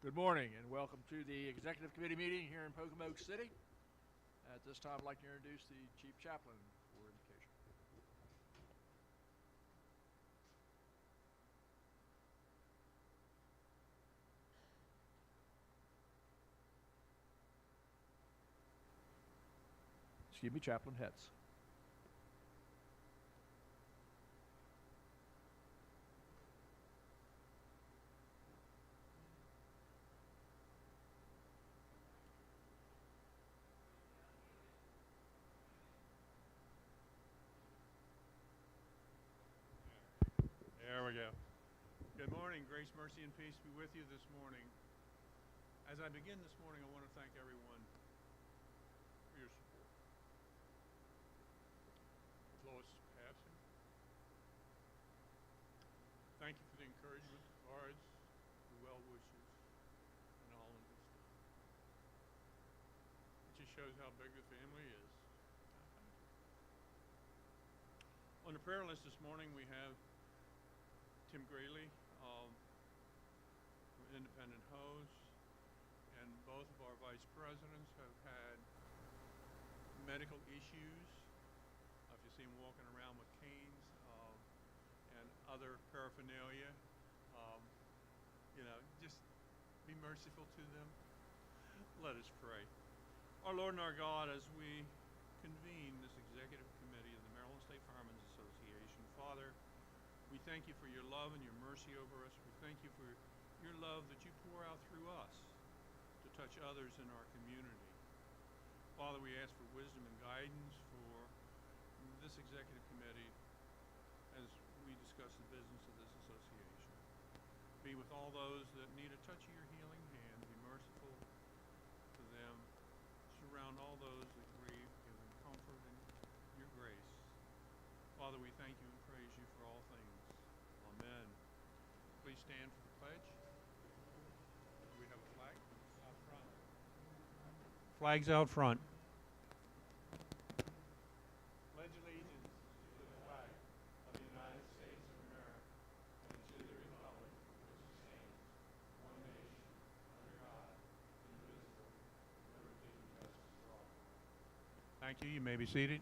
Good morning and welcome to the Executive Committee meeting here in Pocomoke City. At this time, I'd like to introduce the Chief Chaplain for invocation. Excuse me, Chaplain Hetz. There we go. Good morning. Grace, mercy, and peace be with you this morning. As I begin this morning, I want to thank everyone for your support. With Lois's passing, thank you for the encouragement, the cards, the well wishes, and all of this stuff. It just shows how big the family is. On the prayer list this morning, we have Tim Grayley from Independent Hose, and both of our vice presidents have had medical issues. If you see them walking around with canes and other paraphernalia, just be merciful to them. Let us pray. Our Lord and our God, as we convene this executive committee of the Maryland State Firemen's Association, Father, we thank you for your love and your mercy over us. We thank you for your love that you pour out through us to touch others in our community. Father, we ask for wisdom and guidance for this executive committee as we discuss the business of this association. Be with all those that need a touch of your healing hand. Be merciful to them. Surround all those that grieve. Give them comfort and your grace. Father, we thank you and praise you for all things. Amen. Please stand for the pledge. Do we have a flag? Out front. Flags out front. Pledge allegiance to the flag of the United States of America and to the republic for which it stands, one nation, under God, indivisible, with liberty and justice for all. Thank you. You may be seated.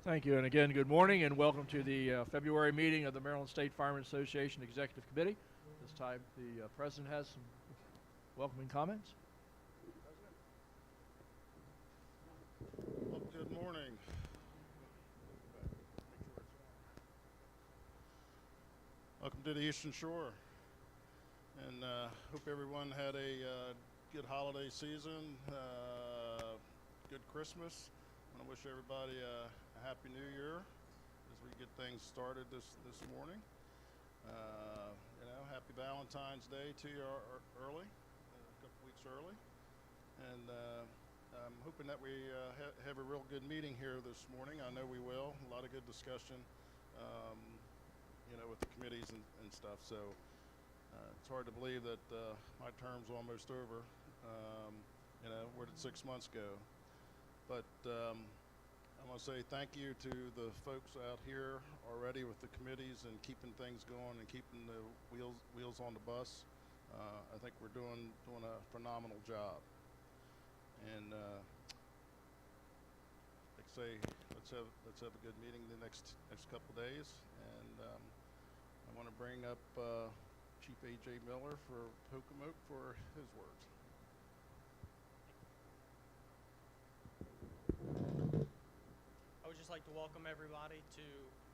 Thank you, and again, good morning and welcome to the February meeting of the Maryland State Firemen Association Executive Committee. This time, the President has some welcoming comments. Well, good morning. Welcome to the Eastern Shore, and hope everyone had a good holiday season, good Christmas. I want to wish everybody a Happy New Year as we get things started this morning. Happy Valentine's Day to you early, a couple weeks early, and I'm hoping that we have a real good meeting here this morning. I know we will. A lot of good discussion, with the committees and stuff. So it's hard to believe that my term's almost over. Where did 6 months go? But I want to say thank you to the folks out here already with the committees and keeping things going and keeping the wheels on the bus. I think we're doing a phenomenal job. And like I say, let's have a good meeting the next couple days. And I want to bring up Chief A.J. Miller for Pocomoke for his words. I would just like to welcome everybody to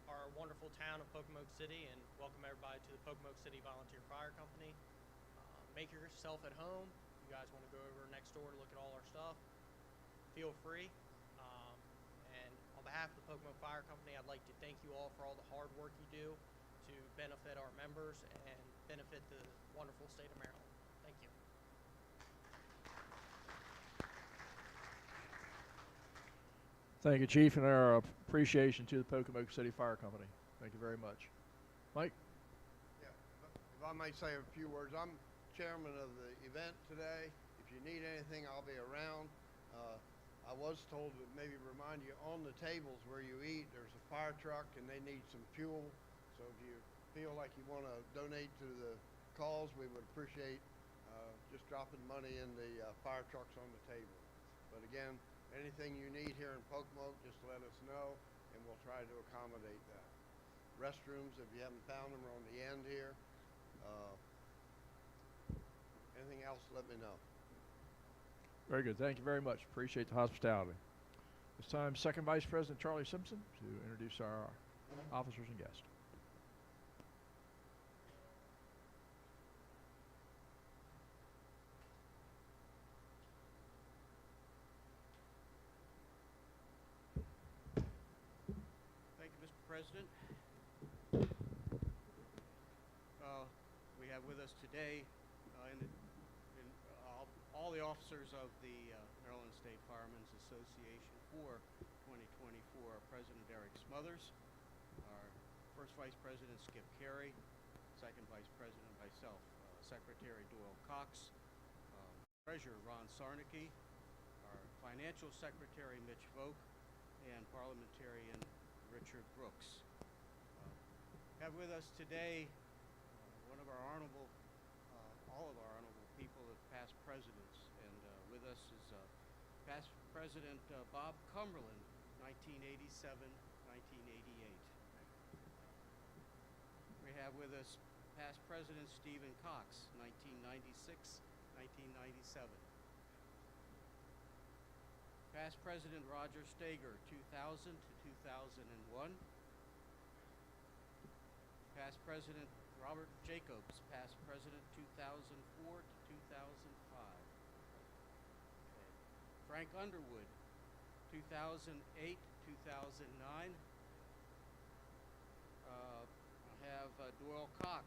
our wonderful town of Pocomoke City and welcome everybody to the Pocomoke City Volunteer Fire Company. Make yourself at home. You guys want to go over next door to look at all our stuff, feel free. And on behalf of the Pocomoke Fire Company, I'd like to thank you all for all the hard work you do to benefit our members and benefit the wonderful state of Maryland. Thank you. Thank you, Chief, and our appreciation to the Pocomoke City Fire Company. Thank you very much. Mike? Yeah, if I might say a few words, I'm chairman of the event today. If you need anything, I'll be around. I was told to maybe remind you on the tables where you eat, there's a fire truck and they need some fuel. So if you feel like you want to donate to the cause, we would appreciate just dropping money in the fire trucks on the table. But again, anything you need here in Pocomoke, just let us know, and we'll try to accommodate that. Restrooms, if you haven't found them, are on the end here. Anything else, let me know. Very good. Thank you very much. Appreciate the hospitality. This time, Second Vice President Charlie Simpson to introduce our officers and guests. Thank you, Mr. President. We have with us today all the officers of the Maryland State Firemen's Association for 2024. Our President Eric Smothers, our First Vice President Skip Carey, Second Vice President myself, Secretary Doyle Cox, Treasurer Ron Sarnicki, our Financial Secretary Mitch Vogt, and Parliamentarian Richard Brooks. Have with us today one of our honorable, all of our honorable people of past presidents, and with us is past President Bob Cumberland, 1987-1988. We have with us past President Stephen Cox, 1996-1997. Past President Roger Stager, 2000 to 2001. Past President Robert Jacobs, past President 2004 to 2005. Okay. Frank Underwood, 2008, 2009. I have Doyle Cox,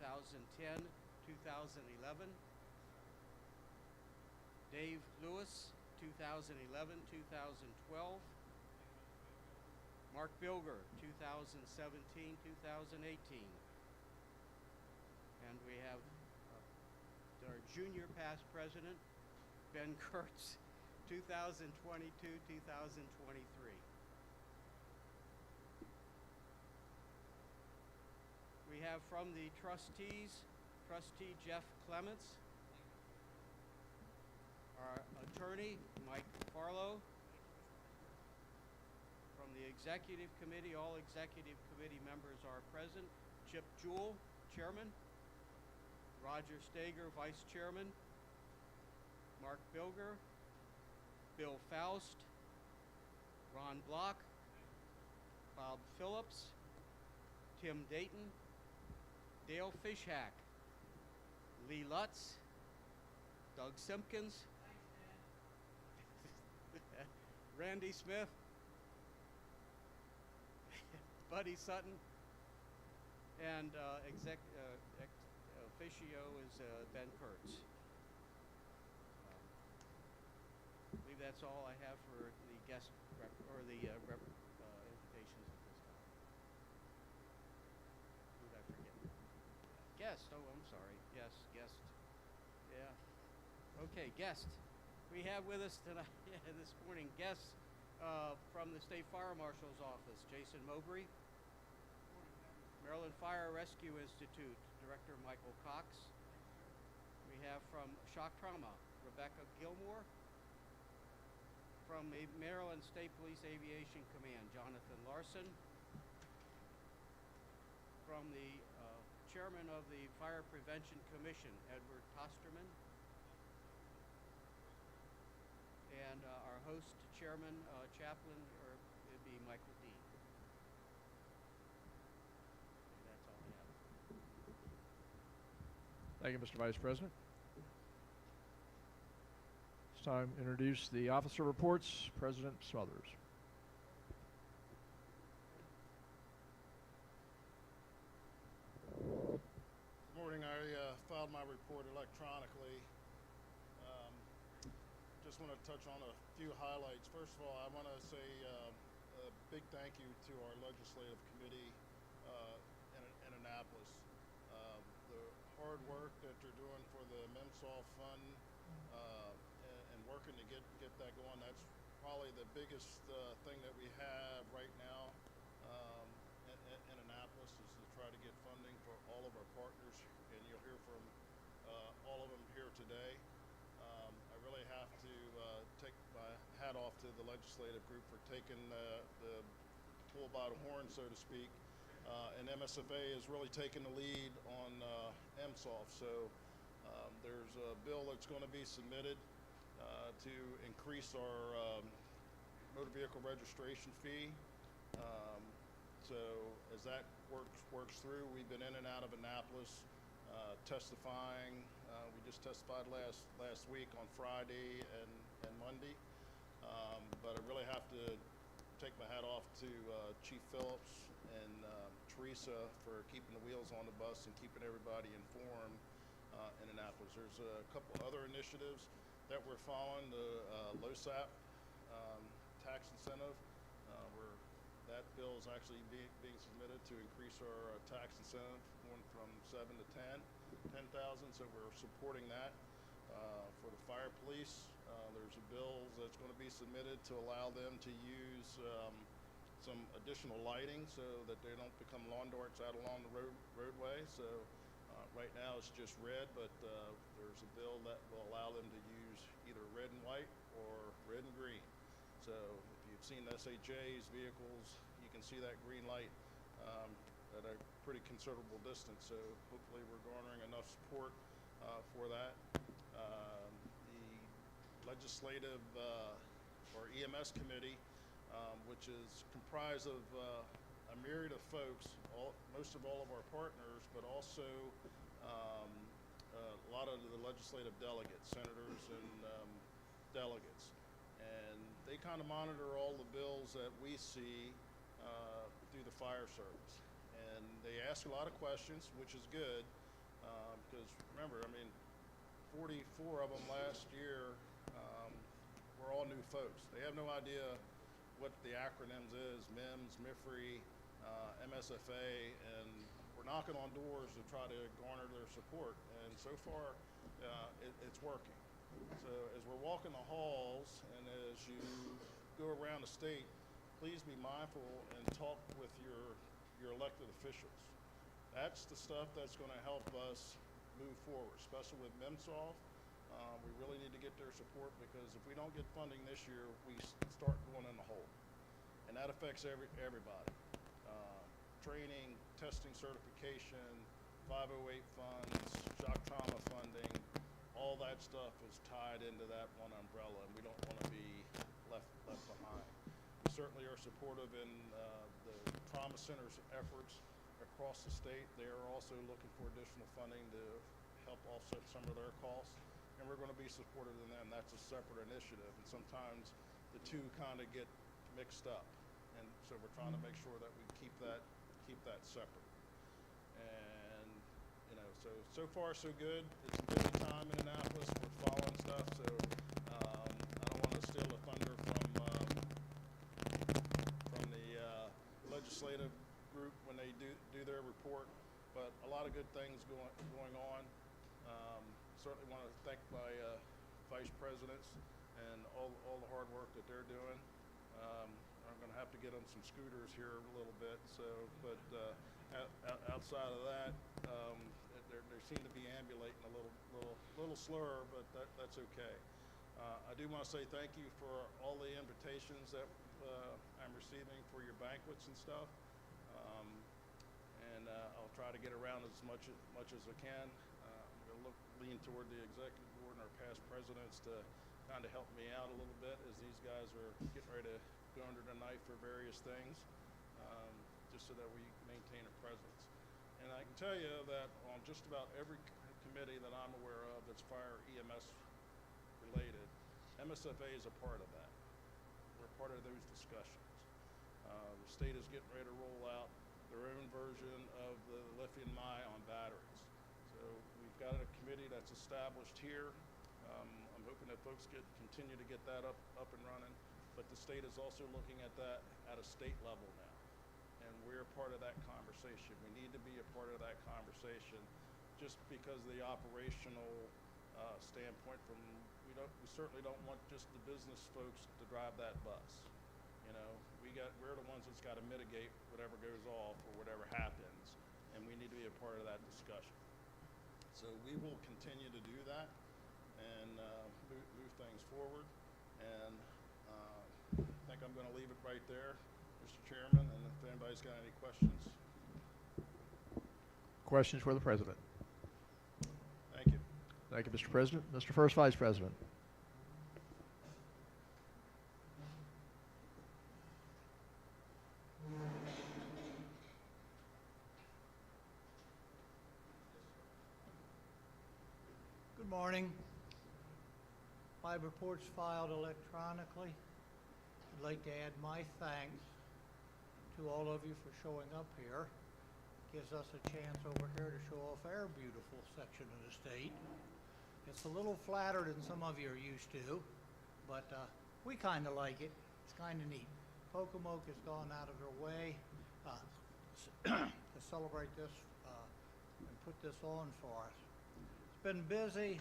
2010, 2011. Dave Lewis, 2011, 2012. Mark Bilger, 2017, 2018. And we have our junior past president, Ben Kurtz, 2022, 2023. We have from the trustees, Trustee Jeff Clements, our attorney, Mike Farlow. From the executive committee, all executive committee members are present. Chip Jewell, chairman. Roger Stager, vice chairman. Mark Bilger, Bill Faust, Ron Block, Bob Phillips, Tim Dayton, Dale Fishhack, Lee Lutz, Doug Simpkins, Randy Smith, Buddy Sutton, and officio is Ben Kurtz. I believe that's all I have for the guest invitations at this time. Who did I forget? Guest. Oh, I'm sorry. Yes, guest. Yeah. Okay, guest. We have with us tonight, this morning, guests from the State Fire Marshal's Office, Jason Mowbray. Maryland Fire Rescue Institute, Director Michael Cox. We have from Shock Trauma, Rebecca Gilmore. From Maryland State Police Aviation Command, Jonathan Larson. From the Chairman of the Fire Prevention Commission, Edward Tosterman. And our host, Chairman, Chaplain, it'd be Michael Dean. Thank you, Mr. Vice President. It's time to introduce the officer reports. President Smothers. Good morning. I filed my report electronically. Just want to touch on a few highlights. First of all, I want to say a big thank you to our legislative committee in Annapolis. The hard work that they're doing for the MSFA fund and working to get that going, that's probably the biggest thing that we have right now in Annapolis, is to try to get funding today. I really have to take my hat off to the legislative group for taking the bull by the horn, so to speak. And MSFA is really taking the lead on MSOF. So there's a bill that's going to be submitted to increase our motor vehicle registration fee. So as that works through, we've been in and out of Annapolis testifying. We just testified last week on Friday and Monday. But I really have to take my hat off to Chief Phillips and Teresa for keeping the wheels on the bus and keeping everybody informed in Annapolis. There's a couple other initiatives that we're following. The LoSAP tax incentive, where that bill is actually being submitted to increase our tax incentive going from 7 to 10,000. So we're supporting that. For the fire police, there's a bill that's going to be submitted to allow them to use some additional lighting so that they don't become lawn darts out along the roadway. So right now it's just red, but there's a bill that will allow them to use either red and white or red and green. So if you've seen SHA's vehicles, you can see that green light at a pretty considerable distance. So hopefully we're garnering enough support for that. The legislative or EMS committee, which is comprised of a myriad of folks, most of all of our partners, but also a lot of the legislative delegates, senators and delegates. And they kind of monitor all the bills that we see through the fire service. And they ask a lot of questions, which is good, because remember, I mean, 44 of them last year were all new folks. They have no idea what the acronyms is, MIMS, MIFRE, MSFA, and we're knocking on doors to try to garner their support. And so far, it's working. So as we're walking the halls and as you go around the state, please be mindful and talk with your elected officials. That's the stuff that's going to help us move forward, especially with MSOF. We really need to get their support, because if we don't get funding this year, we start going in the hole. And that affects everybody. Training, testing certification, 508 funds, shock trauma funding, all that stuff is tied into that one umbrella, and we don't want to be left behind. We certainly are supportive in the trauma center's efforts across the state. They are also looking for additional funding to help offset some of their costs, and we're going to be supportive in them. That's a separate initiative, and sometimes the two kind of get mixed up, and so we're trying to make sure that we keep that separate. And you know, so far so good. It's a busy time in Annapolis. We're following stuff, so I don't want to steal the thunder from the legislative group when they do their report, but a lot of good things going on. Certainly want to thank my vice presidents and all the hard work that they're doing. I'm going to have to get them some scooters here a little bit. So, but outside of that, they seem to be ambulating a little slower, but that's okay. I do want to say thank you for all the invitations that I'm receiving for your banquets and stuff. And I'll try to get around as much as I can. I'm going to lean toward the executive board and our past presidents to kind of help me out a little bit, as these guys are getting ready to go under the knife for various things, just so that we maintain a presence. And I can tell you that on just about every committee that I'm aware of that's fire EMS related, MSFA is a part of that. We're part of those discussions. The state is getting ready to roll out their own version of the lithium-ion batteries. So we've got a committee that's established here. I'm hoping that folks continue to get that up and running, but the state is also looking at that at a state level now, and we're part of that conversation. We need to be a part of that conversation, just because of the operational standpoint. We certainly don't want just the business folks to drive that bus. You know, we're the ones that's got to mitigate whatever goes off or whatever happens, and we need to be a part of that discussion. So we will continue to do that. move things forward. And I think I'm going to leave it right there, Mr. Chairman, and if anybody's got any questions. Questions for the President? Thank you. Thank you, Mr. President. Mr. First Vice President. Good morning. My report's filed electronically. I'd like to add my thanks to all of you for showing up here. Gives us a chance over here to show off our beautiful section of the state. It's a little flatter than some of you are used to, but we kind of like it. It's kind of neat. Pocomoke has gone out of their way to celebrate this and put this on for us. It's been busy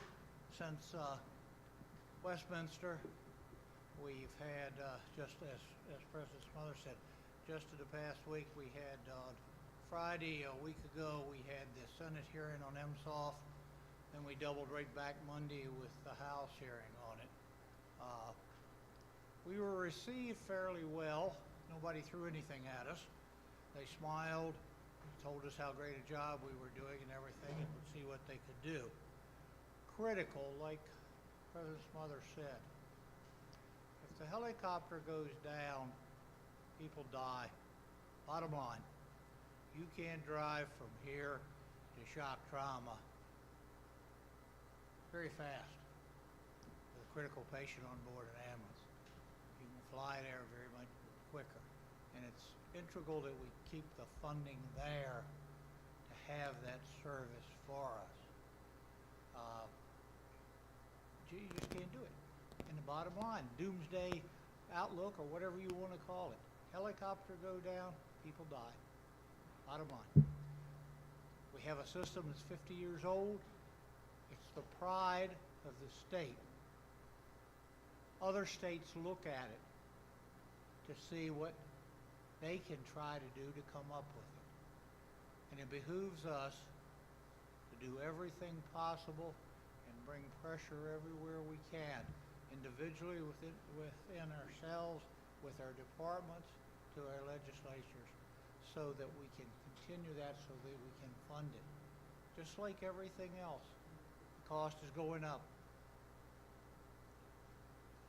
since Westminster. We've had, just as President Smothers said, just in the past week we had Friday, a week ago, we had the Senate hearing on MSFA, and we doubled right back Monday with the House hearing on it. We were received fairly well. Nobody threw anything at us. They smiled, told us how great a job we were doing and everything, and would see what they could do. Critical, like President Smothers said. If the helicopter goes down, people die. Bottom line. You can't drive from here to shock trauma very fast with a critical patient on board an ambulance. You can fly there very much quicker. And it's integral that we keep the funding there to have that service for us. You just can't do it. And the bottom line, doomsday outlook or whatever you want to call it. Helicopter go down, people die. Bottom line. We have a system that's 50 years old. It's the pride of the state. Other states look at it to see what they can try to do to come up with it. And it behooves us to do everything possible and bring pressure everywhere we can, individually within ourselves, with our departments, to our legislatures, so that we can continue that, so that we can fund it. Just like everything else, the cost is going up.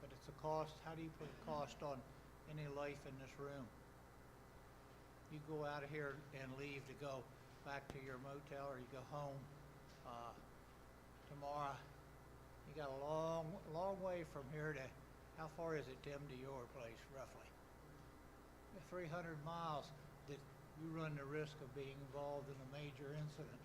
But it's a cost. How do you put a cost on any life in this room? You go out of here and leave to go back to your motel, or you go home tomorrow. You got a long way from here to, how far is it, Tim, to your place, roughly? 300 miles that you run the risk of being involved in a major incident.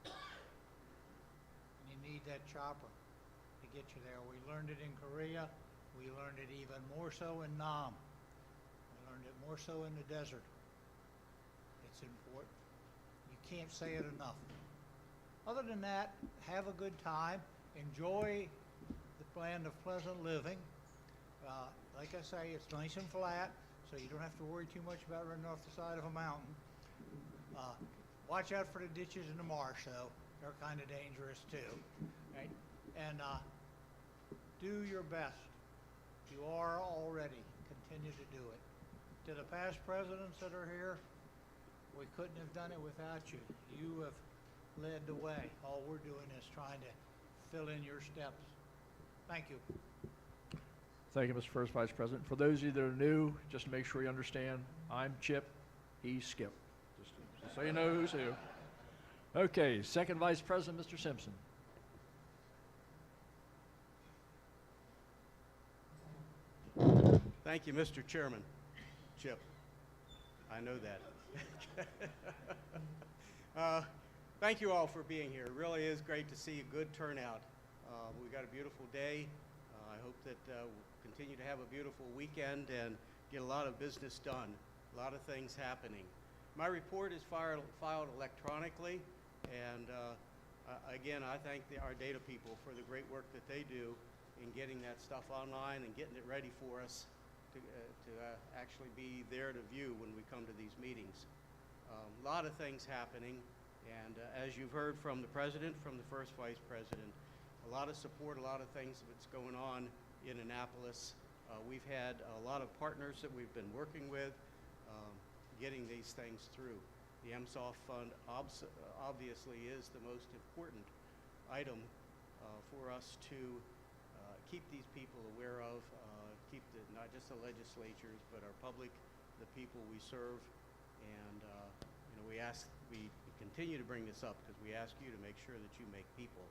And you need that chopper to get you there. We learned it in Korea. We learned it even more so in Nam. We learned it more so in the desert. It's important. You can't say it enough. Other than that, have a good time. Enjoy the land of pleasant living. Like I say, it's nice and flat, so you don't have to worry too much about running off the side of a mountain. Watch out for the ditches in the marsh, though. They're kind of dangerous, too. Right? And do your best. You are already. Continue to do it. To the past presidents that are here, we couldn't have done it without you. You have led the way. All we're doing is trying to fill in your steps. Thank you. Thank you, Mr. First Vice President. For those of you that are new, just to make sure you understand, I'm Chip, he's Skip. Just so you know who's who. Okay, Second Vice President, Mr. Simpson. Thank you, Mr. Chairman. Chip, I know that. Thank you all for being here. It really is great to see a good turnout. We got a beautiful day. I hope that we'll continue to have a beautiful weekend and get a lot of business done. A lot of things happening. My report is filed electronically, and again, I thank our data people for the great work that they do in getting that stuff online and getting it ready for us to actually be there to view when we come to these meetings. A lot of things happening, and as you've heard from the President, from the First Vice President, a lot of support, a lot of things that's going on in Annapolis. We've had a lot of partners that we've been working with, getting these things through. The MSOF fund obviously is the most important item for us to keep these people aware of, keep not just the legislatures, but our public, the people we serve. And we continue to bring this up because we ask you to make sure that you make people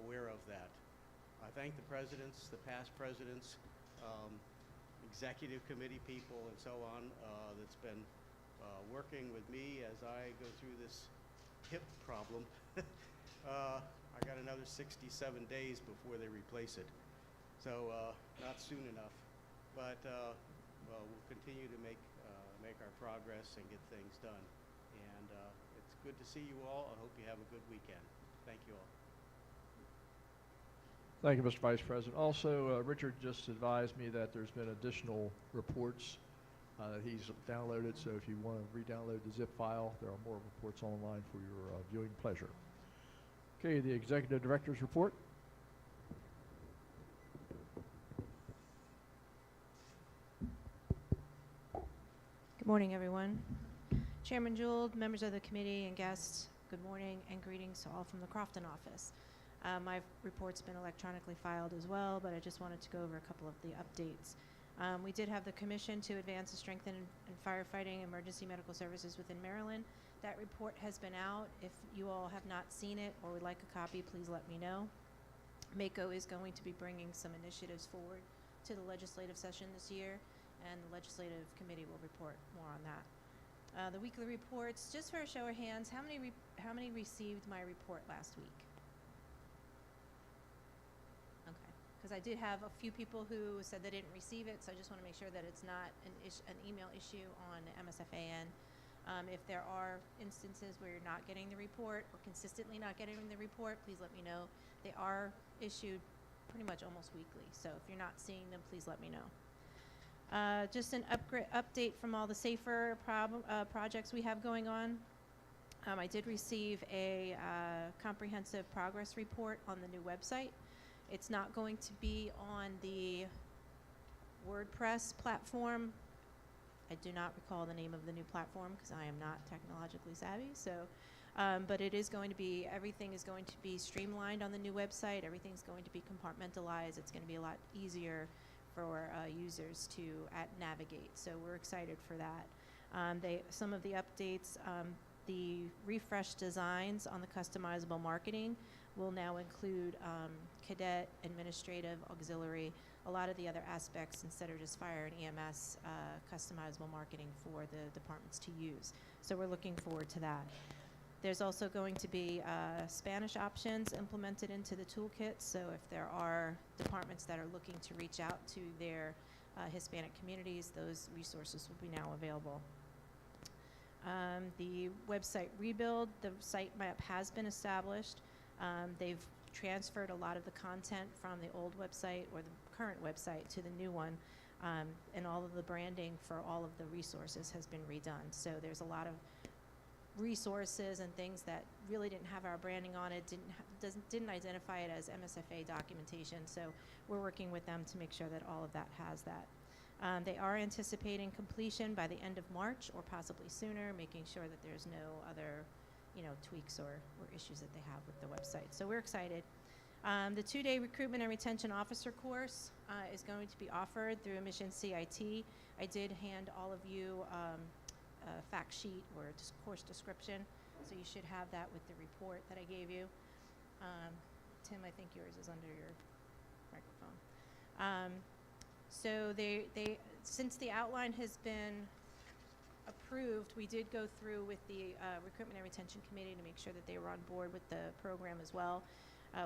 aware of that. I thank the presidents, the past presidents, executive committee people, and so on that's been working with me as I go through this hip problem. I got another 67 days before they replace it, so not soon enough. But we'll continue to make our progress and get things done. And it's good to see you all. I hope you have a good weekend. Thank you all. Thank you, Mr. Vice President. Also, Richard just advised me that there's been additional reports that he's downloaded, so if you want to re-download the zip file, there are more reports online for your viewing pleasure. Okay, the Executive Director's report. Good morning, everyone. Chairman Jewell, members of the committee, and guests, good morning and greetings to all from the Crofton office. My report's been electronically filed as well, but I just wanted to go over a couple of the updates. We did have the commission to advance and strengthen in firefighting emergency medical services within Maryland. That report has been out. If you all have not seen it or would like a copy, please let me know. MACO is going to be bringing some initiatives forward to the legislative session this year, and the legislative committee will report more on that. The weekly reports, just for a show of hands, how many received my report last week? Okay, because I did have a few people who said they didn't receive it, so I just want to make sure that it's not an email issue on MSFA. If there are instances where you're not getting the report or consistently not getting the report, please let me know. They are issued pretty much almost weekly, so if you're not seeing them, please let me know. Just an update from all the SAFER projects we have going on. I did receive a comprehensive progress report on the new website. It's not going to be on the WordPress platform. I do not recall the name of the new platform because I am not technologically savvy. So, but it is going to be, everything is going to be streamlined on the new website. Everything's going to be compartmentalized. It's going to be a lot easier for users to navigate. So we're excited for that. Some of the updates, the refreshed designs on the customizable marketing will now include cadet, administrative, auxiliary, a lot of the other aspects instead of just fire and EMS customizable marketing for the departments to use. So we're looking forward to that. There's also going to be Spanish options implemented into the toolkit. So if there are departments that are looking to reach out to their Hispanic communities, those resources will be now available. The website rebuild, the site map has been established. They've transferred a lot of the content from the old website or the current website to the new one, and all of the branding for all of the resources has been redone. So there's a lot of resources and things that really didn't have our branding on it, didn't identify it as MSFA documentation. So we're working with them to make sure that all of that has that. They are anticipating completion by the end of March or possibly sooner, making sure that there's no other tweaks or issues that they have with the website. So we're excited. The 2-day recruitment and retention officer course is going to be offered through Mission CIT. I did hand all of you a fact sheet or course description, so you should have that with the report that I gave you. Tim, I think yours is under your microphone. So since the outline has been approved, we did go through with the recruitment and retention committee to make sure that they were on board with the program as well.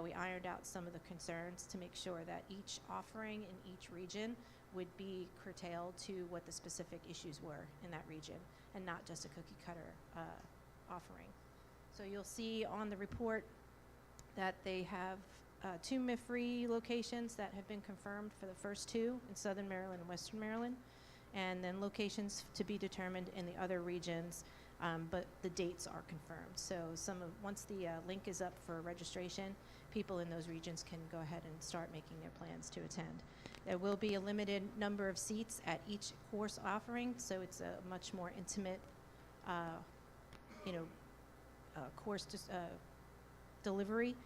We ironed out some of the concerns to make sure that each offering in each region would be curtailed to what the specific issues were in that region and not just a cookie cutter offering. So you'll see on the report that they have 2 MIF-free locations that have been confirmed for the first 2 in Southern Maryland and Western Maryland, and then locations to be determined in the other regions, but the dates are confirmed. So once the link is up for registration, people in those regions can go ahead and start making their plans to attend. There will be a limited number of seats at each course offering, so it's a much more intimate, course delivery.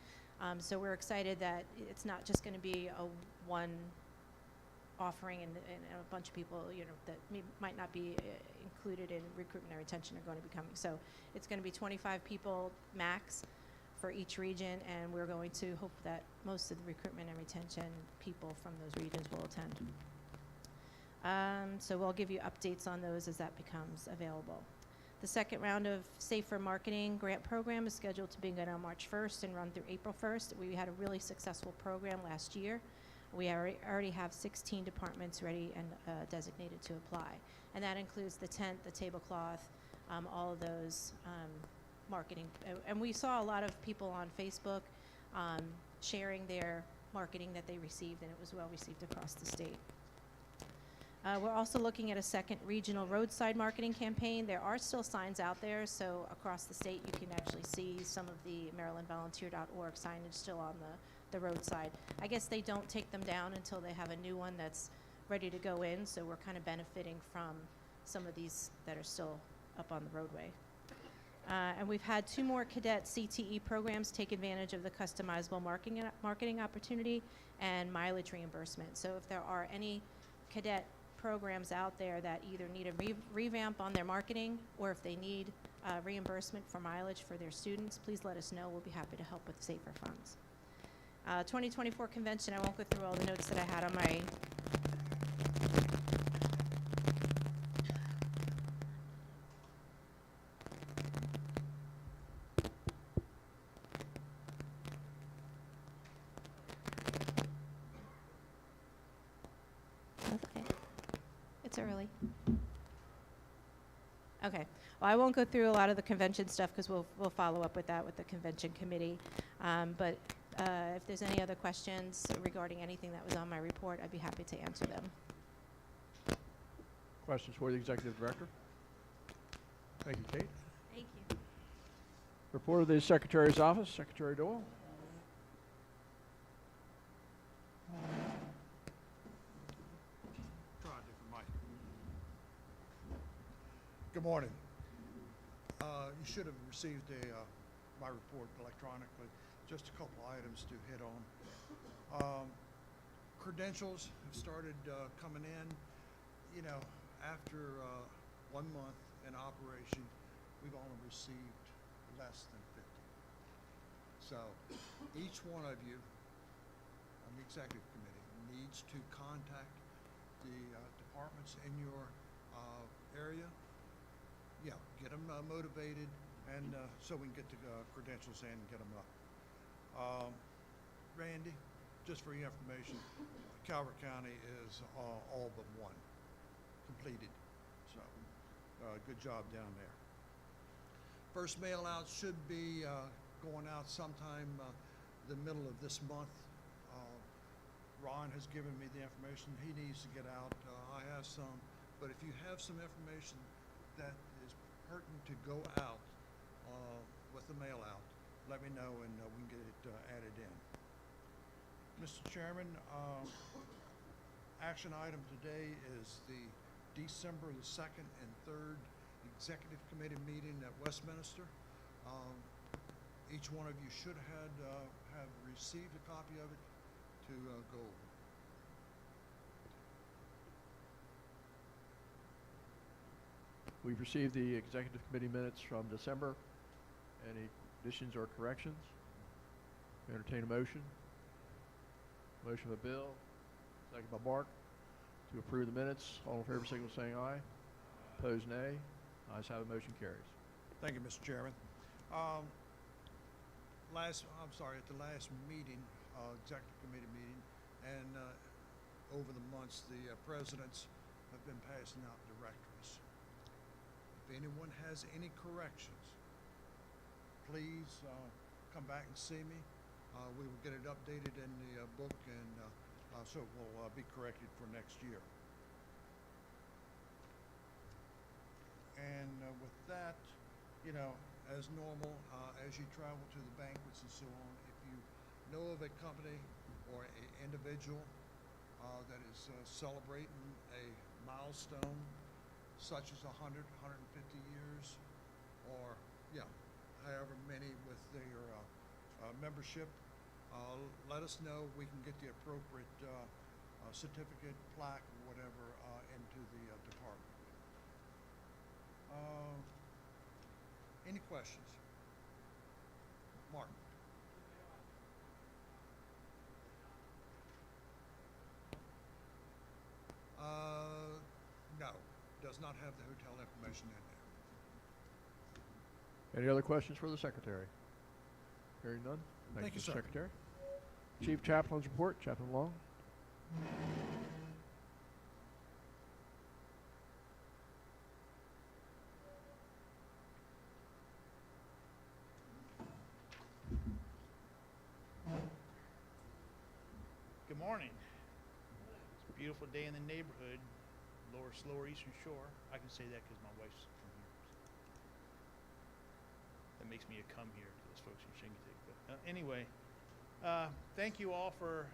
So we're excited that it's not just going to be a one offering and a bunch of people, that might not be included in recruitment and retention are going to be coming. So it's going to be 25 people max for each region, and we're going to hope that most of the recruitment and retention people from those regions will attend. So we'll give you updates on those as that becomes available. The second round of Safer Marketing Grant Program is scheduled to begin on March 1st and run through April 1st. We had a really successful program last year. We already have 16 departments ready and designated to apply. And that includes the tent, the tablecloth, all of those marketing. And we saw a lot of people on Facebook sharing their marketing that they received, and it was well received across the state. We're also looking at a second regional roadside marketing campaign. There are still signs out there, so across the state you can actually see some of the MarylandVolunteer.org signage still on the roadside. I guess they don't take them down until they have a new one that's ready to go in, so we're kind of benefiting from some of these that are still up on the roadway. And we've had 2 more cadet CTE programs take advantage of the customizable marketing opportunity and mileage reimbursement. So if there are any cadet programs out there that either need a revamp on their marketing, or if they need reimbursement for mileage for their students, please let us know. We'll be happy to help with safer funds. 2024 convention, I won't go through all the notes that I had on my early. Okay. Well, I won't go through a lot of the convention stuff because we'll follow up with that with the convention committee. But if there's any other questions regarding anything that was on my report, I'd be happy to answer them. Questions for the Executive Director? Thank you, Kate. Thank you. Report of the Secretary's Office, Secretary Doyle. Try a different mic. Good morning. You should have received my report electronically. Just a couple items to hit on. Credentials have started coming in. After 1 month in operation, we've only received less than 50. So each one of you on the executive committee needs to contact the departments in your area. Yeah, get them motivated, and so we can get the credentials in and get them up. Randy, just for your information, Calvert County is all but one completed. So good job down there. First mail out should be going out sometime the middle of this month. Ron has given me the information he needs to get out. I have some, but if you have some information that is pertinent to go out with the mail out, let me know and we can get it added in. Mr. Chairman, action item today is the December the 2nd and 3rd Executive Committee meeting at Westminster. Each one of you should have received a copy of it to go over. We've received the Executive Committee minutes from December. Any additions or corrections? Entertain a motion. Motion by Bill, second by Mark, to approve the minutes. All in favor, signal saying aye. Opposed, nay. Ayes have it, motion carries. Thank you, Mr. Chairman. At the last meeting, Executive Committee meeting, and over the months, the presidents have been passing out directories. If anyone has any corrections, please come back and see me. We will get it updated in the book, and so it will be corrected for next year. And with that, as normal, as you travel to the banquets and so on, if you know of a company or an individual that is celebrating a milestone such as 100, 150 years, or however many with their membership, let us know. We can get the appropriate certificate, plaque, or whatever into the department. Any questions? Mark? No, does not have the hotel information in there. Any other questions for the secretary? Hearing none. Thank you, Mr. sir. Secretary. Chief Chaplain's report, Chaplain Long. Good morning. It's a beautiful day in the neighborhood, slower Eastern Shore. I can say that because my wife's from here. That makes me a come here to those folks in Shingatig. But anyway, thank you all for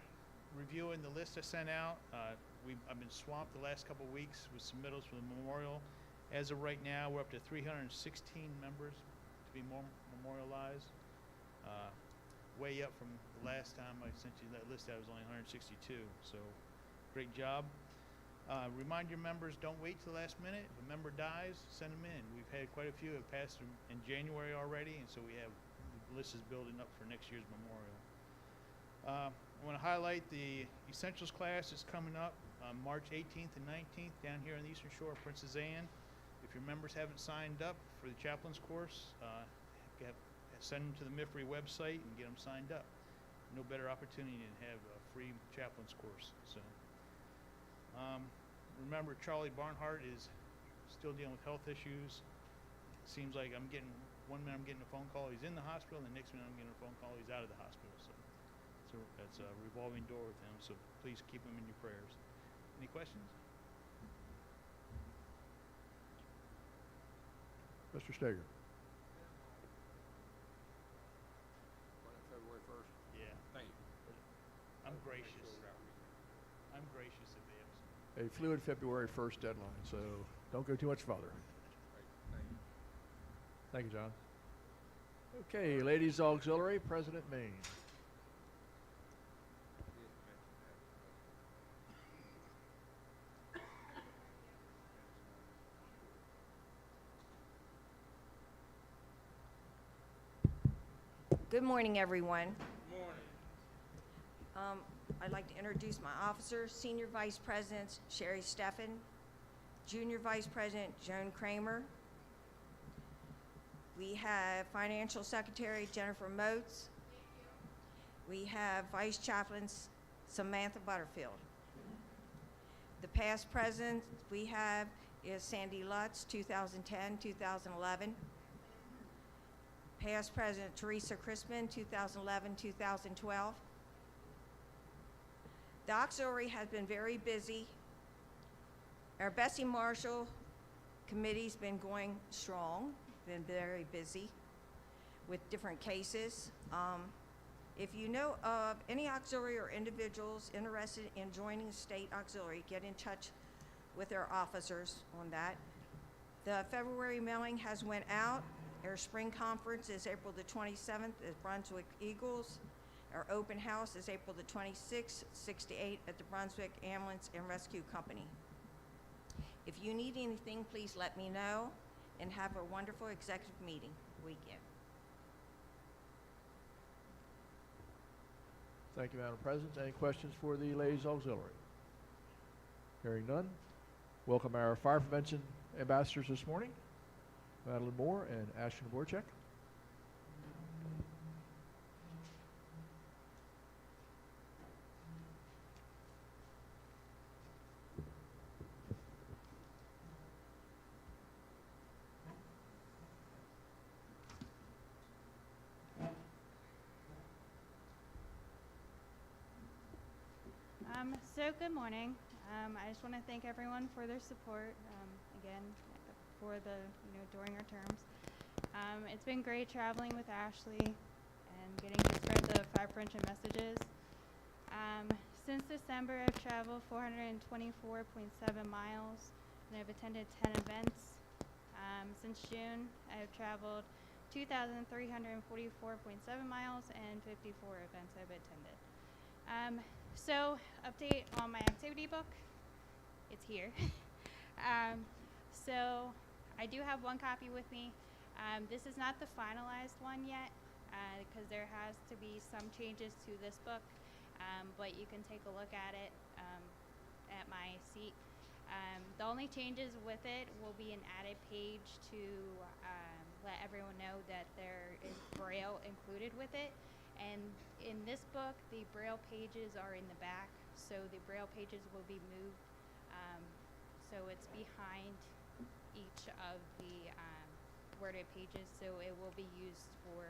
reviewing the list I sent out. I've been swamped the last couple of weeks with submittals for the memorial. As of right now, we're up to 316 members to be memorialized. Way up from the last time I sent you that list out, it was only 162, so great job. Remind your members, don't wait till the last minute. If a member dies, send them in. We've had quite a few have passed in January already, and so the list is building up for next year's memorial. I want to highlight the Essentials class is coming up March 18th and 19th down here on the Eastern Shore of Princess Anne. If your members haven't signed up for the chaplain's course, send them to the MIFRE website and get them signed up. No better opportunity than have a free chaplain's course. So, remember, Charlie Barnhart is still dealing with health issues. Seems like one minute I'm getting a phone call, he's in the hospital, and the next minute I'm getting a phone call, he's out of the hospital. So that's a revolving door with him. So please keep him in your prayers. Any questions? Mr. Steger. February 1st. Yeah. Thank you. I'm gracious. I'm gracious if they have some. A fluid February 1st deadline, so don't go too much farther. Thank you. Thank you, John. Okay, Ladies Auxiliary, President Maine. Good morning, everyone. Good morning. I'd like to introduce my officers, Senior Vice President Sherry Steffen, Junior Vice President Joan Kramer. We have Financial Secretary Jennifer Moats. We have Vice Chaplain Samantha Butterfield. The past presidents we have is Sandy Lutz, 2010, 2011. Past President Teresa Crispin, 2011, 2012. The auxiliary has been very busy. Our Bessie Marshall committee's been going strong, been very busy with different cases. If you know of any auxiliary or individuals interested in joining the state auxiliary, get in touch with our officers on that. The February mailing has went out. Our spring conference is April the 27th at Brunswick Eagles. Our open house is April the 26th, 6 to 8 at the Brunswick Ambulance and Rescue Company. If you need anything, please let me know, and have a wonderful executive meeting weekend. Thank you, Madam President. Any questions for the Ladies Auxiliary? Hearing none. Welcome our fire prevention ambassadors this morning, Madeline Moore and Ashton Borchek. So good morning. I just want to thank everyone for their support, again, for during our terms. It's been great traveling with Ashley and getting to spread the fire prevention messages. Since December, I've traveled 424.7 miles, and I've attended 10 events. Since June, I've traveled 2,344.7 miles and 54 events I've attended. So, update on my activity book. It's here. So, I do have one copy with me. This is not the finalized one yet, because there has to be some changes to this book, but you can take a look at it at my seat. The only changes with it will be an added page to let everyone know that there is Braille included with it. And in this book, the Braille pages are in the back, so the Braille pages will be moved. So it's behind each of the worded pages, so it will be used for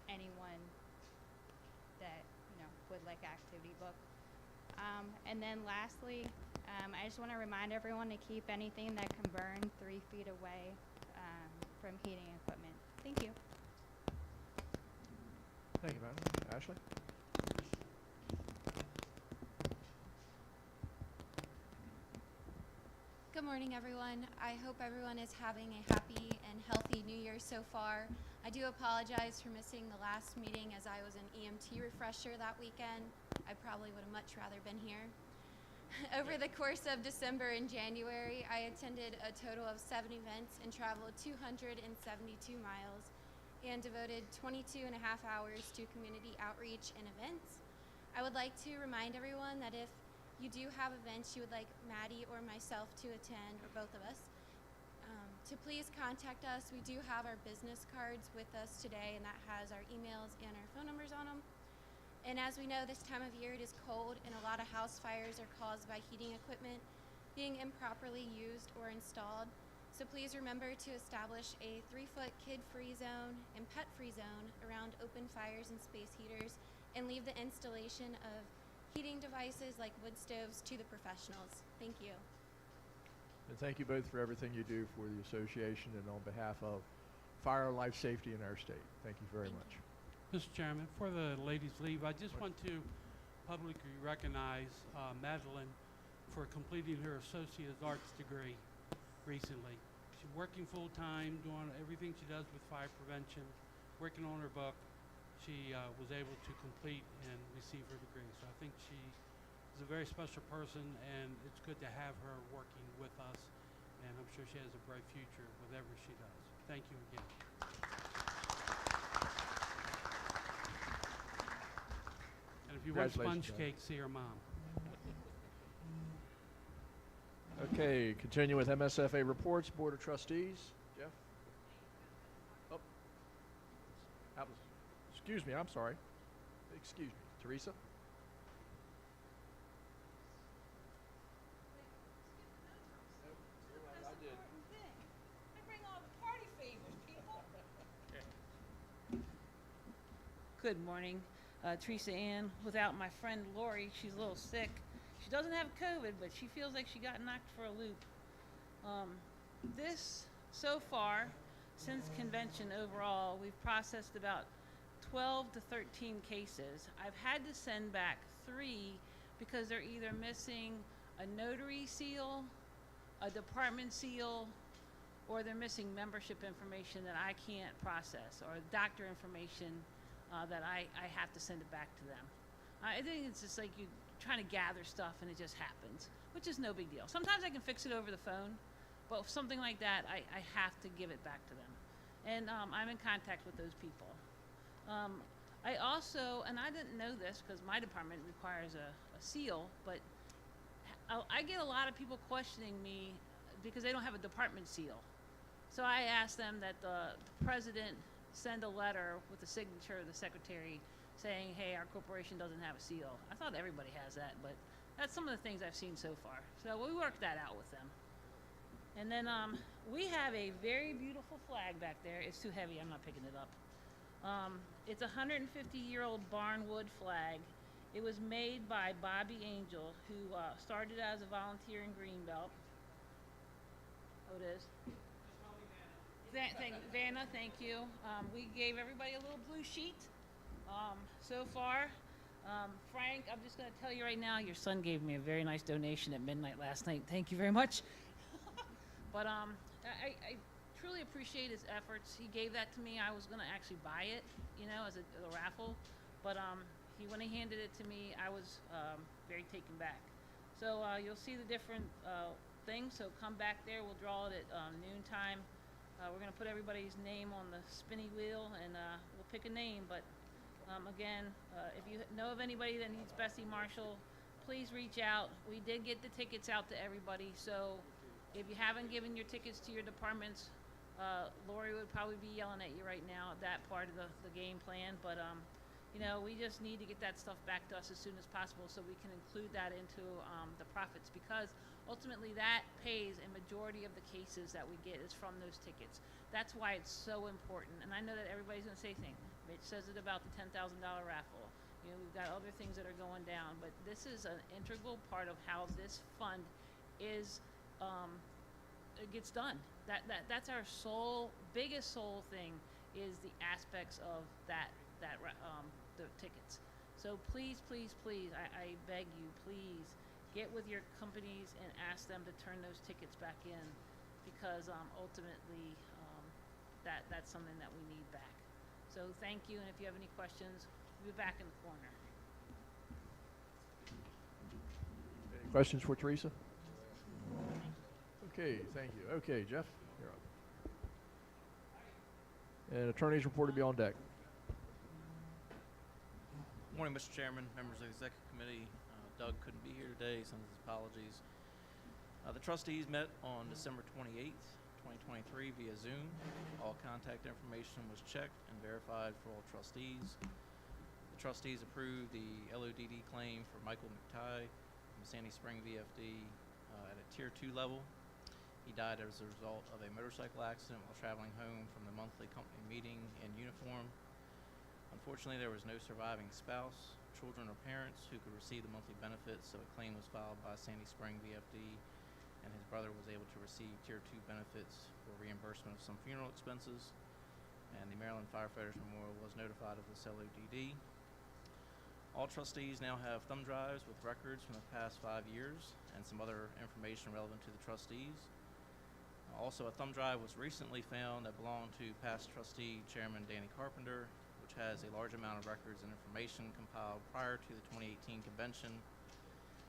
anyone that would like an activity book. And then lastly, I just want to remind everyone to keep anything that can burn 3 feet away from heating equipment. Thank you. Thank you, madam. Ashley? Good morning, everyone. I hope everyone is having a happy and healthy New Year so far. I do apologize for missing the last meeting as I was an EMT refresher that weekend. I probably would have much rather been here. Over the course of December and January, I attended a total of 7 events and traveled 272 miles and devoted 22 and a half hours to community outreach and events. I would like to remind everyone that if you do have events you would like Maddie or myself to attend, or both of us, to please contact us. We do have our business cards with us today, and that has our emails and our phone numbers on them. And as we know, this time of year it is cold, and a lot of house fires are caused by heating equipment being improperly used or installed. So please remember to establish a 3-foot kid-free zone and pet-free zone around open fires and space heaters, and leave the installation of heating devices like wood stoves to the professionals. Thank you. And thank you both for everything you do for the association and on behalf of fire life safety in our state. Thank you very much. Mr. Chairman, for the ladies' leave, I just want to publicly recognize Madeline for completing her Associate's Arts degree recently. She's working full-time, doing everything she does with fire prevention, working on her book. She was able to complete and receive her degree. So I think she is a very special person, and it's good to have her working with us, and I'm sure she has a bright future whatever she does. Thank you again. And if you want sponge cake, see her mom. Okay, continue with MSFA reports, Board of Trustees. Jeff? Oh. Excuse me, I'm sorry. Excuse me. Teresa? Good morning. Teresa Ann. Without my friend Lori, she's a little sick. She doesn't have COVID, but she feels like she got knocked for a loop. So far, since convention overall, we've processed about 12 to 13 cases. I've had to send back 3 because they're either missing a notary seal, a department seal, or they're missing membership information that I can't process, or doctor information that I have to send it back to them. I think it's just like you trying to gather stuff and it just happens, which is no big deal. Sometimes I can fix it over the phone, but with something like that, I have to give it back to them. And I'm in contact with those people. I also, and I didn't know this because my department requires a seal, but I get a lot of people questioning me because they don't have a department seal. So I asked them that the president send a letter with the signature of the secretary saying, hey, our corporation doesn't have a seal. I thought everybody has that, but that's some of the things I've seen so far. So we worked that out with them. And then we have a very beautiful flag back there. It's too heavy, I'm not picking it up. It's a 150-year-old barnwood flag. It was made by Bobby Angel, who started as a volunteer in Greenbelt. Oh, it is? Vanna, thank you. We gave everybody a little blue sheet, So far, Frank, I'm just going to tell you right now, your son gave me a very nice donation at midnight last night. Thank you very much. But I truly appreciate his efforts. He gave that to me. I was going to actually buy it, as a raffle. But when he handed it to me, I was very taken back. So you'll see the different things. So come back there. We'll draw it at noontime. We're going to put everybody's name on the spinny wheel, and we'll pick a name. But again, if you know of anybody that needs Bessie Marshall, please reach out. We did get the tickets out to everybody, so if you haven't given your tickets to your departments, Lori would probably be yelling at you right now at that part of the game plan, but we just need to get that stuff back to us as soon as possible so we can include that into the profits, because ultimately that pays a majority of the cases that we get is from those tickets. That's why it's so important. And I know that everybody's going to say things. Mitch says it about the $10,000 raffle. We've got other things that are going down, but this is an integral part of how this fund is it gets done. That's our biggest thing is the aspects of the tickets. So please, I beg you, please get with your companies and ask them to turn those tickets back in, because ultimately that's something that we need back. So thank you, and if you have any questions, we'll be back in the corner. Any questions for Teresa? Okay, thank you. Okay, Jeff, you're up. And attorney's report to be on deck. Morning, Mr. Chairman, members of the Executive Committee. Doug couldn't be here today, sends his apologies. The trustees met on December 28th, 2023 via Zoom. All contact information was checked and verified for all trustees. The trustees approved the LODD claim for Michael McTighe from Sandy Spring VFD at a Tier 2 level. He died as a result of a motorcycle accident while traveling home from the monthly company meeting in uniform. Unfortunately, there was no surviving spouse, children, or parents who could receive the monthly benefits, so a claim was filed by Sandy Spring VFD, and his brother was able to receive Tier 2 benefits for reimbursement of some funeral expenses, and the Maryland Firefighters Memorial was notified of this LODD. All trustees now have thumb drives with records from the past 5 years and some other information relevant to the trustees. Also, a thumb drive was recently found that belonged to past trustee Chairman Danny Carpenter, which has a large amount of records and information compiled prior to the 2018 convention.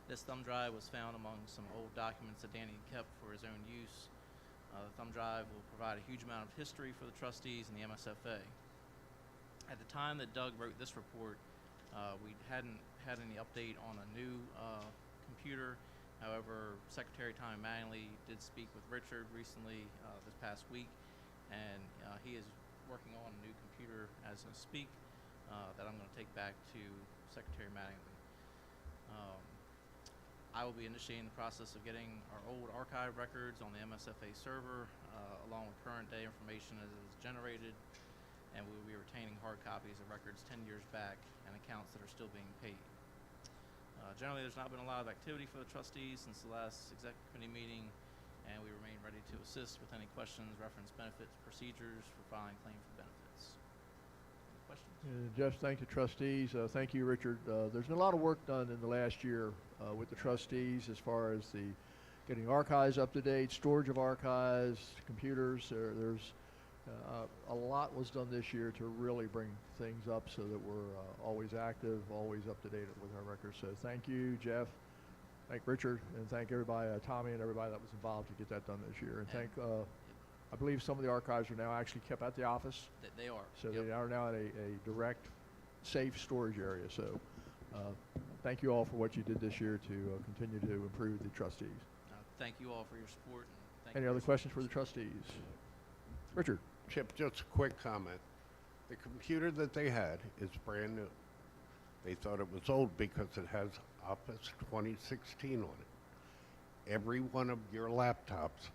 This thumb drive was found among some old documents that Danny kept for his own use. The thumb drive will provide a huge amount of history for the trustees and the MSFA. At the time that Doug wrote this report, we hadn't had any update on a new computer. However, Secretary Tommy Manley did speak with Richard recently this past week, and he is working on a new computer as I speak that I'm going to take back to Secretary Mattingly. I will be initiating the process of getting our old archive records on the MSFA server along with current day information as it is generated, and we will be retaining hard copies of records 10 years back and accounts that are still being paid. Generally, there's not been a lot of activity for the trustees since the last executive committee meeting, and we remain ready to assist with any questions, reference benefits, procedures for filing claim for benefits. Any questions? Jeff, thank the trustees. Thank you, Richard. There's been a lot of work done in the last year with the trustees as far as the getting archives up to date, storage of archives, computers. There's a lot was done this year to really bring things up so that we're always active, always up to date with our records. So thank you, Jeff. Thank Richard, and thank everybody, Tommy and everybody that was involved to get that done this year. And thank, I believe some of the archives are now actually kept at the office. They are. So they are now at a direct, safe storage area. So thank you all for what you did this year to continue to improve the trustees. Thank you all for your support. And Any other questions for the trustees? Richard. Chip, just a quick comment. The computer that they had is brand new. They thought it was old because it has Office 2016 on it. Every one of your laptops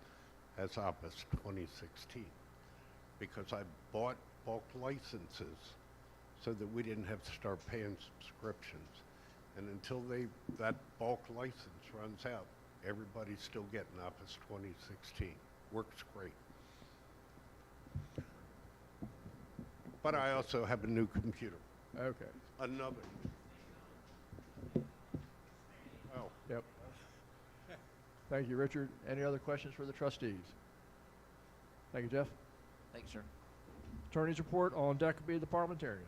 has Office 2016 because I bought bulk licenses so that we didn't have to start paying subscriptions. And until that bulk license runs out, everybody's still getting Office 2016. Works great. But I also have a new computer. Okay. Another. Oh. Yep. Thank you, Richard. Any other questions for the trustees? Thank you, Jeff. Thank you, sir. Attorney's report on Decabee the parliamentarian.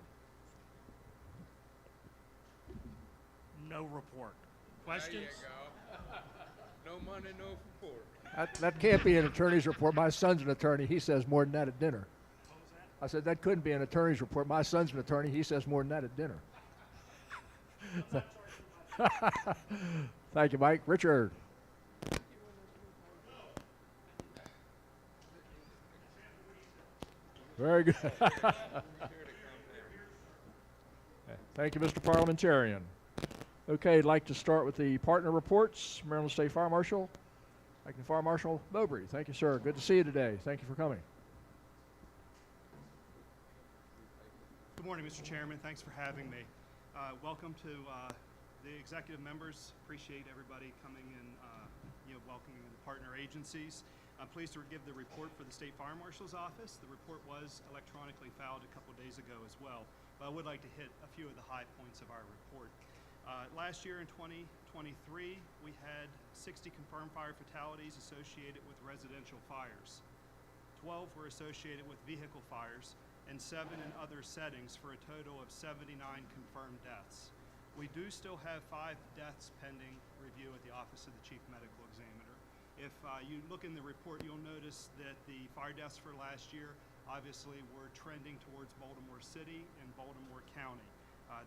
No report. Questions? There you go. No money, no report. That can't be an attorney's report. My son's an attorney. He says more than that at dinner. What was that? I said, that couldn't be an attorney's report. My son's an attorney. He says more than that at dinner. Thank you, Mike. Richard. Very good. Thank you, Mr. Parliamentarian. Okay, I'd like to start with the partner reports. Maryland State Fire Marshal. Acting Fire Marshal Mowbray. Thank you, sir. Good to see you today. Thank you for coming. Good morning, Mr. Chairman. Thanks for having me. Welcome to the executive members. Appreciate everybody coming and welcoming the partner agencies. I'm pleased to give the report for the State Fire Marshal's Office. The report was electronically filed a couple days ago as well, but I would like to hit a few of the high points of our report. Last year in 2023, we had 60 confirmed fire fatalities associated with residential fires. 12 were associated with vehicle fires, and 7 in other settings for a total of 79 confirmed deaths. We do still have 5 deaths pending review at the Office of the Chief Medical Examiner. If you look in the report, you'll notice that the fire deaths for last year obviously were trending towards Baltimore City and Baltimore County.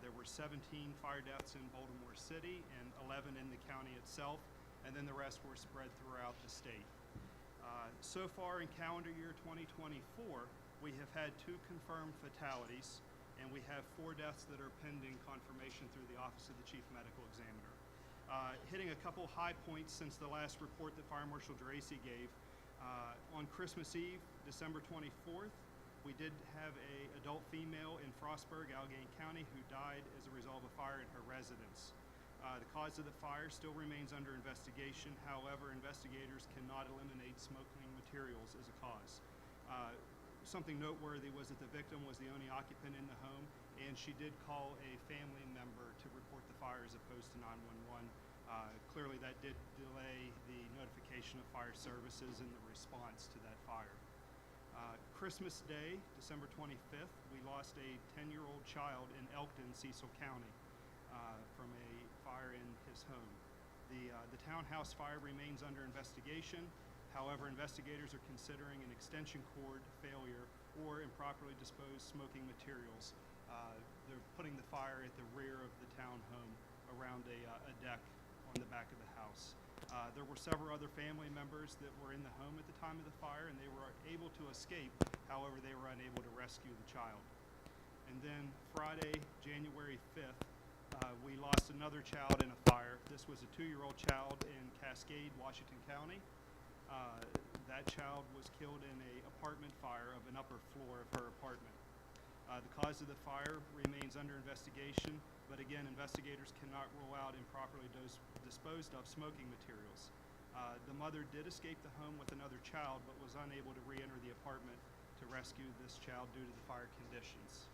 There were 17 fire deaths in Baltimore City and 11 in the county itself, and then the rest were spread throughout the state. So far in calendar year 2024, we have had 2 confirmed fatalities, and we have 4 deaths that are pending confirmation through the Office of the Chief Medical Examiner. Hitting a couple high points since the last report that Fire Marshal Geraci gave. On Christmas Eve, December 24th, we did have an adult female in Frostburg, Allegheny County, who died as a result of a fire in her residence. The cause of the fire still remains under investigation. However, investigators cannot eliminate smoking materials as a cause. Something noteworthy was that the victim was the only occupant in the home, and she did call a family member to report the fire as opposed to 911. Clearly that did delay the notification of fire services and the response to that fire. Christmas Day, December 25th, we lost a 10-year-old child in Elkton, Cecil County, from a fire in his home. The townhouse fire remains under investigation. However, investigators are considering an extension cord failure or improperly disposed smoking materials. They're putting the fire at the rear of the townhome around a deck on the back of the house. There were several other family members that were in the home at the time of the fire, and they were able to escape. However, they were unable to rescue the child. And then Friday, January 5th, we lost another child in a fire. This was a 2-year-old child in Cascade, Washington County. That child was killed in an apartment fire of an upper floor of her apartment. The cause of the fire remains under investigation, but again, investigators cannot rule out improperly disposed of smoking materials. The mother did escape the home with another child, but was unable to re-enter the apartment to rescue this child due to the fire conditions.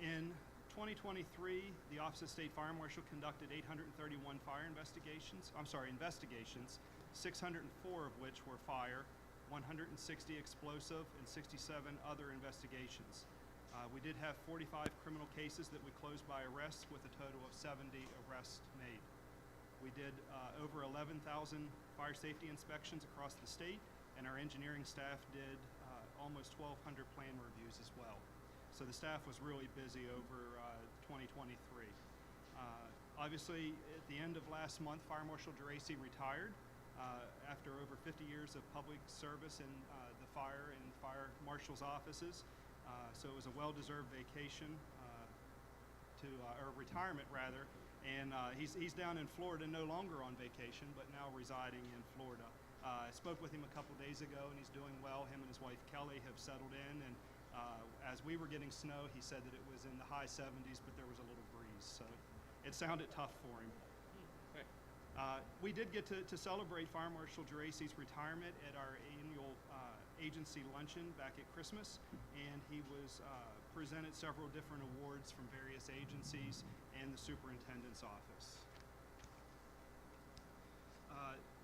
In 2023, the Office of State Fire Marshal conducted 831 investigations, 604 of which were fire, 160 explosive, and 67 other investigations. We did have 45 criminal cases that we closed by arrest, with a total of 70 arrests made. We did over 11,000 fire safety inspections across the state, and our engineering staff did almost 1,200 plan reviews as well. So the staff was really busy over 2023. Obviously, at the end of last month, Fire Marshal Geraci retired after over 50 years of public service in the fire and fire marshal's offices. So it was a well-deserved vacation or retirement rather. And he's down in Florida, no longer on vacation, but now residing in Florida. I spoke with him a couple days ago, and he's doing well. Him and his wife Kelly have settled in, and as we were getting snow, he said that it was in the high 70s, but there was a little breeze, so it sounded tough for him. We did get to celebrate Fire Marshal Geraci's retirement at our annual agency luncheon back at Christmas, and he was presented several different awards from various agencies and the superintendent's office.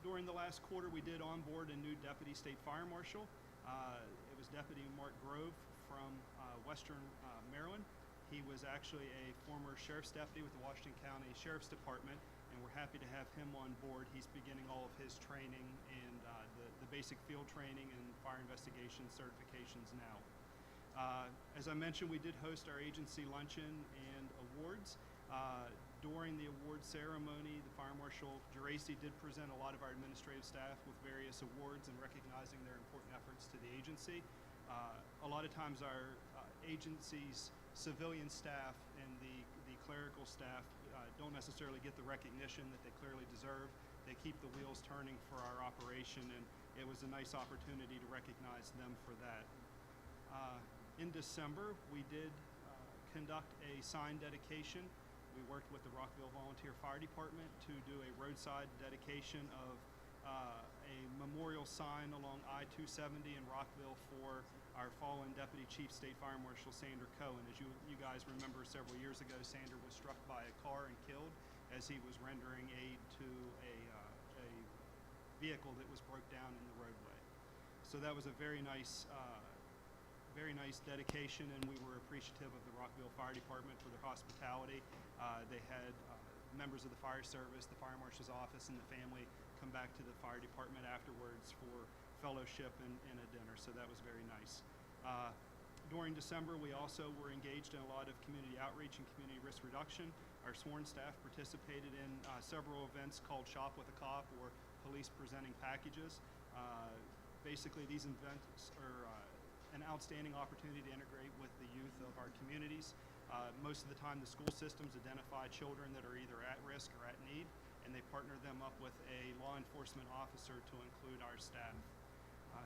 During the last quarter, we did onboard a new deputy state fire marshal. It was Deputy Mark Grove from Western Maryland. He was actually a former sheriff's deputy with the Washington County Sheriff's Department, and we're happy to have him on board. He's beginning all of his training and the basic field training and fire investigation certifications now. As I mentioned, we did host our agency luncheon and awards. During the award ceremony, the Fire Marshal Geraci did present a lot of our administrative staff with various awards and recognizing their important efforts to the agency. A lot of times our agency's civilian staff and the clerical staff don't necessarily get the recognition that they clearly deserve. They keep the wheels turning for our operation, and it was a nice opportunity to recognize them for that. In December, we did conduct a sign dedication. We worked with the Rockville Volunteer Fire Department to do a roadside dedication of a memorial sign along I-270 in Rockville for our fallen Deputy Chief State Fire Marshal Sander Cohen. As you guys remember, several years ago, Sander was struck by a car and killed as he was rendering aid to a vehicle that was broke down in the roadway. So that was a very nice dedication, and we were appreciative of the Rockville Fire Department for their hospitality. They had members of the fire service, the fire marshal's office, and the family come back to the fire department afterwards for fellowship and a dinner, so that was very nice. During December, we also were engaged in a lot of community outreach and community risk reduction. Our sworn staff participated in several events called Shop with a Cop or Police Presenting Packages. Basically, these events are an outstanding opportunity to integrate with the youth of our communities. Most of the time, the school systems identify children that are either at risk or at need, and they partner them up with a law enforcement officer to include our staff.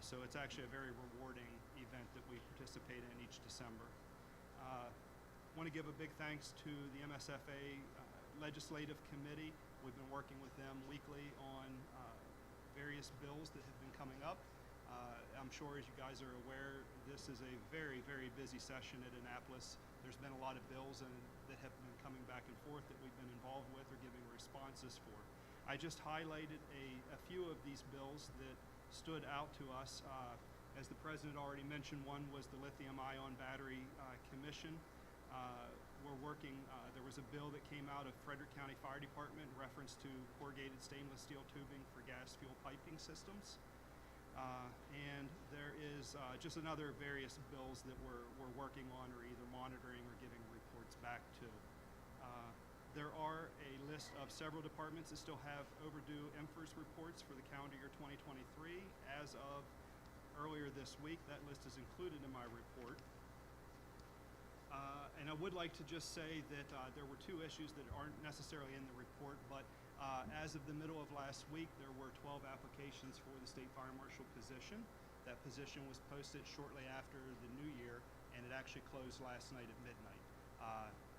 So it's actually a very rewarding event that we participate in each December. Want to give a big thanks to the MSFA Legislative Committee. We've been working with them weekly on various bills that have been coming up. I'm sure, as you guys are aware, this is a very, very busy session at Annapolis. There's been a lot of bills that have been coming back and forth that we've been involved with or giving responses for. I just highlighted a few of these bills that stood out to us. As the President already mentioned, one was the Lithium-Ion Battery Commission. We're working, there was a bill that came out of Frederick County Fire Department in reference to corrugated stainless steel tubing for gas fuel piping systems. And there is just another various bills that we're working on or either monitoring or giving reports back to. There are a list of several departments that still have overdue MFERS reports for the calendar year 2023. As of earlier this week, that list is included in my report. And I would like to just say that there were two issues that aren't necessarily in the report, but as of the middle of last week, there were 12 applications for the State Fire Marshal position. That position was posted shortly after the new year, and it actually closed last night at midnight.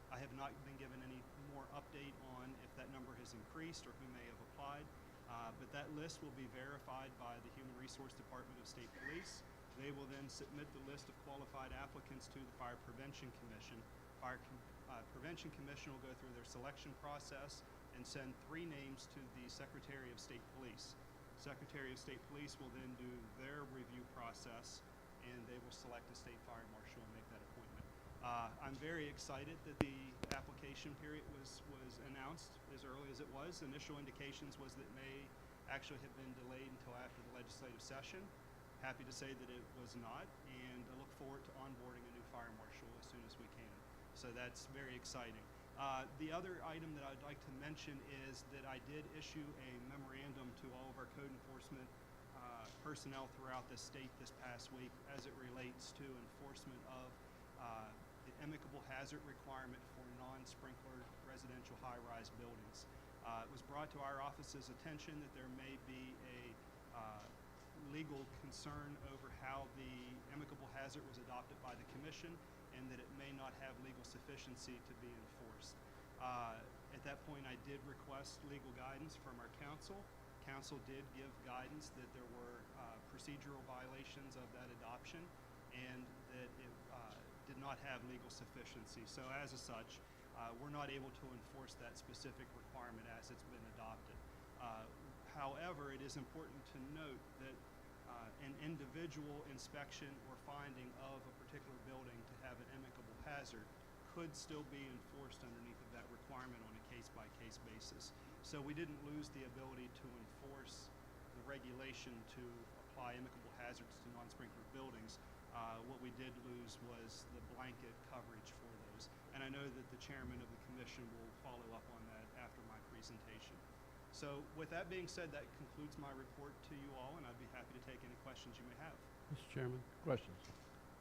I have not been given any more update on if that number has increased or who may have applied, but that list will be verified by the Human Resource Department of State Police. They will then submit the list of qualified applicants to the Fire Prevention Commission. Prevention Commission will go through their selection process and send 3 names to the Secretary of State Police. Secretary of State Police will then do their review process, and they will select a state fire marshal and make that appointment. I'm very excited that the application period was announced as early as it was. Initial indications was that it may actually have been delayed until after the legislative session. Happy to say that it was not, and I look forward to onboarding a new fire marshal as soon as we can. So that's very exciting. The other item that I'd like to mention is that I did issue a memorandum to all of our code enforcement personnel throughout the state this past week as it relates to enforcement of the amicable hazard requirement for non-sprinkler residential high-rise buildings. It was brought to our office's attention that there may be a legal concern over how the amicable hazard was adopted by the Commission and that it may not have legal sufficiency to be enforced. At that point, I did request legal guidance from our counsel. Counsel did give guidance that there were procedural violations of that adoption, and that it did not have legal sufficiency. So as a such, we're not able to enforce that specific requirement as it's been adopted. However, it is important to note that an individual inspection or finding of a particular building to have an amicable hazard could still be enforced underneath of that requirement on a case-by-case basis. So we didn't lose the ability to enforce the regulation to apply amicable hazards to non-sprinkler buildings. What we did lose was the blanket coverage for those. And I know that the chairman of the commission will follow up on that after my presentation. So with that being said, that concludes my report to you all, and I'd be happy to take any questions you may have. Mr. Chairman, Questions?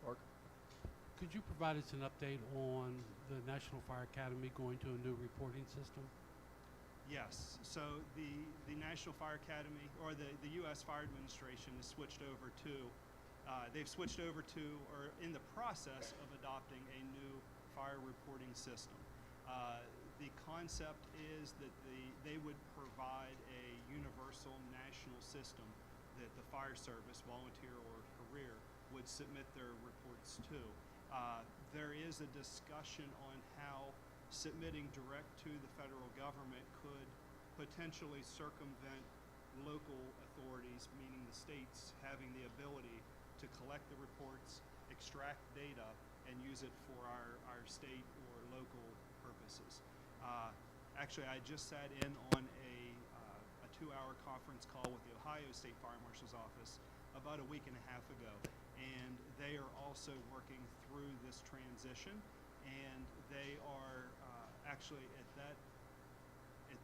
Mark? could you provide us an update on the National Fire Academy going to a new reporting system? Yes. So the National Fire Academy, or the U.S. Fire Administration, has switched over to, they've switched over to, or in the process of adopting a new fire reporting system. The concept is that they would provide a universal national system that the fire service, volunteer or career, would submit their reports to. There is a discussion on how submitting direct to the federal government could potentially circumvent local authorities, meaning the states, having the ability to collect the reports, extract data, and use it for our state or local purposes. Actually, I just sat in on a 2-hour conference call with the Ohio State Fire Marshal's Office about a week and a half ago, and they are also working through this transition, and they are actually at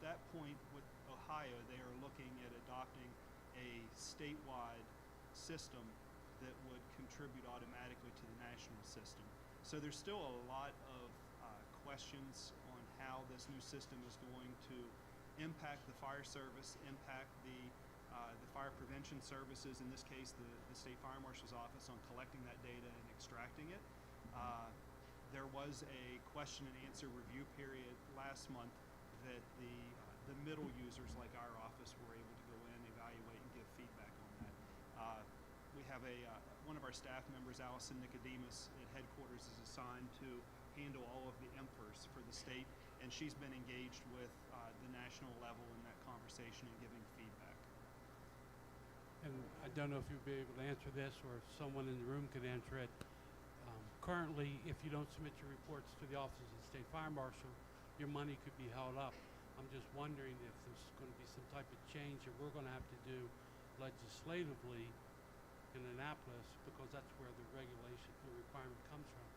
that point with Ohio, they are looking at adopting a statewide system that would contribute automatically to the national system. So there's still a lot of questions on how this new system is going to impact the fire service, impact the fire prevention services, in this case the State Fire Marshal's Office, on collecting that data and extracting it. There was a question and answer review period last month that the middle users like our office were able to go in, evaluate, and give feedback on that. We have one of our staff members, Allison Nicodemus, at headquarters is assigned to handle all of the MFers for the state, and she's been engaged with the national level in that conversation and giving feedback. And I don't know if you'll be able to answer this, or if someone in the room could answer it. Currently, if you don't submit your reports to the Office of the State Fire Marshal, your money could be held up. I'm just wondering if there's going to be some type of change that we're going to have to do legislatively in Annapolis, because that's where the regulation, the requirement comes from,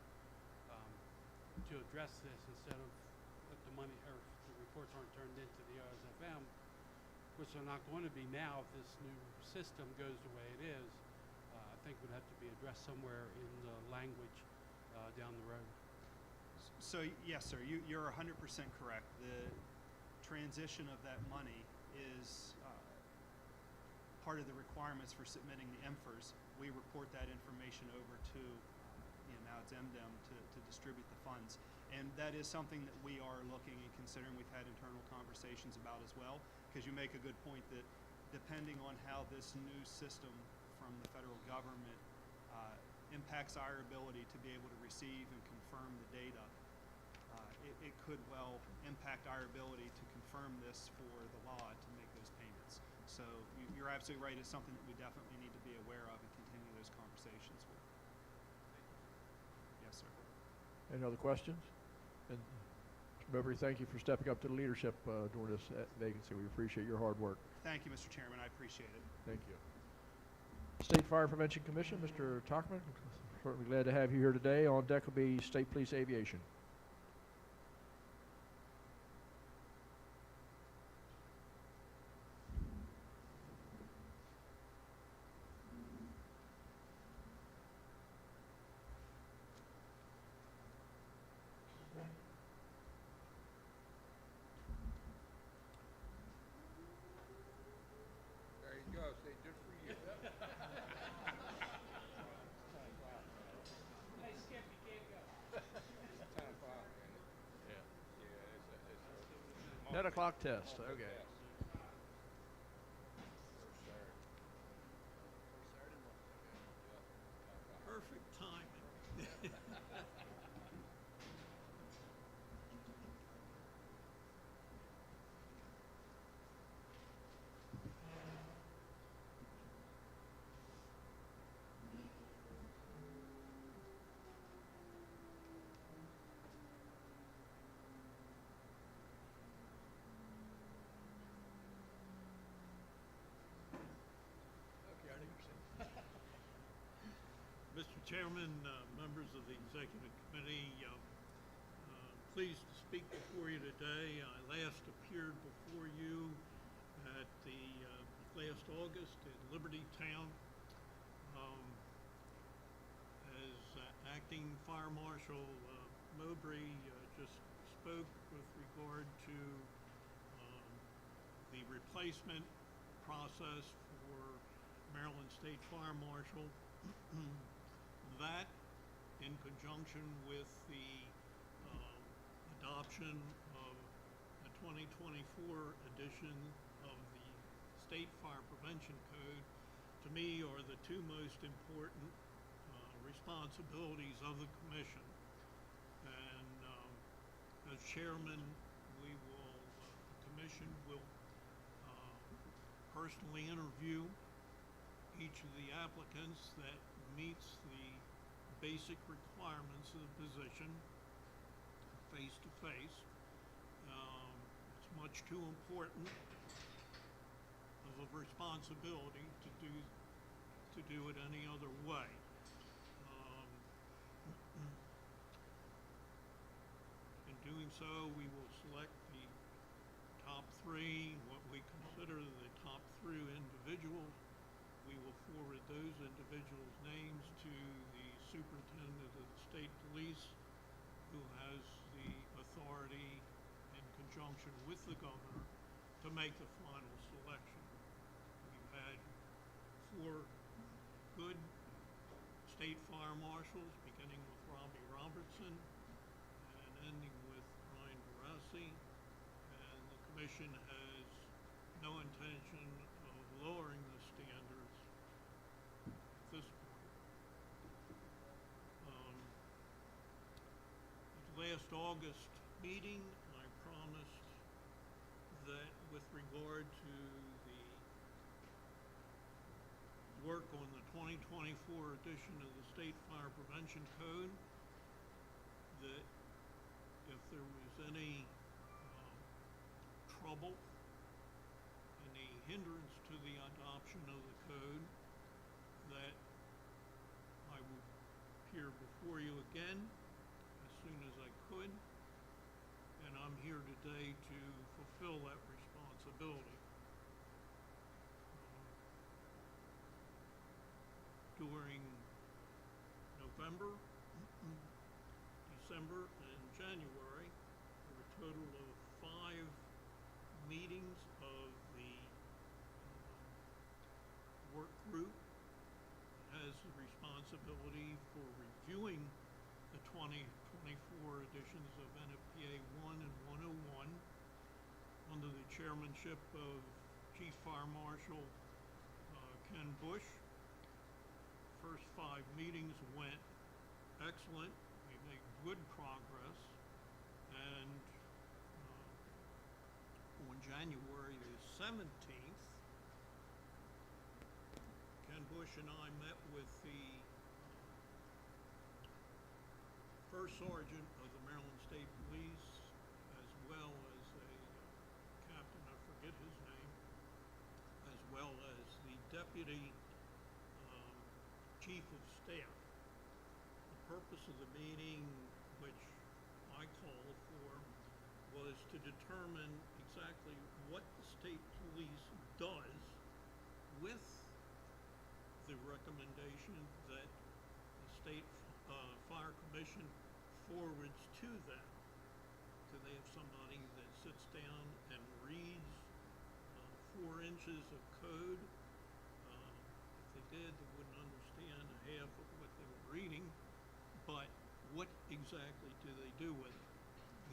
to address this instead of that the money or the reports aren't turned into the OSFM, which are not going to be now if this new system goes the way it is. I think would have to be addressed somewhere in the language down the road. So yes, sir, you're 100% correct. The transition of that money is part of the requirements for submitting the MFers. We report that information over to, now it's MDEM to distribute the funds. And that is something that we are looking and considering. We've had internal conversations about as well, because you make a good point that depending on how this new system from the federal government impacts our ability to be able to receive and confirm the data, it could well impact our ability to confirm this for the law to make those payments. So you're absolutely right. It's something that we definitely need to be aware of and continue those conversations with. Yes, sir. Any other questions? And Mr. Mowbray, thank you for stepping up to the leadership during this vacancy. We appreciate your hard work. Thank you, Mr. Chairman. I appreciate it. Thank you. State Fire Prevention Commission, Mr. Tachman, certainly glad to have you here today. On deck will be State Police Aviation. There you go, say just for you. Hey, Skip, you can't go. 10 o'clock, ain't it? Yeah. Yeah, it's 10 o'clock test, Monday okay. test. First Saturday. Chairman, members of the Executive Committee, pleased to speak before you today. I last appeared before you at the last August in Liberty Town as acting Fire Marshal Mowbray just spoke with regard to the replacement process for Maryland State Fire Marshal. That, in conjunction with the adoption of the 2024 edition of the State Fire Prevention Code, to me are the two most important responsibilities of the Commission. And as chairman, the Commission will personally interview each of the applicants that meets the basic requirements of the position face to face. It's much too important of a responsibility to do it any other way. In doing so, we will select the top three, what we consider the top three individuals. We will forward those individuals' names to the superintendent of the state police, who has the authority in conjunction with the governor to make the final selection. We've had 4 good state fire marshals, beginning with Robbie Robertson and ending with Ryan Barassi, and the Commission has no intention of lowering the standards at this point. At the last August meeting, I promised that with regard to the work on the 2024 edition of the State Fire Prevention Code, that if there was any trouble, any hindrance to the adoption of the code, that I would appear before you again as soon as I could, and I'm here today to fulfill that responsibility. During November, December, and January, there were a total of 5 meetings of the work group that has the responsibility for reviewing the 2024 editions of NFPA 1 and 101 under the chairmanship of Chief Fire Marshal Ken Bush. First 5 meetings went excellent. We made good progress, and on January the 17th, Ken Bush and I met with the First Sergeant of the Maryland State Police, as well as a captain, I forget his name, as well as the Deputy Chief of Staff. The purpose of the meeting, which I called for, was to determine exactly what the state police does with the recommendation that the State Fire Commission forwards to them. Do they have somebody that sits down and reads 4 inches of code? If they did, they wouldn't understand half of what they were reading, but what exactly do they do with it?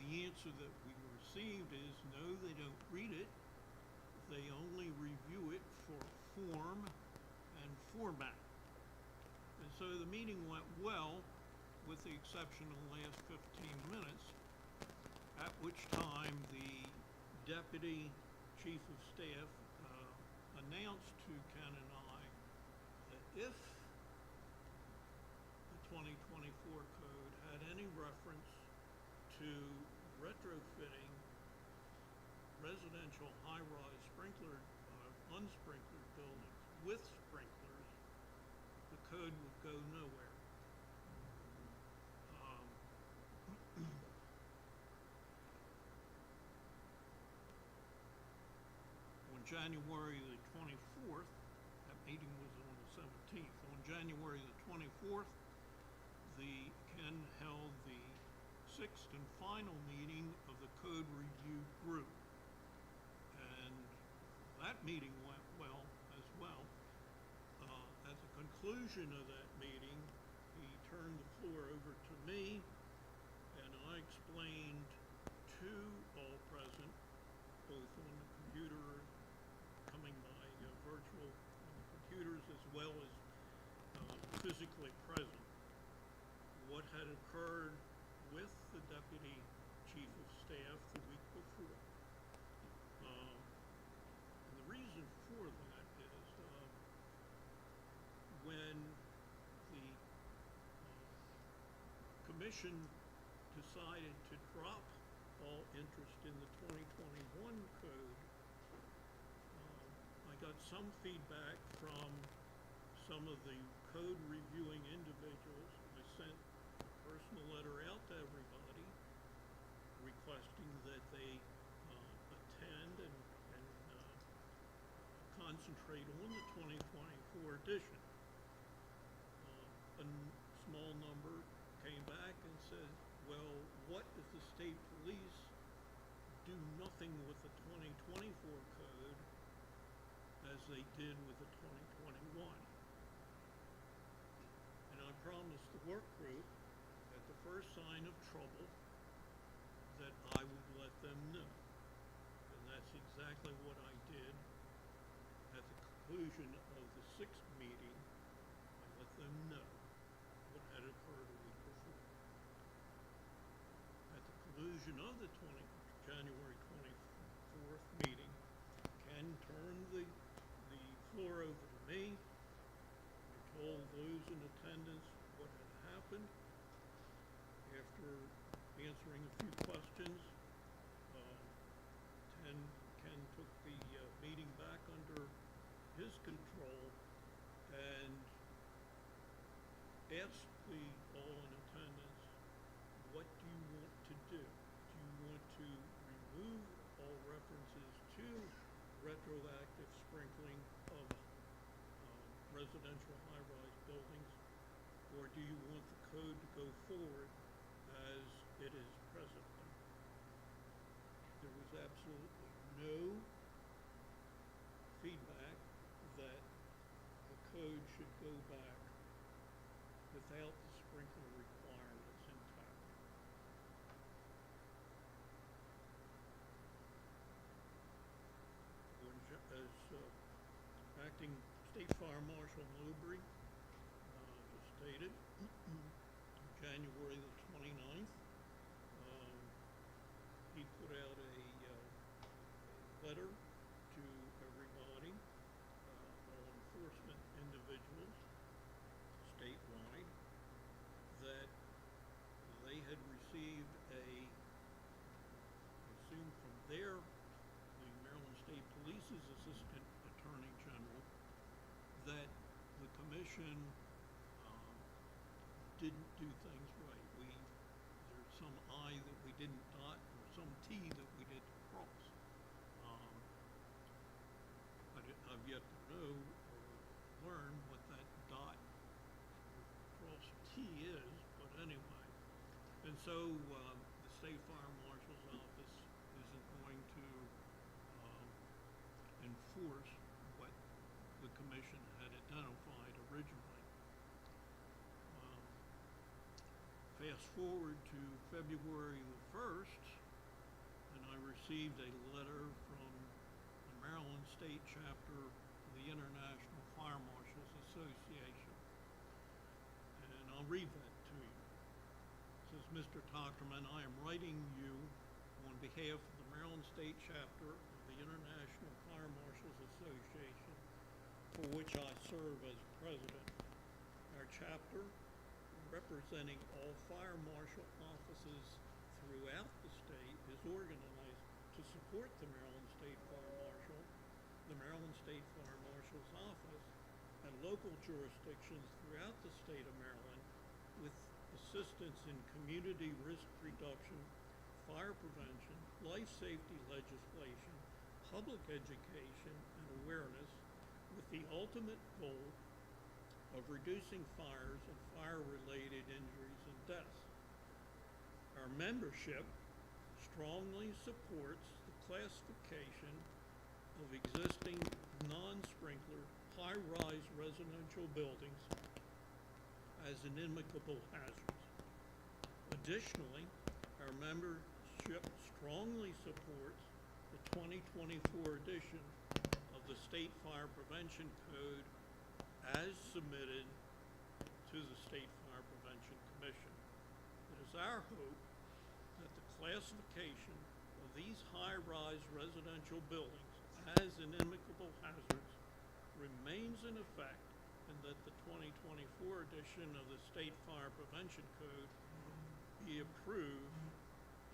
The answer that we received is no, they don't read it. They only review it for form and format. And so the meeting went well, with the exception of the last 15 minutes, at which time the Deputy Chief of Staff announced to Ken and I that if the 2024 code had any reference to retrofitting residential high-rise unsprinklered buildings with sprinklers, the code would go nowhere. January the 24th, that meeting was on the 17th. On January the 24th, Ken held the sixth and final meeting of the Code Review Group. And that meeting went well as well. At the conclusion of that meeting, he turned the floor over to me, and I explained to all present, both on the computer, coming by virtual on the computers, as well as physically present, what had occurred with the Deputy Chief of Staff the week before. And the reason for that is when the Commission decided to drop all interest in the 2021 code, I got some feedback from some of the code reviewing individuals. I sent a personal letter out to everybody requesting that they attend and concentrate on the 2024 edition. A small number came back and said, well, what if the state police do nothing with the 2024 code as they did with the 2021? And I promised the work group at the first sign of trouble that I would let them know. And that's exactly what I did. At the conclusion of the sixth meeting, I let them know what had occurred a week before. At the conclusion of the January 24th meeting, Ken turned the floor over to me. I told those in attendance what had happened. After answering a few questions, Ken took the meeting back under his control and asked the all in attendance, what do you want to do? Do you want to remove all references to retroactive sprinkling of residential high-rise buildings, or do you want the code to go forward as it is presently? There was absolutely no feedback that the code should go back without the sprinkler requirements intact. As Acting State Fire Marshal Mowbray just stated, January the 29th, he put out a letter to everybody, all enforcement individuals statewide, that they had received I assume from the Maryland State Police's Assistant Attorney General, that the Commission didn't do things right. There's some I that we didn't dot, or some T that we didn't cross. I've yet to know or learn what that dot or cross T is, but anyway. And so the State Fire Marshal's Office isn't going to enforce what the Commission had identified originally. Fast forward to February the 1st, and I received a letter from the Maryland State Chapter of the International Fire Marshals Association. And I'll read that to you. It says, Mr. Tockerman, I am writing you on behalf of the Maryland State Chapter of the International Fire Marshals Association, for which I serve as president. Our chapter, representing all fire marshal offices throughout the state, is organized to support the Maryland State Fire Marshal, the Maryland State Fire Marshal's Office, and local jurisdictions throughout the state of Maryland with assistance in community risk reduction, fire prevention, life safety legislation, public education and awareness with the ultimate goal of reducing fires and fire-related injuries and deaths. Our membership strongly supports the classification of existing non-sprinkler high-rise residential buildings as inimical hazards. Additionally, our membership strongly supports the 2024 edition of the State Fire Prevention Code as submitted to the State Fire Prevention Commission. It is our hope that the classification of these high-rise residential buildings as inimical hazards remains in effect, and that the 2024 edition of the State Fire Prevention Code be approved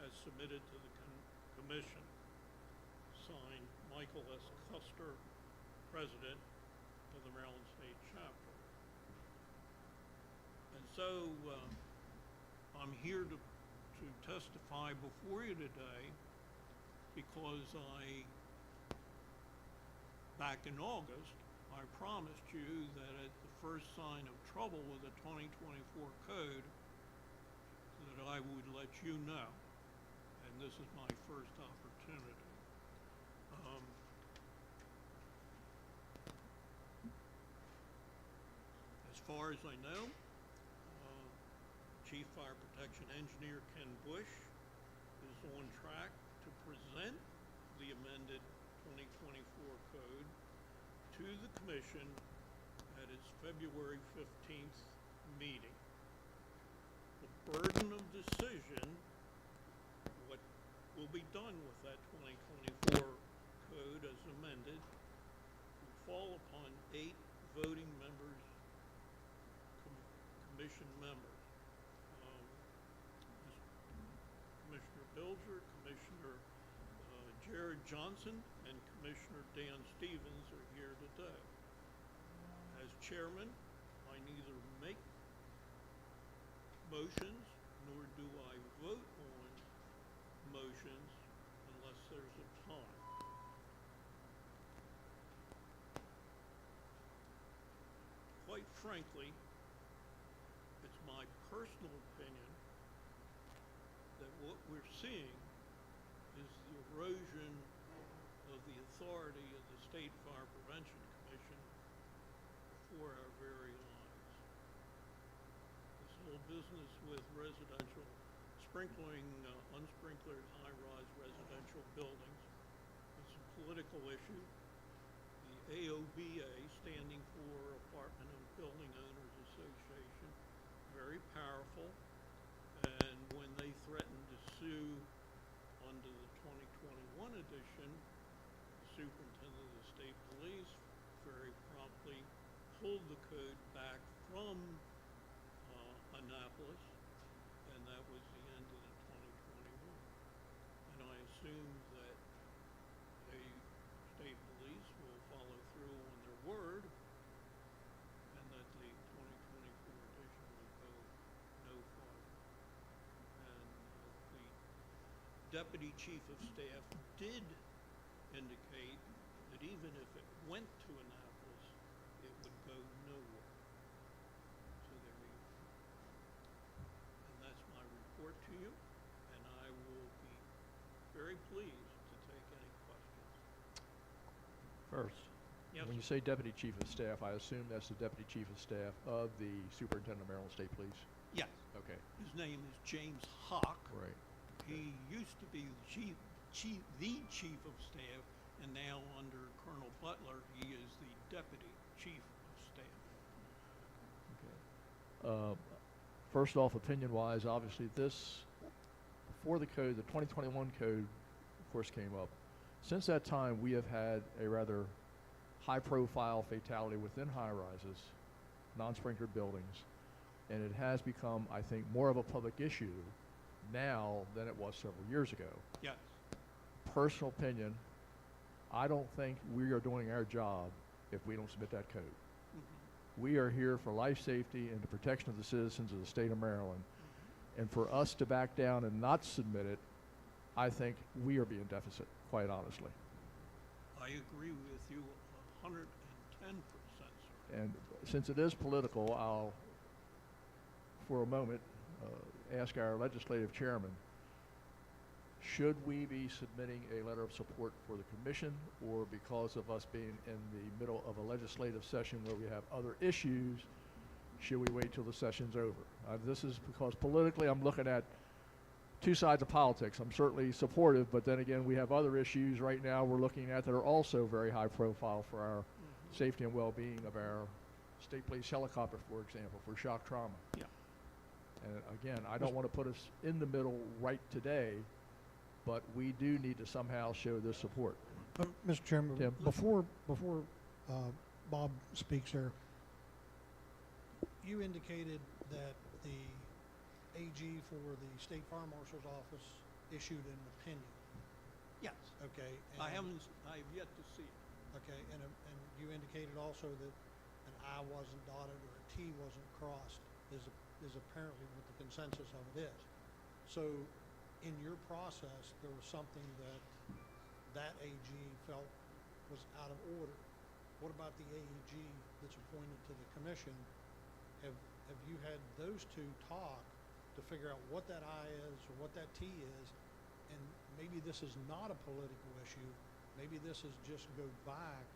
as submitted to the Commission. Signed, Michael S. Custer, President of the Maryland State Chapter. And so I'm here to testify before you today because back in August, I promised you that at the first sign of trouble with the 2024 code, that I would let you know. And this is my first opportunity. As far as I know, Chief Fire Protection Engineer Ken Bush is on track to present the amended 2024 code to the Commission at its February 15th meeting. The burden of decision, what will be done with that 2024 code as amended, will fall upon 8 voting members, Commission members. Commissioner Bilger, Commissioner Jared Johnson, and Commissioner Dan Stevens are here today. As chairman, I neither make motions nor do I vote on motions unless there's a time. Quite frankly, it's my personal opinion that what we're seeing is the erosion of the authority of the State Fire Prevention Commission before our very eyes. This whole business with residential sprinkling, unsprinklered high-rise residential buildings, it's a political issue. The AOBA, standing for Apartment and Building Owners Association, very powerful. And when they threatened to sue under the 2021 edition, the superintendent of the state police very promptly pulled the code back from Annapolis, and that was the end of the 2021. And I assume that the state police will follow through on their word, and that the 2024 edition will go no farther. And the Deputy Chief of Staff did indicate that even if it went to Annapolis, it would go nowhere. So there you go. And that's my report to you, and I will be very pleased to take any questions. First, Yes, when you say Deputy Chief of Staff, I assume that's the Deputy Chief of Staff of the Superintendent of Maryland State Police? Yes. Okay. His name is James Hawk. Right. He used to be the chief of staff, and now under Colonel Butler, he is the deputy chief of staff. Okay. First off, opinion-wise, obviously this, before the code, the 2021 code, of course, came up. Since that time, we have had a rather high-profile fatality within high-rises, non-sprinklered buildings, and it has become, I think, more of a public issue now than it was several years ago. Yes. Personal opinion, I don't think we are doing our job if we don't submit that code. Mm-hmm. We are here for life safety and the protection of the citizens of the state of Maryland. And for us to back down and not submit it, I think we are being deficit, quite honestly. I agree with you 110%, sir. And since it is political, I'll, for a moment, ask our legislative chairman, should we be submitting a letter of support for the commission, or because of us being in the middle of a legislative session where we have other issues, should we wait till the session's over? This is because politically I'm looking at two sides of politics. I'm certainly supportive, but then again, we have other issues right now we're looking at that are also very high profile for our safety and well-being of our state police helicopter, for example, for shock trauma. Yeah. And again, I don't want to put us in the middle right today, but we do need to somehow show this support. Mr. Chairman, Tim? before Bob speaks there, you indicated that the AG for the State Fire Marshal's office issued an opinion. Yes. Okay. I have yet to see it. Okay, and you indicated also that an I wasn't dotted or a T wasn't crossed is apparently what the consensus of it is. So in your process, there was something that AG felt was out of order. What about the AEG that's appointed to the commission? Have you had those two talk to figure out what that I is or what that T is? And maybe this is not a political issue. Maybe this is just go back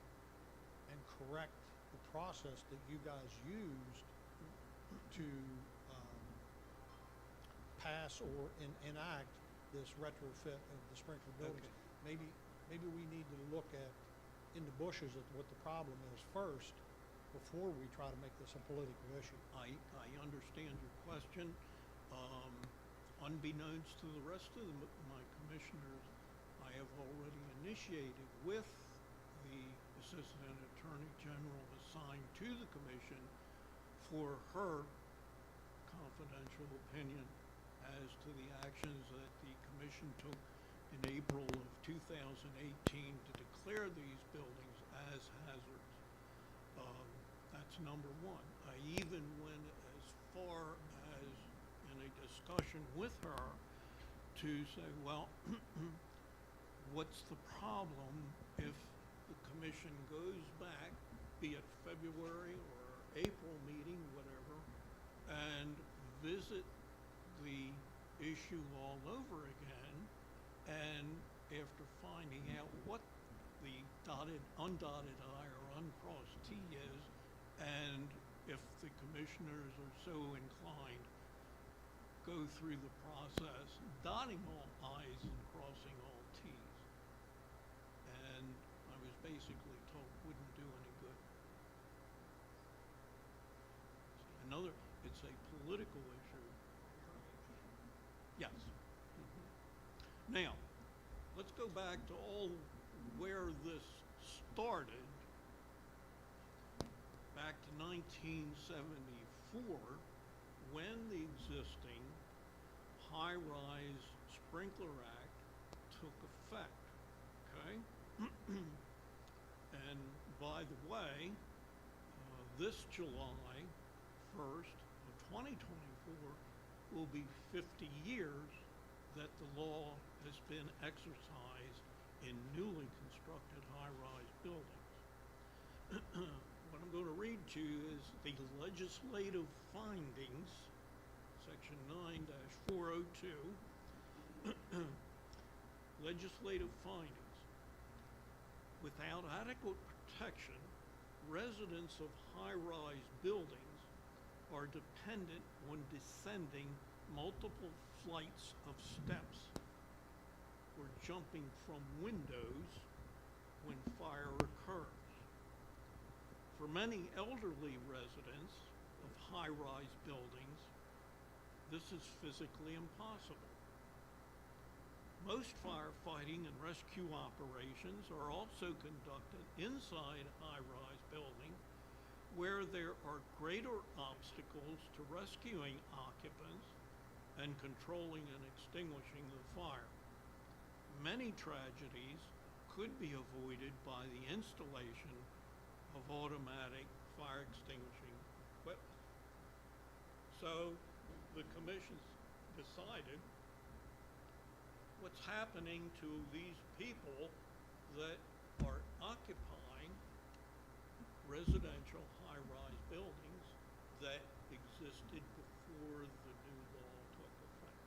and correct the process that you guys used to pass or enact this retrofit of the sprinkler buildings. Okay. Maybe we need to look at in the bushes at what the problem is first before we try to make this a political issue. I understand your question. Unbeknownst to the rest of my commissioners, I have already initiated with the Assistant Attorney General assigned to the commission for her confidential opinion as to the actions that the commission took in April of 2018 to declare these buildings as hazards. That's number one. I even went as far as in a discussion with her to say, well, what's the problem if the commission goes back, be it February or April meeting, whatever, and visit the issue all over again, and after finding out what the undotted I or uncrossed T is, and if the commissioners are so inclined, go through the process, dotting all I's and crossing all T's. And I was basically told wouldn't do any good. It's a political issue. Yes. Now, let's go back to where this started. Back to 1974, when the existing high-rise sprinkler act took effect, okay? And by the way, this July 1st of 2024 will be 50 years that the law has been exercised in newly constructed high-rise buildings. What I'm going to read to you is the legislative findings, section 9-402, legislative findings. Without adequate protection, residents of high-rise buildings are dependent on descending multiple flights of steps or jumping from windows when fire occurs. For many elderly residents of high-rise buildings, this is physically impossible. Most firefighting and rescue operations are also conducted inside high-rise buildings where there are greater obstacles to rescuing occupants and controlling and extinguishing the fire. Many tragedies could be avoided by the installation of automatic fire extinguishing equipment. So the commission decided what's happening to these people that are are occupying residential high-rise buildings that existed before the new law took effect.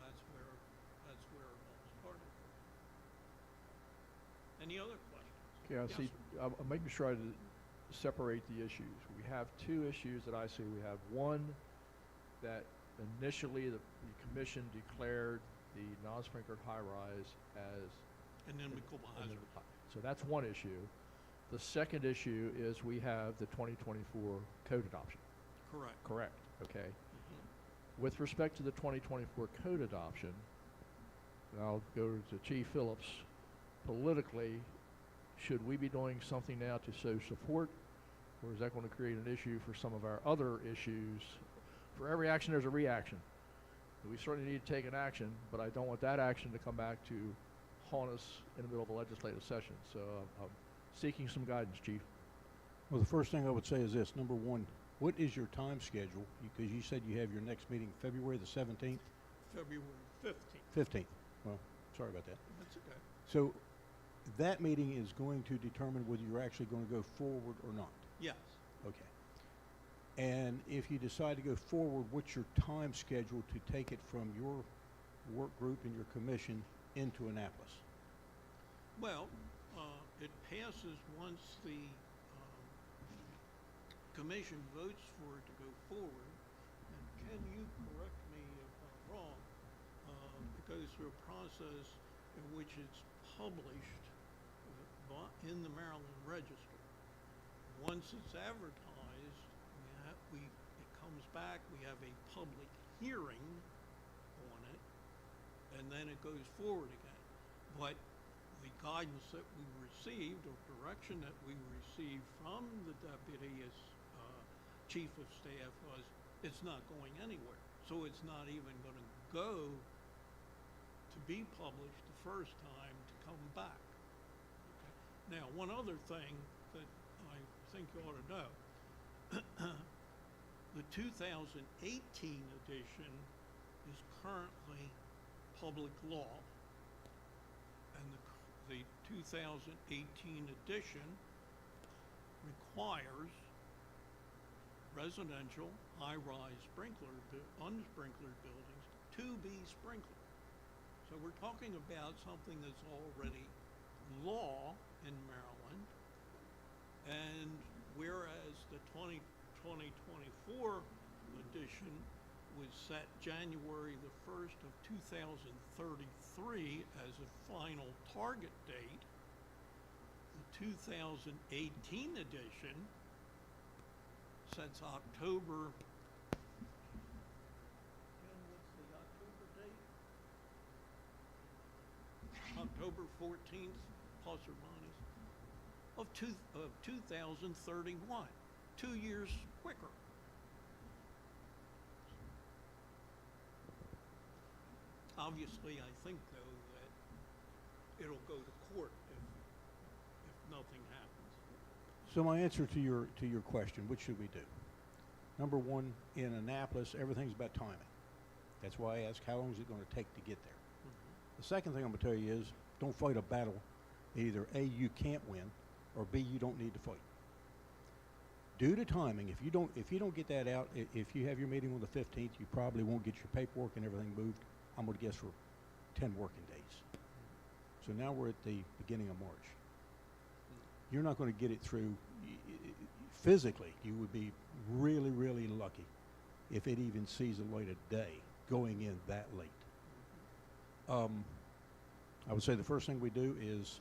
That's where it all started from. Any other questions? Okay, I Yes, see, sir. I'm making sure I separate the issues. We have two issues that I see. We have one that initially the commission declared the non-sprinklered high-rise as. And then we go by and then- hazard. So that's one issue. The second issue is we have the 2024 code adoption. Correct. Correct, okay. Mhm. With respect to the 2024 code adoption, I'll go to Chief Phillips. Politically, should we be doing something now to show support, or is that going to create an issue for some of our other issues? For every action, there's a reaction. We certainly need to take an action, but I don't want that action to come back to haunt us in the middle of a legislative session. So I'm seeking some guidance, Chief. Well, the first thing I would say is this. Number one, what is your time schedule? Because you said you have your next meeting February the 17th? February 15th. 15th. Well, sorry about that. That's okay. So that meeting is going to determine whether you're actually going to go forward or not. Yes. Okay. And if you decide to go forward, what's your time schedule to take it from your work group and your commission into Annapolis? Well, it passes once the commission votes for it to go forward. And Ken, you correct me if I'm wrong. It goes through a process in which it's published in the Maryland Register. Once it's advertised, it comes back, we have a public hearing on it, and then it goes forward again. But the guidance that we received, or direction that we received from the deputy as chief of staff was, it's not going anywhere. So it's not even going to go to be published the first time to come back. Okay. Now, one other thing that I think you ought to know, the 2018 edition is currently public law, and the 2018 edition requires residential high-rise unsprinklered buildings to be sprinkled. So we're talking about something that's already law in Maryland, and whereas the 2024 edition was set January the 1st of 2033 as a final target date, the 2018 edition sets October, what's the October date? October 14th, plus or minus, of 2031, 2 years quicker. Obviously, I think, though, that it'll go to court if nothing happens. So my answer to your question, what should we do? Number one, in Annapolis, everything's about timing. That's why I ask, how long is it going to take to get there? The second thing I'm going to tell you is, don't fight a battle either A, you can't win, or B, you don't need to fight. Due to timing, if you don't get that out, if you have your meeting on the 15th, you probably won't get your paperwork and everything moved. I'm going to guess for 10 working days. So now we're at the beginning of March. You're not going to get it through physically. You would be really, really lucky if it even sees the light of day going in that late. I would say the first thing we do is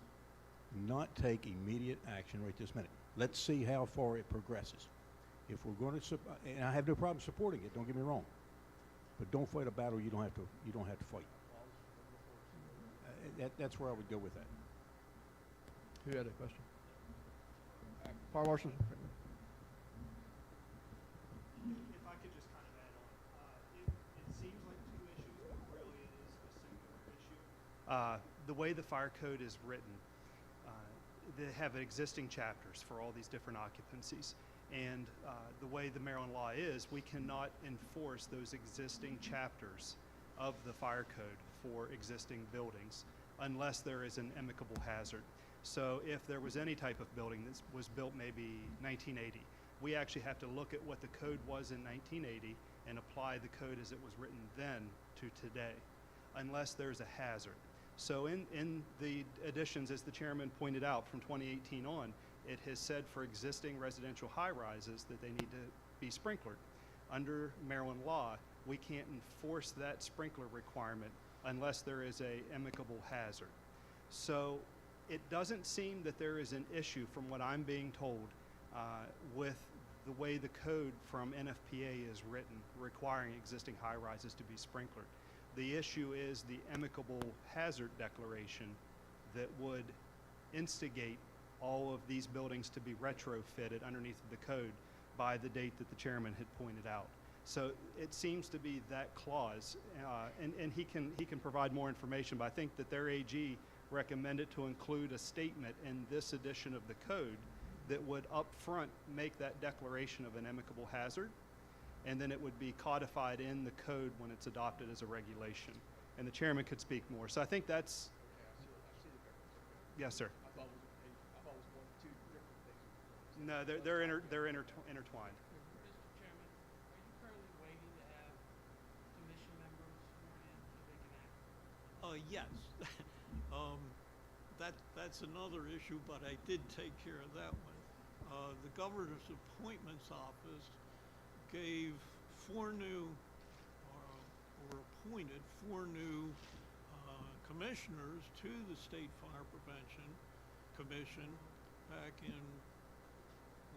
not take immediate action right this minute. Let's see how far it progresses. If we're going to, and I have no problem supporting it, don't get me wrong, but don't fight a battle you don't have to fight. That's where I would go with that. Who had a question? Fire Marshal? If I could just kind of add on, it seems like two issues, but really it is a singular issue. The way the fire code is written, they have existing chapters for all these different occupancies. And the way the Maryland law is, we cannot enforce those existing chapters of the fire code for existing buildings unless there is an amicable hazard. So if there was any type of building that was built maybe 1980, we actually have to look at what the code was in 1980 and apply the code as it was written then to today, unless there's a hazard. So in the additions, as the chairman pointed out, from 2018 on, it has said for existing residential high-rises that they need to be sprinklered. Under Maryland law, we can't enforce that sprinkler requirement unless there is a amicable hazard. So it doesn't seem that there is an issue, from what I'm being told, with the way the code from NFPA is written, requiring existing high-rises to be sprinklered. The issue is the amicable hazard declaration that would instigate all of these buildings to be retrofitted underneath the code by the date that the chairman had pointed out. So it seems to be that clause, and he can provide more information, but I think that their AG recommended to include a statement in this edition of the code that would up front make that declaration of an amicable hazard, and then it would be codified in the code when it's adopted as a regulation. And the chairman could speak more. So I think that's... Yes, sir. No, they're intertwined. Mr. Chairman, are you currently waiting to have commission members sworn in so they can act? Yes. That's another issue, but I did take care of that one. The Governor's Appointments Office gave or appointed four new commissioners to the State Fire Prevention Commission back in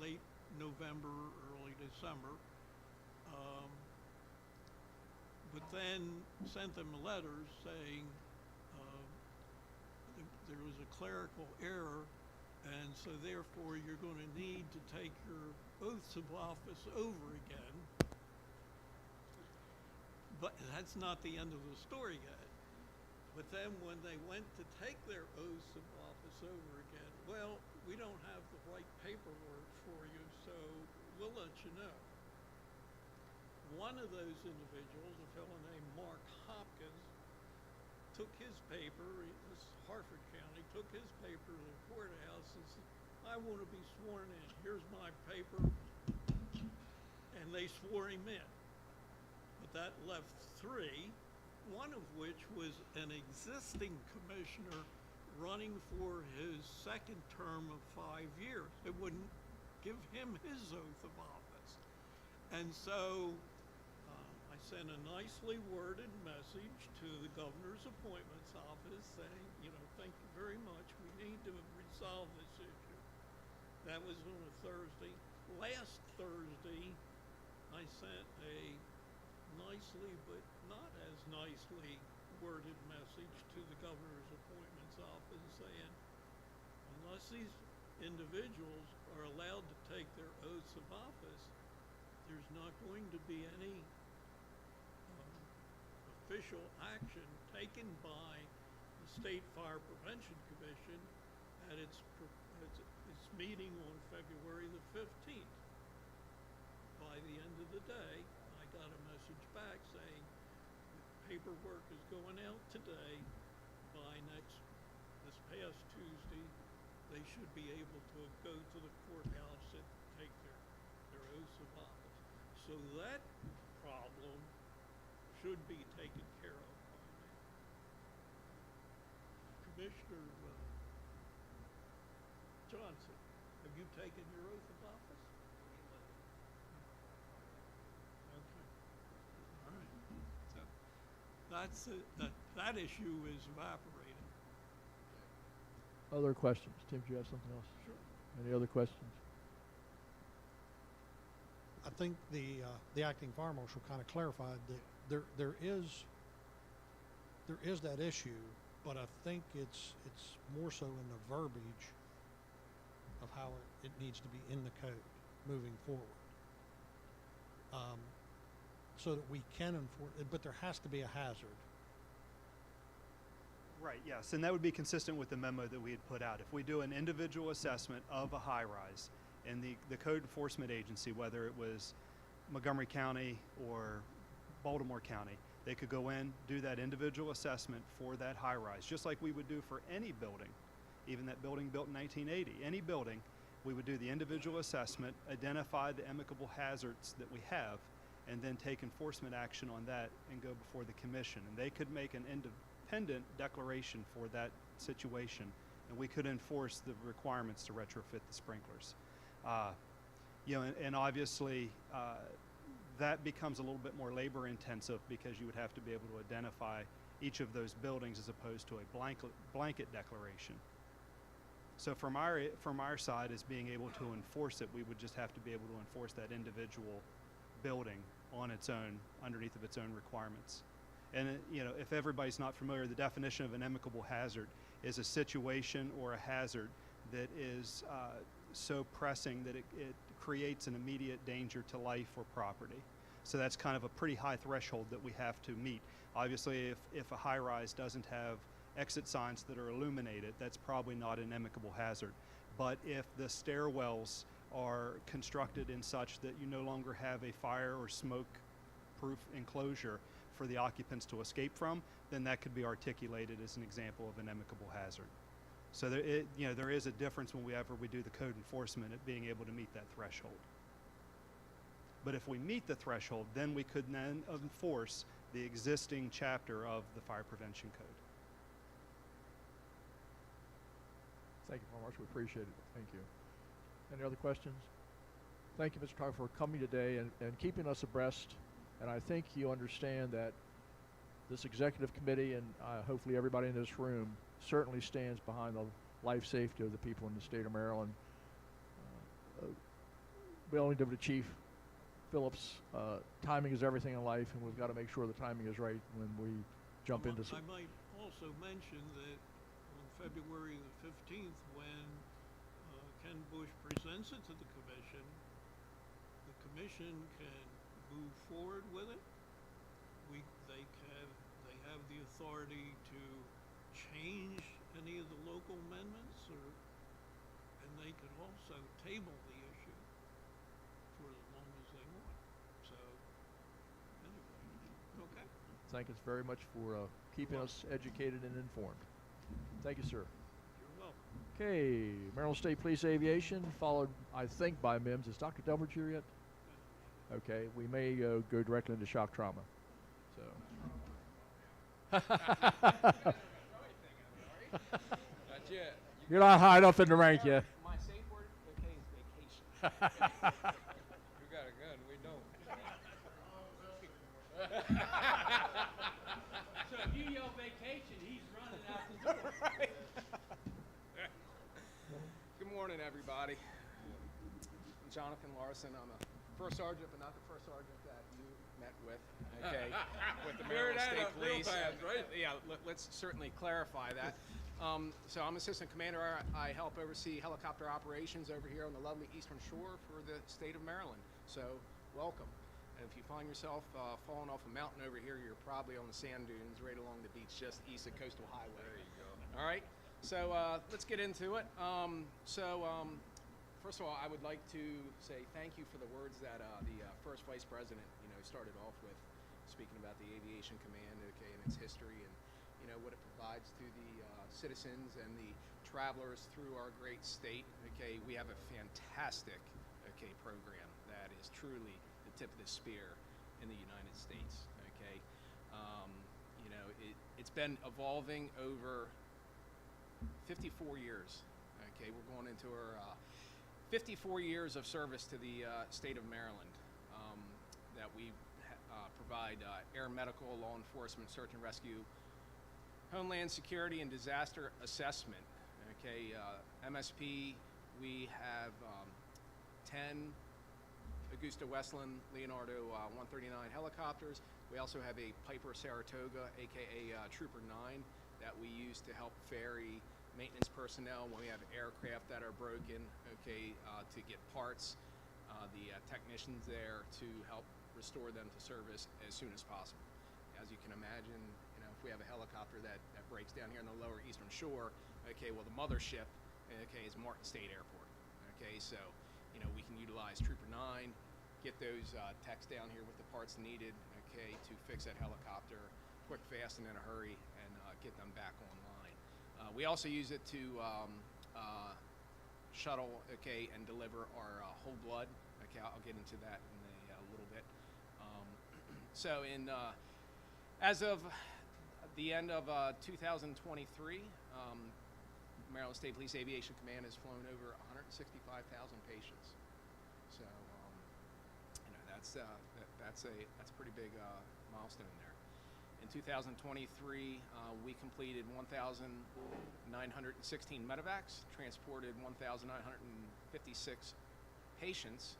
late November, early December. But then sent them letters saying there was a clerical error, and so therefore you're going to need to take your oaths of office over again. But that's not the end of the story yet. But then when they went to take their oaths of office over again, well, we don't have the right paperwork for you, so we'll let you know. One of those individuals, a fellow named Mark Hopkins, took his paper, this is Harford County, took his paper to the courthouse and said, I want to be sworn in. Here's my paper. And they swore him in. But that left three, one of which was an existing commissioner running for his second term of 5 years. They wouldn't give him his oath of office. And so I sent a nicely worded message to the Governor's Appointments Office saying, you know, thank you very much. We need to resolve this issue. That was on a Thursday. Last Thursday, I sent a nicely but not as nicely worded message to the Governor's Appointments Office saying, unless these individuals are allowed to take their oaths of office, there's not going to be any official action taken by the State Fire Prevention Commission at its meeting on February the 15th. By the end of the day, I got a message back saying paperwork is going out today. By this past Tuesday, they should be able to go to the courthouse and take their oaths of office. So that problem should be taken care of by now. Commissioner Johnson, have you taken your oath of office? Okay. All right. So that issue is evaporated. Other questions? Tim, do you have something else? Sure. Any other questions? I think the acting fire marshal kind of clarified that there is that issue, but I think it's more so in the verbiage of how it needs to be in the code moving forward, so that we can enforce it. But there has to be a hazard. Right, yes, and that would be consistent with the memo that we had put out. If we do an individual assessment of a high-rise, and the code enforcement agency, whether it was Montgomery County or Baltimore County, They could go in, do that individual assessment for that high rise, just like we would do for any building, even that building built in 1980. Any building, we would do the individual assessment, identify the amicable hazards that we have, and then take enforcement action on that and go before the commission. And they could make an independent declaration for that situation, and we could enforce the requirements to retrofit the sprinklers. And obviously, that becomes a little bit more labor intensive because you would have to be able to identify each of those buildings as opposed to a blanket declaration. So from our side, as being able to enforce it, we would just have to be able to enforce that individual building on its own, underneath of its own requirements. And if everybody's not familiar, the definition of an amicable hazard is a situation or a hazard that is so pressing that it creates an immediate danger to life or property. So that's kind of a pretty high threshold that we have to meet. Obviously, if a high-rise doesn't have exit signs that are illuminated, that's probably not an amicable hazard. But if the stairwells are constructed in such that you no longer have a fire or smoke-proof enclosure for the occupants to escape from, then that could be articulated as an example of an amicable hazard. So there is a difference whenever we do the code enforcement at being able to meet that threshold. But if we meet the threshold, then we could then enforce the existing chapter of the Fire Prevention Code. Thank you very much. We appreciate it. Thank you. Any other questions? Thank you, Mr. Carter, for coming today and keeping us abreast. And I think you understand that this executive committee and hopefully everybody in this room certainly stands behind the life safety of the people in the state of Maryland. We only did with Chief Phillips. Timing is everything in life, and we've got to make sure the timing is right when we jump into. I might also mention that on February the 15th, when Ken Bush presents it to the commission can move forward with it. They have the authority to change any of the local amendments, and they could also table the issue for as long as they want. So, anyway, okay. Thank us very much for keeping us educated and informed. Thank you, sir. You're welcome. Okay, Maryland State Police Aviation, followed, I think, by MIMS. Is Dr. Delbert here yet? Okay, we may go directly into shock trauma. So. Not yet. You're not high enough in the rank yet. My safe word, okay, is vacation. You got a gun, we don't. So if you yell vacation, he's running out the door. Right. Good morning, everybody. I'm Jonathan Larson. I'm a first sergeant, but not the first sergeant that you met with, okay, with the Maryland State Police. Right? Yeah, let's certainly clarify that. So I'm Assistant Commander. I help oversee helicopter operations over here on the lovely Eastern Shore for the state of Maryland. So welcome. And if you find yourself falling off a mountain over here, you're probably on the sand dunes right along the beach just east of Coastal Highway. There you go. All right. So let's get into it. First of all, I would like to say thank you for the words that the first Vice President, started off with, speaking about the Aviation Command, okay, and its history, and what it provides to the citizens and the travelers through our great state. Okay, we have a fantastic, program that is truly the tip of the spear in the United States. Okay, it's been evolving over 54 years. Okay, we're going into our 54 years of service to the state of Maryland, that we provide air medical, law enforcement, search and rescue, homeland security, and disaster assessment. Okay, MSP, we have 10 Augusta Westland Leonardo 139 helicopters. We also have a Piper Saratoga, aka Trooper 9, that we use to help ferry maintenance personnel when we have aircraft that are broken, to get parts, the technicians there to help restore them to service as soon as possible. As you can imagine, if we have a helicopter that breaks down here on the lower Eastern Shore, well, the mothership, is Martin State Airport. So, we can utilize Trooper 9, get those techs down here with the parts needed, to fix that helicopter quick, fast, and in a hurry, and get them back online. We also use it to shuttle, okay, and deliver our whole blood. Okay, I'll get into that in a little bit. So as of the end of 2023, Maryland State Police Aviation Command has flown over 165,000 patients. So that's a pretty big milestone there. In 2023, we completed 1,916 medevacs, transported 1,956 patients,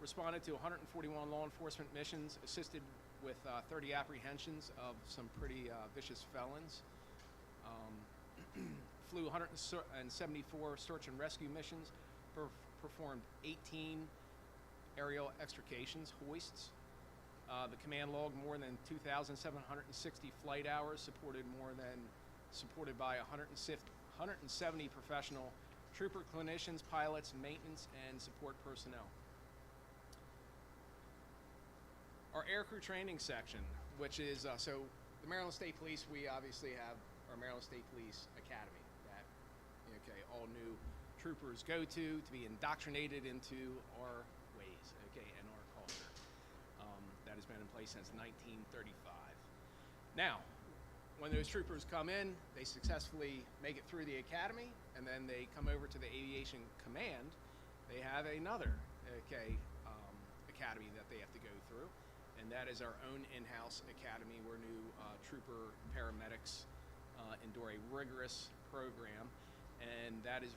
responded to 141 law enforcement missions, assisted with 30 apprehensions of some pretty vicious felons, flew 174 search and rescue missions, performed 18 aerial extrications, hoists. The command logged more than 2,760 flight hours, supported by 170 professional trooper clinicians, pilots, maintenance, and support personnel. Our aircrew training section, which is, so the Maryland State Police, we obviously have our Maryland State Police Academy that, okay, all new troopers go to be indoctrinated into our ways, okay, and our culture. That has been in place since 1935. Now, when those troopers come in, they successfully make it through the academy, and then they come over to the Aviation Command. They have another, okay, academy that they have to go through, and that is our own in-house academy where new trooper paramedics endure a rigorous program, and that is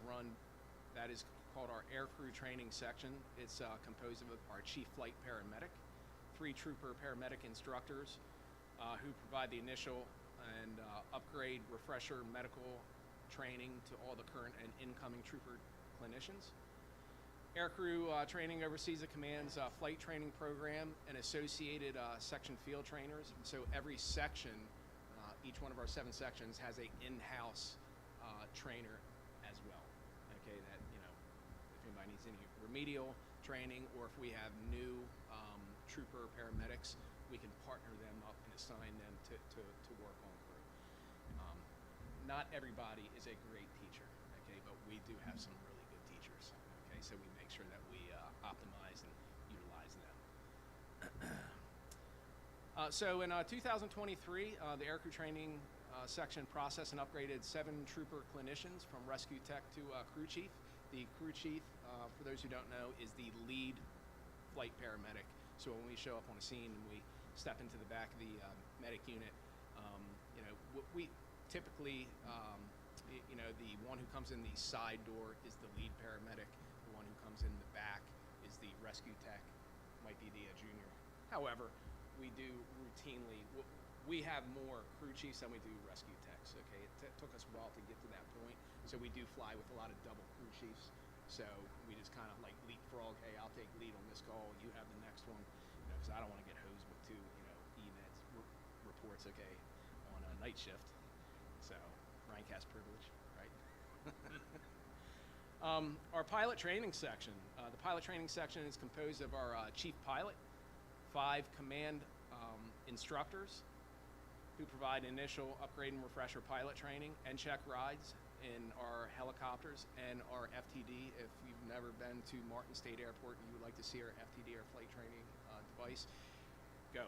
called our aircrew training section. It's composed of our chief flight paramedic, 3 trooper paramedic instructors who provide the initial and upgrade refresher medical training to all the current and incoming trooper clinicians. Aircrew training oversees the command's flight training program and associated section field trainers. So every section, each one of our 7 sections has a in-house trainer as well. Okay, that, you know, if anybody needs any remedial training or if we have new trooper paramedics, we can partner them up and assign them to work on crew. Not everybody is a great teacher, okay, but we do have some really good teachers, okay, so we make sure that we optimize and utilize them. So in 2023, the aircrew training section processed and upgraded 7 trooper clinicians from rescue tech to crew chief. The crew chief, for those who don't know, is the lead flight paramedic. So when we show up on a scene and we step into the back of the medic unit, you know, we typically, you know, the one who comes in the side door is the lead paramedic. The one who comes in the back is the rescue tech, might be the junior. However, we do routinely, we have more crew chiefs than we do rescue techs, okay? It took us a while to get to that point, so we do fly with a lot of double crew chiefs. So we just kind of like leapfrog, hey, I'll take lead on this call, you have the next one, you know, because I don't want to get hosed with 2, you know, EMEDs reports, okay, on a night shift. So rank has privilege, right? Our pilot training section. The pilot training section is composed of our chief pilot, 5 command instructors who provide initial upgrade and refresher pilot training and check rides in our helicopters and our FTD. If you've never been to Martin State Airport and you would like to see our FTD, our flight training device, go.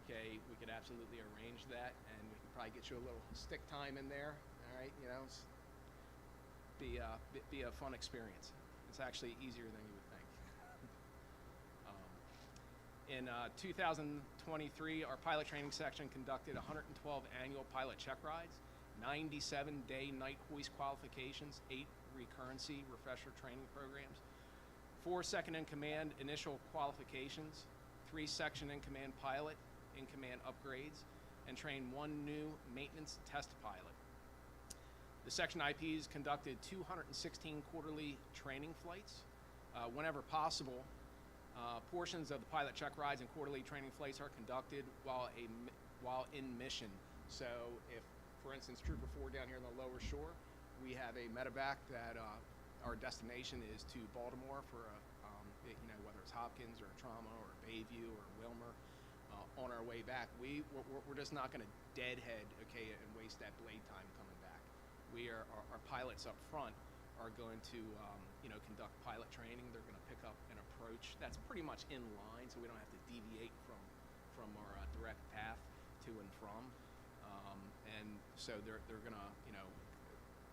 Okay, we could absolutely arrange that, and we could probably get you a little stick time in there. All right, you know, be a fun experience. It's actually easier than you would think. In 2023, our pilot training section conducted 112 annual pilot check rides, 97 day-night hoist qualifications, 8 recurrency refresher training programs, 4 second-in-command initial qualifications, 3 section-in-command pilot in-command upgrades, and trained 1 new maintenance test pilot. The section IPs conducted 216 quarterly training flights. Whenever possible, portions of the pilot check rides and quarterly training flights are conducted while in mission. So if, for instance, Trooper 4 down here on the lower shore, we have a medevac that our destination is to Baltimore for, you know, whether it's Hopkins or trauma or Bayview or Wilmer. on our way back. We're just not going to deadhead, okay, and waste that blade time coming back. Our pilots up front are going to, conduct pilot training. They're going to pick up an approach that's pretty much in line, so we don't have to deviate from our direct path to and from. And so they're going to,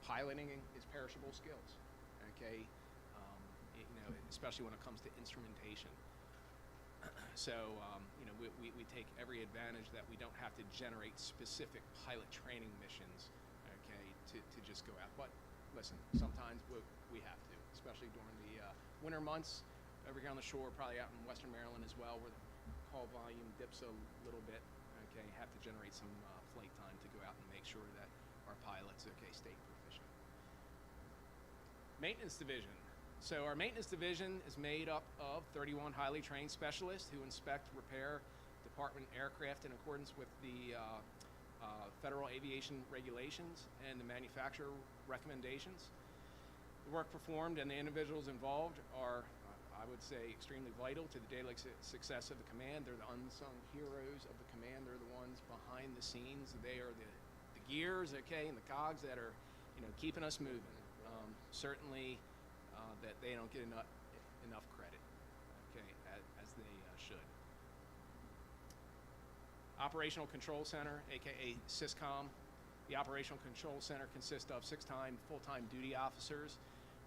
piloting is perishable skills, okay? Especially when it comes to instrumentation. So, we take every advantage that we don't have to generate specific pilot training missions, okay, to just go out. But listen, sometimes we have to, especially during the winter months over here on the shore, probably out in Western Maryland as well, where the call volume dips a little bit, okay, have to generate some flight time to go out and make sure that our pilots, okay, stay proficient. Maintenance division. So our maintenance division is made up of 31 highly trained specialists who inspect, repair department aircraft in accordance with the federal aviation regulations and the manufacturer recommendations. The work performed and the individuals involved are, I would say, extremely vital to the daily success of the command. They're the unsung heroes of the command. They're the ones behind the scenes. They are the gears, okay, and the cogs that are, keeping us moving. Certainly, that they don't get enough credit, okay, as they should. Operational Control Center, aka SysCom. The Operational Control Center consists of 6 full-time duty officers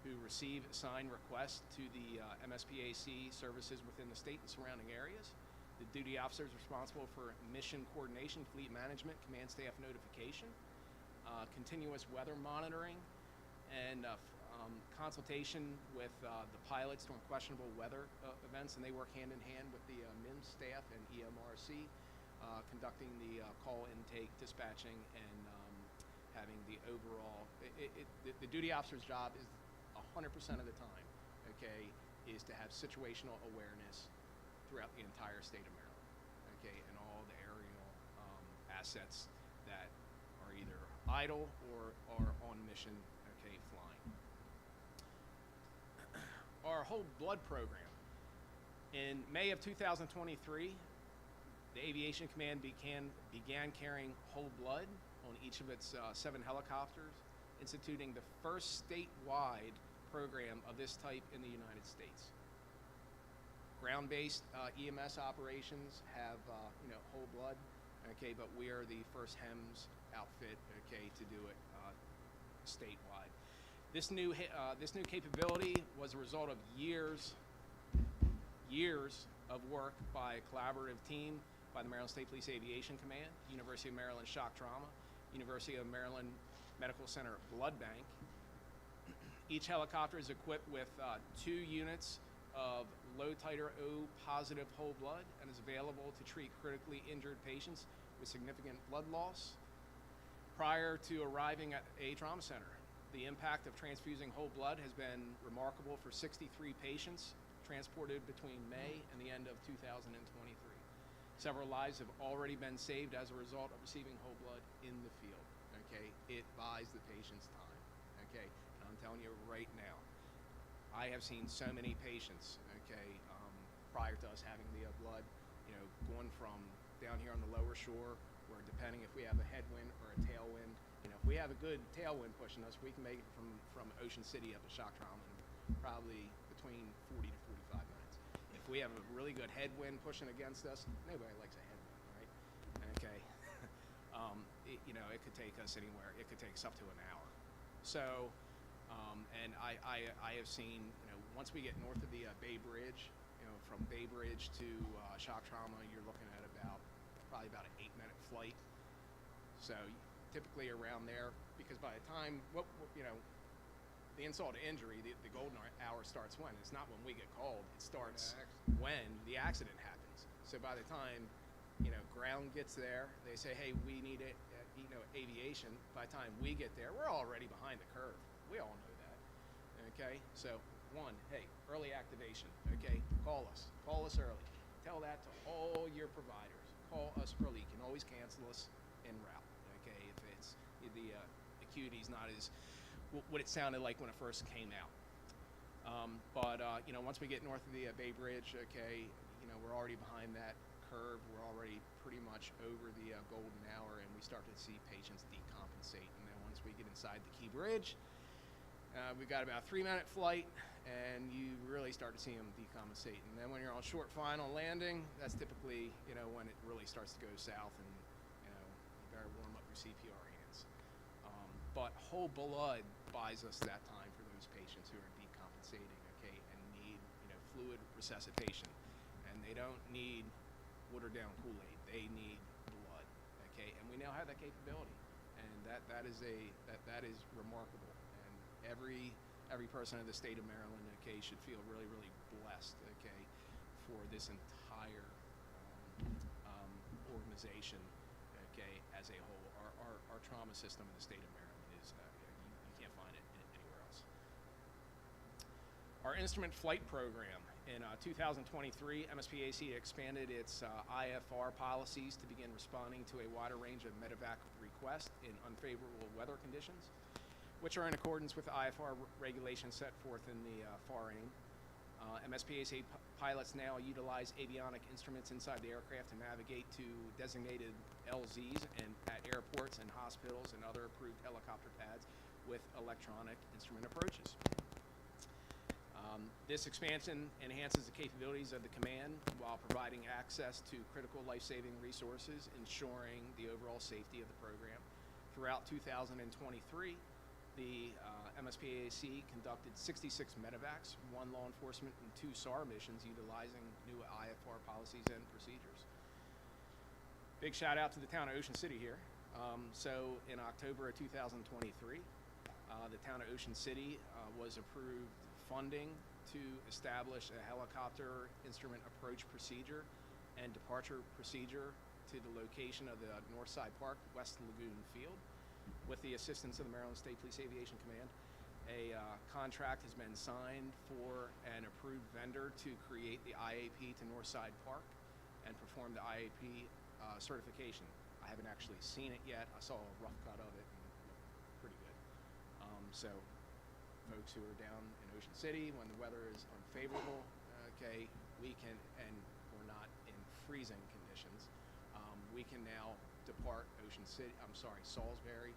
who receive assigned requests to the MSPAC services within the state and surrounding areas. The duty officers are responsible for mission coordination, fleet management, command staff notification, continuous weather monitoring, and consultation with the pilots during questionable weather events, and they work hand in hand with the MIMS staff and EMRC, conducting the call intake, dispatching, and having the overall. The duty officer's job is 100% of the time, okay, is to have situational awareness throughout the entire state of Maryland, okay, and all the aerial assets that are either idle or are on mission, okay, flying. Our whole blood program. In May of 2023, the Aviation Command began carrying whole blood on each of its 7 helicopters, instituting the first statewide program of this type in the United States. Ground-based EMS operations have, whole blood, okay, but we are the first HEMS outfit, okay, to do it statewide. This new capability was a result of years of work by a collaborative team by the Maryland State Police Aviation Command, University of Maryland Shock Trauma, University of Maryland Medical Center Blood Bank. Each helicopter is equipped with 2 units of low titer O positive whole blood and is available to treat critically injured patients with significant blood loss. Prior to arriving at a trauma center, the impact of transfusing whole blood has been remarkable for 63 patients transported between May and the end of 2023. Several lives have already been saved as a result of receiving whole blood in the field, okay? It buys the patient's time, okay? And I'm telling you right now, I have seen so many patients, okay, prior to us having the blood, going from down here on the lower shore, where depending if we have a headwind or a tailwind, if we have a good tailwind pushing us, we can make it from Ocean City up to Shock Trauma in probably between 40 to 45 minutes. If we have a really good headwind pushing against us, nobody likes a headwind, right? Okay. It could take us anywhere. It could take us up to an hour. So, and I have seen, once we get north of the Bay Bridge, from Bay Bridge to Shock Trauma, you're looking at probably about an 8-minute flight. So typically around there, because by the time, the insult to injury, the golden hour starts when? It's not when we get called. It starts when the accident happens. So by the time, ground gets there, they say, hey, we need it, aviation. By the time we get there, we're already behind the curve. We all know that, okay? So, 1, hey, early activation, okay? Call us early. Tell that to all your providers. Call us early. You can always cancel us en route. Okay, if it's the acuity's not as what it sounded like when it first came out. But once we get north of the Bay Bridge, okay, we're already behind that curve. We're already pretty much over the golden hour, and we start to see patients decompensate. And then once we get inside the Key Bridge, we've got about a 3-minute flight, and you really start to see them decompensate. And then when you're on short final landing, that's typically, you know, when it really starts to go south, and you know, you better warm up your CPR hands. But whole blood buys us that time for those patients who are decompensating, okay, and need, you know, fluid resuscitation. And they don't need watered down Kool-Aid. They need blood, okay? And we now have that capability, and that is remarkable. And every person in the state of Maryland, okay, should feel really, really blessed, okay, for this entire organization, okay, as a whole. Our trauma system in the state of Maryland is you can't find it anywhere else. Our instrument flight program. In 2023, MSPAC expanded its IFR policies to begin responding to a wider range of medevac requests in unfavorable weather conditions, which are in accordance with IFR regulations set forth in the FAR-AIM. MSPAC pilots now utilize avionic instruments inside the aircraft to navigate to designated LZs and at airports and hospitals and other approved helicopter pads with electronic instrument approaches. This expansion enhances the capabilities of the command while providing access to critical life-saving resources, ensuring the overall safety of the program. Throughout 2023, the MSPAC conducted 66 medevacs, 1 law enforcement, and 2 SAR missions utilizing new IFR policies and procedures. Big shout out to the town of Ocean City here. So in October of 2023, the town of Ocean City was approved funding to establish a helicopter instrument approach procedure and departure procedure to the location of the Northside Park, West Lagoon Field. With the assistance of the Maryland State Police Aviation Command, a contract has been signed for an approved vendor to create the IAP to Northside Park and perform the IAP certification. I haven't actually seen it yet. I saw a rough cut of it and it looked pretty good. So folks who are down in Ocean City, when the weather is unfavorable, okay, we can, and we're not in freezing conditions, we can now depart Salisbury,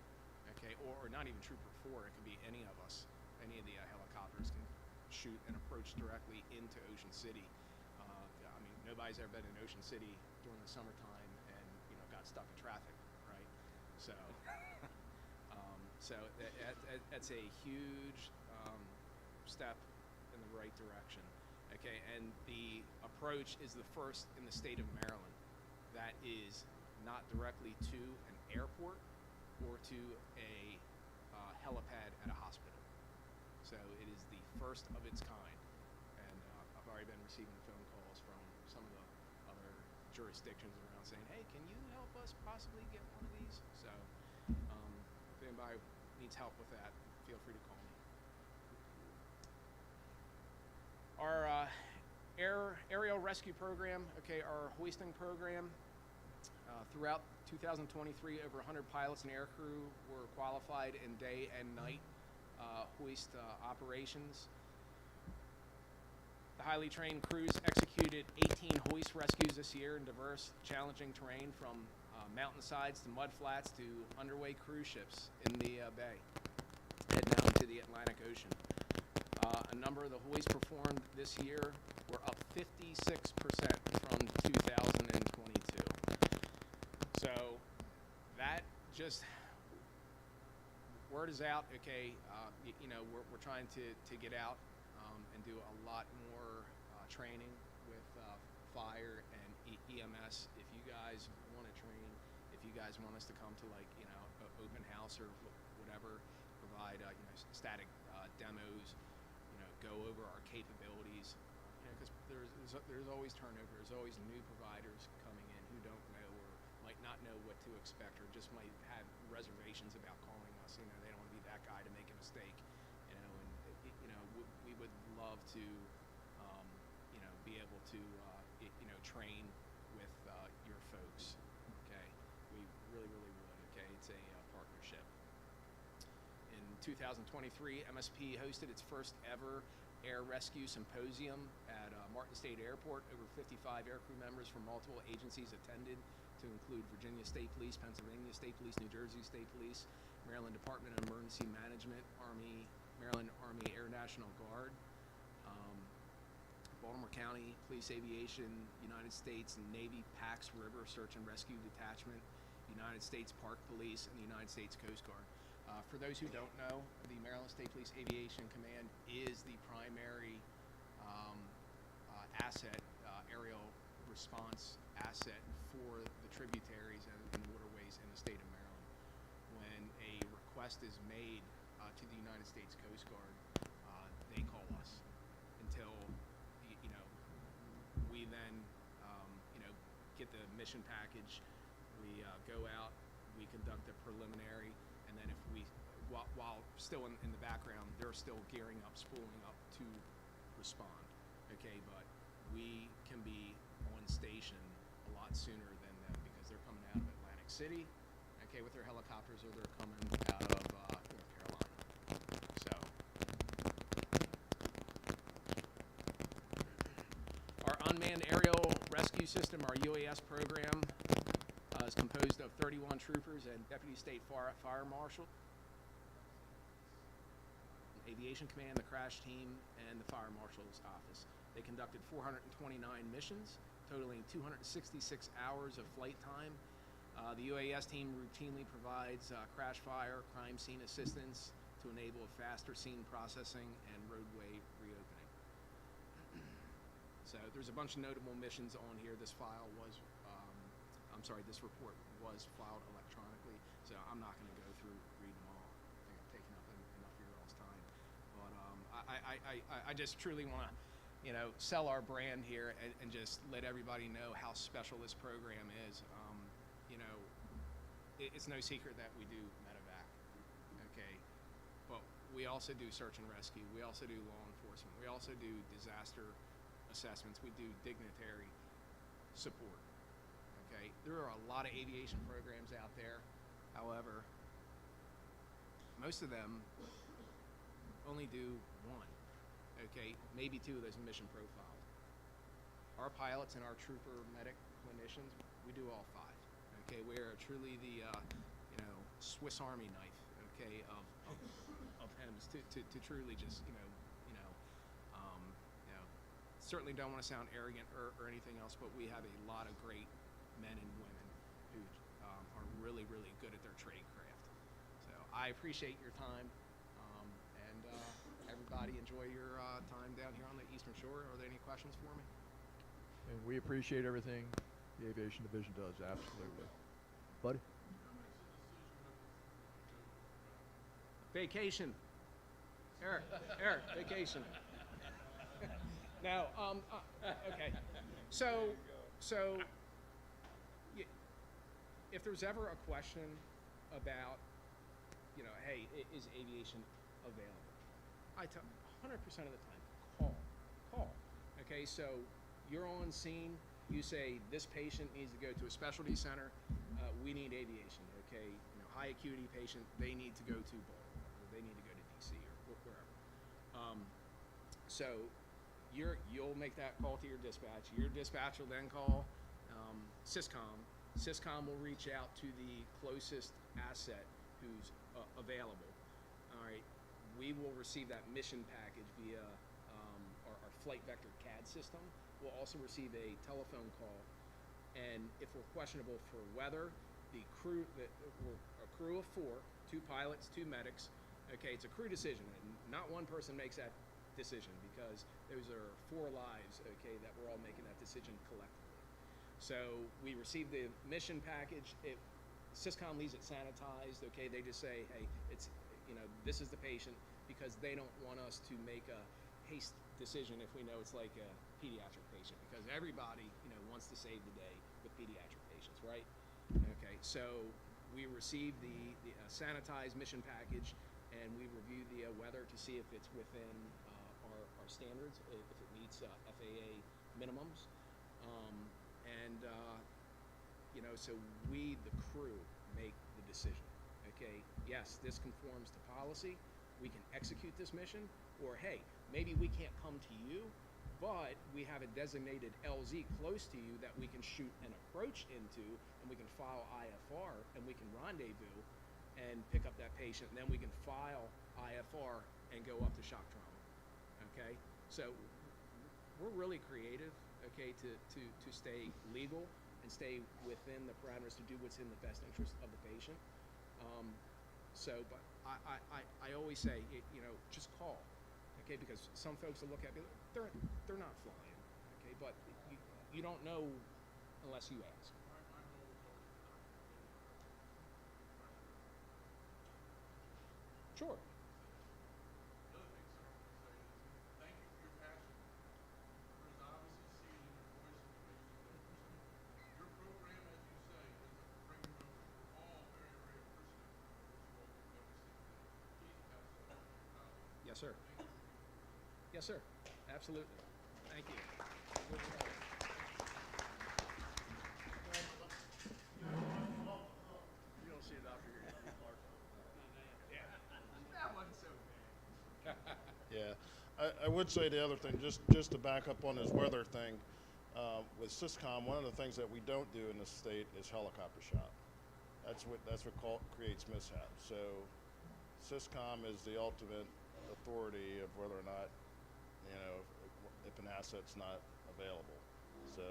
okay, or not even Trooper 4, it could be any of us, any of the helicopters can shoot and approach directly into Ocean City. I mean, nobody's ever been in Ocean City during the summertime and, you know, got stuck in traffic, right? So, that's a huge step in the right direction. Okay, and the approach is the first in the state of Maryland that is not directly to an airport or to a helipad at a hospital. So it is the first of its kind. And I've already been receiving phone calls from some of the other jurisdictions around saying, hey, can you help us possibly get one of these? So if anybody needs help with that, feel free to call me. Our aerial rescue program, okay, our hoisting program, throughout 2023, over 100 pilots and aircrew were qualified in day and night hoist operations. The highly trained crews executed 18 hoist rescues this year in diverse, challenging terrain, from mountainsides to mudflats to underway cruise ships in the bay, heading out into the Atlantic Ocean. A number of the hoists performed this year were up 56% from 2022. So that just, word is out, okay, you know, we're trying to get out and do a lot more training with fire and EMS. If you guys want to train, if you guys want us to come to, like, you know, open house or whatever, provide, you know, static demos, you know, go over our capabilities, you know, because there's always turnover. There's always new providers coming in who don't know or might not know what to expect, or just might have reservations about calling us. You know, they don't want to be that guy to make a mistake. You know, and you know, we would love to, you know, be able to, you know, train with your folks. Okay, we really, really would. Okay, it's a partnership. In 2023, MSP hosted its first ever Air Rescue Symposium at Martin State Airport. Over 55 aircrew members from multiple agencies attended, to include Virginia State Police, Pennsylvania State Police, New Jersey State Police, Maryland Department of Emergency Management, Maryland Army Air National Guard, Baltimore County Police Aviation, United States Navy Pax River Search and Rescue Detachment, United States Park Police, and the United States Coast Guard. For those who don't know, the Maryland State Police Aviation Command is the primary aerial response asset for the tributaries and waterways in the state of Maryland. When a request is made to the United States Coast Guard, they call us until we then get the mission package. We go out, we conduct a preliminary, and then if we, while still in the background, they're still gearing up, spooling up to respond. Okay, but we can be on station a lot sooner than them because they're coming out of Atlantic City, okay, with their helicopters, or they're coming out of North Carolina. So our unmanned aerial rescue system, our UAS program, is composed of 31 troopers and Deputy State Fire Marshal, Aviation Command, the crash team, and the Fire Marshal's office. They conducted 429 missions, totaling 266 hours of flight time. The UAS team routinely provides crash fire, crime scene assistance to enable faster scene processing and roadway reopening. So there's a bunch of notable missions on here. This report was filed electronically, so I'm not going to go through read them all. I think I've taken up enough of your all's time. But I just truly want to, sell our brand here and just let everybody know how special this program is. It's no secret that we do medevac, okay? But we also do search and rescue. We also do law enforcement. We also do disaster assessments. We do dignitary support. Okay, there are a lot of aviation programs out there. However, most of them only do one. Okay, maybe two of those mission profiles. Our pilots and our trooper medic clinicians, we do all five. Okay, we are truly the Swiss Army knife. Okay, of HEMS to truly just certainly don't want to sound arrogant or anything else, but we have a lot of great men and women who are really, really good at their trade craft. So I appreciate your time, and everybody enjoy your time down here on the Eastern Shore. Are there any questions for me? And we appreciate everything the Aviation Division does, absolutely. Buddy? Vacation. Eric, vacation. Now, okay. So if there's ever a question about, hey, is aviation available? I tell 100% of the time, call. Okay, so you're on scene. You say this patient needs to go to a specialty center. We need aviation. Okay, high acuity patient. They need to go to Baltimore. Or they need to go to DC or wherever. So you'll make that call to your dispatch. Your dispatch will then call Syscom. Syscom will reach out to the closest asset who's available. All right, we will receive that mission package via our flight vector CAD system. We'll also receive a telephone call, and if we're questionable for weather, we're a crew of 4, 2 pilots, 2 medics. Okay, it's a crew decision, and not one person makes that decision because those are 4 lives, okay, that we're all making that decision collectively. So we receive the mission package. If Syscom leaves it sanitized, okay, they just say, hey, it's, this is the patient, because they don't want us to make a haste decision if we know it's like a pediatric patient, because everybody, wants to save the day with pediatric patients, right? Okay, so we receive the sanitized mission package, and we review the weather to see if it's within our standards, if it meets FAA minimums, so we, the crew, make the decision. Okay, yes, this conforms to policy. We can execute this mission, or hey, maybe we can't come to you, but we have a designated LZ close to you that we can shoot an approach into, and we can file IFR, and we can rendezvous and pick up that patient, and then we can file IFR and go up to shock trauma. Okay, so we're really creative, okay, to stay legal and stay within the parameters to do what's in the best interest of the patient. But I always say, just call, okay, because some folks will look at me, they're not flying, okay, but you don't know unless you ask. Sure. Yes, sir. Yes, sir. Absolutely. Thank you. You don't see a doctor here. Yeah. That wasn't so bad. Yeah, I would say the other thing, just to back up on this weather thing, with Syscom, one of the things that we don't do in this state is helicopter shop. That's what creates mishaps. So Syscom is the ultimate authority of whether or not, if an asset's not available. So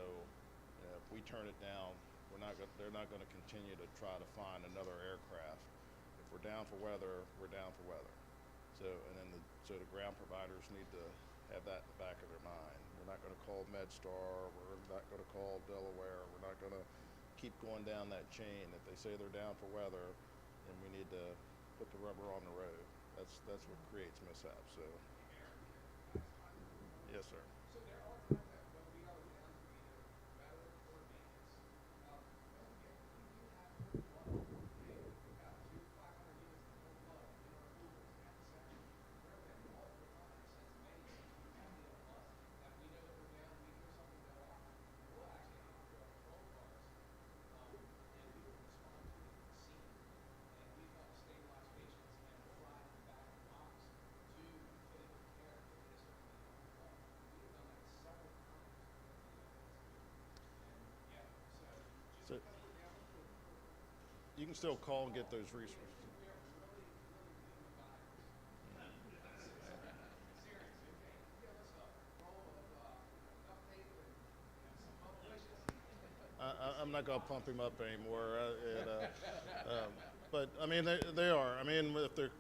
if we turn it down, they're not going to continue to try to find another aircraft. If we're down for weather, we're down for weather. So so the ground providers need to have that in the back of their mind. We're not going to call MedStar. We're not going to call Delaware. We're not going to keep going down that chain. If they say they're down for weather, then we need to put the rubber on the road. That's what creates mishaps. So, yes, sir. So there are times that when we are down to either weather or maintenance, don't forget, we do have whole blood. Okay, we've got 500 units of whole blood in our pools at the center. There have been multiple times since May that we have the bus that we know that we're down, we hear something go off, we'll actually hop to our patrol cars, and we will respond to the scene. And we've helped stabilize patients and we'll ride in the back of the box to critical care if it is going to be on the blood. We've done that several times. And yeah, so So just because we're down for you can still call and get those resources. we are really, really good providers. Serious, okay? Give us a roll of duct tape and some publications. I'm not going to pump him up anymore. But I mean, they are. I mean, if they're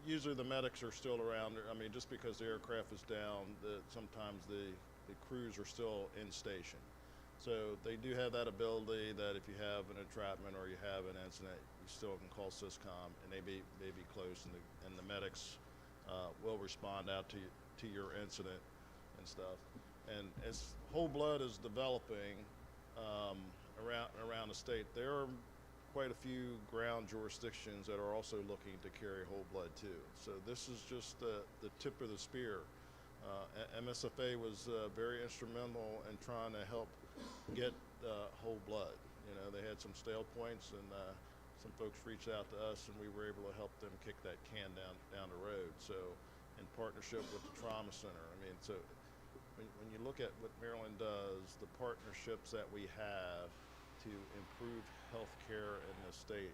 usually the medics are still around. I mean, just because the aircraft is down, sometimes the crews are still in station. So they do have that ability that if you have an entrapment or you have an incident, you still can call Syscom and they may be close, and the medics will respond out to your incident and stuff. And as whole blood is developing around the state, there are quite a few ground jurisdictions that are also looking to carry whole blood too. So this is just the tip of the spear. MSFA was very instrumental in trying to help get whole blood. They had some stale points, and some folks reached out to us, and we were able to help them kick that can down the road. So in partnership with the Trauma Center, I mean, so when you look at what Maryland does, the partnerships that we have to improve health care in the state,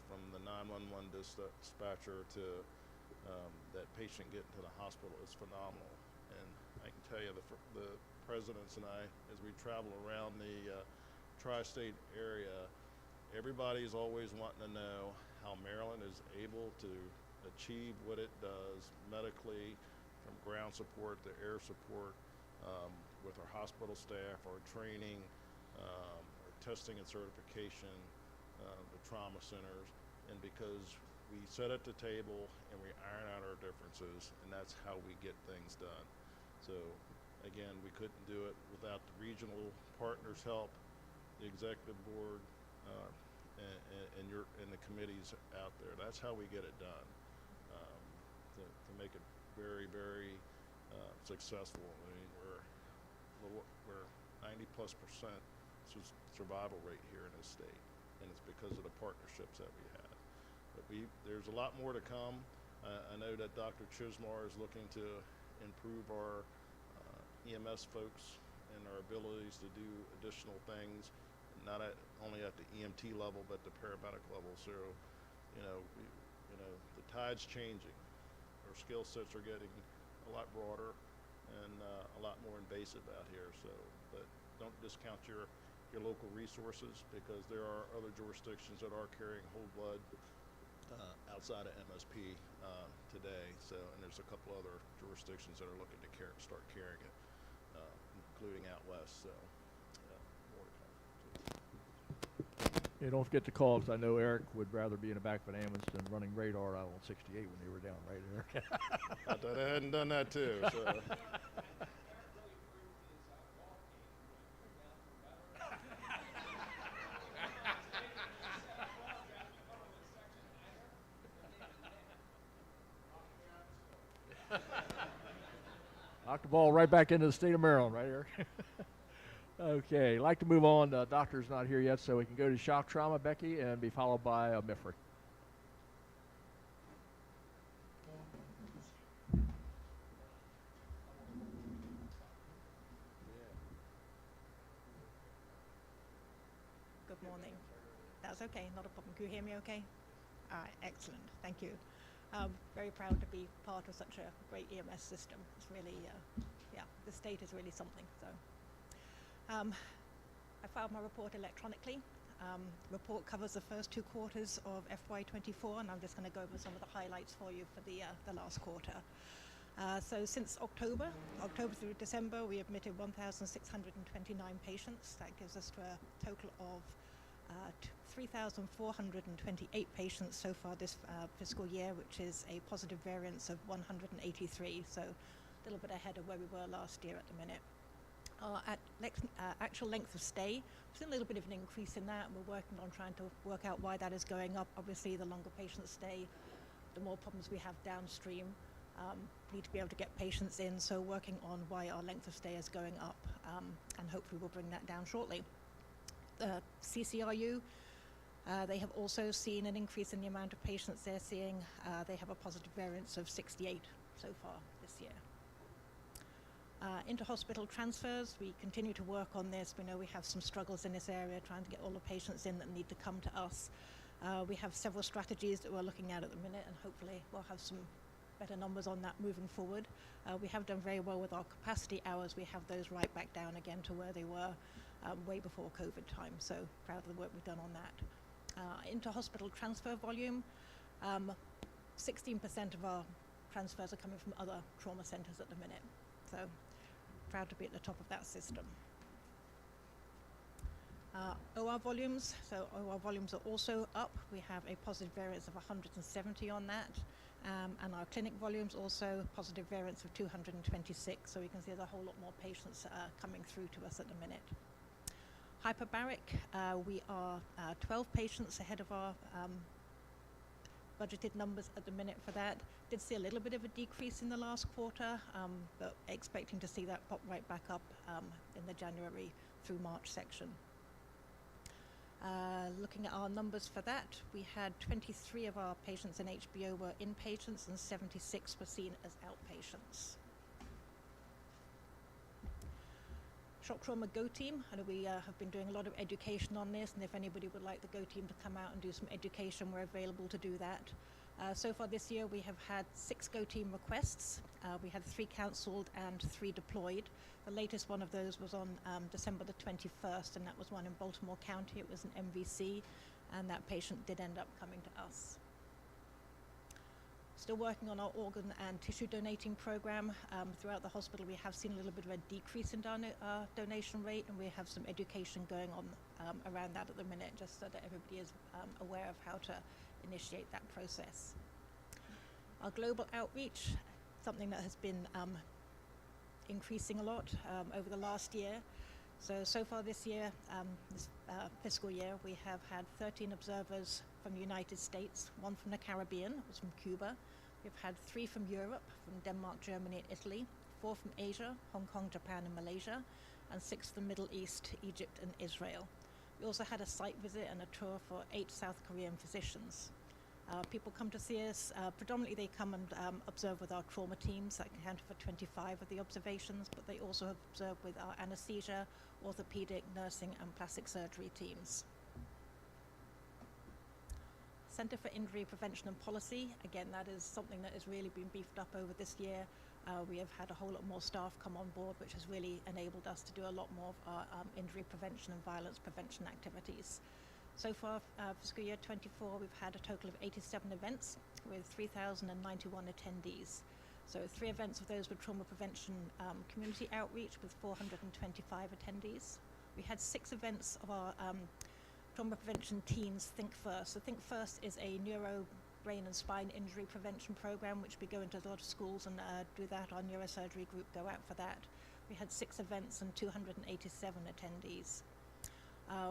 from the 911 dispatcher to that patient getting to the hospital is phenomenal. And I can tell you the presidents and I, as we travel around the tri-state area, everybody's always wanting to know how Maryland is able to achieve what it does medically, from ground support to air support, with our hospital staff, our training, our testing and certification, the trauma centers, and because we sit at the table and we iron out our differences, and that's how we get things done. So again, we couldn't do it without the regional partners' help, the executive board, and the committees out there. That's how we get it done, to make it very, very successful. I mean, we're 90+% survival rate here in this state, and it's because of the partnerships that we have. But there's a lot more to come. I know that Dr. Chismar is looking to improve our EMS folks and our abilities to do additional things, not only at the EMT level, but the paramedic level. So, the tide's changing. Our skill sets are getting a lot broader and a lot more invasive out here. So, but don't discount your local resources, because there are other jurisdictions that are carrying whole blood outside of MSP today. So, and there's a couple other jurisdictions that are looking to start carrying it, including out west. So, more to come. Yeah, don't forget to call, because I know Eric would rather be in the back of an ambulance than running radar out on 68 when they were down, right, Eric? I thought I hadn't done that too. So. Knock the ball right back into the state of Maryland, right, Eric? Okay, I'd like to move on. Doctor's not here yet, so we can go to shock trauma, Becky, and be followed by MIFRI. Good morning. That's okay, not a problem. Can you hear me okay? All right, excellent. Thank you. Very proud to be part of such a great EMS system. It's really, the state is really something. So, I filed my report electronically. Report covers the first 2 quarters of FY24, and I'm just going to go over some of the highlights for you for the last quarter. So since October through December, we admitted 1,629 patients. That gives us to a total of 3,428 patients so far this fiscal year, which is a positive variance of 183. So a little bit ahead of where we were last year at the minute. Actual length of stay, we've seen a little bit of an increase in that. We're working on trying to work out why that is going up. Obviously, the longer patients stay, the more problems we have downstream. Need to be able to get patients in, so working on why our length of stay is going up, and hopefully we'll bring that down shortly. The CCRU, they have also seen an increase in the amount of patients they're seeing. They have a positive variance of 68 so far this year. Inter-hospital transfers, we continue to work on this. We know we have some struggles in this area, trying to get all the patients in that need to come to us. We have several strategies that we're looking at the minute, and hopefully we'll have some better numbers on that moving forward. We have done very well with our capacity hours. We have those right back down again to where they were way before COVID time, so proud of the work we've done on that. Inter-hospital transfer volume, 16% of our transfers are coming from other trauma centers at the minute, so proud to be at the top of that system. OR volumes, so OR volumes are also up. We have a positive variance of 170 on that. And our clinic volumes also positive variance of 226, so we can see there's a whole lot more patients coming through to us at the minute. Hyperbaric, we are 12 patients ahead of our budgeted numbers at the minute for that. Did see a little bit of a decrease in the last quarter, but expecting to see that pop right back up in the January through March section. Looking at our numbers for that, we had 23 of our patients in HBO were inpatients and 76 were seen as outpatients. Shock Trauma Go Team, and we have been doing a lot of education on this, and if anybody would like the Go Team to come out and do some education, we're available to do that. So far this year we have had 6 Go Team requests. We had 3 cancelled and 3 deployed. The latest one of those was on December the 21st, and that was one in Baltimore County. It was an MVC, and that patient did end up coming to us. Still working on our organ and tissue donating program. Throughout the hospital we have seen a little bit of a decrease in donation rate, and we have some education going on around that at the minute, just so that everybody is aware of how to initiate that process. Our global outreach, something that has been increasing a lot over the last year. So far this year, this fiscal year, we have had 13 observers from the United States, 1 from the Caribbean, it was from Cuba. We've had 3 from Europe, from Denmark, Germany, and Italy, 4 from Asia, Hong Kong, Japan, and Malaysia, and 6 from the Middle East, Egypt, and Israel. We also had a site visit and a tour for 8 South Korean physicians. People come to see us. Predominantly they come and observe with our trauma teams that account for 25 of the observations, but they also observe with our anesthesia, orthopedic, nursing and plastic surgery teams. Center for Injury Prevention and Policy, again, that is something that has really been beefed up over this year. We have had a whole lot more staff come on board, which has really enabled us to do a lot more of our injury prevention and violence prevention activities. So far, fiscal year 24, we've had a total of 87 events with 3,091 attendees. So 3 events of those were trauma prevention community outreach with 425 attendees. We had 6 events of our trauma prevention teens Think First. So Think First is a neuro, brain and spine injury prevention program, which we go into a lot of schools and do that. Our neurosurgery group go out for that. We had 6 events and 287 attendees.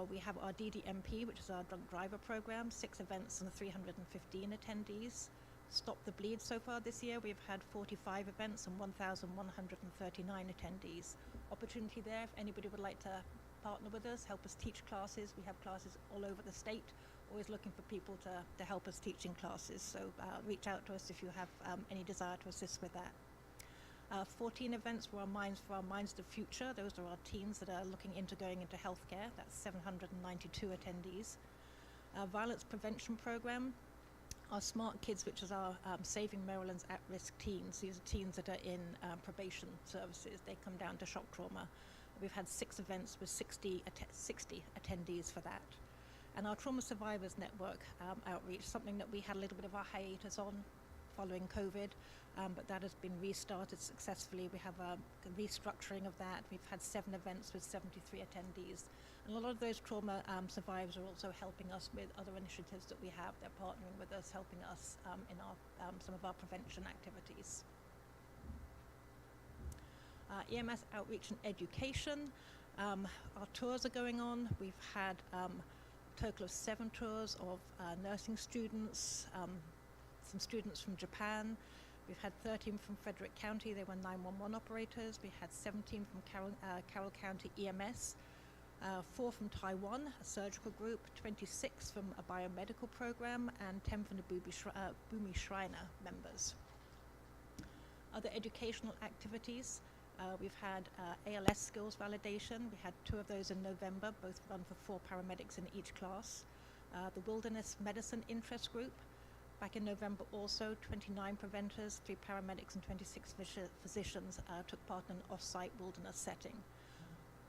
We have our DDMP, which is our drunk driver program, 6 events and 315 attendees. Stop the Bleed so far this year, we've had 45 events and 1,139 attendees. Opportunity there if anybody would like to partner with us, help us teach classes. We have classes all over the state, always looking for people to help us teaching classes. So reach out to us if you have any desire to assist with that. 14 events for our Minds of the Future. Those are our teens that are looking into going into healthcare. That's 792 attendees. Violence Prevention Program. Our Smart Kids, which is our Saving Maryland's At-Risk Teens. These are teens that are in probation services. They come down to shock trauma. We've had 6 events with 60 attendees for that. And our Trauma Survivors Network outreach, something that we had a little bit of a hiatus on following COVID, but that has been restarted successfully. We have a restructuring of that. We've had 7 events with 73 attendees. And a lot of those trauma survivors are also helping us with other initiatives that we have. They're partnering with us, helping us in our some of our prevention activities. EMS outreach and education. Our tours are going on. We've had a total of 7 tours of nursing students, some students from Japan. We've had 13 from Frederick County. They were 911 operators. We had 17 from Carroll County EMS, 4 from Taiwan, a surgical group, 26 from a biomedical program, and 10 from the Bumi Shriner members. Other educational activities. We've had ALS skills validation. We had 2 of those in November, both run for 4 paramedics in each class. The Wilderness Medicine Interest Group. Back in November also, 29 preventers, 3 paramedics and 26 physicians took part in an off-site wilderness setting.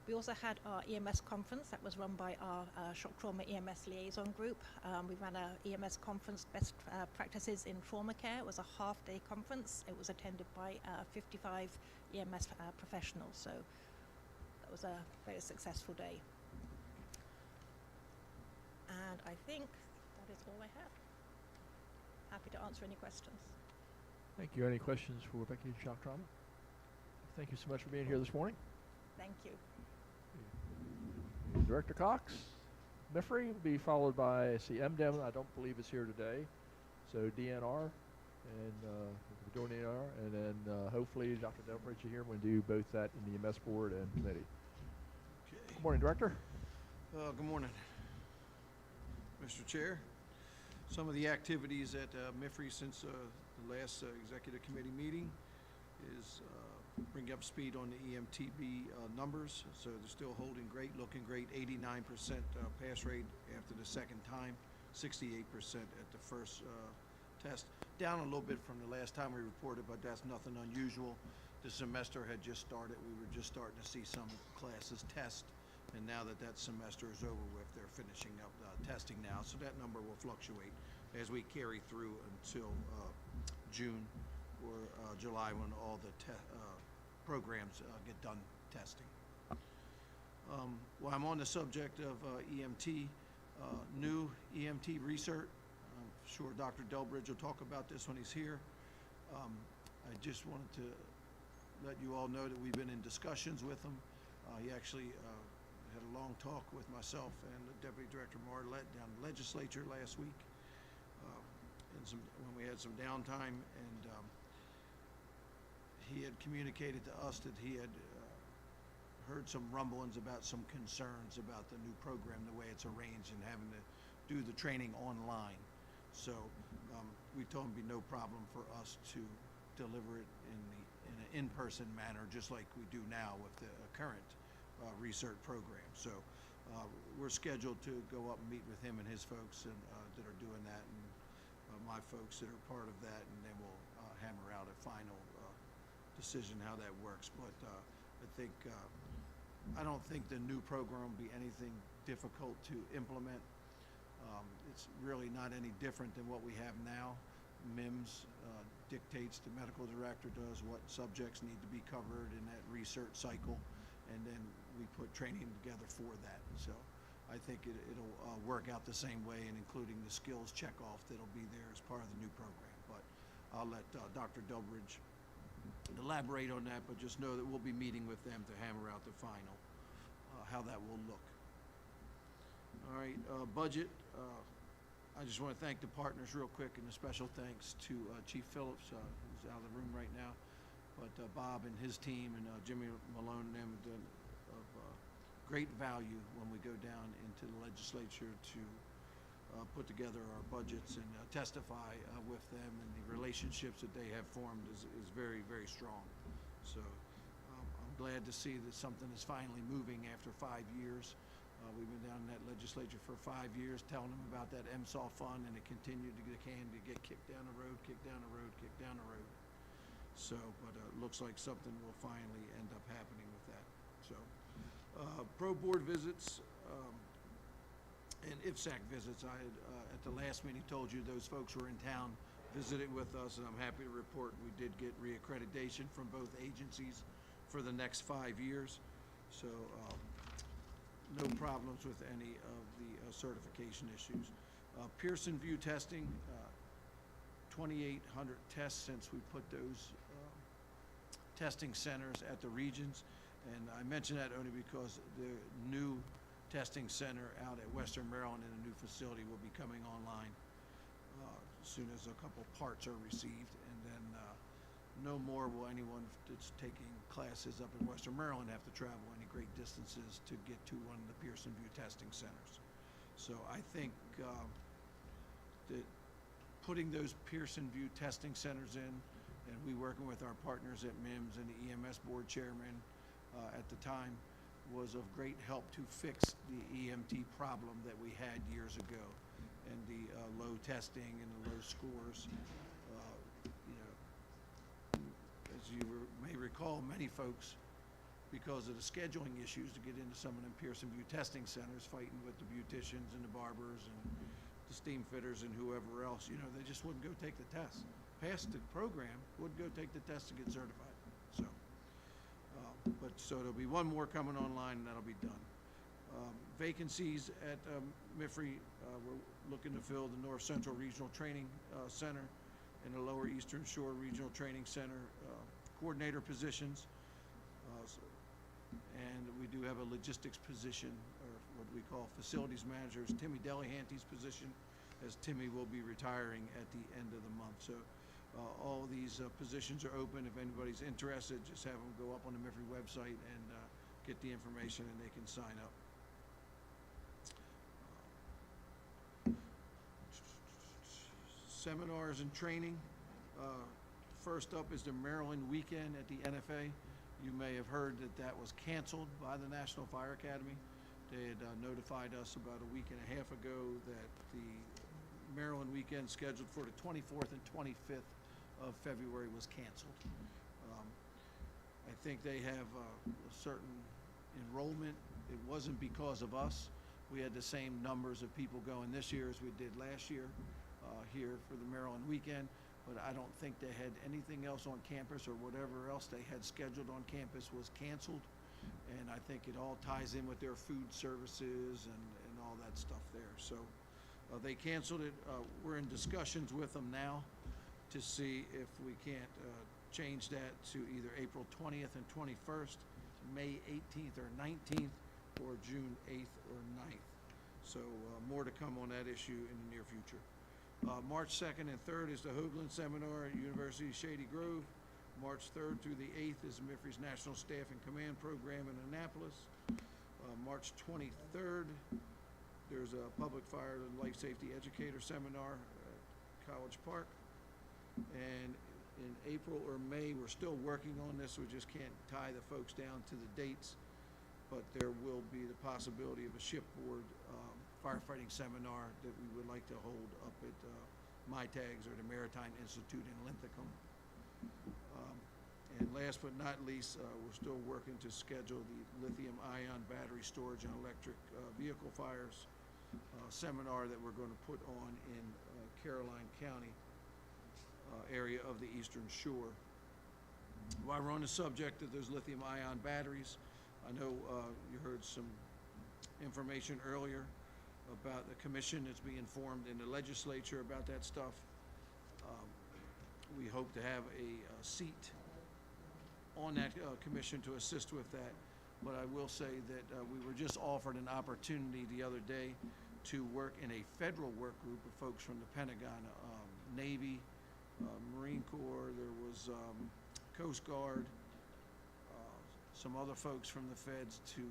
We also had our EMS conference that was run by our Shock Trauma EMS Liaison Group. We ran our EMS conference, Best Practices in Trauma Care. It was a half-day conference. It was attended by 55 EMS professionals, so that was a very successful day. And I think that is all I have. Happy to answer any questions. Thank you. Any questions for Becky Shock Trauma? Thank you so much for being here this morning. Thank you. Director Cox, MSFA will be followed by, MDEM, I don't believe is here today, so DNR, and we're doing DNR, and then hopefully Dr. Delbridge here when we do both that in the EMS board and committee. Okay. Good morning, Director. Good morning, Mr. Chair. Some of the activities at MSFA since the last executive committee meeting is bring up speed on the EMTB numbers. So they're still holding great, looking great. 89% pass rate after the second time, 68% at the first test. Down a little bit from the last time we reported, but that's nothing unusual. The semester had just started. We were just starting to see some classes test. And now that that semester is over with, they're finishing up testing now. So that number will fluctuate as we carry through until June or July when all the programs get done testing. While I'm on the subject of EMT, new EMT research, I'm sure Dr. Delbridge will talk about this when he's here. I just wanted to let you all know that we've been in discussions with him. He actually had a long talk with myself and the Deputy Director Marlette down in the legislature last week when we had some downtime, and he had communicated to us that he had heard some rumblings about some concerns about the new program, the way it's arranged, and having to do the training online. So we told them it'd be no problem for us to deliver it in an in-person manner, just like we do now with the current research program. So we're scheduled to go up and meet with him and his folks and, that are doing that, and my folks that are part of that, and then we'll hammer out a final decision how that works. But I don't think the new program will be anything difficult to implement. It's really not any different than what we have now. MIMS dictates, the medical director does what subjects need to be covered in that research cycle, and then we put training together for that. So I think it'll work out the same way, and including the skills checkoff that'll be there as part of the new program. But I'll let Dr. Delbridge elaborate on that, but just know that we'll be meeting with them to hammer out the final, how that will look. All right, budget. I just want to thank the partners real quick, and a special thanks to Chief Phillips, who's out of the room right now, but Bob and his team, and Jimmy Malone and them have done of great value when we go down into the legislature to put together our budgets and testify with them, and the relationships that they have formed is very, very strong. So I'm glad to see that something is finally moving after 5 years. We've been down in that legislature for 5 years telling them about that MSFA fund, and it continued to get kicked down the road, kicked down the road, kicked down the road. So, but it looks like something will finally end up happening with that. So, pro board visits and IFSAC visits. I had, at the last meeting, told you those folks were in town visiting with us, and I'm happy to report we did get reaccreditation from both agencies for the next 5 years. So, no problems with any of the certification issues. Pearson VUE testing, 2,800 tests since we put those testing centers at the regions. And I mention that only because the new testing center out at Western Maryland in a new facility will be coming online as soon as a couple parts are received. And then no more will anyone that's taking classes up in Western Maryland have to travel any great distances to get to one of the Pearson VUE testing centers. So I think that putting those Pearson VUE testing centers in, and we working with our partners at MIMS and the EMS board chairman at the time, was of great help to fix the EMT problem that we had years ago, and the low testing and the low scores. As you may recall, many folks, because of the scheduling issues to get into some of them Pearson VUE testing centers, fighting with the beauticians and the barbers and the steam fitters and whoever else, they just wouldn't go take the test. Passed the program, wouldn't go take the test to get certified. So, so there'll be one more coming online, and that'll be done. Vacancies at MIFRE, we're looking to fill the North Central Regional Training Center and the Lower Eastern Shore Regional Training Center coordinator positions. And we do have a logistics position, or what we call facilities managers, Timmy Delihanty's position, as Timmy will be retiring at the end of the month. So all these positions are open. If anybody's interested, just have them go up on the MIFRE website and get the information, and they can sign up. Seminars and training. First up is the Maryland weekend at the NFA. You may have heard that was canceled by the National Fire Academy. They had notified us about a week and a half ago that the Maryland weekend scheduled for the 24th and 25th of February was canceled. I think they have a certain enrollment. It wasn't because of us. We had the same numbers of people going this year as we did last year here for the Maryland weekend, but I don't think they had anything else on campus, or whatever else they had scheduled on campus was canceled. And I think it all ties in with their food services and all that stuff there. So they canceled it. We're in discussions with them now to see if we can't change that to either April 20th and 21st, May 18th or 19th, or June 8th or 9th. So more to come on that issue in the near future. March 2nd and 3rd is the Hoagland Seminar at University of Shady Grove. March 3rd through the 8th is MIFRE's National Staff and Command Program in Annapolis. March 23rd, there's a Public Fire and Life Safety Educator Seminar at College Park. And in April or May, we're still working on this, we just can't tie the folks down to the dates, but there will be the possibility of a shipboard firefighting seminar that we would like to hold up at MITAGS or the Maritime Institute in Linthicum. And last but not least, we're still working to schedule the lithium-ion battery storage and electric vehicle fires seminar that we're going to put on in Caroline County area of the Eastern Shore. While we're on the subject of those lithium-ion batteries, I know you heard some information earlier about the commission that's being formed in the legislature about that stuff. We hope to have a seat on that commission to assist with that. But I will say that we were just offered an opportunity the other day to work in a federal work group of folks from the Pentagon, Navy, Marine Corps, there was Coast Guard, some other folks from the feds to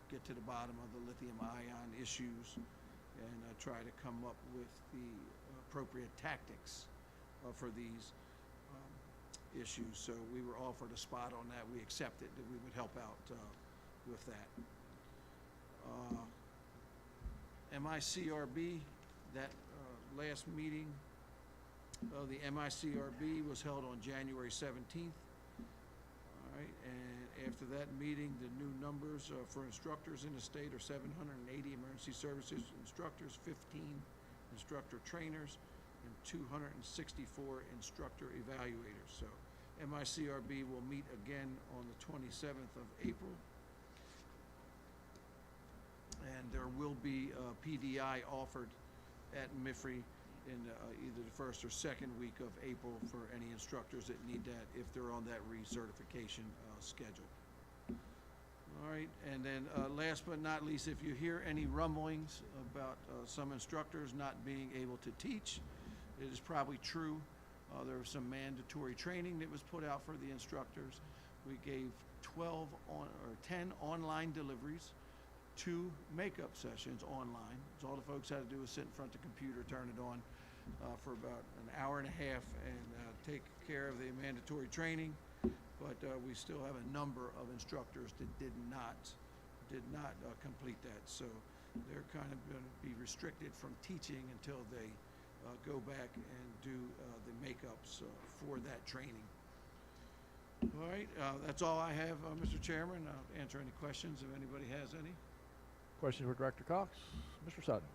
get to the bottom of the lithium-ion issues and try to come up with the appropriate tactics for these issues. So we were offered a spot on that. We accepted that we would help out with that. MICRB, that last meeting of the MICRB was held on January 17th. All right, and after that meeting, the new numbers for instructors in the state are 780 emergency services instructors, 15 instructor trainers, and 264 instructor evaluators. So MICRB will meet again on the 27th of April. And there will be PDI offered at MIFRI in either the first or second week of April for any instructors that need that if they're on that recertification schedule. All right, and then last but not least, if you hear any rumblings about some instructors not being able to teach, it is probably true. There was some mandatory training that was put out for the instructors. We gave 10 online deliveries, 2 makeup sessions online. So all the folks had to do was sit in front of the computer, turn it on for about an hour and a half and take care of the mandatory training. But we still have a number of instructors that did not complete that. So they're kind of going to be restricted from teaching until they go back and do the makeups for that training. All right, that's all I have, Mr. Chairman. I'll answer any questions if anybody has any. Questions for Director Cox? Mr. Sutton.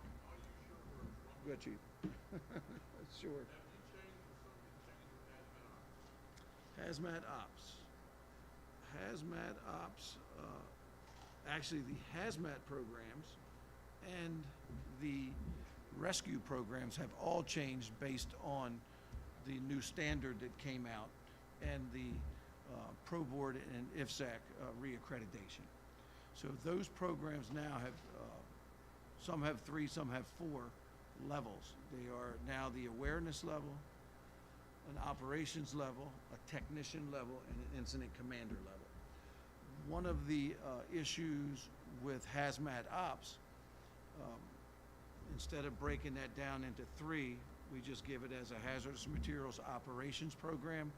Good, Chief. Sure. Hazmat ops. Hazmat ops, actually the hazmat programs and the rescue programs have all changed based on the new standard that came out and the Pro Board and IFSAC reaccreditation. So those programs now have, some have 3, some have 4 levels. They are now the awareness level, an operations level, a technician level, and an incident commander level. One of the issues with hazmat ops, instead of breaking that down into 3, we just give it as a hazardous materials operations program,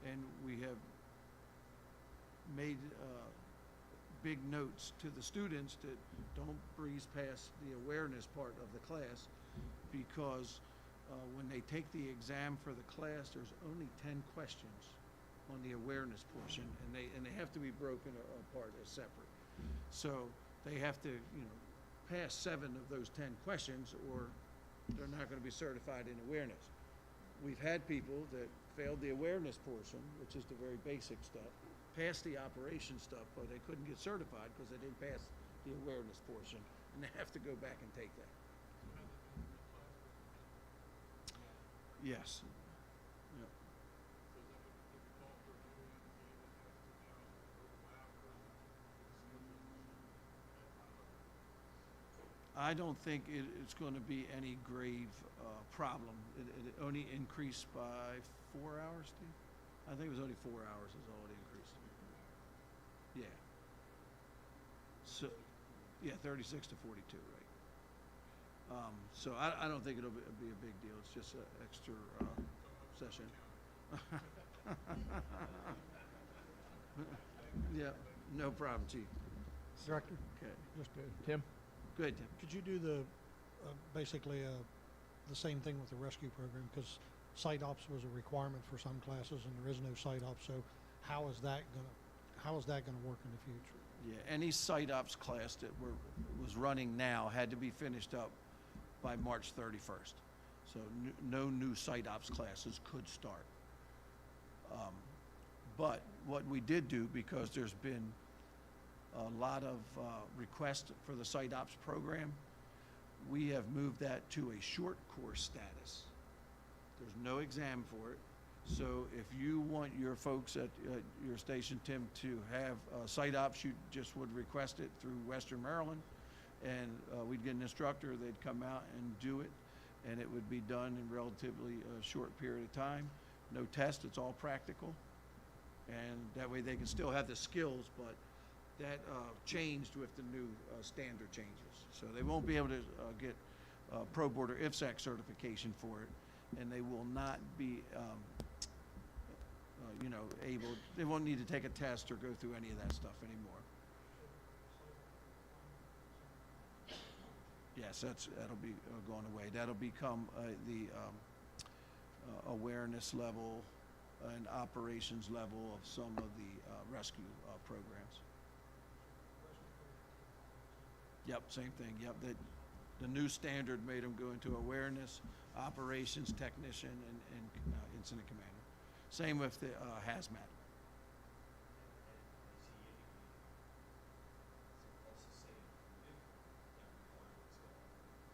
and we have made big notes to the students that don't breeze past the awareness part of the class, because when they take the exam for the class, there's only 10 questions on the awareness portion, and they have to be broken apart as separate. So they have to, pass 7 of those 10 questions, or they're not going to be certified in awareness. We've had people that failed the awareness portion, which is the very basic stuff, passed the operation stuff, but they couldn't get certified because they didn't pass the awareness portion, and they have to go back and take that. Yes. Yep. I don't think it's going to be any grave problem. It only increased by 4 hours, Steve? I think it was only 4 hours is all it increased. Yeah. So, yeah, 36 to 42, right? So I don't think it'll be a big deal. It's just an extra session. Yeah, no problem, Chief. Director, Okay. just Tim? Go ahead, Tim. could you do the, basically, the same thing with the rescue program? Because site ops was a requirement for some classes and there is no site ops, so how is that gonna work in the future? Yeah, any site ops class that was running now had to be finished up by March 31st. So no new site ops classes could start. But what we did do, because there's been a lot of requests for the site ops program, we have moved that to a short course status. There's no exam for it. So if you want your folks at your station, Tim, to have site ops, you just would request it through Western Maryland, and we'd get an instructor, they'd come out and do it, and it would be done in relatively a short period of time. No test, it's all practical, and that way they can still have the skills, but that changed with the new standard changes. So they won't be able to get Pro Board or IFSAC certification for it, and they will not be they won't need to take a test or go through any of that stuff anymore. Yes, that'll be going away. That'll become the awareness level and operations level of some of the rescue programs. Yep, same thing. Yep, the new standard made them go into awareness, operations technician, and incident commander. Same with the hazmat.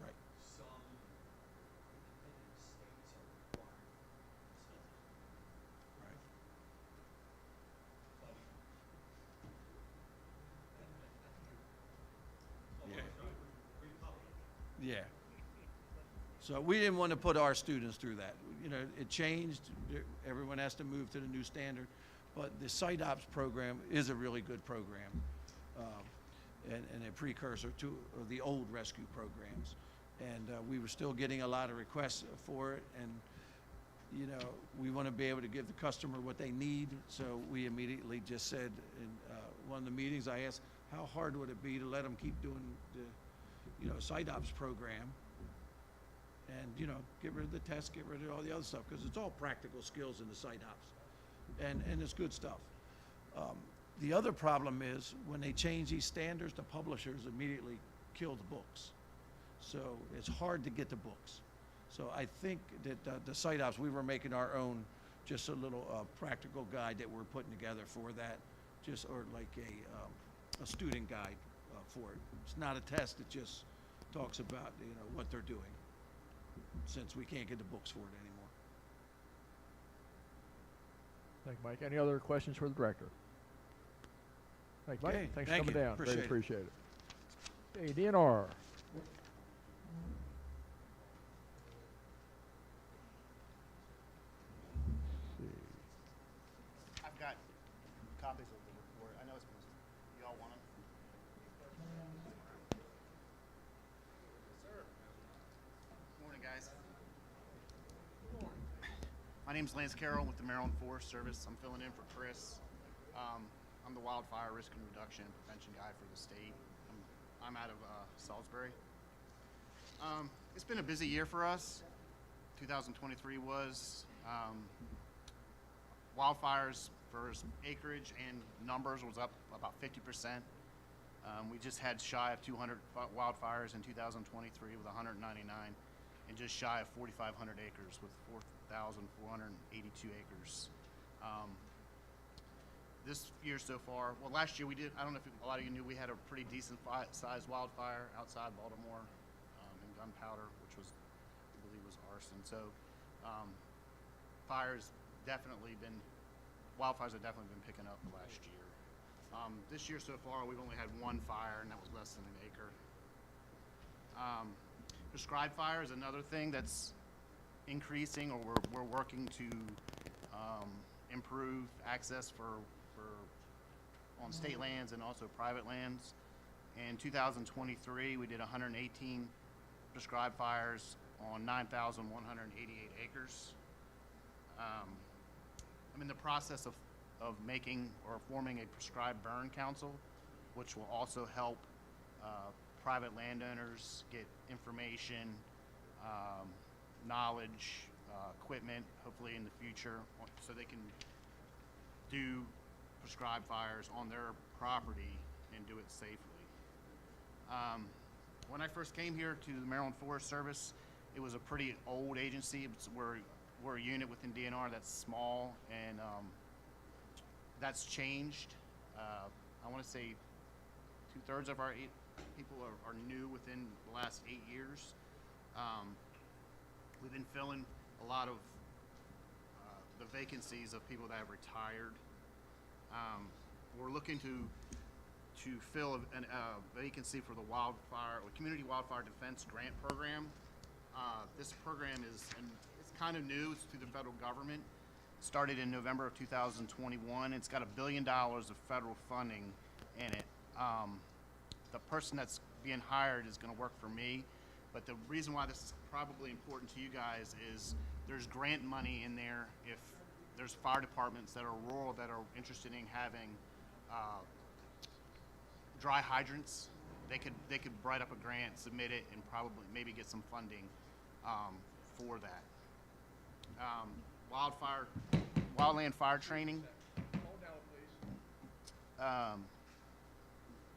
Right. Right. Yeah. So we didn't want to put our students through that. You know, it changed. Everyone has to move to the new standard. But the site ops program is a really good program and a precursor to the old rescue programs. And we were still getting a lot of requests for it. And, you know, we want to be able to give the customer what they need. So we immediately just said in one of the meetings, I asked, how hard would it be to let them keep doing the, site ops program? And, get rid of the tests, get rid of all the other stuff, because it's all practical skills in the site ops. And it's good stuff. The other problem is when they change these standards, the publishers immediately kill the books. So it's hard to get the books. So I think that the site ops, we were making our own, just a little practical guide that we're putting together for that, or like a student guide for it. It's not a test, it just talks about, what they're doing, since we can't get the books for it anymore. Thank you, Mike. Any other questions for the director? Thank you, Mike. Okay, Thanks thank for coming you. down. Appreciate Greatly it. appreciate it. Okay, DNR. I've got copies of the report. I know it's been, you all want them? Morning, guys. My name's Lance Carroll with the Maryland Forest Service. I'm filling in for Chris. I'm the wildfire risk and reduction and prevention guy for the state. I'm out of Salisbury. It's been a busy year for us. 2023 was. Wildfires for acreage and numbers was up about 50%. We just had shy of 200 wildfires in 2023 with 199, and just shy of 4,500 acres with 4,482 acres. This year so far, well, last year we did, I don't know if a lot of you knew, we had a pretty decent sized wildfire outside Baltimore in Gunpowder, which was, I believe was arson. So wildfires have definitely been picking up last year. This year so far, we've only had one fire, and that was less than an acre. Prescribed fire is another thing that's increasing, or we're working to improve access for on state lands and also private lands. In 2023, we did 118 prescribed fires on 9,188 acres. I'm in the process of making or forming a prescribed burn council, which will also help private landowners get information, knowledge, equipment, hopefully in the future, so they can do prescribed fires on their property and do it safely. When I first came here to the Maryland Forest Service, it was a pretty old agency. We're a unit within DNR that's small, and that's changed. I want to say 2/3 of our people are new within the last 8 years. We've been filling a lot of the vacancies of people that have retired. We're looking to fill a vacancy for the Community Wildfire Defense Grant Program. This program it's kind of new. It's through the federal government. It started in November of 2021. It's got $1 billion of federal funding in it. The person that's being hired is going to work for me, but the reason why this is probably important to you guys is there's grant money in there if there's fire departments that are rural that are interested in having dry hydrants. They could write up a grant, submit it, and probably maybe get some funding for that. Wildland fire training.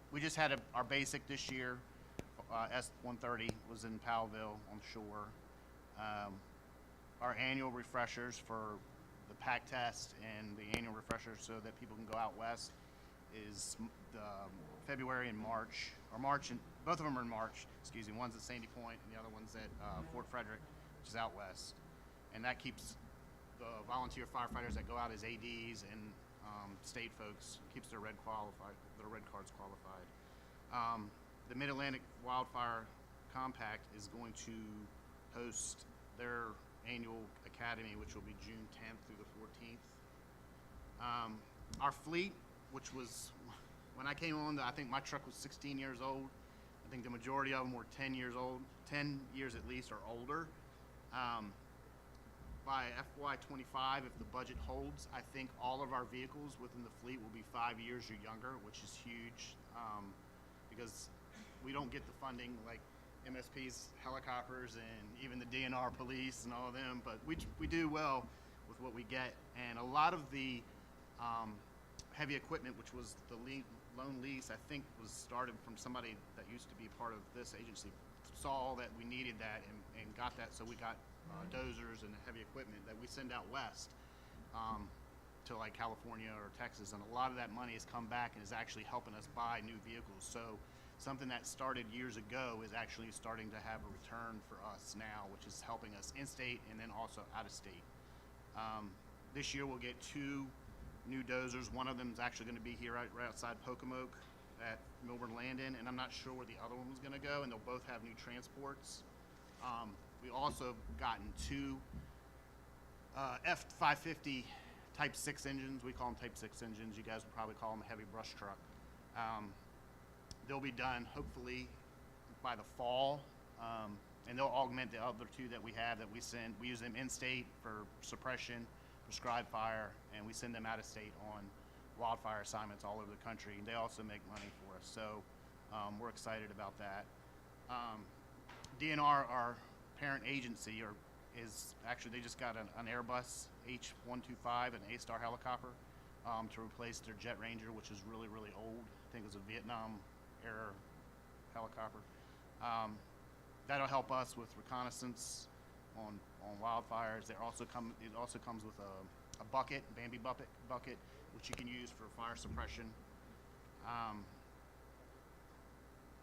We just had our basic this year. S-130 was in Powellville on shore. Our annual refreshers for the PAC test and the annual refreshers so that people can go out west is February and March, or March, and both of them are in March, excuse me. One's at Sandy Point and the other one's at Fort Frederick, which is out west. And that keeps the volunteer firefighters that go out as ADs and state folks, keeps their red cards qualified. The Mid-Atlantic Wildfire Compact is going to host their annual academy, which will be June 10th through the 14th. Our fleet, which was, when I came on, I think my truck was 16 years old. I think the majority of them were 10 years old, 10 years at least or older. By FY25, if the budget holds, I think all of our vehicles within the fleet will be 5 years or younger, which is huge, because we don't get the funding like MSP's helicopters and even the DNR police and all of them, but we do well with what we get. And a lot of the heavy equipment, which was the loan lease, I think was started from somebody that used to be part of this agency, saw that we needed that and got that, so we got dozers and heavy equipment that we send out west to like California or Texas, and a lot of that money has come back and is actually helping us buy new vehicles. So something that started years ago is actually starting to have a return for us now, which is helping us in-state and then also out-of-state. This year we'll get 2 new dozers. One of them is actually going to be here right outside Pocomoke at Milburn Landing, and I'm not sure where the other one was going to go, and they'll both have new transports. We also gotten 2 F550 Type 6 engines. We call them Type 6 engines. You guys would probably call them a heavy brush truck. They'll be done hopefully by the fall, and they'll augment the other 2 that we have that we send. We use them in-state for suppression, prescribed fire, and we send them out of state on wildfire assignments all over the country. They also make money for us, so we're excited about that. DNR, our parent agency, is actually, they just got an Airbus H-125, an A-Star helicopter, to replace their Jet Ranger, which is really, really old. I think it was a Vietnam era helicopter. That'll help us with reconnaissance on wildfires. It also comes with a bucket, Bambi bucket, which you can use for fire suppression.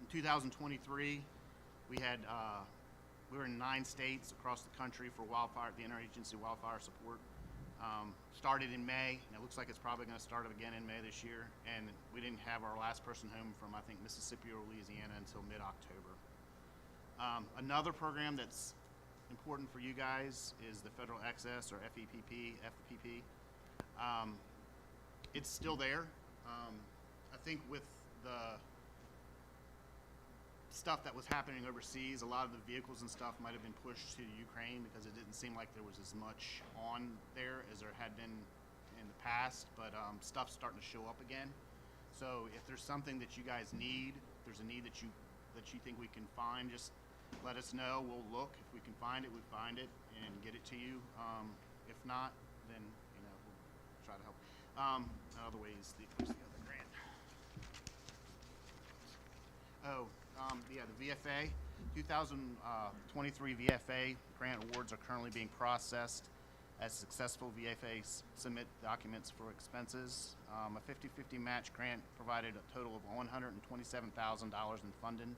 In 2023, we were in 9 states across the country for the interagency wildfire support. Started in May, and it looks like it's probably going to start again in May this year. And we didn't have our last person home from, I think, Mississippi or Louisiana until mid-October. Another program that's important for you guys is the Federal Access, or FPP. It's still there. I think with the stuff that was happening overseas. A lot of the vehicles and stuff might have been pushed to Ukraine because it didn't seem like there was as much on there as there had been in the past, but stuff's starting to show up again. So if there's something that you guys need, if there's a need that you think we can find, just let us know. We'll look. If we can find it, we find it and get it to you. If not, then we'll try to help. Other ways, where's the other grant? The VFA 2023 VFA grant awards are currently being processed. As successful VFAs submit documents for expenses. A 50-50 match grant provided a total of $127,000 in funding,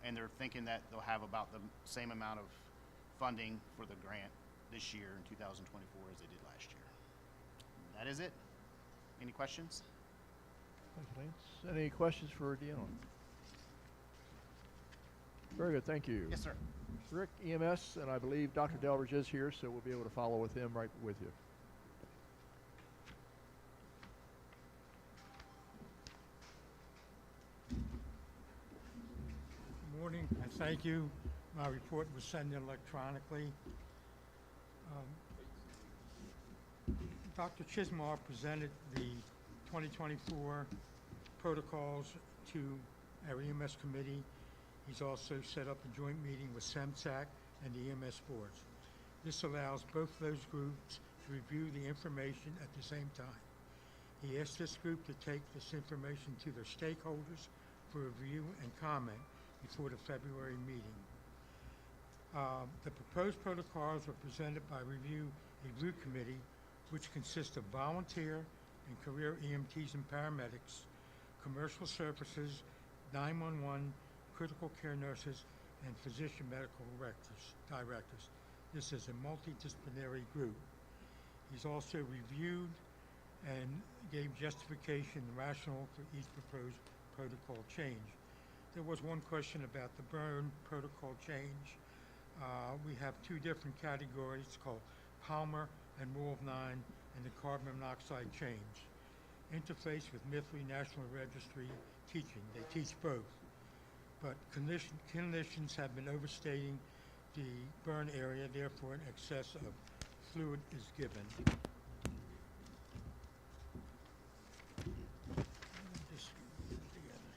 and they're thinking that they'll have about the same amount of funding for the grant this year in 2024 as they did last year. That is it. Any questions? Thank you, Lance. Any questions for Deanna? Very good, thank you. Yes, sir. Rick, EMS, and I believe Dr. Delridge is here, so we'll be able to follow with him right with you. Good morning, and thank you. My report was sent in electronically. Dr. Chismar presented the 2024 protocols to our EMS committee. He's also set up a joint meeting with SEMSAC and the EMS boards. This allows both those groups to review the information at the same time. He asked this group to take this information to their stakeholders for review and comment before the February meeting. The proposed protocols are presented by Review Committee, which consists of volunteer and career EMTs and paramedics, commercial services, 911, critical care nurses, and physician medical directors. This is a multidisciplinary group. He's also reviewed and gave justification and rationale for each proposed protocol change. There was one question about the burn protocol change. We have two different categories called Palmer and Rule of 9 and the carbon monoxide change. Interface with MIFLI National Registry teaching. They teach both. But clinicians have been overstating the burn area, therefore an excess of fluid is given. Just get it together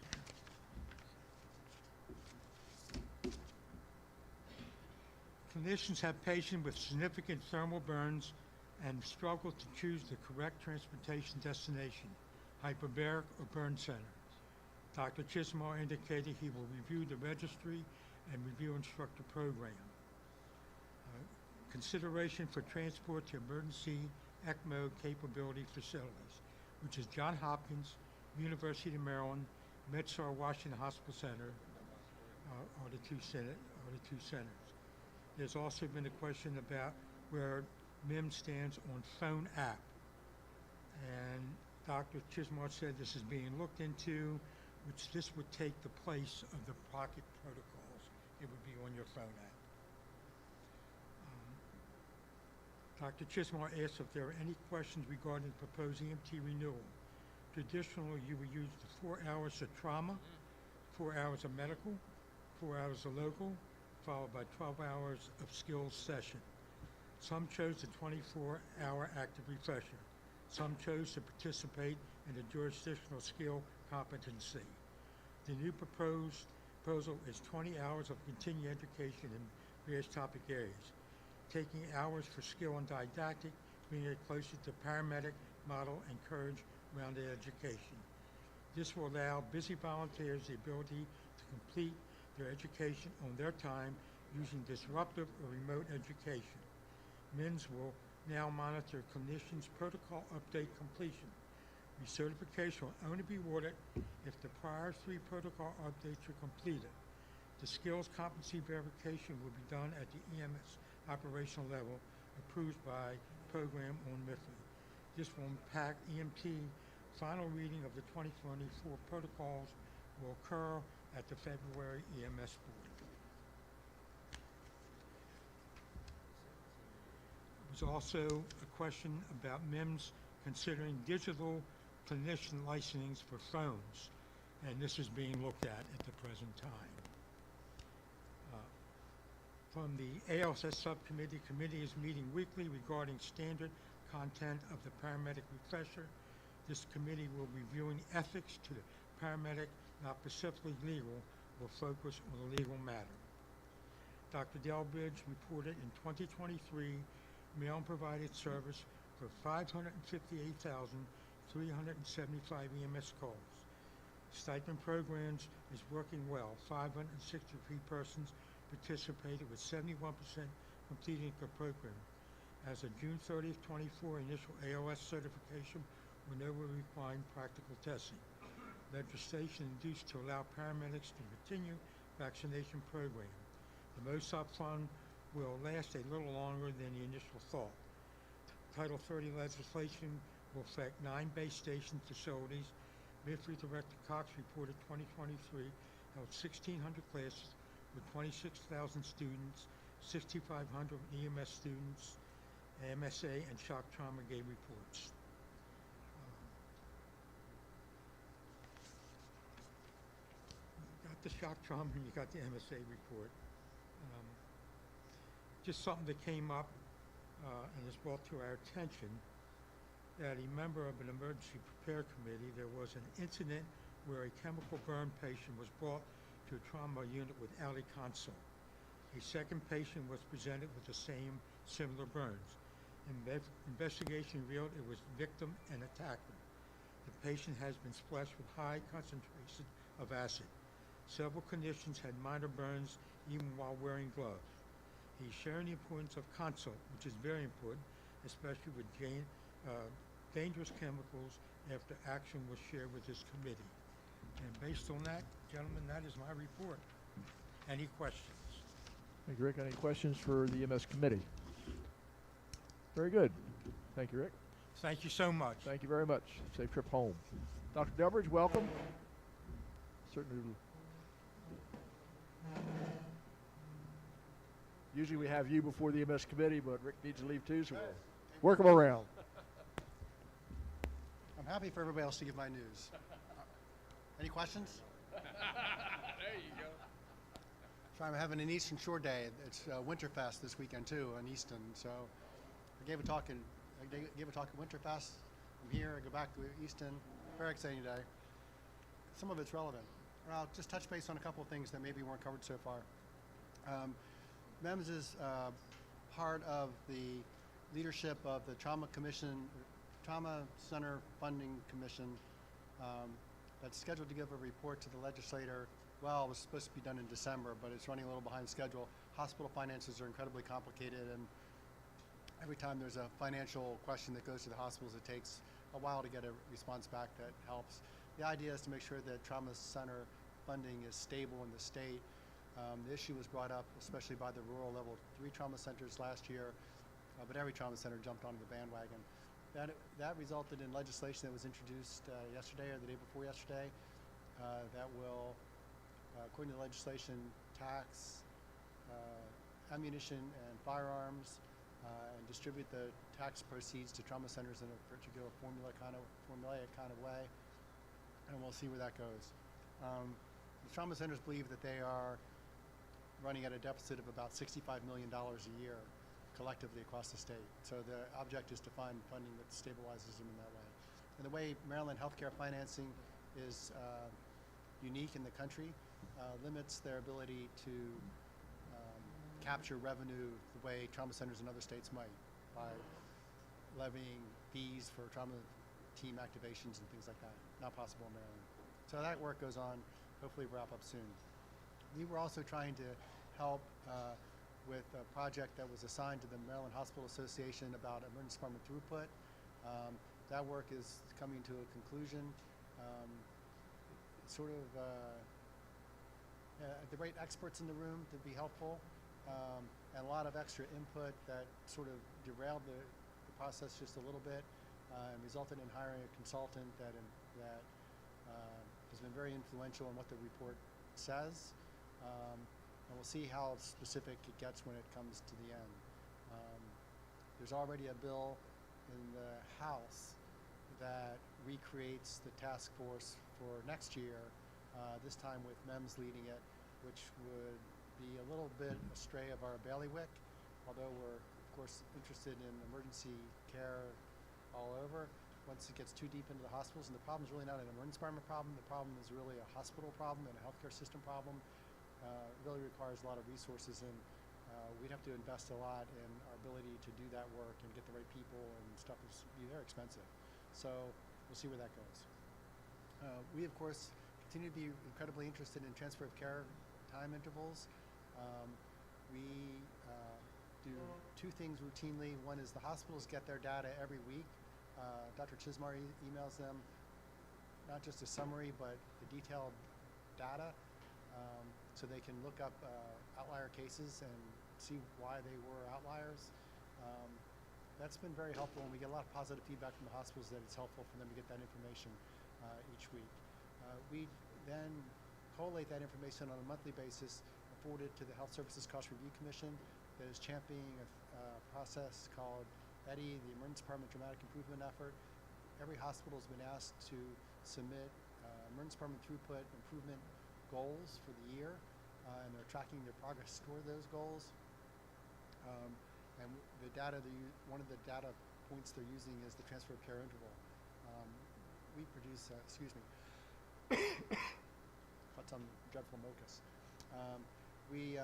here. Clinicians have patients with significant thermal burns and struggle to choose the correct transportation destination, hyperbaric or burn center. Dr. Chismar indicated he will review the registry and review instructor program. Consideration for transport to emergency ECMO capability facilities, which is Johns Hopkins, University of Maryland, MedStar Washington Hospital Center, are the two centers. There's also been a question about where MIM stands on phone app. And Dr. Chismar said this is being looked into, which this would take the place of the pocket protocols. It would be on your phone app. Dr. Chismar asked if there are any questions regarding the proposed EMT renewal. Traditionally, you would use the 4 hours of trauma, 4 hours of medical, 4 hours of local, followed by 12 hours of skills session. Some chose the 24-hour active refresher. Some chose to participate in the jurisdictional skill competency. The new proposal is 20 hours of continuing education in various topic areas, taking hours for skill and didactic, bringing it closer to paramedic model and courage rounded education. This will allow busy volunteers the ability to complete their education on their time using disruptive or remote education. MINS will now monitor clinicians' protocol update completion. Recertification will only be awarded if the prior 3 protocol updates are completed. The skills competency verification will be done at the EMS operational level, approved by program on MIFLI. This will impact EMT. Final reading of the 2024 protocols will occur at the February EMS board. There was also a question about MIMS considering digital clinician licensings for phones. and this is being looked at the present time. From the ALS Subcommittee, committee is meeting weekly regarding standard content of the paramedic refresher. This committee will be reviewing ethics to the paramedic, not specifically legal, will focus on a legal matter. Dr. Delbridge reported in 2023 mail and provided service for 558,375 EMS calls. Stipend programs is working well. 563 persons participated with 71% completing the program. As of June 30th, 24, initial ALS certification will no longer require practical testing. Legislation induced to allow paramedics to continue vaccination program. The MOSOP fund will last a little longer than the initial thought. Title 30 legislation will affect 9 base station facilities. MIFRI Director Cox reported 2023 held 1,600 classes with 26,000 students, 6,500 EMS students. MSA and shock trauma gave reports. You got the shock trauma and you got the MSA report. Just something that came up and is brought to our attention, that a member of an emergency prepared committee, there was an incident where a chemical burn patient was brought to a trauma unit without a consult. A second patient was presented with the same similar burns. Investigation revealed it was victim and attacker. The patient has been splashed with high concentration of acid. Several clinicians had minor burns even while wearing gloves. He's sharing the importance of consult, which is very important, especially with dangerous chemicals, after action was shared with this committee. And based on that, gentlemen, that is my report. Any questions? Thank you, Rick. Any questions for the EMS committee? Very good. Thank you, Rick. Thank you so much. Thank you very much. Safe trip home. Dr. Delbridge, welcome. Certainly. Usually we have you before the EMS committee, but Rick needs to leave too, so we'll work him around. I'm happy for everybody else to give my news. Any questions? There you go. So I'm having an Eastern Shore Day. It's Winterfest this weekend too in Easton. So I gave a talk at Winterfest. I'm here. I go back to Easton. Very exciting day. Some of it's relevant. I'll just touch base on a couple of things that maybe weren't covered so far. MEMS is part of the leadership of the Trauma Center Funding Commission that's scheduled to give a report to the legislator. Well, it was supposed to be done in December, but it's running a little behind schedule. Hospital finances are incredibly complicated, and every time there's a financial question that goes to the hospitals, it takes a while to get a response back that helps. The idea is to make sure that trauma center funding is stable in the state. The issue was brought up especially by the rural level 3 trauma centers last year, but every trauma center jumped onto the bandwagon. That resulted in legislation that was introduced yesterday or the day before yesterday that will, according to the legislation, tax ammunition and firearms and distribute the tax proceeds to trauma centers in a particular formulaic kind of way, and we'll see where that goes. The trauma centers believe that they are running at a deficit of about $65 million a year collectively across the state. So the object is to find funding that stabilizes them in that way. And the way Maryland healthcare financing is unique in the country limits their ability to capture revenue the way trauma centers in other states might, by levying fees for trauma team activations and things like that. Not possible in Maryland. So that work goes on. Hopefully wrap up soon. We were also trying to help with a project that was assigned to the Maryland Hospital Association about emergency department throughput. That work is coming to a conclusion. Sort of the right experts in the room to be helpful, and a lot of extra input that sort of derailed the process just a little bit, and resulted in hiring a consultant that has been very influential in what the report says. And we'll see how specific it gets when it comes to the end. There's already a bill in the House that recreates the task force for next year this time with MEMS leading it, which would be a little bit astray of our bailiwick, although we're, of course, interested in emergency care all over. Once it gets too deep into the hospitals, and the problem is really not an emergency department problem, the problem is really a hospital problem and a healthcare system problem. It really requires a lot of resources, and we'd have to invest a lot in our ability to do that work and get the right people, and stuff is be very expensive. So we'll see where that goes. We, of course, continue to be incredibly interested in transfer of care time intervals. We do two things routinely. One is the hospitals get their data every week. Dr. Chismar emails them not just a summary, but the detailed data, so they can look up outlier cases and see why they were outliers. That's been very helpful, and we get a lot of positive feedback from the hospitals that it's helpful for them to get that information each week. We then collate that information on a monthly basis and forward it to the Health Services Cost Review Commission that is championing a process called EDDI, the Emergency Department Dramatic Improvement Effort. Every hospital has been asked to submit emergency department throughput improvement goals for the year, and they're tracking their progress toward those goals. And the data, one of the data points they're using is the transfer of care interval. We produce, excuse me, got some dreadful mucus. We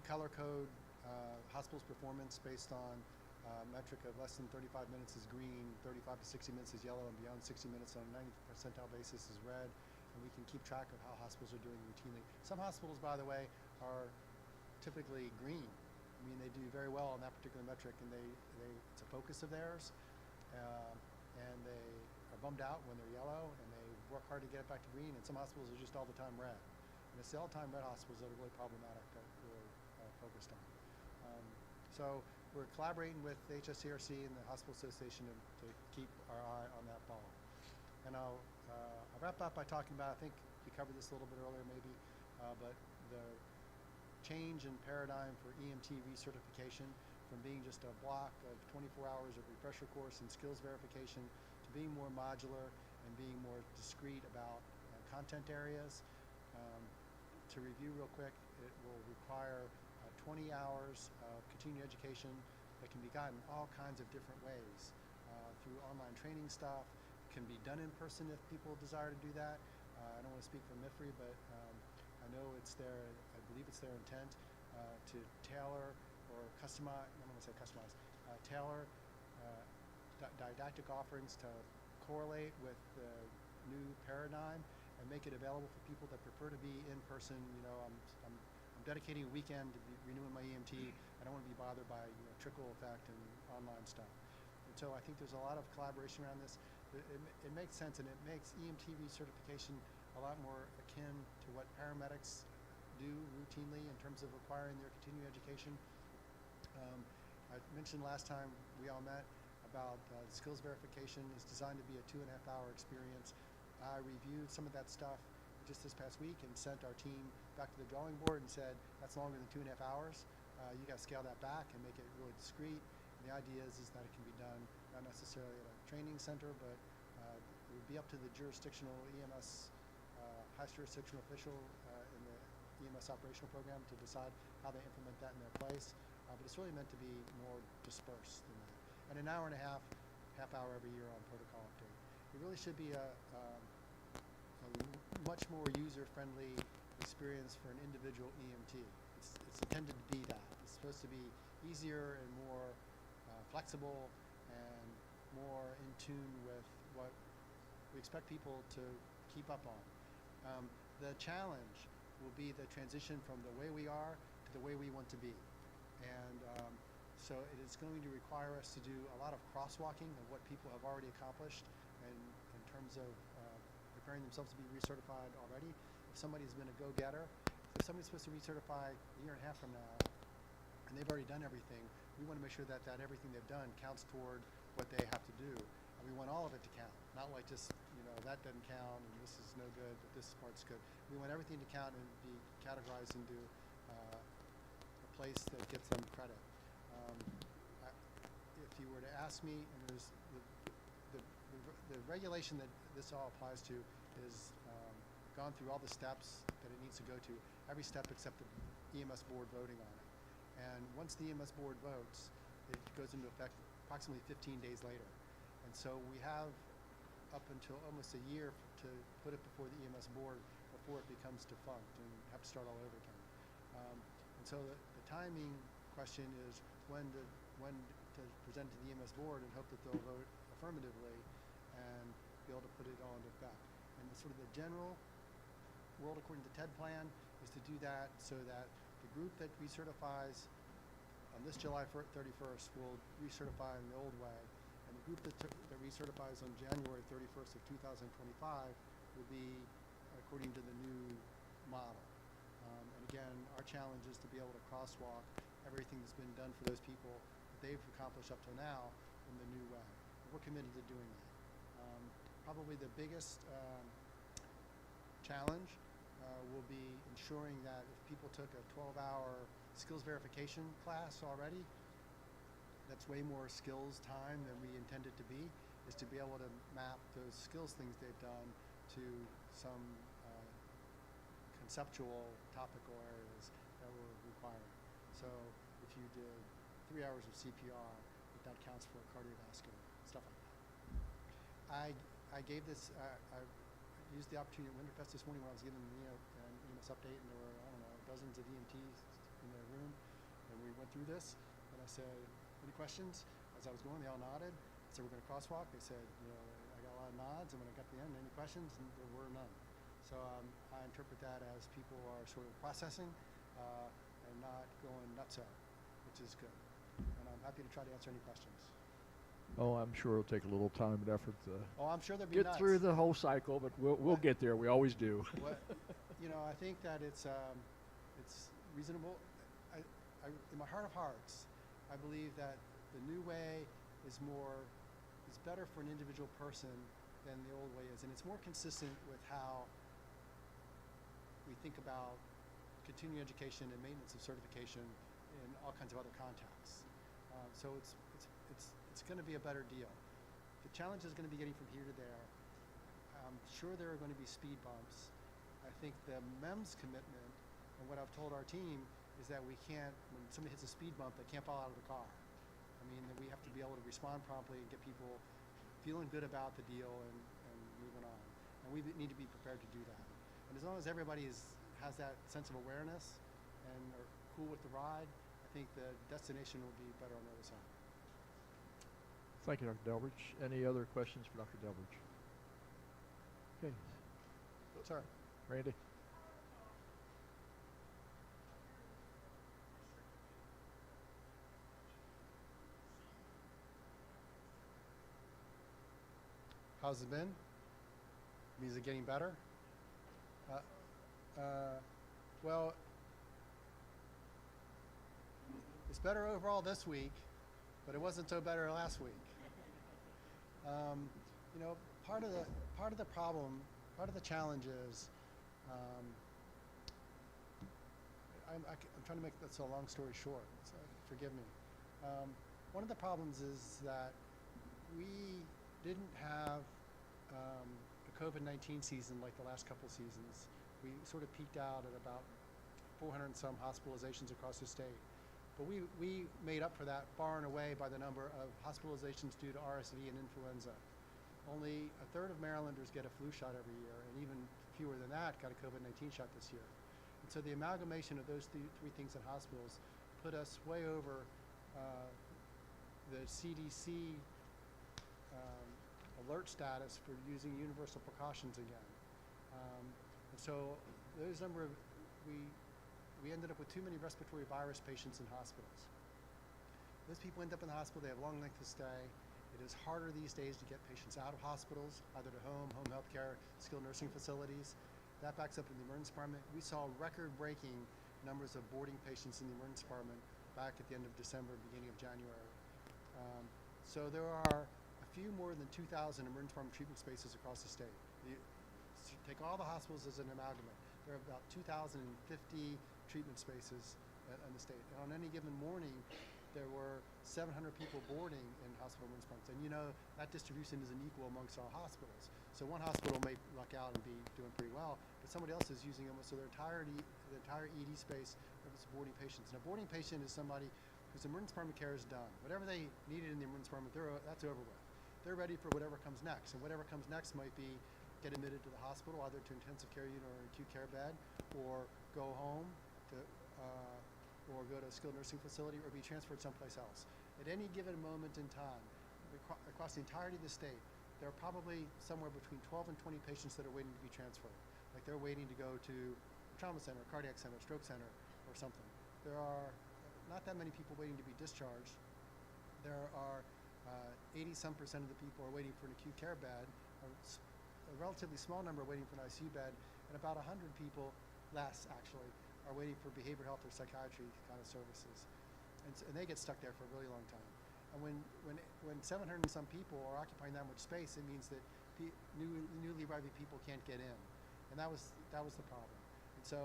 color code hospitals' performance based on metric of less than 35 minutes is green, 35 to 60 minutes is yellow, and beyond 60 minutes on a 90 percentile basis is red. And we can keep track of how hospitals are doing routinely. Some hospitals, by the way, are typically green. I mean, they do very well on that particular metric, and it's a focus of theirs. And they are bummed out when they're yellow, and they work hard to get it back to green. And some hospitals are just all the time red. And it's the all-time red hospitals that are really problematic that we're focused on. So we're collaborating with HSCRC and the Hospital Association to keep our eye on that ball. And I'll wrap up by talking about, I think we covered this a little bit earlier maybe, but the change in paradigm for EMT recertification from being just a block of 24 hours of refresher course and skills verification to being more modular and being more discrete about content areas. To review real quick, it will require 20 hours of continuing education that can be gotten all kinds of different ways through online training stuff. Can be done in person if people desire to do that. I don't want to speak for MIFRE, but I know it's their, I believe it's their intent to tailor or customize, I don't want to say customize, tailor didactic offerings to correlate with the new paradigm and make it available for people that prefer to be in person. You know, I'm dedicating a weekend to be renewing my EMT. I don't want to be bothered by trickle effect and online stuff. And so I think there's a lot of collaboration around this. It makes sense, and it makes EMT recertification a lot more akin to what paramedics do routinely in terms of acquiring their continuing education. I mentioned last time we all met about skills verification is designed to be a 2.5-hour experience. I reviewed some of that stuff just this past week and sent our team back to the drawing board and said, that's longer than 2.5 hours. You got to scale that back and make it really discreet. And the idea is that it can be done not necessarily at a training center, but it would be up to the jurisdictional EMS, highest jurisdictional official in the EMS operational program to decide how they implement that in their place. But it's really meant to be more dispersed than that. And an hour and a half hour every year on protocol update. It really should be a much more user-friendly experience for an individual EMT. It's intended to be that. It's supposed to be easier and more flexible and more in tune with what we expect people to keep up on. The challenge will be the transition from the way we are to the way we want to be. And so it is going to require us to do a lot of crosswalking of what people have already accomplished and in terms of preparing themselves to be recertified already. If somebody's been a go-getter, if somebody's supposed to recertify a year and a half from now and they've already done everything, we want to make sure that everything they've done counts toward what they have to do. And we want all of it to count, not like just, that doesn't count and this is no good, but this part's good. We want everything to count and be categorized into a place that gets them credit. If you were to ask me, and there's the regulation that this all applies to is gone through all the steps that it needs to go to, every step except the EMS board voting on it. And once the EMS board votes, it goes into effect approximately 15 days later. And so we have up until almost a year to put it before the EMS board before it becomes defunct and have to start all over again. And so the timing question is when to present to the EMS board and hope that they'll vote affirmatively and be able to put it all into effect. And the sort of the general world according to TED plan is to do that so that the group that recertifies on this July 31st will recertify in the old way, and the group that recertifies on January 31st of 2025 will be according to the new model. And again, our challenge is to be able to crosswalk everything that's been done for those people that they've accomplished up till now in the new way. We're committed to doing that. Probably the biggest challenge will be ensuring that if people took a 12-hour skills verification class already, that's way more skills time than we intended to be, is to be able to map those skills things they've done to some conceptual topical areas that we're requiring. So if you did 3 hours of CPR, that counts for cardiovascular, stuff like that. I gave this, I used the opportunity at Winterfest this morning when I was giving an EMS update, and there were, I don't know, dozens of EMTs in the room, and we went through this, and I said, any questions? As I was going, they all nodded. I said, we're going to crosswalk. They said, I got a lot of nods, and when I got to the end, any questions? And there were none. So I interpret that as people are sort of processing and not going nutso, which is good. And I'm happy to try to answer any questions. Oh, I'm sure it'll take a little time and effort to Oh, I'm sure there'll be get nuts. through the whole cycle, but we'll get there. We always do. What, I think that it's reasonable. In my heart of hearts, I believe that the new way is better for an individual person than the old way is, and it's more consistent with how we think about continuing education and maintenance of certification in all kinds of other contexts. So it's going to be a better deal. The challenge is going to be getting from here to there. I'm sure there are going to be speed bumps. I think the MEMS commitment and what I've told our team is that we can't, when somebody hits a speed bump, they can't fall out of the car. I mean, that we have to be able to respond promptly and get people feeling good about the deal and moving on. And we need to be prepared to do that. And as long as everybody has that sense of awareness and are cool with the ride, I think the destination will be better on the other side. Thank you, Dr. Delbridge. Any other questions for Dr. Delbridge? Okay. Sorry. Randy? How's it been? Is it getting better? Well, it's better overall this week, but it wasn't so better last week. Part of the problem, part of the challenge is, I'm trying to make this a long story short, so forgive me. One of the problems is that we didn't have a COVID-19 season like the last couple seasons. We sort of peaked out at about 400 and some hospitalizations across the state. But we made up for that far and away by the number of hospitalizations due to RSV and influenza. Only a third of Marylanders get a flu shot every year, and even fewer than that got a COVID-19 shot this year. And so the amalgamation of those three things in hospitals put us way over the CDC alert status for using universal precautions again. And so those we ended up with too many respiratory virus patients in hospitals. Those people end up in the hospital, they have long length of stay. It is harder these days to get patients out of hospitals, either to home health care, skilled nursing facilities. That backs up in the emergency department. We saw record-breaking numbers of boarding patients in the emergency department back at the end of December, beginning of January. So there are a few more than 2,000 emergency department treatment spaces across the state. Take all the hospitals as an amalgamate. There are about 2,050 treatment spaces in the state. And on any given morning, there were 700 people boarding in hospital emergency departments. And that distribution isn't equal amongst all hospitals. So one hospital may luck out and be doing pretty well, but somebody else is using almost the entire ED space of its boarding patients. And a boarding patient is somebody whose emergency department care is done. Whatever they needed in the emergency department, that's over with. They're ready for whatever comes next, and whatever comes next might be get admitted to the hospital, either to intensive care unit or an acute care bed, or go home to, or go to a skilled nursing facility, or be transferred someplace else. At any given moment in time, across the entirety of the state, there are probably somewhere between 12 and 20 patients that are waiting to be transferred. Like they're waiting to go to a trauma center, a cardiac center, stroke center, or something. There are not that many people waiting to be discharged. There are 80-some% of the people are waiting for an acute care bed, a relatively small number are waiting for an ICU bed, and about 100 people, less actually, are waiting for behavioral health or psychiatry kind of services. And they get stuck there for a really long time. And when 700 and some people are occupying that much space, it means that newly arriving people can't get in. And that was the problem. And so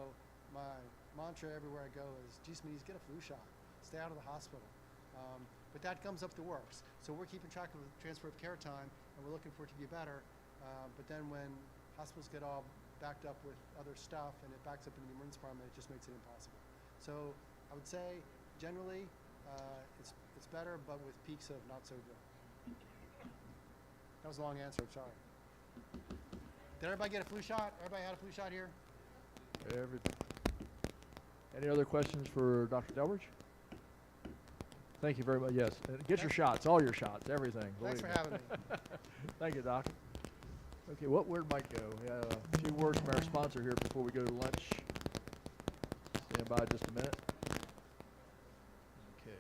my mantra everywhere I go is, geez, please get a flu shot. Stay out of the hospital. But that comes up the works. So we're keeping track of the transfer of care time, and we're looking for it to be better. But then when hospitals get all backed up with other stuff and it backs up into the emergency department, it just makes it impossible. So I would say, generally, it's better, but with peaks of not so good. That was a long answer, I'm sorry. Did everybody get a flu shot? Everybody had a flu shot here? Any other questions for Dr. Delbridge? Thank you very much. Yes, get your shots, all your shots, everything. Thanks for having me. Thank you, Doc. Okay, where'd Mike go? A few words from our sponsor here before we go to lunch. Stand by just a minute. Okay.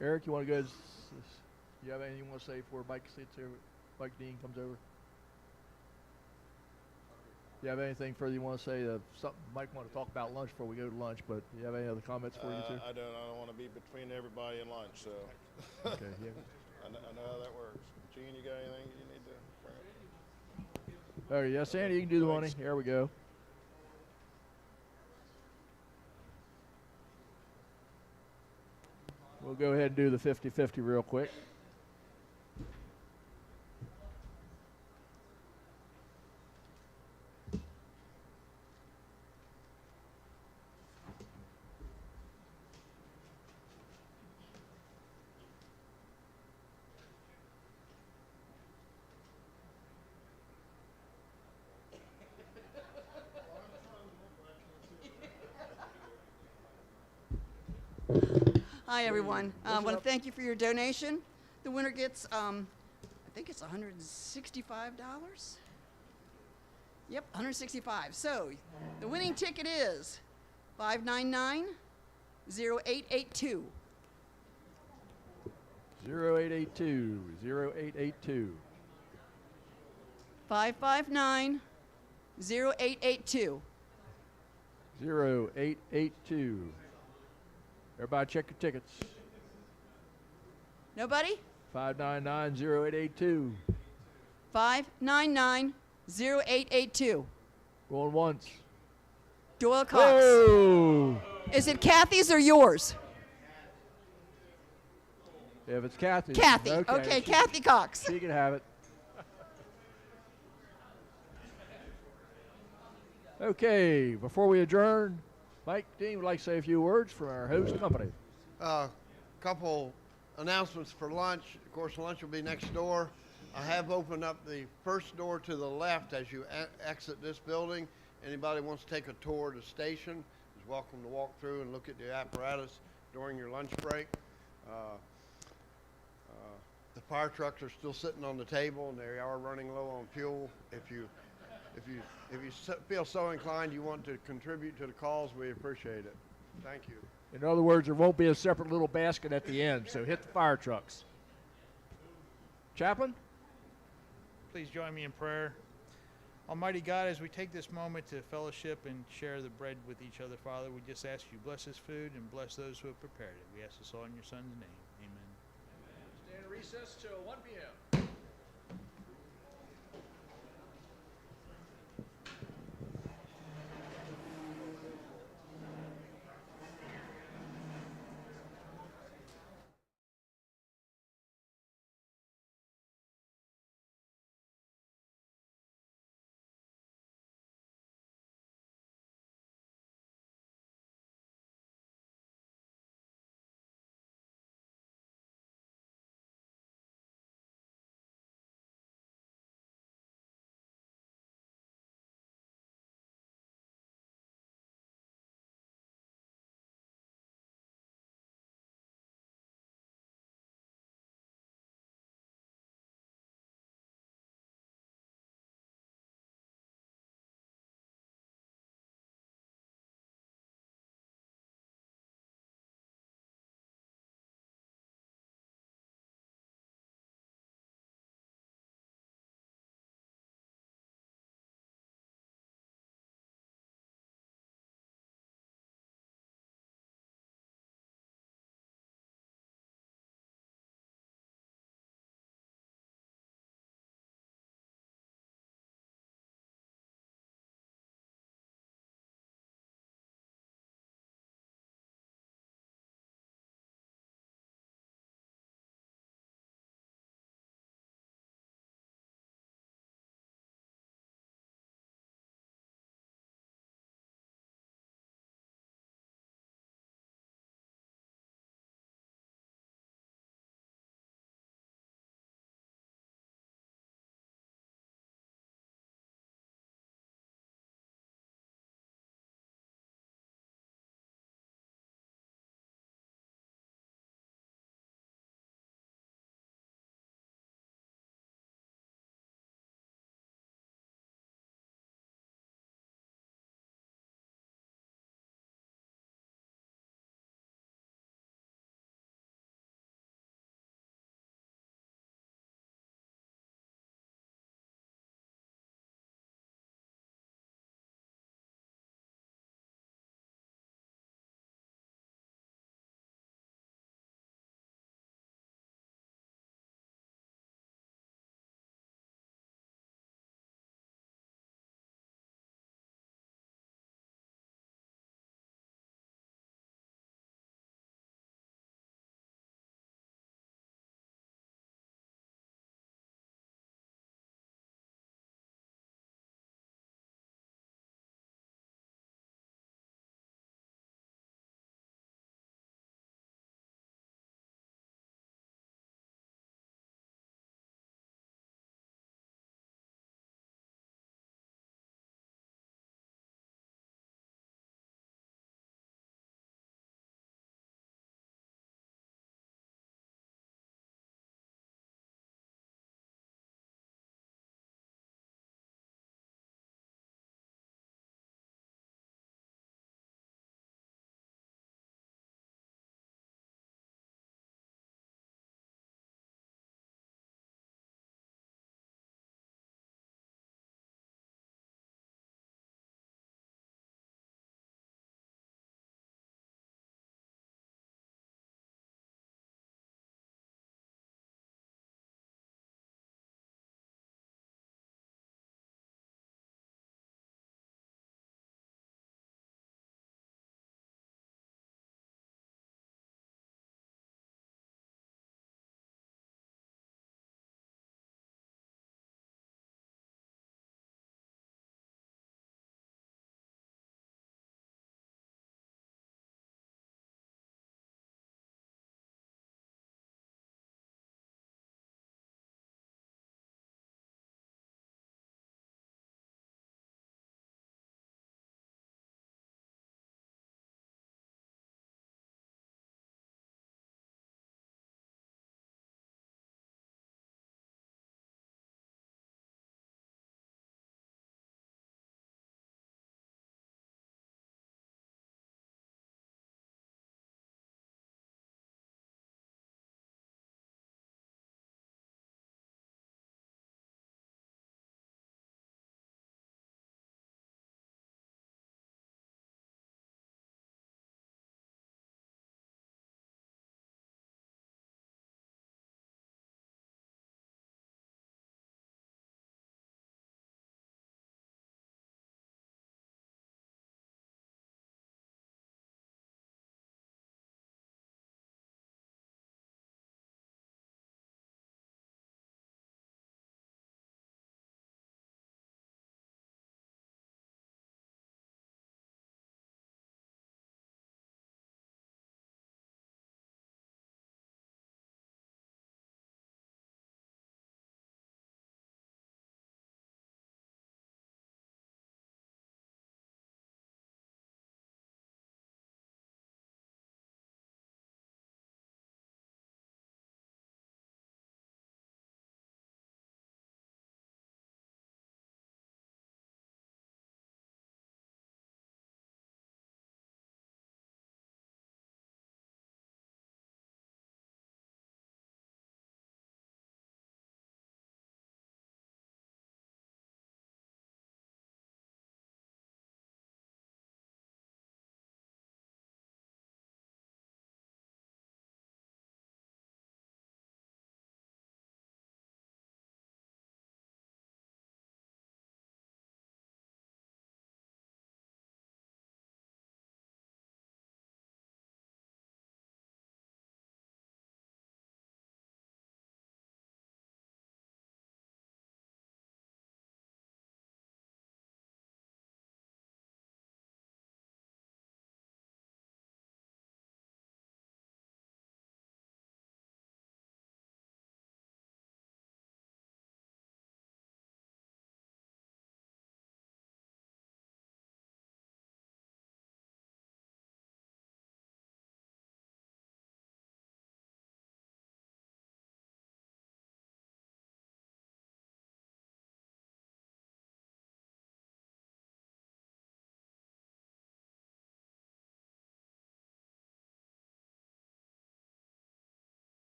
Eric, you want to go? You have anything you want to say before Mike Dean comes over? You have anything further you want to say? Something Mike want to talk about lunch before we go to lunch, but do you have any other comments for you two? I don't want to be between everybody and lunch, so. Okay. Yeah. I know how that works. Gene, you got anything you need to bring up? Oh yes, Sandy, you can do the money. Here we go. We'll go ahead and do the 50-50 real quick. Hi, everyone. I want to thank you for your donation. The winner gets, I think it's $165. Yep, $165. So the winning ticket is 599-0882. 0882. 0882. 559-0882. 0882. Everybody check your tickets. Nobody? 599-0882. 599-0882. Going once. Doyle Cox. Whoa! Is it Kathy's or yours? If it's Kathy. Kathy. Okay, Kathy Cox. She can have it. Okay, before we adjourn, Mike Dean would like to say a few words from our host company. Couple announcements for lunch. Of course, lunch will be next door. I have opened up the first door to the left as you exit this building. Anybody wants to take a tour of the station is welcome to walk through and look at the apparatus during your lunch break. The fire trucks are still sitting on the table and they are running low on fuel. If you feel so inclined you want to contribute to the cause, we appreciate it. Thank you. In other words, there won't be a separate little basket at the end, so hit the fire trucks. Chaplain? Please join me in prayer. Almighty God, as we take this moment to fellowship and share the bread with each other, Father, we just ask you bless this food and bless those who have prepared it. We ask this all in your Son's name. Amen. Stand recess till 1 p.m.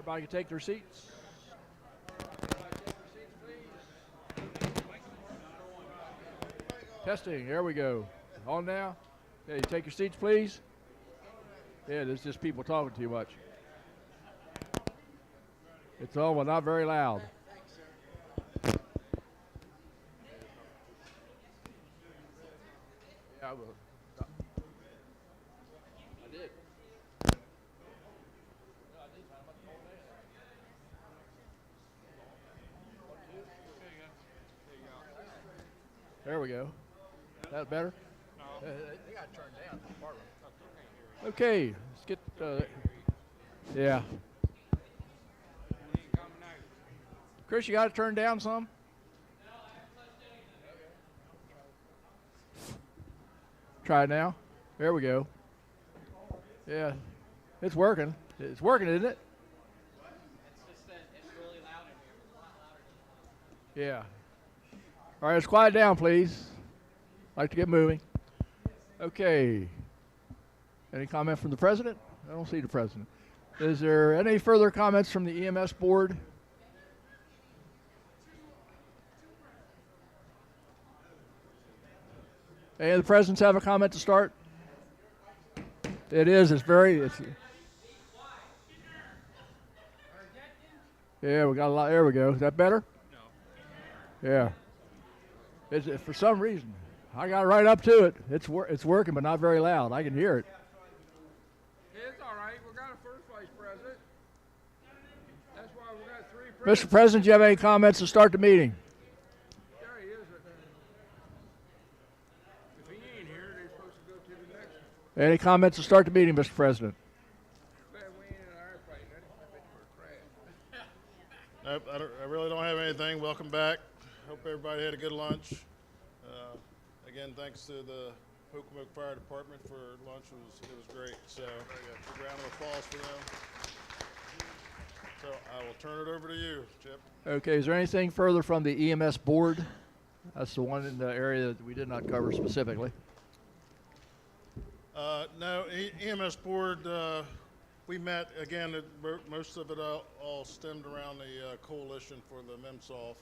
Everybody can take their seats. Testing, there we go. On now. Okay, take your seats, please. Yeah, there's just people talking too much. It's on, but not very loud. Yeah, I will. I did. There we go. That better? They got turned down. Okay, let's get. Yeah. Chris, you got to turn down some. Try it now. There we go. Yeah, it's working. It's working, isn't it? It's just that it's really loud in here. It's a lot louder. Yeah. All right, let's quiet down, please. Like to get moving. Okay. Any comment from the president? I don't see the president. Is there any further comments from the EMS board? Any of the presidents have a comment to start? It is. Yeah, we got a lot. There we go. Is that better? No. Yeah. For some reason, I got right up to it. It's working, but not very loud. I can hear it. It's all right. We got a first vice president. That's why we got three Mr. presidents. President, do you have any comments to start the meeting? There he is. If he ain't here, they're supposed to go to the next one. Any comments to start the meeting, Mr. President? Glad we ain't in our fight. I bet we're trash. Nope, I really don't have anything. Welcome back. Hope everybody had a good lunch. Again, thanks to the Pocomoke Fire Department for lunch. It was great. So, a big round of applause for them. So, I will turn it over to you, Chip. Okay, is there anything further from the EMS board? That's the one in the area that we did not cover specifically. No, EMS board, we met, again, most of it all stemmed around the coalition for the MSFA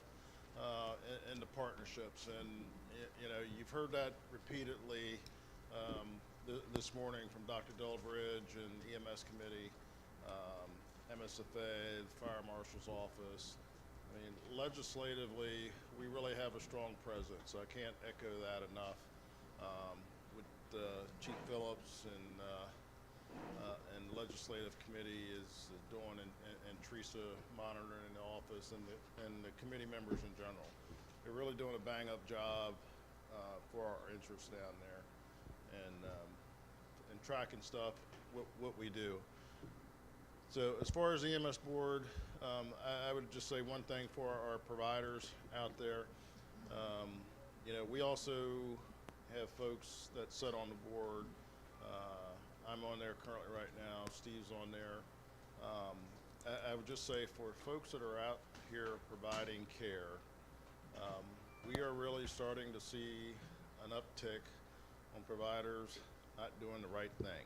and the partnerships. And, you know, you've heard that repeatedly this morning from Dr. Delbridge and EMS committee, MSFA, the Fire Marshal's office. I mean, legislatively, we really have a strong presence. I can't echo that enough. With Chief Phillips and legislative committee is doing, and Teresa monitoring the office, and the committee members in general. They're really doing a bang-up job for our interests down there, and tracking stuff, what we do. So as far as the EMS board, I would just say one thing for our providers out there. You know, we also have folks that sit on the board. I'm on there currently right now. Steve's on there. I would just say for folks that are out here providing care, we are really starting to see an uptick on providers not doing the right thing.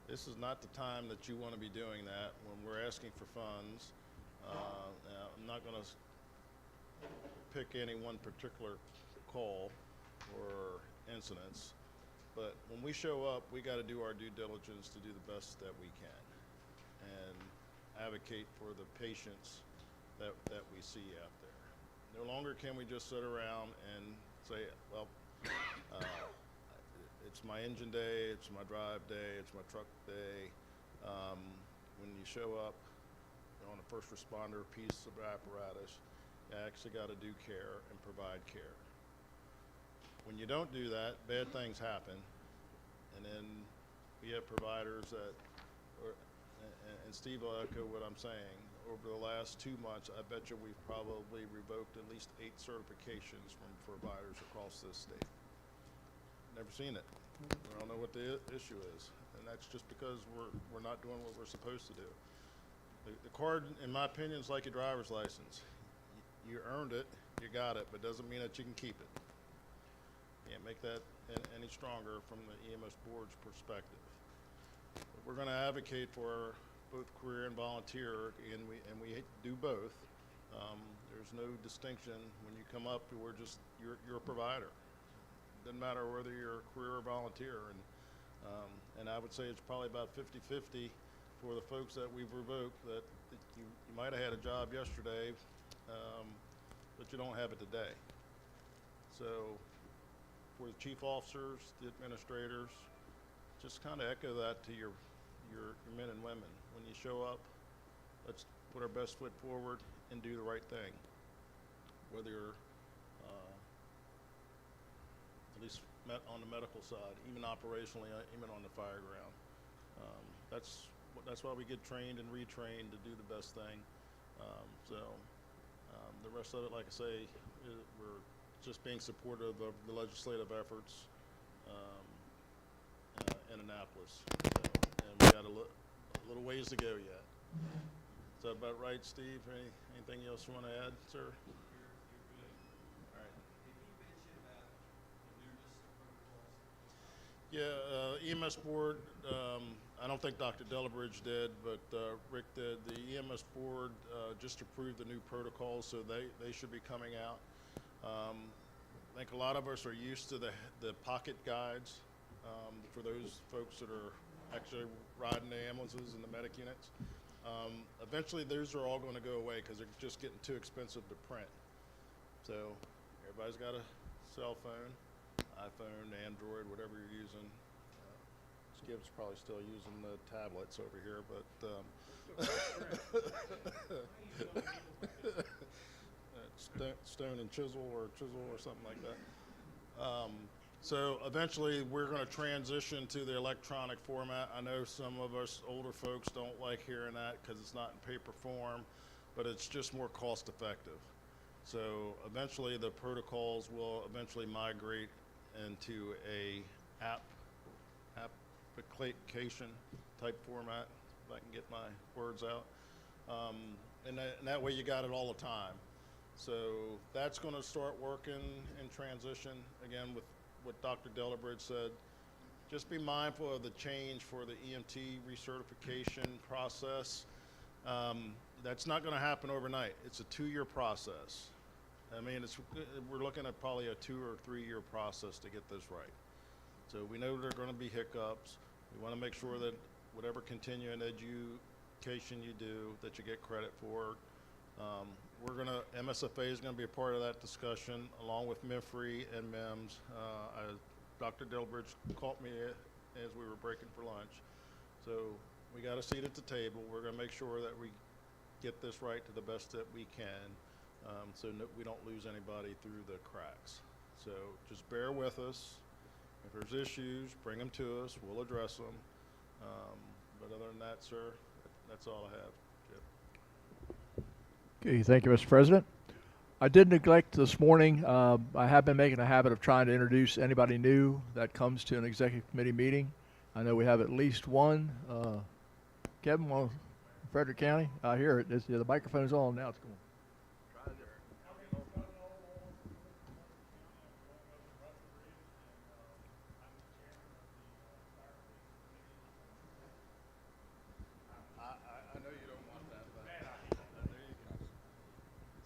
This is not the time that you want to be doing that when we're asking for funds. Now, I'm not going to pick any one particular call or incidents, but when we show up, we got to do our due diligence to do the best that we can and advocate for the patients that we see out there. No longer can we just sit around and say, well, it's my engine day, it's my drive day, it's my truck day. When you show up on a first responder piece of apparatus, you actually got to do care and provide care. When you don't do that, bad things happen, and then we have providers that, and Steve will echo what I'm saying, over the last 2 months, I bet you we've probably revoked at least 8 certifications from providers across this state. Never seen it. We don't know what the issue is, and that's just because we're not doing what we're supposed to do. The card, in my opinion, is like a driver's license. You earned it, you got it, but doesn't mean that you can keep it. Can't make that any stronger from the EMS board's perspective. But we're going to advocate for both career and volunteer, and we do both. There's no distinction when you come up. You're a provider. Doesn't matter whether you're a career or volunteer, and I would say it's probably about 50-50 for the folks that we've revoked. That you might have had a job yesterday, but you don't have it today. So for the chief officers, the administrators, just kind of echo that to your men and women. When you show up, let's put our best foot forward and do the right thing. Whether you're at least on the medical side, even operationally, even on the fire ground. That's why we get trained and retrained to do the best thing. The rest of it, like I say, we're just being supportive of the legislative efforts in Annapolis. And we got a little ways to go yet. Is that about right, Steve? Anything else you want to add, sir? Yeah, EMS board, I don't think Dr. Delabridge did, but Rick did. The EMS board just approved the new protocols, so they should be coming out. I think a lot of us are used to the pocket guides for those folks that are actually riding the ambulances and the medic units. Eventually, those are all going to go away because they're just getting too expensive to print. So everybody's got a cell phone, iPhone, Android, whatever you're using. Skip's probably still using the tablets over here, but stone and chisel or something like that. So eventually we're going to transition to the electronic format. I know some of us older folks don't like hearing that because it's not in paper form, but it's just more cost effective. So eventually the protocols will eventually migrate into a application type format, if I can get my words out. And that way you got it all the time. So that's going to start working in transition. Again, with what Dr. Delabridge said, just be mindful of the change for the EMT recertification process. That's not going to happen overnight. It's a 2-year process. I mean, we're looking at probably a 2 or 3 year process to get this right. So we know there are going to be hiccups. We want to make sure that whatever continuing education you do, that you get credit for. MSFA is going to be a part of that discussion, along with MIFRE and MEMS. Dr. Delbridge caught me as we were breaking for lunch. So we got a seat at the table. We're going to make sure that we get this right to the best that we can, so we don't lose anybody through the cracks. So just bear with us. If there's issues, bring them to us. We'll address them. But other than that, sir, that's all I have. Okay, thank you, Mr. President. I did neglect this morning. I have been making a habit of trying to introduce anybody new that comes to an executive committee meeting. I know we have at least one. Kevin, Frederick County. I hear it. The microphone's on now. It's going.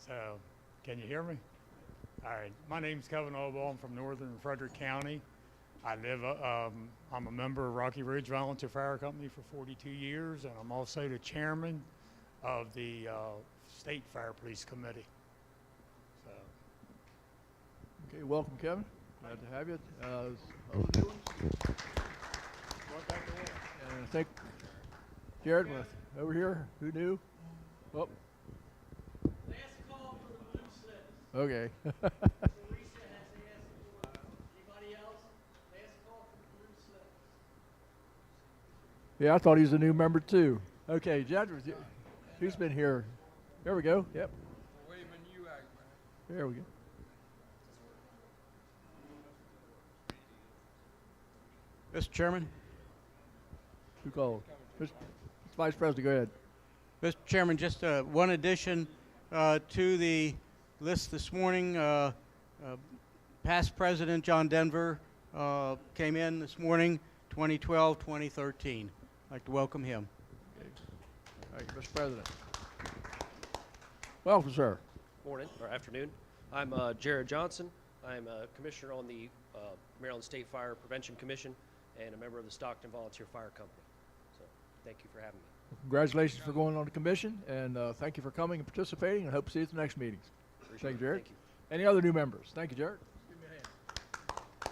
So, can you hear me? All right. My name's Kevin Oboe. I'm from northern Frederick County. I'm a member of Rocky Ridge Volunteer Fire Company for 42 years, and I'm also the chairman of the State Fire Police Committee. So. Okay, welcome, Kevin. Glad to have you. Other new ones? And I think Jared was over here. Who knew? Oh. Okay. Yeah, I thought he was a new member too. Okay, Judge, who's been here? There we go. Yep. There we go. Mr. Chairman. Who called? Mr. Vice President, go ahead. Mr. Chairman, just one addition to the list this morning. Past President John Denver came in this morning, 2012-2013. I'd like to welcome him. Thank you, Mr. President. Welcome, sir. Morning or afternoon. I'm Jared Johnson. I'm a commissioner on the Maryland State Fire Prevention Commission and a member of the Stockton Volunteer Fire Company. So thank you for having me. Congratulations for going on the commission, and thank you for coming and participating, and hope to see you at the next meetings. Appreciate Thank it. you, Jared. Thank you. Any other new members? Thank you, Jared. Give me a hand.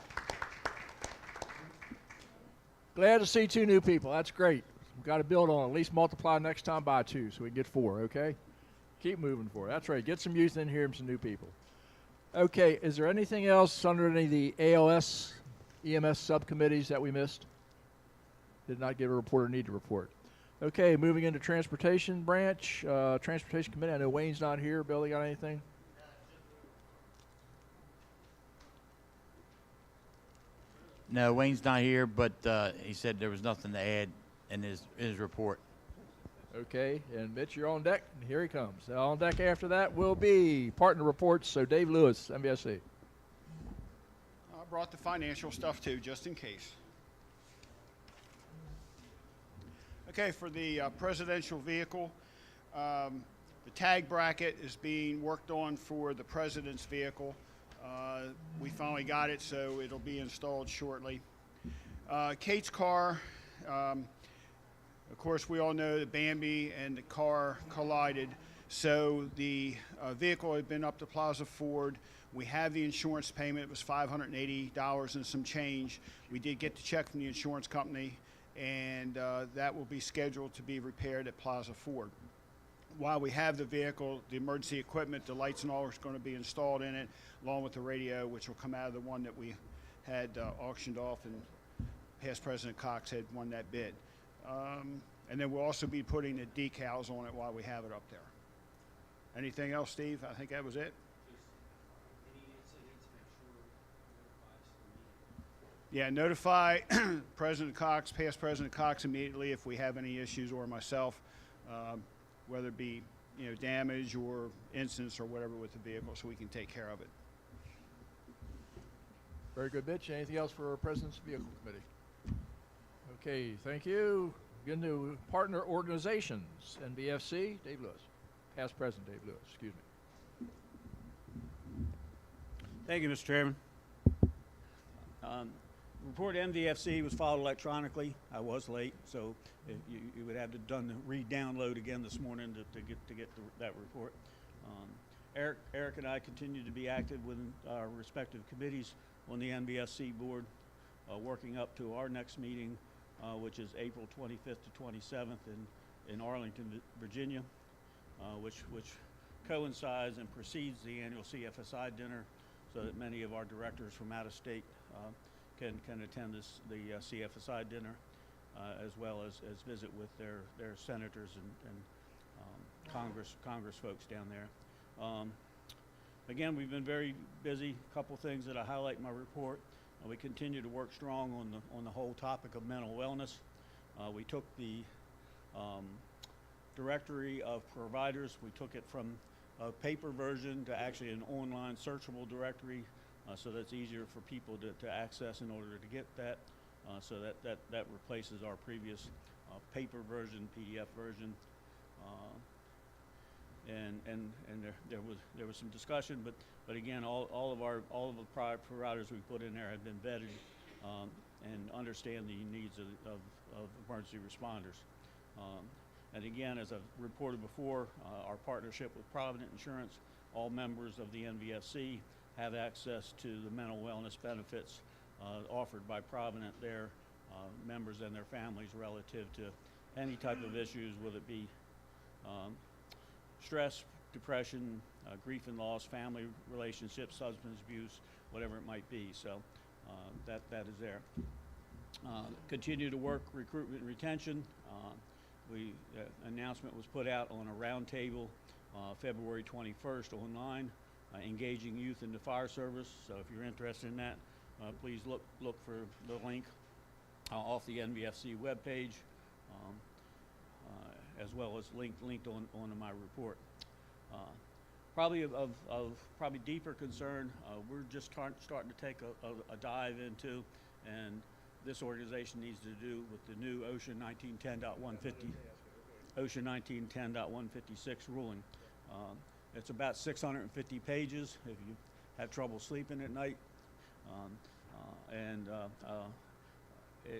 Glad to see 2 new people. That's great. We've got to build on, at least multiply next time by 2 so we can get 4, okay? Keep moving forward. That's right. Get some youth in here and some new people. Okay, is there anything else under any of the ALS, EMS subcommittees that we missed? Did not give a report or need to report. Okay, moving into Transportation Branch, Transportation Committee. I know Wayne's not here. Billy, got anything? No, Wayne's not here, but he said there was nothing to add in his report. Okay, and Mitch, you're on deck, and here he comes. On deck after that will be partner reports, so Dave Lewis, MBSC. I brought the financial stuff too, just in case. Okay, for the presidential vehicle, the tag bracket is being worked on for the president's vehicle. We finally got it, so it'll be installed shortly. Kate's car, of course, we all know that Bambi and the car collided, so the vehicle had been up to Plaza Ford. We have the insurance payment. It was $580 and some change. We did get the check from the insurance company, and that will be scheduled to be repaired at Plaza Ford. While we have the vehicle, the emergency equipment, the lights and all is going to be installed in it, along with the radio, which will come out of the one that we had auctioned off, and past President Cox had won that bid. And then we'll also be putting the decals on it while we have it up there. Anything else, Steve? I think that was it. Yeah, notify President Cox, past President Cox immediately if we have any issues, or myself, whether it be damage or incidents or whatever with the vehicle, so we can take care of it. Very good, Mitch. Anything else for our President's Vehicle Committee? Okay, thank you. Get into partner organizations, NBFC, Dave Lewis. Past President Dave Lewis, excuse me. Thank you, Mr. Chairman. Report MVFC was filed electronically. I was late, so you would have to done the re-download again this morning to get that report. Eric and I continue to be active within our respective committees on the NBFC board, working up to our next meeting, which is April 25th to 27th in Arlington, Virginia, which coincides and precedes the annual CFSI dinner, so that many of our directors from out of state can attend the CFSI dinner, as well as visit with their senators and Congress folks down there. Again, we've been very busy. A couple things that I highlight in my report. We continue to work strong on the whole topic of mental wellness. We took the directory of providers. We took it from a paper version to actually an online searchable directory, so that's easier for people to access in order to get that. So that replaces our previous paper version, PDF version. And there was some discussion, but again, all of the prior providers we put in there have been vetted and understand the needs of emergency responders. And again, as I've reported before, our partnership with Provident Insurance, all members of the NVFC have access to the mental wellness benefits offered by Provident, their members and their families, relative to any type of issues, whether it be stress, depression, grief and loss, family relationships, substance abuse, whatever it might be. So that is there. Continue to work recruitment and retention. Announcement was put out on a roundtable February 21st online, engaging youth in the fire service. So if you're interested in that, please look for the link off the NVFC webpage, as well as linked on my report. Probably of probably deeper concern, we're just starting to take a dive into, and this organization needs to do with the new OSHA 1910.150. OSHA 1910.156 ruling. It's about 650 pages if you have trouble sleeping at night.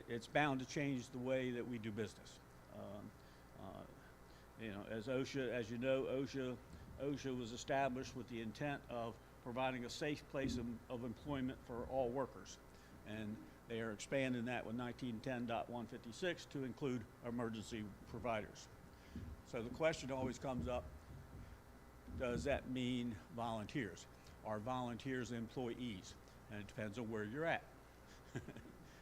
It's bound to change the way that we do business. As OSHA, as you know, OSHA was established with the intent of providing a safe place of employment for all workers. And they are expanding that with 1910.156 to include emergency providers. So the question always comes up, does that mean volunteers? Are volunteers employees? And it depends on where you're at.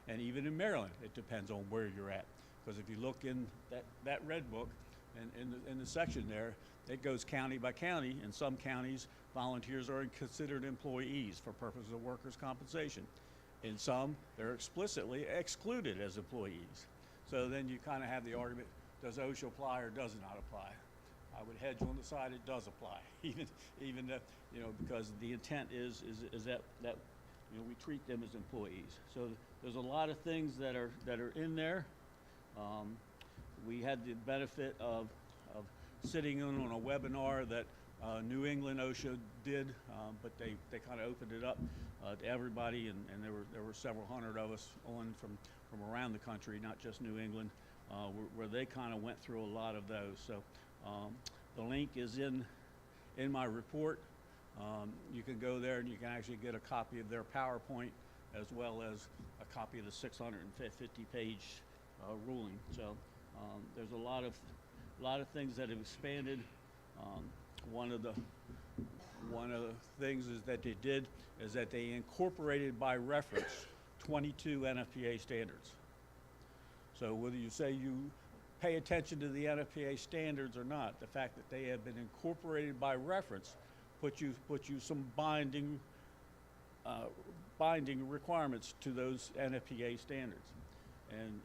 And even in Maryland, it depends on where you're at. Because if you look in that red book, and in the section there, it goes county by county. In some counties, volunteers are considered employees for purposes of workers' compensation. In some, they're explicitly excluded as employees. So then you kind of have the argument, does OSHA apply or does it not apply? I would hedge on the side it does apply, even that, because the intent is that we treat them as employees. So there's a lot of things that are in there. We had the benefit of sitting in on a webinar that New England OSHA did, but they kind of opened it up to everybody, and there were several hundred of us on from around the country, not just New England, where they kind of went through a lot of those. So the link is in my report. You can go there and you can actually get a copy of their PowerPoint as well as a copy of the 650-page ruling. So there's a lot of things that have expanded. One of the things is that they did is that they incorporated by reference 22 NFPA standards. So whether you say you pay attention to the NFPA standards or not, the fact that they have been incorporated by reference put you some binding requirements to those NFPA standards, and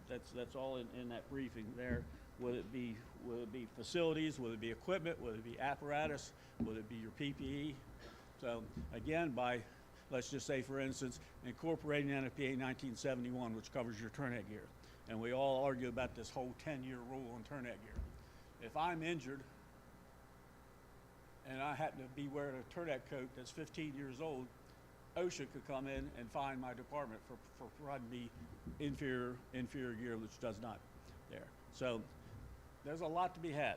that's all in that briefing there. Will it be facilities? Will it be equipment? Will it be apparatus? Will it be your PPE? So again, by let's just say, for instance, incorporating NFPA 1971, which covers your turnout gear, and we all argue about this whole 10-year rule on turnout gear. If I'm injured and I happen to be wearing a turnout coat that's 15 years old, OSHA could come in and fine my department for providing me inferior gear, which does not there. So there's a lot to be had.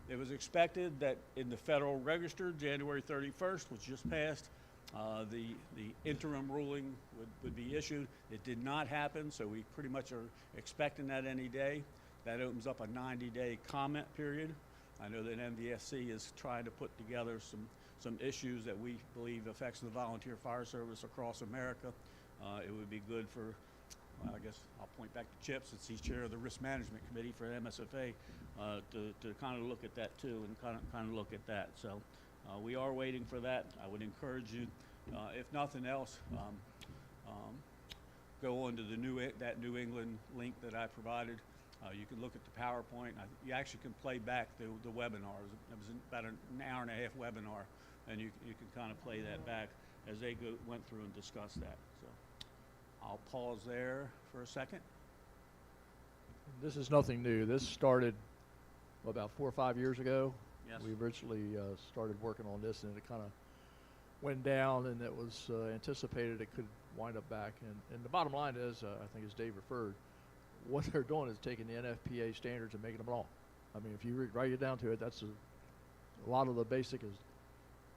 It was expected that in the Federal Register, January 31st, which just passed, the interim ruling would be issued. It did not happen, so we pretty much are expecting that any day. That opens up a 90-day comment period. I know that MDSC is trying to put together some issues that we believe affects the volunteer fire service across America. It would be good for, well, I guess I'll point back to Chip, since he's chair of the Risk Management Committee for MSFA, to kind of look at that too, and kind of look at that. So we are waiting for that. I would encourage you, if nothing else, go on to that New England link that I provided. You can look at the PowerPoint. You actually can play back the webinar. It was about an hour and a half webinar, and you can kind of play that back as they went through and discussed that. So I'll pause there for a second. This is nothing new. This started about 4 or 5 years ago. Yes. We originally started working on this, and it kind of went down, and it was anticipated it could wind up back. And the bottom line is, I think as Dave referred, what they're doing is taking the NFPA standards and making them law. I mean, if you write it down to it, that's a lot of the basic is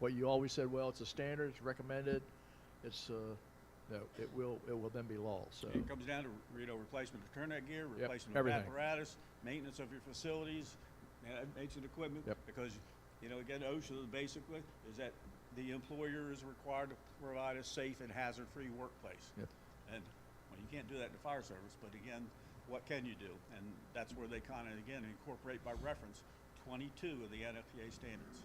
what you always said. Well, it's a standard, it's recommended. It's no, it will then be law. So it comes down to replacement of turnout gear, replacement of everything. apparatus, maintenance of your facilities, maintenance of equipment. Yep. Because again, OSHA basically is that the employer is required to provide a safe and hazard-free workplace. Yep. And well, you can't do that in the fire service, but again, what can you do? And that's where they kind of, again, incorporate by reference 22 of the NFPA standards.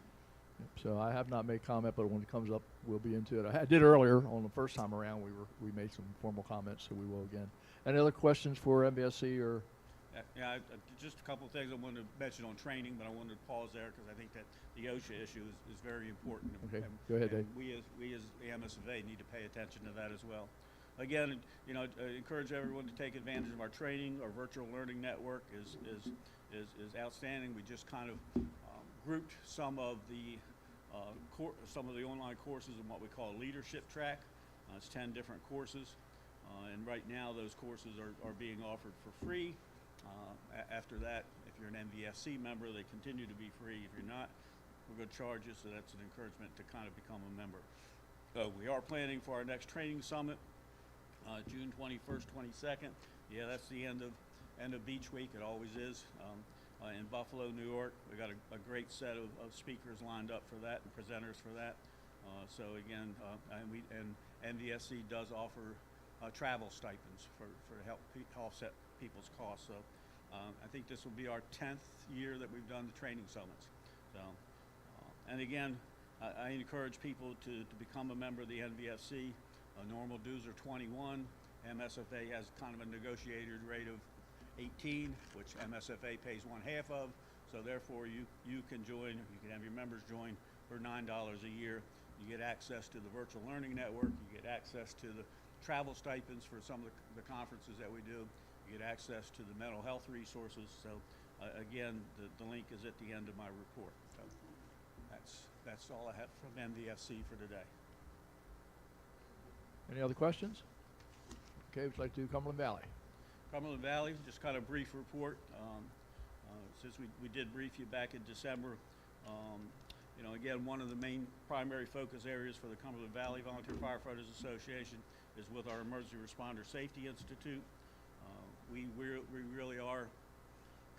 So I have not made comment, but when it comes up, we'll be into it. I did earlier on the first time around. We made some formal comments, so we will again. Any other questions for MBSC or? Yeah, just a couple of things I wanted to mention on training, but I wanted to pause there because I think that the OSHA issue is very important. Okay, and, go ahead, and Dave. we as the MSFA need to pay attention to that as well. again, you know, I encourage everyone to take advantage of our training. Our virtual learning network is outstanding. We just kind of grouped some of the online courses in what we call a leadership track. It's 10 different courses, and right now those courses are being offered for free. After that, if you're an MVFC member, they continue to be free. If you're not, we're going to charge you, so that's an encouragement to kind of become a member. We are planning for our next training summit, June 21st, 22nd. Yeah, that's the end of Beach Week. It always is. In Buffalo, New York. We got a great set of speakers lined up for that and presenters for that. So again, and MVSC does offer travel stipends to help offset people's costs. So I think this will be our 10th year that we've done the training summits. So, and again, I encourage people to become a member of the NVFC. Normal dues are 21. MSFA has kind of a negotiated rate of 18, which MSFA pays 1/2 of. So therefore, you can join. You can have your members join for $9 a year. You get access to the virtual learning network. You get access to the travel stipends for some of the conferences that we do. You get access to the mental health resources. So again, the link is at the end of my report. So that's all I have from MVFC for today. Any other questions? Okay, would you like to do Cumberland Valley? Cumberland Valley, just kind of brief report. Since we did brief you back in December, you know, again, one of the main primary focus areas for the Cumberland Valley Volunteer Firefighters Association is with our Emergency Responder Safety Institute. We really are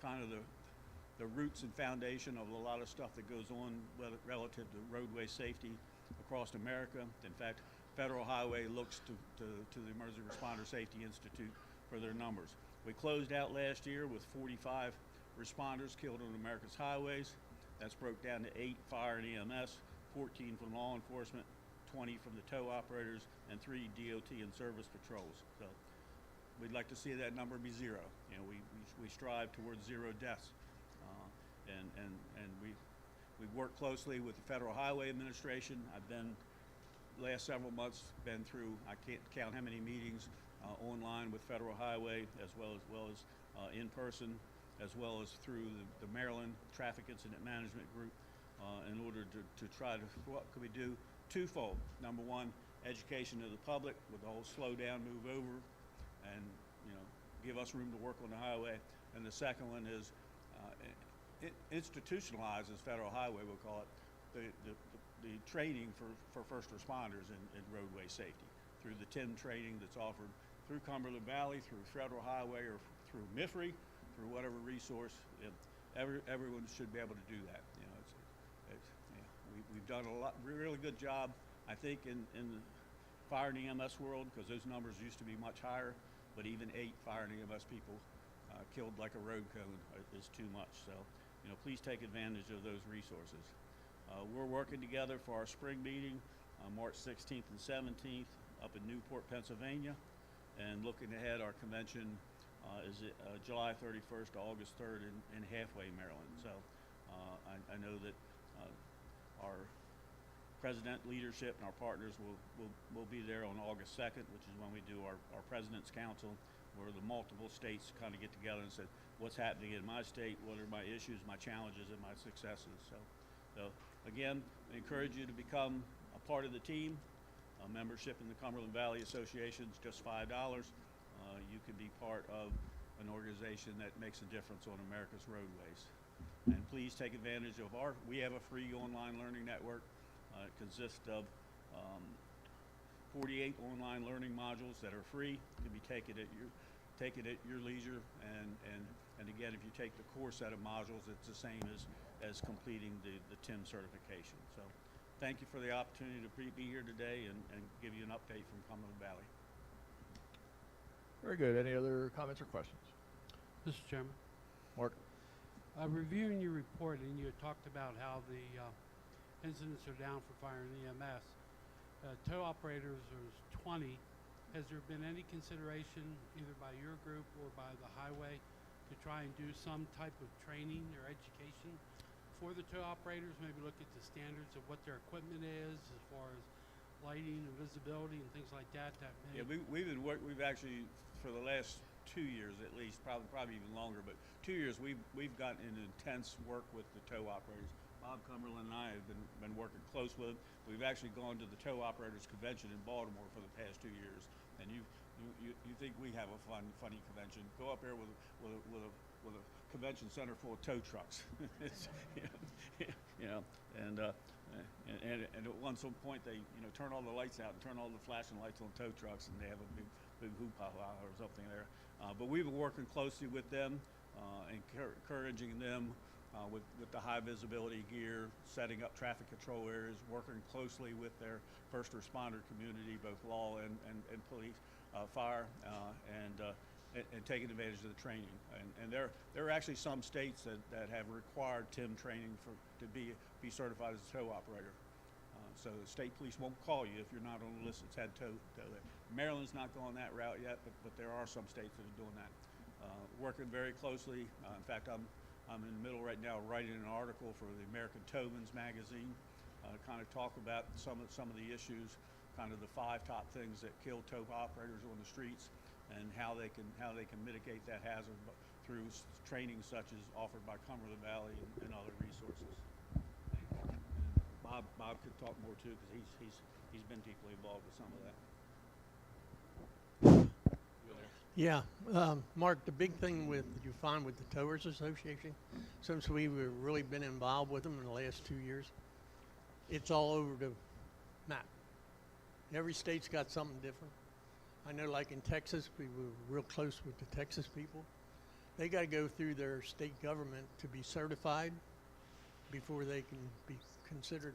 kind of the roots and foundation of a lot of stuff that goes on relative to roadway safety across America. In fact, Federal Highway looks to the Emergency Responder Safety Institute for their numbers. We closed out last year with 45 responders killed on America's highways. That's broke down to 8 fire and EMS, 14 from law enforcement, 20 from the tow operators, and 3 DOT and service patrols. So we'd like to see that number be 0. You know, we strive towards 0 deaths, and we work closely with the Federal Highway Administration. I've been last several months been through, I can't count how many meetings online with Federal Highway, as well as in person, as well as through the Maryland Traffic Incident Management Group, in order to try to, what could we do? Twofold. Number one, education of the public with the whole slow down, move over, and you know, give us room to work on the highway. And the second one is institutionalize, as Federal Highway will call it, the training for first responders in roadway safety through the TIM training that's offered through Cumberland Valley, through Federal Highway, or through MIFRI, through whatever resource. Everyone should be able to do that. You know, we've done a really good job, I think, in the fire and EMS world, because those numbers used to be much higher, but even 8 fire and EMS people killed like a road cone is too much. So, you know, please take advantage of those resources. We're working together for our spring meeting on March 16th and 17th up in Newport, Pennsylvania, and looking ahead, our convention is July 31st to August 3rd in Halfway, Maryland. So I know that our president, leadership, and our partners will be there on August 2nd, which is when we do our President's Council, where the multiple states kind of get together and say, what's happening in my state, what are my issues, my challenges, and my successes. So again, I encourage you to become a part of the team. Membership in the Cumberland Valley Association is just $5. You can be part of an organization that makes a difference on America's roadways. And please take advantage of we have a free online learning network. It consists of 48 online learning modules that are free. It can be taken at your leisure. And again, if you take the core set of modules, it's the same as completing the TIM certification. So thank you for the opportunity to be here today and give you an update from Cumberland Valley. Very good. Any other comments or questions? Mr. Chairman. Mark. Reviewing your report, and you had talked about how the incidents are down for fire and EMS. Tow operators, there's 20. Has there been any consideration, either by your group or by the highway, to try and do some type of training or education for the tow operators? Maybe look at the standards of what their equipment is, as far as lighting and visibility and things like that that may. Yeah, we've actually, for the last 2 years at least, probably even longer, but 2 years, we've gotten into intense work with the tow operators. Bob Cumberland and I have been working close with them. We've actually gone to the tow operators convention in Baltimore for the past 2 years, and you think we have a funny convention? Go up there with a convention center full of tow trucks. It's, and at one some point they turn all the lights out and turn all the flashing lights on tow trucks, and they have a big hoopah or something there. But we've been working closely with them, encouraging them with the high visibility gear, setting up traffic control areas, working closely with their first responder community, both law and police, fire, and taking advantage of the training. And there are actually some states that have required TIM training to be certified as a tow operator. So the state police won't call you if you're not on the list that's had tow there. Maryland's not going that route yet, but there are some states that are doing that. Working very closely. In fact, I'm in the middle right now writing an article for the American Towman's magazine, kind of talk about some of the issues, kind of the 5 top things that kill tow operators on the streets, and how they can mitigate that hazard through training such as offered by Cumberland Valley and other resources. And Bob could talk more too, because he's been deeply involved with some of that. Yeah, Mark, the big thing you find with the Towers Association, since we've really been involved with them in the last 2 years, it's all over the map. Every state's got something different. I know, like in Texas, we were real close with the Texas people. They got to go through their state government to be certified before they can be considered,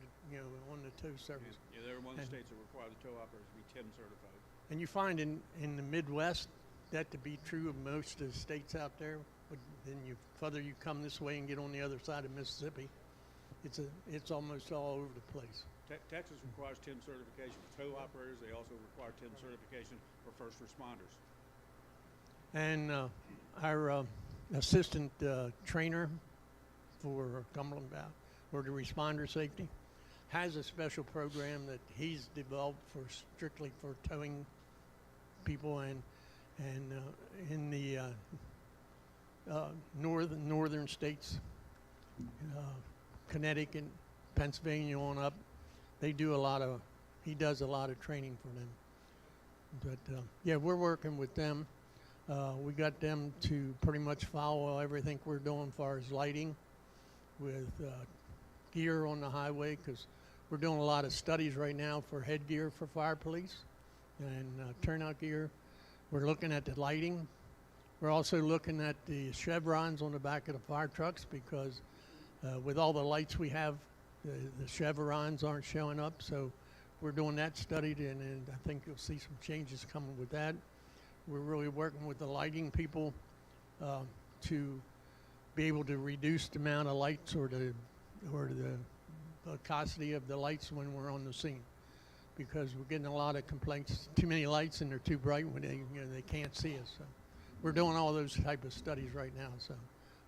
on the tow service. Yeah, there are one of the states that require the tow operators to be TIM certified. And you find in the Midwest that to be true of most of the states out there. But then further you come this way and get on the other side of Mississippi, it's almost all over the place. Texas requires TIM certification for tow operators. They also require TIM certification for first responders. And our assistant trainer for Cumberland Valley, or the responder safety, has a special program that he's developed strictly for towing people, and in the northern states, Connecticut, Pennsylvania on up, he does a lot of training for them. But yeah, we're working with them. We got them to pretty much follow everything we're doing as far as lighting with gear on the highway, because we're doing a lot of studies right now for headgear for fire police and turnout gear. We're looking at the lighting. We're also looking at the chevrons on the back of the fire trucks, because with all the lights we have, the chevrons aren't showing up. So we're doing that study, and I think you'll see some changes coming with that. We're really working with the lighting people to be able to reduce the amount of lights or the viscosity of the lights when we're on the scene, because we're getting a lot of complaints, too many lights and they're too bright when they can't see us. So we're doing all those type of studies right now. So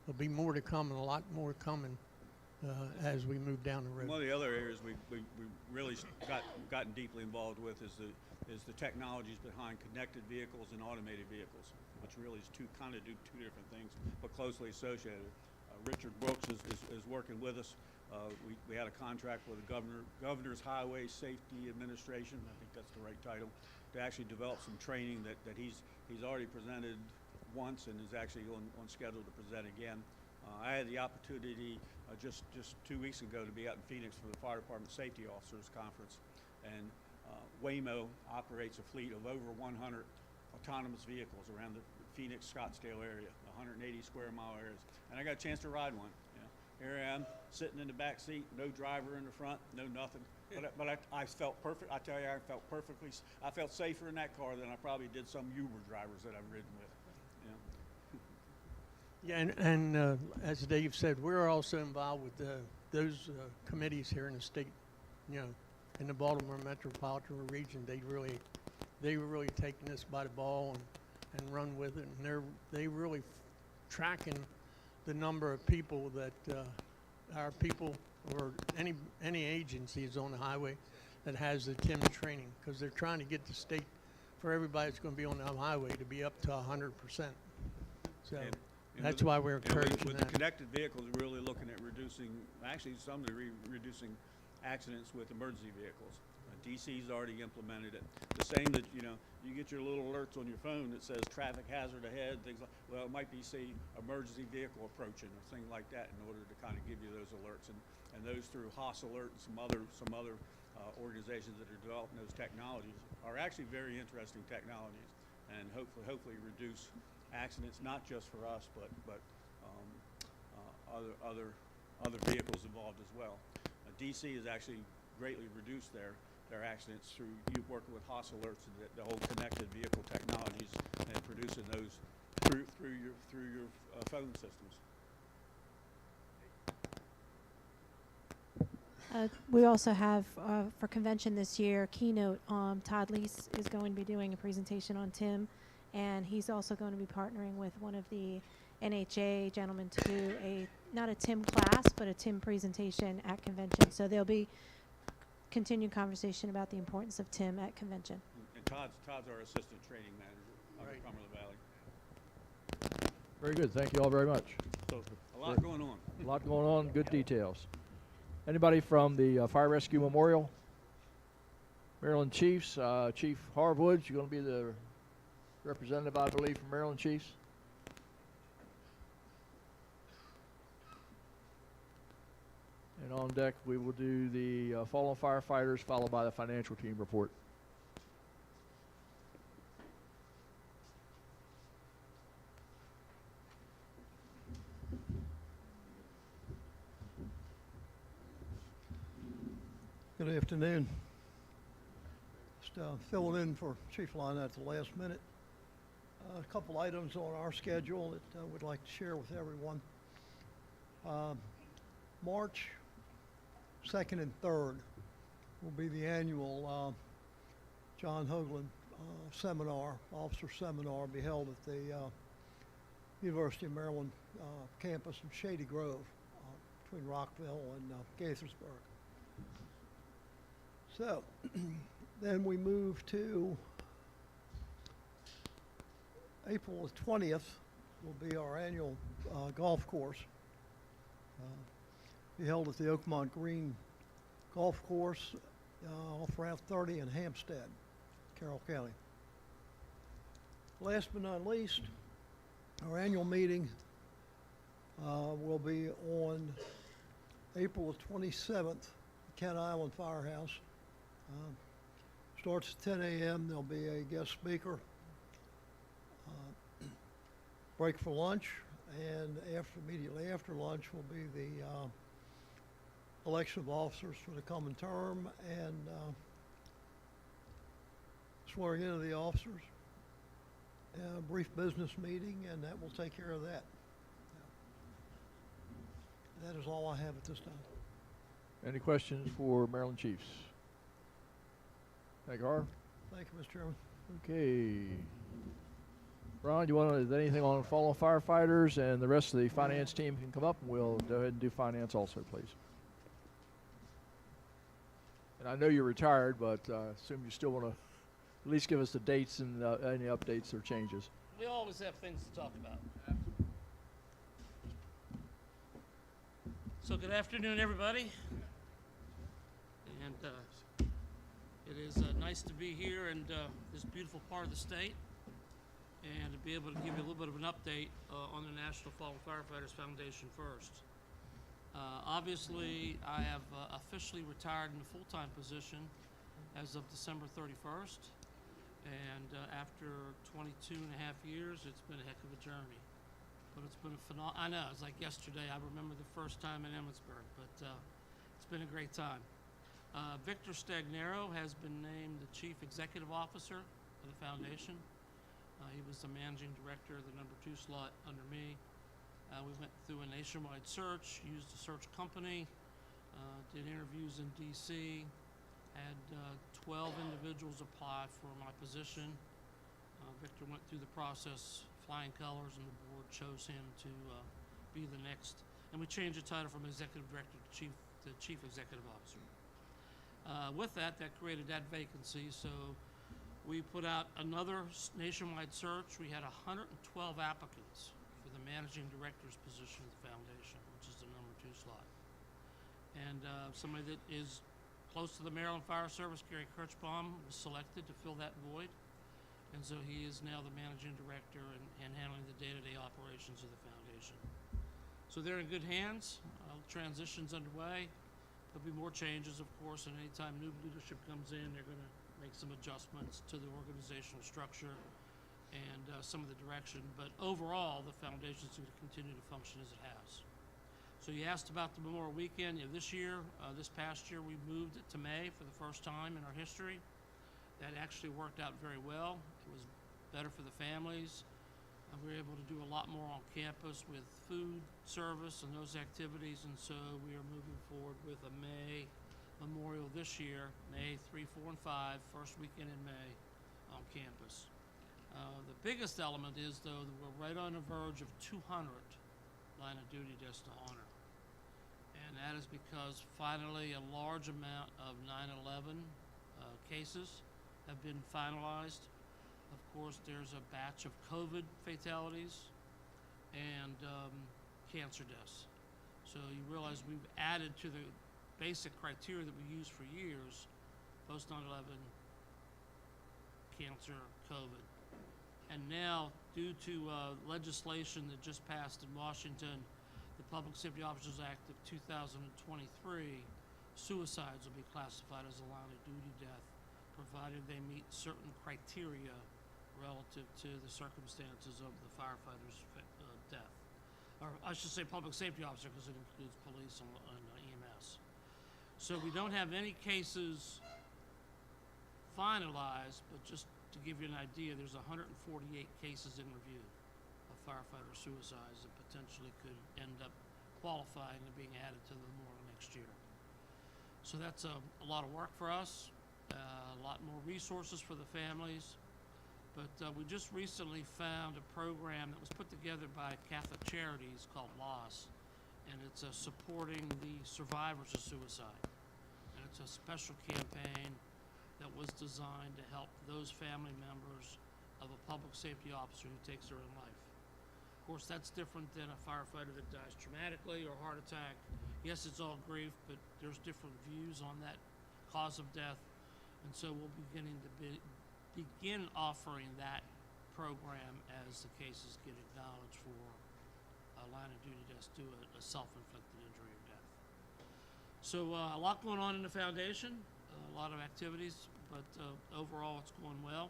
there'll be more to come, and a lot more coming as we move down the road. One of the other areas we really gotten deeply involved with is the technologies behind connected vehicles and automated vehicles, which really is two different things, but closely associated. Richard Brooks is working with us. We had a contract with the Governor's Highway Safety Administration, I think that's the right title, to actually develop some training that he's already presented once and is actually on schedule to present again. I had the opportunity just 2 weeks ago to be out in Phoenix for the Fire Department Safety Officers Conference, and Waymo operates a fleet of over 100 autonomous vehicles around the Phoenix-Scottsdale area, 180 square mile areas, and I got a chance to ride one. Here I am, sitting in the back seat, no driver in the front, no nothing. But I felt perfect. I tell you, I felt safer in that car than I probably did some Uber drivers that I've ridden with. Yeah, and as Dave said, we're also involved with those committees here in the state, in the Baltimore metropolitan region. They really taking this by the ball and run with it, and they really tracking the number of people that our people or any agencies on the highway that has the TIM training, because they're trying to get the state, for everybody that's going to be on the highway, to be up to 100%. So And that's with- why we're and encouraging with that. the connected vehicles, we're really looking at reducing, actually to some degree, reducing accidents with emergency vehicles. DC's already implemented it. The same that, you know, you get your little alerts on your phone that says traffic hazard ahead, things like, well, it might be, say, emergency vehicle approaching or things like that in order to kind of give you those alerts. And those through Haas Alert and some other organizations that are developing those technologies are actually very interesting technologies, and hopefully reduce accidents, not just for us, but other vehicles involved as well. DC has actually greatly reduced their accidents through you working with Haas Alerts and the whole connected vehicle technologies and producing those through your phone systems. We also have, for convention this year, keynote, Todd Lease is going to be doing a presentation on TIM, and he's also going to be partnering with one of the NHA gentlemen to do not a TIM class, but a TIM presentation at convention. So there'll be continued conversation about the importance of TIM at convention. And Todd's our assistant training manager out of Cumberland Valley. Very good. Thank you all very much. So a lot going on. A lot going on. Good details. Anybody from the Fire Rescue Memorial? Maryland Chiefs. Chief Harwood, you're going to be the representative, I believe, from Maryland Chiefs. And on deck, we will do the fallen firefighters, followed by the financial team report. Good afternoon. Just filling in for Chief Lyon at the last minute. A couple items on our schedule that I would like to share with everyone. March 2nd and 3rd will be the annual John Hoagland seminar, officer seminar, be held at the University of Maryland campus in Shady Grove between Rockville and Gaithersburg. So then we move to April the 20th will be our annual golf course. Be held at the Oakmont Green Golf Course off Route 30 in Hampstead, Carroll County. Last but not least, our annual meeting will be on April the 27th, Kent Island Firehouse. Starts at 10 a.m. There'll be a guest speaker, break for lunch, and immediately after lunch will be the election of officers for the coming term and swearing in of the officers. A brief business meeting, and that will take care of that. That is all I have at this time. Any questions for Maryland Chiefs? Agar? Thank you, Mr. Chairman. Okay. Ron, you want to anything on fallen firefighters, and the rest of the finance team can come up, and we'll go ahead and do finance also, please. And I know you're retired, but assume you still want to at least give us the dates and any updates or changes. We always have things to talk about. So good afternoon, everybody. And it is nice to be here in this beautiful part of the state and to be able to give you a little bit of an update on the National Fallen Firefighters Foundation first. Obviously, I have officially retired in a full-time position as of December 31st. And after 22 and a half years, it's been a heck of a journey. But it's been a phenomenal, I know, it's like yesterday. I remember the first time in Emmitsburg, but it's been a great time. Victor Stagnero has been named the Chief Executive Officer of the Foundation. He was the Managing Director of the #2 slot under me. We went through a nationwide search, used a search company, did interviews in DC, had 12 individuals apply for my position. Victor went through the process, flying colors, and the board chose him to be the next. And we changed the title from Executive Director to Chief Executive Officer. With that, that created that vacancy, so we put out another nationwide search. We had 112 applicants for the managing director's position of the foundation, which is the number 2 slot. And somebody that is close to the Maryland Fire Service, Gary Kirchbaum, was selected to fill that void. And so he is now the managing director and handling the day-to-day operations of the foundation. So they're in good hands. Transition's underway. There'll be more changes, of course, and anytime new leadership comes in, they're going to make some adjustments to the organizational structure and some of the direction. But overall, the foundation's going to continue to function as it has. So you asked about the Memorial Weekend. This year, this past year, we moved it to May for the first time in our history. That actually worked out very well. It was better for the families. We were able to do a lot more on campus with food service and those activities, and so we are moving forward with a May Memorial this year, May 3, 4, and 5, first weekend in May on campus. The biggest element is, though, that we're right on the verge of 200 line of duty deaths to honor. And that is because finally a large amount of 9/11 cases have been finalized. Of course, there's a batch of COVID fatalities and cancer deaths. So you realize we've added to the basic criteria that we used for years, post 9/11, cancer, COVID. And now, due to legislation that just passed in Washington, the Public Safety Officers Act of 2023, suicides will be classified as a line of duty death, provided they meet certain criteria relative to the circumstances of the firefighter's death. Or I should say public safety officer, because it includes police and EMS. So we don't have any cases finalized, but just to give you an idea, there's 148 cases in review of firefighter suicides that potentially could end up qualifying and being added to the memorial next year. So that's a lot of work for us, a lot more resources for the families. But we just recently found a program that was put together by Catholic Charities called LOS, and it's supporting the survivors of suicide. And it's a special campaign that was designed to help those family members of a public safety officer who takes their own life. Of course, that's different than a firefighter that dies traumatically or heart attack. Yes, it's all grief, but there's different views on that cause of death. And so we'll be beginning to begin offering that program as the cases get acknowledged for a line of duty deaths due to a self-inflicted injury or death. So a lot going on in the foundation, a lot of activities, but overall it's going well.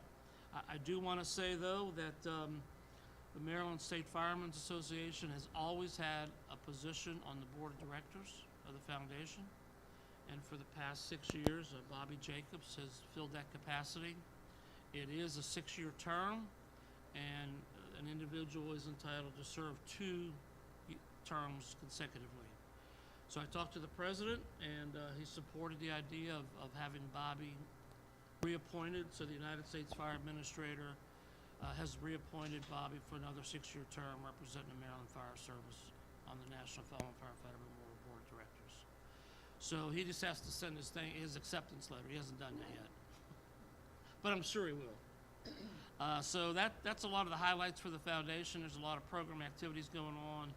I do want to say, though, that the Maryland State Firemen's Association has always had a position on the board of directors of the foundation. And for the past 6 years, Bobby Jacobs has filled that capacity. It is a 6-year term, and an individual is entitled to serve 2 terms consecutively. So I talked to the president, and he supported the idea of having Bobby reappointed. So the United States Fire Administrator has reappointed Bobby for another 6-year term representing the Maryland Fire Service on the National Fallen Firefighter Memorial Board of Directors. So he just has to send his acceptance letter. He hasn't done that yet, but I'm sure he will. So that's a lot of the highlights for the foundation. There's a lot of program activities going on.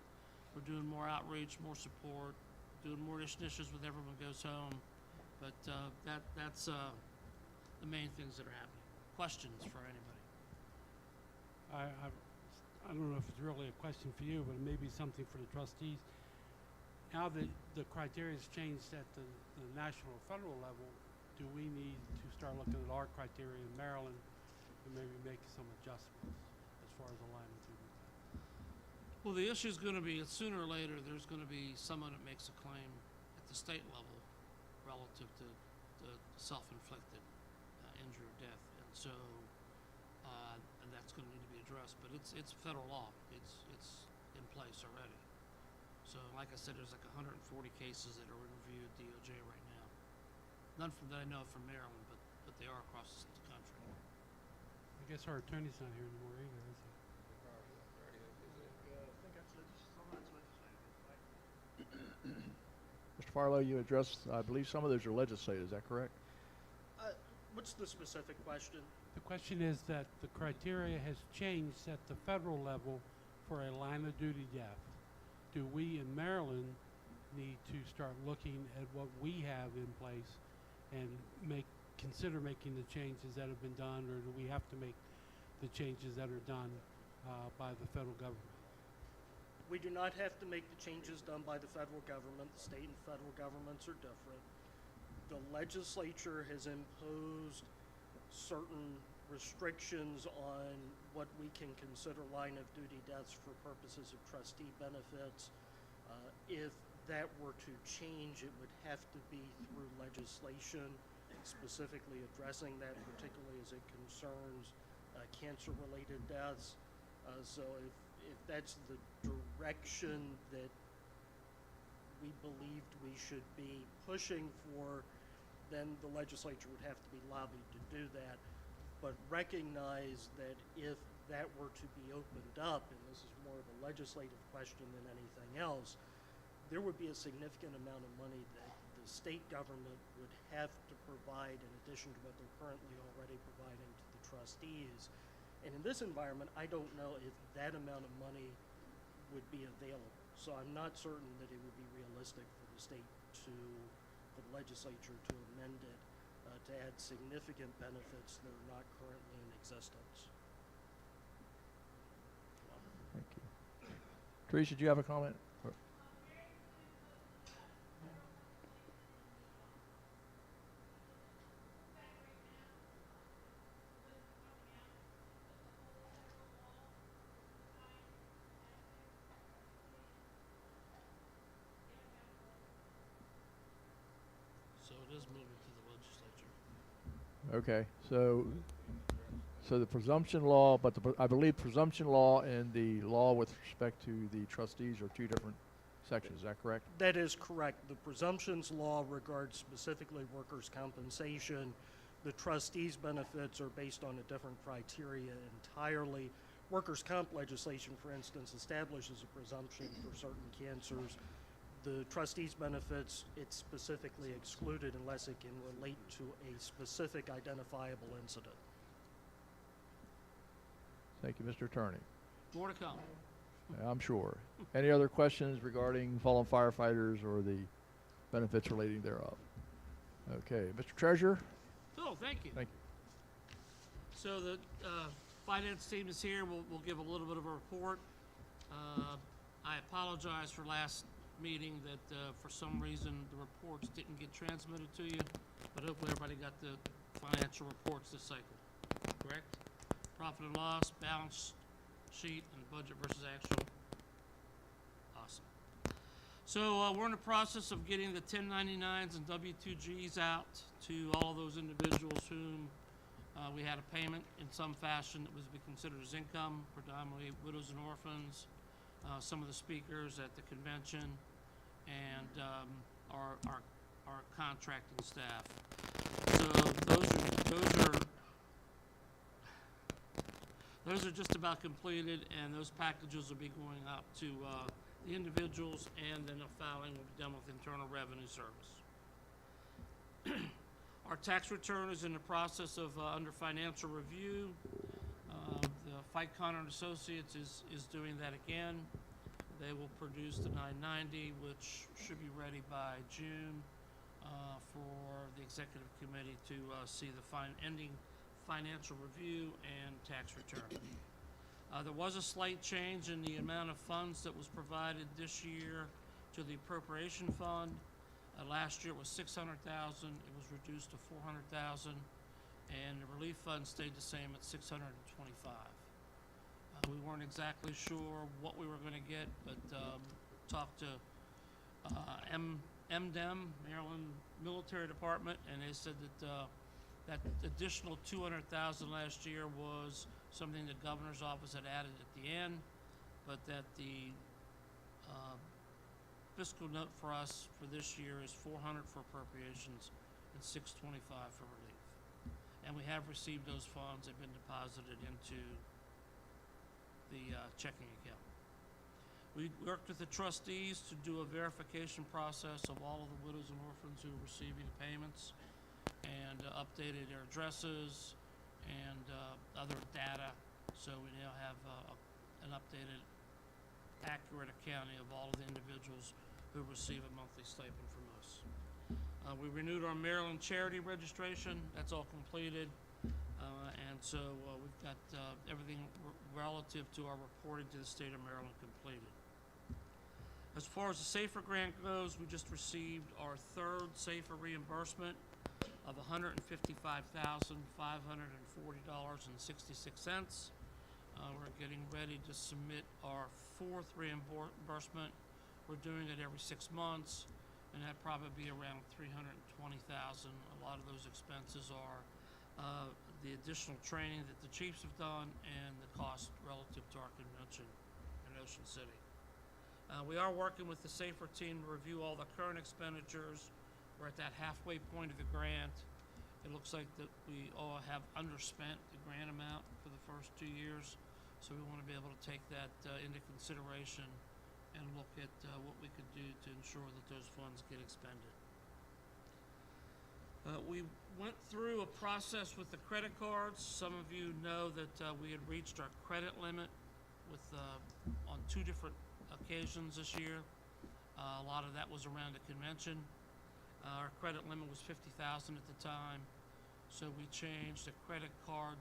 We're doing more outreach, more support, doing more initiatives with Everyone Goes Home. But that's the main things that are happening. Questions for anybody? I don't know if it's really a question for you, but it may be something for the trustees. Now that the criteria has changed at the national or federal level, do we need to start looking at our criteria in Maryland and maybe make some adjustments as far as the line of duty? Well, the issue is going to be sooner or later there's going to be someone that makes a claim at the state level relative to the self-inflicted injury or death, and so and that's going to need to be addressed. But it's federal law. It's in place already. So, like I said, there's like 140 cases that are in review at DOJ right now. None from that I know from Maryland, but they are across the country. I guess our attorney's not here anymore either, is he? Mr. Mr. Farlow, you addressed, I believe some of those are legislative, is that correct? What's the specific question? The question is that the criteria has changed at the federal level for a line of duty death. Do we in Maryland need to start looking at what we have in place and consider making the changes that have been done, or do we have to make the changes that are done by the federal government? We do not have to make the changes done by the federal government. The state and federal governments are different. The legislature has imposed certain restrictions on what we can consider line of duty deaths for purposes of trustee benefits. If that were to change, it would have to be through legislation specifically addressing that, particularly as it concerns cancer-related deaths. So if that's the direction that we believed we should be pushing for, then the legislature would have to be lobbied to do that. But recognize that if that were to be opened up, and this is more of a legislative question than anything else, there would be a significant amount of money that the state government would have to provide in addition to what they're currently already providing to the trustees. And in this environment, I don't know if that amount of money would be available. So I'm not certain that it would be realistic for the state for the legislature to amend it to add significant benefits that are not currently in existence. Thank you. Teresa, do you have a comment? So it is moving to the legislature. Okay, so the presumption law, but I believe presumption law and the law with respect to the trustees are two different sections, is that correct? That is correct. The presumptions law regards specifically workers' compensation. The trustees' benefits are based on a different criteria entirely. Workers' comp legislation, for instance, establishes a presumption for certain cancers. The trustees' benefits, it's specifically excluded unless it can relate to a specific identifiable incident. Thank you, Mr. Attorney. More to come. I'm sure. Any other questions regarding fallen firefighters or the benefits relating thereof? Okay, Mr. Treasurer? Phil, thank you. Thank you. So the finance team is here. We'll give a little bit of a report. I apologize for last meeting that for some reason the reports didn't get transmitted to you, but hopefully everybody got the financial reports this cycle, correct? Profit and loss, balance sheet, and budget versus actual. Awesome. So we're in the process of getting the 1099s and W-2Gs out to all those individuals whom we had a payment in some fashion that was to be considered as income, predominantly widows and orphans, some of the speakers at the convention, and our contracting staff. So those are just about completed, and those packages will be going out to the individuals, and then the filing will be done with Internal Revenue Service. Our tax return is in the process of under financial review. The Fight Connor and Associates is doing that again. They will produce the 990, which should be ready by June for the executive committee to see the ending financial review and tax return. There was a slight change in the amount of funds that was provided this year to the appropriation fund. Last year it was $600,000. It was reduced to $400,000, and the relief fund stayed the same at $625,000. We weren't exactly sure what we were going to get, but talked to MDEM, Maryland Military Department, and they said that that additional $200,000 last year was something the governor's office had added at the end, but that the fiscal note for us for this year is $400,000 for appropriations and $625,000 for relief. And we have received those funds. They've been deposited into the checking account. We worked with the trustees to do a verification process of all of the widows and orphans who are receiving the payments, and updated their addresses and other data. So we now have an updated, accurate accounting of all of the individuals who receive a monthly stipend from us. We renewed our Maryland charity registration. That's all completed. And so we've got everything relative to our reporting to the state of Maryland completed. As far as the SAFER grant goes, we just received our third SAFER reimbursement of $155,540.66. We're getting ready to submit our fourth reimbursement. We're doing it every 6 months, and that'd probably be around $320,000. A lot of those expenses are the additional training that the chiefs have done and the cost relative to our convention in Ocean City. We are working with the SAFER team to review all the current expenditures. We're at that halfway point of the grant. It looks like that we all have underspent the grant amount for the first 2 years, so we want to be able to take that into consideration and look at what we could do to ensure that those funds get expended. We went through a process with the credit cards. Some of you know that we had reached our credit limit with on 2 different occasions this year. A lot of that was around the convention. Our credit limit was $50,000 at the time, so we changed the credit card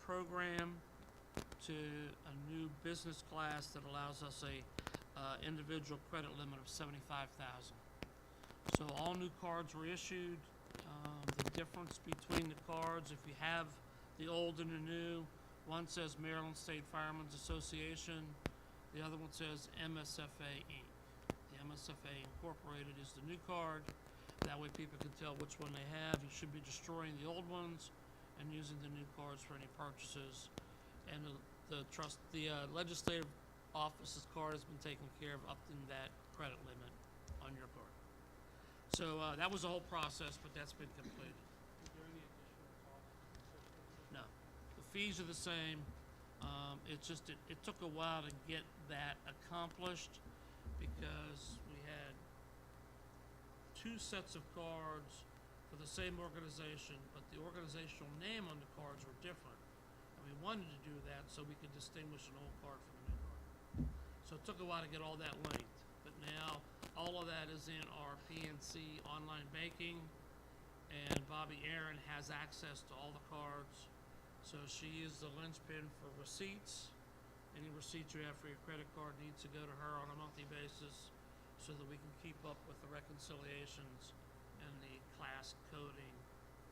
program to a new business class that allows us a individual credit limit of $75,000. So all new cards were issued. The difference between the cards, if you have the old and the new, one says Maryland State Firemen's Association, the other one says MSFA Inc. The MSFA Incorporated is the new card. That way people can tell which one they have. You should be destroying the old ones and using the new cards for any purchases. And the legislative office's card has been taken care of up to that credit limit on your card. So that was the whole process, but that's been completed. Is there any additional cost associated? No, the fees are the same. It's just it took a while to get that accomplished because we had 2 sets of cards for the same organization, but the organizational name on the cards were different. And we wanted to do that so we could distinguish an old card from a new card. So it took a while to get all that linked, but now all of that is in our PNC online banking, and Bobby Aaron has access to all the cards. So she is the linchpin for receipts. Any receipts you have for your credit card needs to go to her on a monthly basis so that we can keep up with the reconciliations and the class coding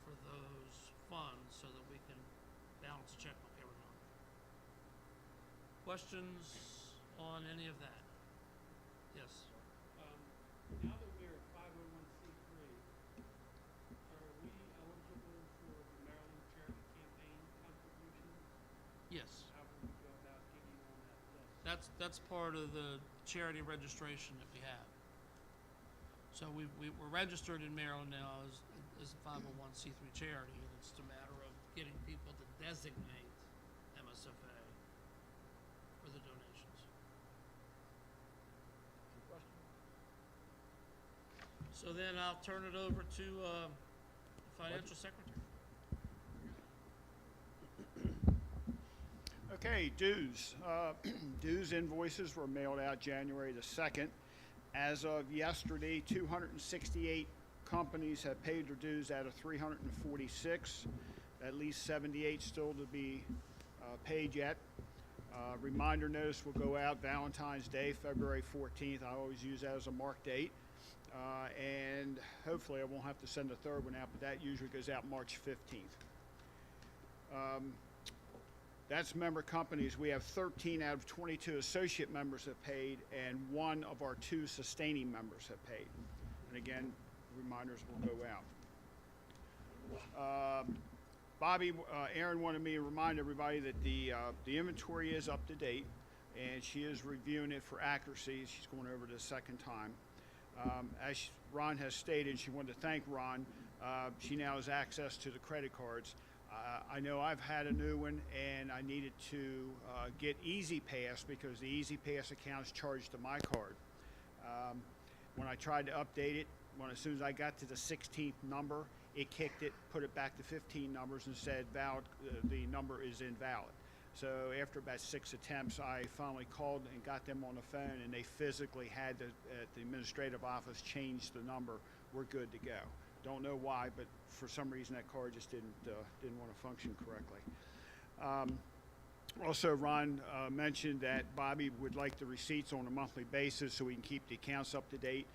for those funds so that we can balance a checkbook every month. Questions on any of that? Yes. Now that we're a 501c3, are we eligible for the Maryland Charity Campaign contributions? Yes. How would we go about getting on that list? That's part of the charity registration that we have. So we're registered in Maryland now as a 501c3 charity, and it's a matter of getting people to designate MSFA for the donations. Any questions? So then I'll turn it over to the Financial Secretary. Okay, dues. Dues invoices were mailed out January the 2nd. As of yesterday, 268 companies have paid their dues out of 346. At least 78 still to be paid yet. Reminder notice will go out Valentine's Day, February 14th. I always use that as a mark date. And hopefully I won't have to send a third one out, but that usually goes out March 15th. That's member companies. We have 13 out of 22 associate members have paid, and 1 of our 2 sustaining members have paid. And again, reminders will go out. Bobby, Aaron wanted me to remind everybody that the inventory is up to date, and she is reviewing it for accuracy. She's going over it a second time. As Ron has stated, she wanted to thank Ron. She now has access to the credit cards. I know I've had a new one, and I needed to get Easy Pass because the Easy Pass account is charged to my card. When I tried to update it, as soon as I got to the 16th number, it kicked it, put it back to 15 numbers, and said valid. The number is invalid. So after about 6 attempts, I finally called and got them on the phone, and they physically had at the administrative office change the number. We're good to go. Don't know why, but for some reason that card just didn't want to function correctly. Also, Ron mentioned that Bobby would like the receipts on a monthly basis so we can keep the accounts up to date.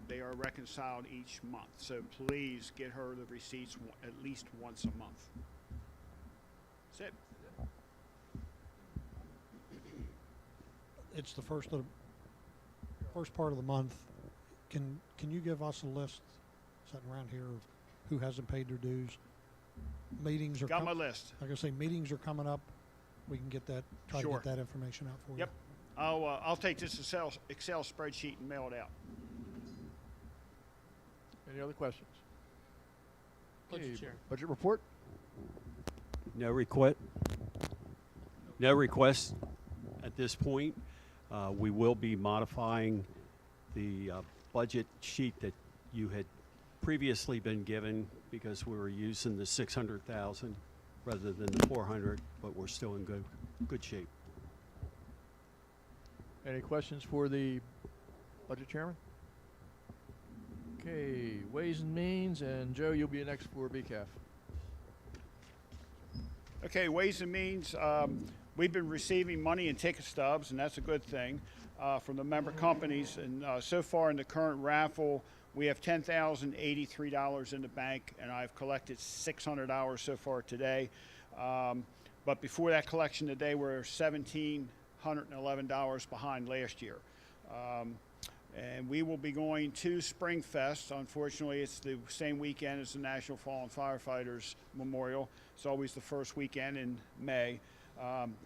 They are reconciled each month, so please get her the receipts at least once a month. That's it. It's the first part of the month. Can you give us a list sitting around here of who hasn't paid their dues? Meetings are Got my list. Like I say, meetings are coming up. We can get that. Try Sure. to get that information out for Yep. you. I'll take this Excel spreadsheet and mail it out. Any other questions? Budget Chair. Budget report? No requests at this point. We will be modifying the budget sheet that you had previously been given because we were using the 600,000 rather than the 400, but we're still in good shape. Any questions for the budget chairman? Okay, Ways and Means, and Joe, you'll be next for BCAF. Okay, Ways and Means, we've been receiving money in ticket stubs, and that's a good thing, from the member companies. And so far in the current raffle, we have $10,083 in the bank, and I've collected $600 so far today. But before that collection today, we're $1,711 behind last year. And we will be going to Springfest. Unfortunately, it's the same weekend as the National Fallen Firefighters Memorial. It's always the first weekend in May.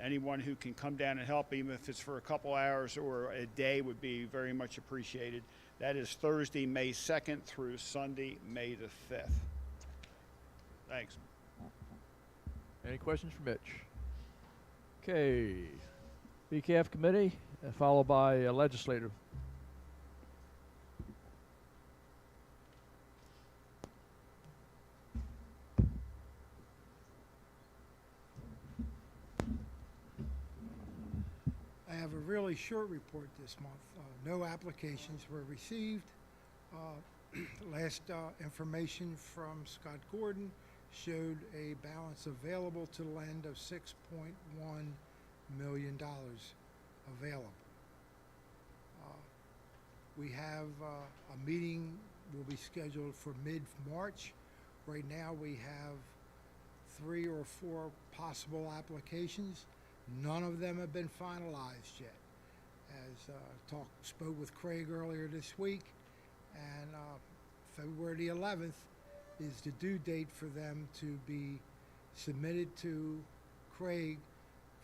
Anyone who can come down and help, even if it's for a couple hours or a day, would be very much appreciated. That is Thursday, May 2nd through Sunday, May the 5th. Thanks. Any questions for Mitch? Okay, BCAF committee, followed by legislative. I have a really short report this month. No applications were received. Last information from Scott Gordon showed a balance available to lend of $6.1 million available. We have a meeting will be scheduled for mid-March. Right now we have 3 or 4 possible applications. None of them have been finalized yet. As spoke with Craig earlier this week, and February the 11th is the due date for them to be submitted to Craig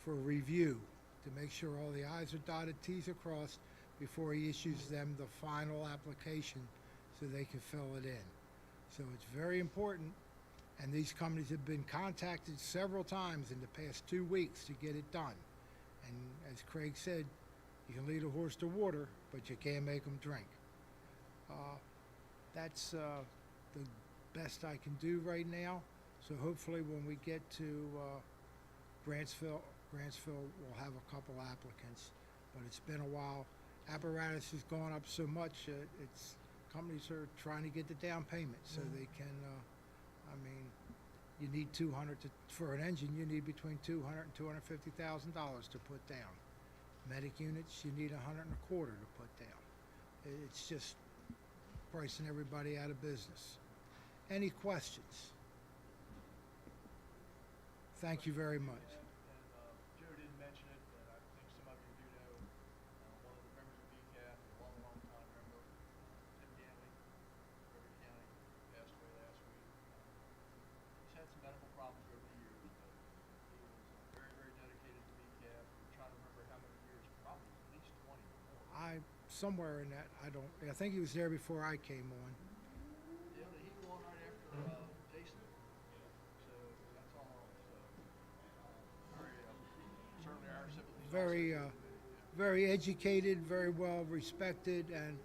for review to make sure all the I's are dotted, T's are crossed before he issues them the final application so they can fill it in. So it's very important, and these companies have been contacted several times in the past 2 weeks to get it done. And as Craig said, you can lead a horse to water, but you can't make them drink. That's the best I can do right now. So hopefully when we get to Grantsville will have a couple applicants. But it's been a while. Apparatus has gone up so much, companies are trying to get the down payment so they can, you need for an engine, you need between $200,000 and $250,000 to put down. Medic units, you need $125,000 to put down. It's just pricing everybody out of business. Any questions? Thank you very much. Joe didn't mention it, but I think some of you do know one of the members of BCAF, a long time member, Tim Ganley, River County, passed away last week. He's had some medical problems over the years, but he was very, very dedicated to BCAF. I'm trying to remember how many years, probably at least 20 or more. Somewhere in that, I think he was there before I came on. Yeah, he was on right after Jason. So that's all very educated, very well respected, and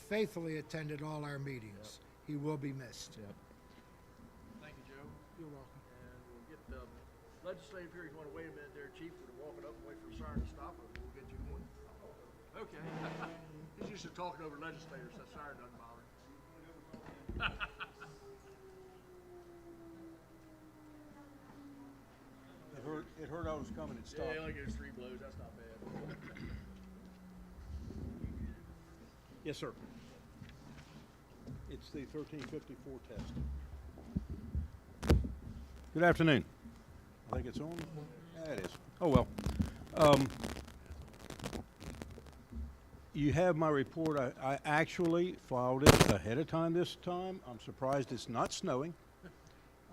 faithfully attended all our meetings. He will be missed. Thank you, Joe. You're welcome. And we'll get the legislative here. You want to wait a minute there, Chief? We're walking up and wait for the siren to stop, or we'll get you going. Okay. He's used to talking over legislators. That siren doesn't bother him. It heard I was coming and stopped. Yeah, it only goes 3 blows. That's not bad. Yes, sir. It's the 1354 test. Good afternoon. I think it's on. Yeah, it is. Oh, well. You have my report. I actually filed it ahead of time this time. I'm surprised it's not snowing.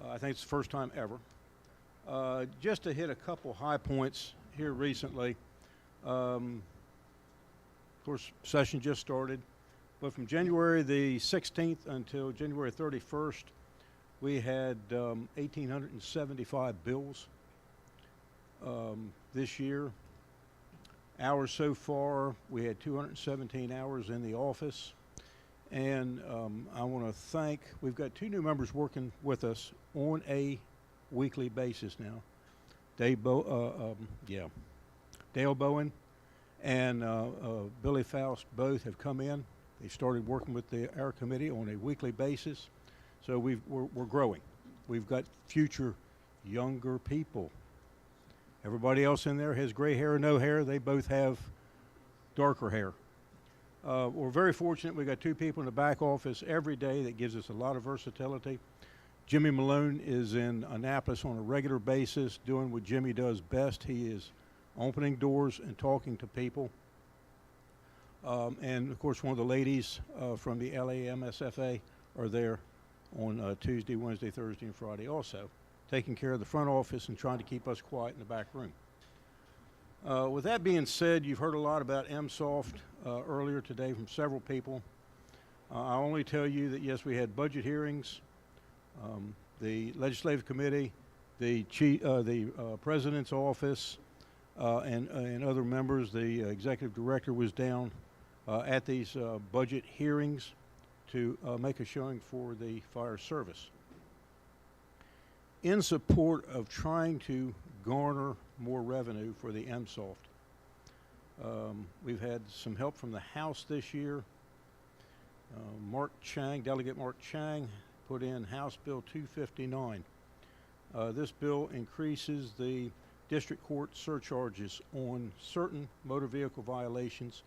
I think it's the first time ever. Just to hit a couple high points here recently. Of course, session just started, but from January the 16th until January 31st, we had 1,875 bills this year. Hours so far, we had 217 hours in the office. And I want to thank, we've got 2 new members working with us on a weekly basis now. Dale Bowen and Billy Faust both have come in. They started working with our committee on a weekly basis. So we're growing. We've got future younger people. Everybody else in there has gray hair or no hair. They both have darker hair. We're very fortunate. We got 2 people in the back office every day that gives us a lot of versatility. Jimmy Malone is in Annapolis on a regular basis doing what Jimmy does best. He is opening doors and talking to people. And of course, one of the ladies from the LA MSFA are there on Tuesday, Wednesday, Thursday, and Friday also, taking care of the front office and trying to keep us quiet in the back room. With that being said, you've heard a lot about MSoft earlier today from several people. I'll only tell you that, yes, we had budget hearings. The legislative committee, the president's office, and other members, the executive director was down at these budget hearings to make a showing for the fire service. In support of trying to garner more revenue for the MSoft, we've had some help from the House this year. Delegate Mark Chang, put in House Bill 259. This bill increases the district court surcharges on certain motor vehicle violations.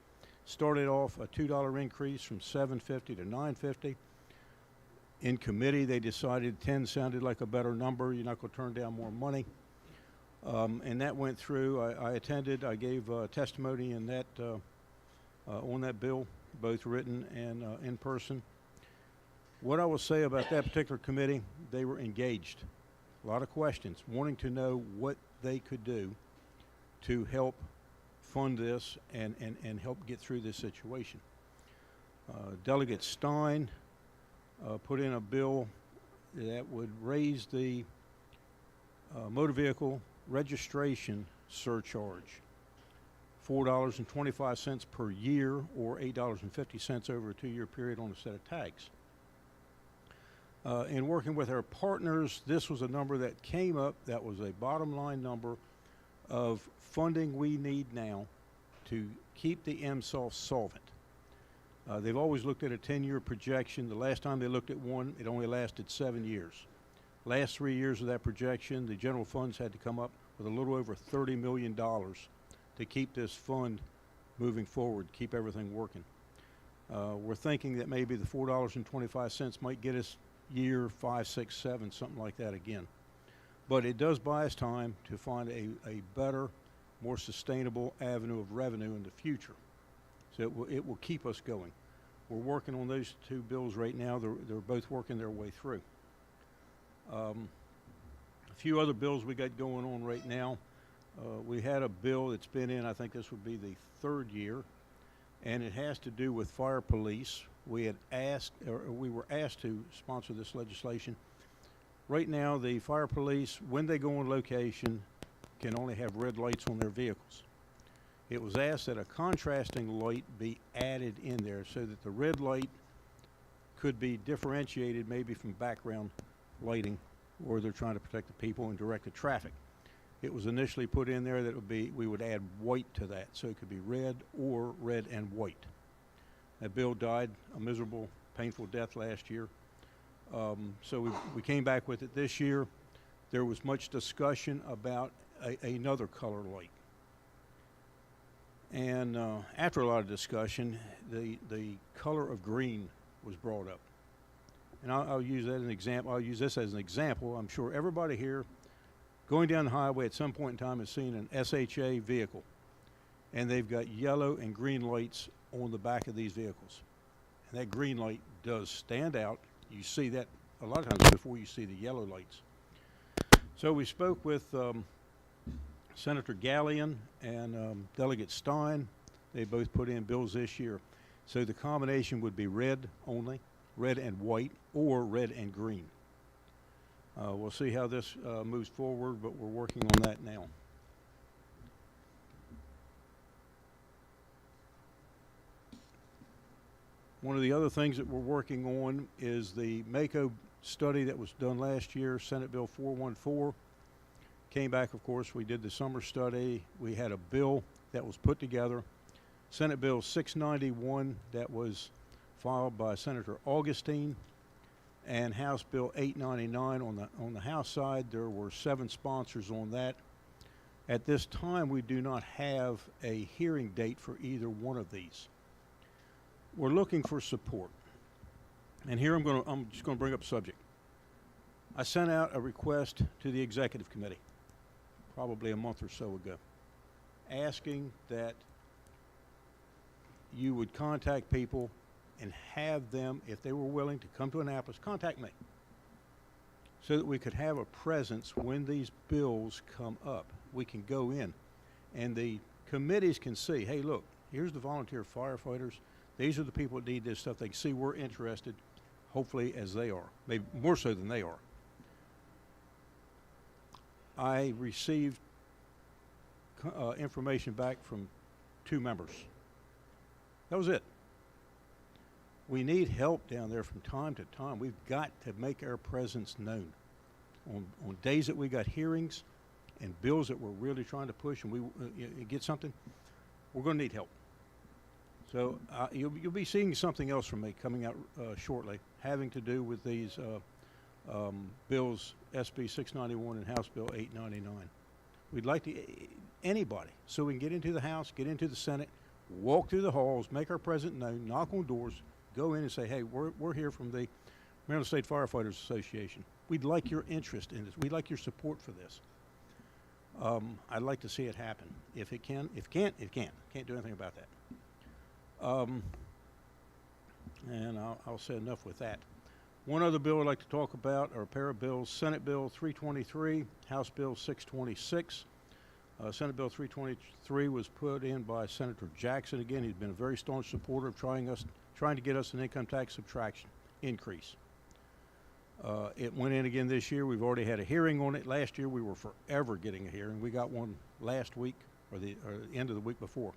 Started off a $2 increase from $7.50 to $9.50. In committee, they decided 10 sounded like a better number. You're not going to turn down more money. And that went through. I attended. I gave testimony in that on that bill, both written and in person. What I will say about that particular committee, they were engaged. A lot of questions, wanting to know what they could do to help fund this and help get through this situation. Delegate Stein put in a bill that would raise the motor vehicle registration surcharge $4.25 per year, or $8.50 over a 2-year period on a set of tags. In working with our partners, this was a number that came up that was a bottom line number of funding we need now to keep the MSoft solvent. They've always looked at a 10-year projection. The last time they looked at one, it only lasted 7 years. Last 3 years of that projection, the general funds had to come up with a little over $30 million to keep this fund moving forward, keep everything working. We're thinking that maybe the $4.25 might get us year 5, 6, 7, something like that again. But it does buy us time to find a better, more sustainable avenue of revenue in the future. So it will keep us going. We're working on those 2 bills right now. They're both working their way through. A few other bills we got going on right now. We had a bill that's been in, I think this would be the 3rd year, and it has to do with fire police. We had asked, or we were asked to sponsor this legislation. Right now, the fire police, when they go on location, can only have red lights on their vehicles. it was asked that a contrasting light be added in there so that the red light could be differentiated maybe from background lighting, or they're trying to protect the people and direct the traffic. It was initially put in there that it would be, we would add white to that, so it could be red or red and white. That bill died a miserable, painful death last year. So we came back with it this year. There was much discussion about another color light. And after a lot of discussion, the color of green was brought up. And I'll use that as an example. I'll use this as an example. I'm sure everybody here going down the highway at some point in time has seen an SHA vehicle. And they've got yellow and green lights on the back of these vehicles. And that green light does stand out. You see that a lot of times before you see the yellow lights. So we spoke with Senator Gallion and Delegate Stein. They both put in bills this year. So the combination would be red only, red and white, or red and green. We'll see how this moves forward, but we're working on that now. One of the other things that we're working on is the MACO study that was done last year, Senate Bill 414. Came back, of course, we did the summer study. We had a bill that was put together. Senate Bill 691 that was filed by Senator Augustine, and House Bill 899 on the House side. There were 7 sponsors on that. At this time, we do not have a hearing date for either one of these. We're looking for support. And here I'm just going to bring up a subject. I sent out a request to the Executive Committee probably a month or so ago, asking that you would contact people and have them, if they were willing to come to Annapolis, contact me, so that we could have a presence when these bills come up. We can go in, and the committees can see, hey, look, here's the volunteer firefighters. These are the people that need this stuff. They can see we're interested, hopefully, as they are, maybe more so than they are. I received information back from 2 members. That was it. We need help down there from time to time. We've got to make our presence known. On days that we got hearings and bills that we're really trying to push and we get something, we're going to need help. So you'll be seeing something else from me coming out shortly, having to do with these bills, SB 691 and House Bill 899. We'd like to, anybody, so we can get into the House, get into the Senate, walk through the halls, make our presence known, knock on doors, go in and say, hey, we're here from the Maryland State Firefighters Association. We'd like your interest in this. We'd like your support for this. I'd like to see it happen. If it can, if it can't, it can't. Can't do anything about that. And I'll say enough with that. One other bill I'd like to talk about are a pair of bills, Senate Bill 323, House Bill 626. Senate Bill 323 was put in by Senator Jackson. Again, he's been a very staunch supporter of trying to get us an income tax subtraction increase. It went in again this year. We've already had a hearing on it. Last year, we were forever getting a hearing. We got one last week, or the end of the week before.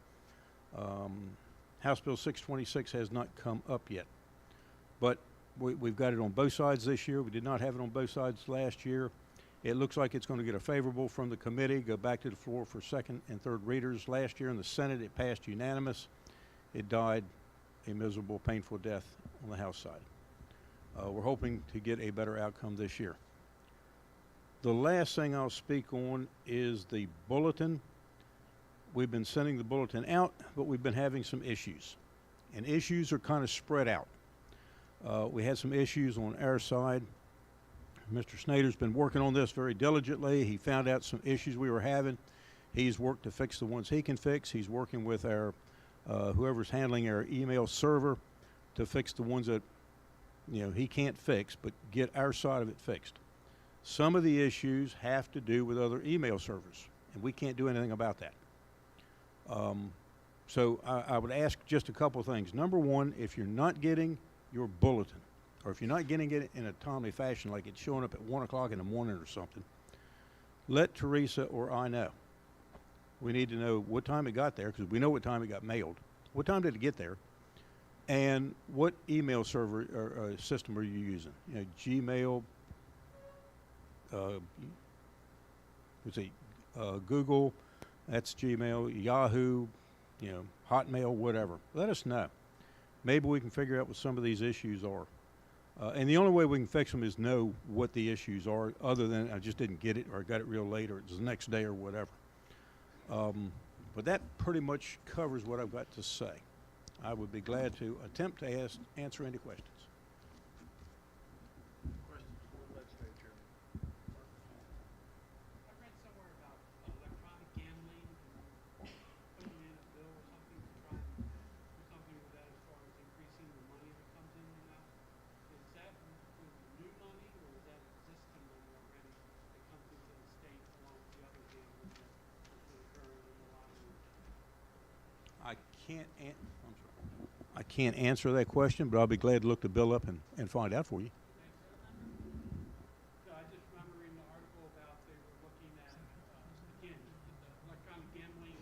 House Bill 626 has not come up yet. But we've got it on both sides this year. We did not have it on both sides last year. It looks like it's going to get a favorable from the committee, go back to the floor for second and third readers. Last year in the Senate, it passed unanimous. It died a miserable, painful death on the House side. We're hoping to get a better outcome this year. The last thing I'll speak on is the bulletin. We've been sending the bulletin out, but we've been having some issues. And issues are kind of spread out. We had some issues on our side. Mr. Snyder's been working on this very diligently. He found out some issues we were having. He's worked to fix the ones he can fix. He's working with our whoever's handling our email server to fix the ones that he can't fix, but get our side of it fixed. Some of the issues have to do with other email servers, and we can't do anything about that. So I would ask just a couple of things. Number one, if you're not getting your bulletin, or if you're not getting it in a timely fashion, like it's showing up at 1 o'clock in the morning or something, let Teresa or I know. We need to know what time it got there, because we know what time it got mailed. What time did it get there? And what email server or system are you using? You know, Gmail, Google, that's Gmail, Yahoo, you know, Hotmail, whatever. Let us know. Maybe we can figure out what some of these issues are. And the only way we can fix them is know what the issues are, other than I just didn't get it, or I got it real late, or it was the next day, or whatever. But that pretty much covers what I've got to say. I would be glad to attempt to answer any questions. Questions for the legislature? I read somewhere about electronic gambling and putting in a bill or something to try and do something with that as far as increasing the money that comes in and out. Is that with new money, or is that existing money already that comes into the state along with the other gambling that has been occurring in the lottery? I can't answer that question, but I'll be glad to look the bill up and find out for you. So I just remember in the article about they were looking at, again, the electronic gambling.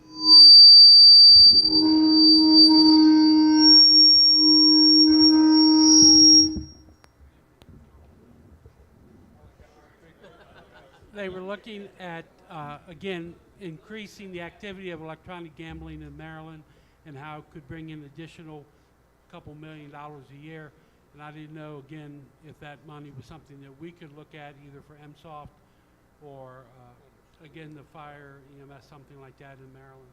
They were looking at, again, increasing the activity of electronic gambling in Maryland and how it could bring in additional couple $1 million a year. And I didn't know, again, if that money was something that we could look at either for MSoft or, again, the fire, EMS, something like that in Maryland.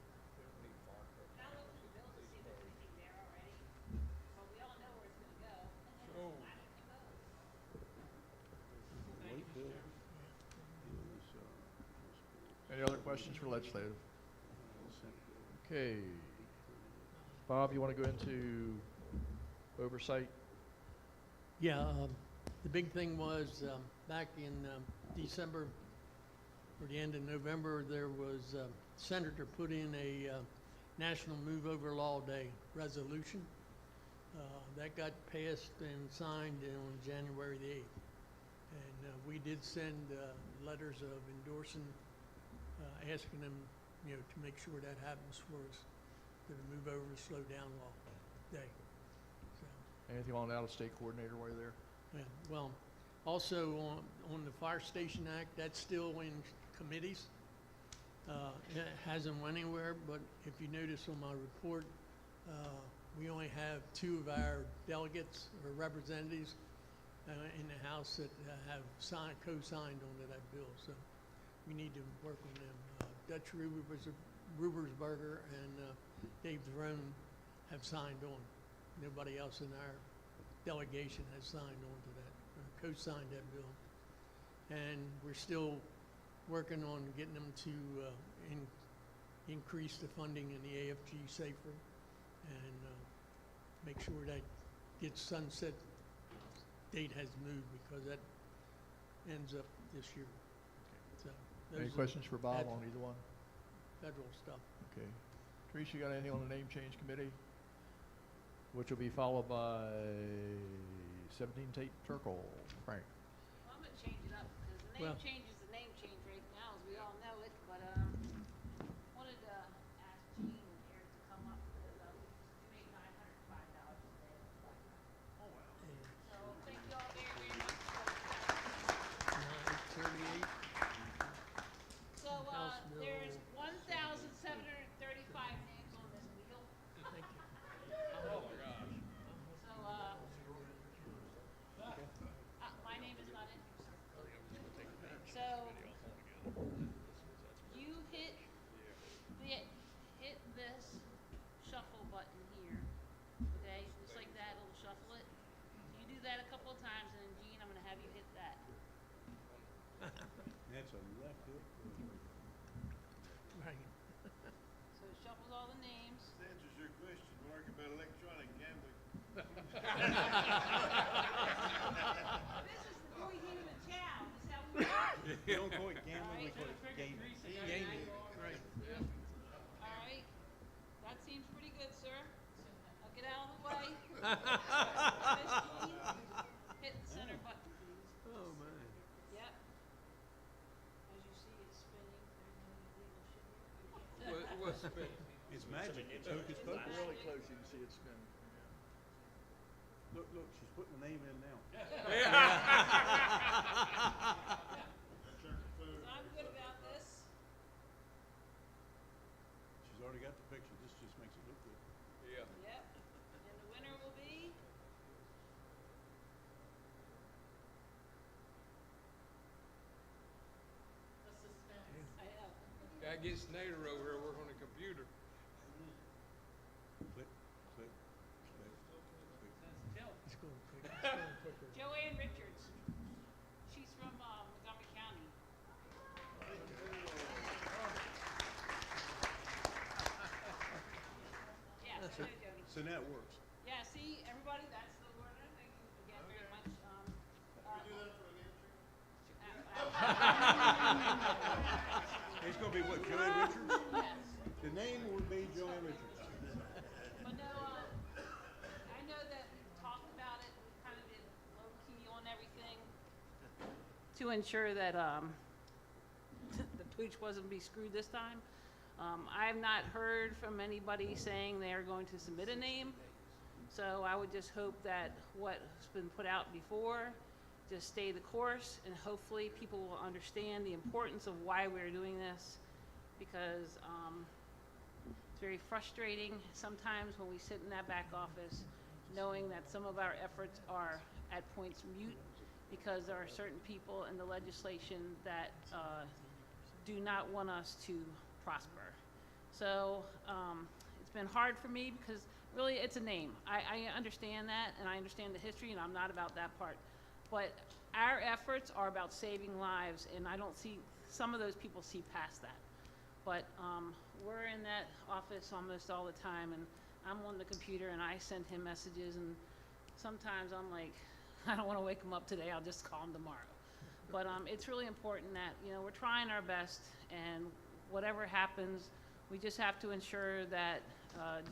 Any other questions for legislative? Okay. Bob, you want to go into oversight? Yeah, the big thing was back in December or the end of November, there was Senator put in a National Move Over Law Day resolution. That got passed and signed on January the 8th. And we did send letters of endorsing, asking them, you know, to make sure that happens for us, for the Move Over Slow Down Law Day. So, Anything on out-of-state coordinator while you're there? yeah, well, also on the Fire Station Act, that's still in committees. It hasn't went anywhere, but if you notice on my report, we only have 2 of our delegates or representatives in the House that have co-signed onto that bill. So we need to work on them. Dutch Rubersberger and Dave Throne have signed on. Nobody else in our delegation has signed on to that, or co-signed that bill. And we're still working on getting them to increase the funding in the AFG safer and make sure that gets sunset date has moved, because that ends up this year. So Any those are questions for Bob on either one? federal stuff. Okay. Teresa, you got anything on the name change committee? Which will be followed by 17 Tate Turkle. Frank. Well, I'm gonna change it up, because the name Well- change is the name change right now, as we all know it, but, wanted to ask Gene and Eric to come up, because, we made $905 today. Oh, wow. So, thank you all very, very much. 938. So, House Bill there's 1,735 names on this wheel. Thank you. Oh, my gosh. So, my name is not in here, sir. So, you hit this shuffle button here, okay? Just like that, it'll shuffle it. You do that a couple of times, and then Gene, I'm gonna have you hit that. That's a left hook. Right. So it shuffles all the names. Answers your question, Mark, about electronic gambling. This is the boy game in town, is how we do it. We don't call it gambling, we Alright. call it gaming. Gaming, right. All right, that seems pretty good, sir. Now get out of the way. Miss Jean, hit the center button, please. Oh, man. Yep. As you see, it's spinning. There's no illegal shit here. It's magic. It's hocus pocus. Really close, you can see it spin. Look, she's putting the name in now. I'm good about this. She's already got the picture. This just makes it look good. Yeah. Yep. And the winner will be? A suspense. I know. Gotta get Snyder over here working on the computer. Click, click, click, click. It's going quick. It's going quicker. Joanne Richards. She's from Montgomery County. Yes, I know Jody. So now it works. Yeah, see, everybody, that's the winner. Thank you again very much. It's gonna be what, Joanne Richards? Yes. The name would be Joanne Richards. But no, I know that we talked about it, we kind of did low key on everything to ensure that the tweets wasn't be screwed this time. I have not heard from anybody saying they are going to submit a name, so I would just hope that what's been put out before just stay the course, and hopefully people will understand the importance of why we're doing this, because it's very frustrating sometimes when we sit in that back office knowing that some of our efforts are at points mute because there are certain people in the legislation that do not want us to prosper. So it's been hard for me because really it's a name. I understand that, and I understand the history, and I'm not about that part. But our efforts are about saving lives, and I don't see, some of those people see past that. But we're in that office almost all the time, and I'm on the computer, and I send him messages, and sometimes I'm like, I don't want to wake him up today, I'll just call him tomorrow. But it's really important that, you know, we're trying our best, and whatever happens, we just have to ensure that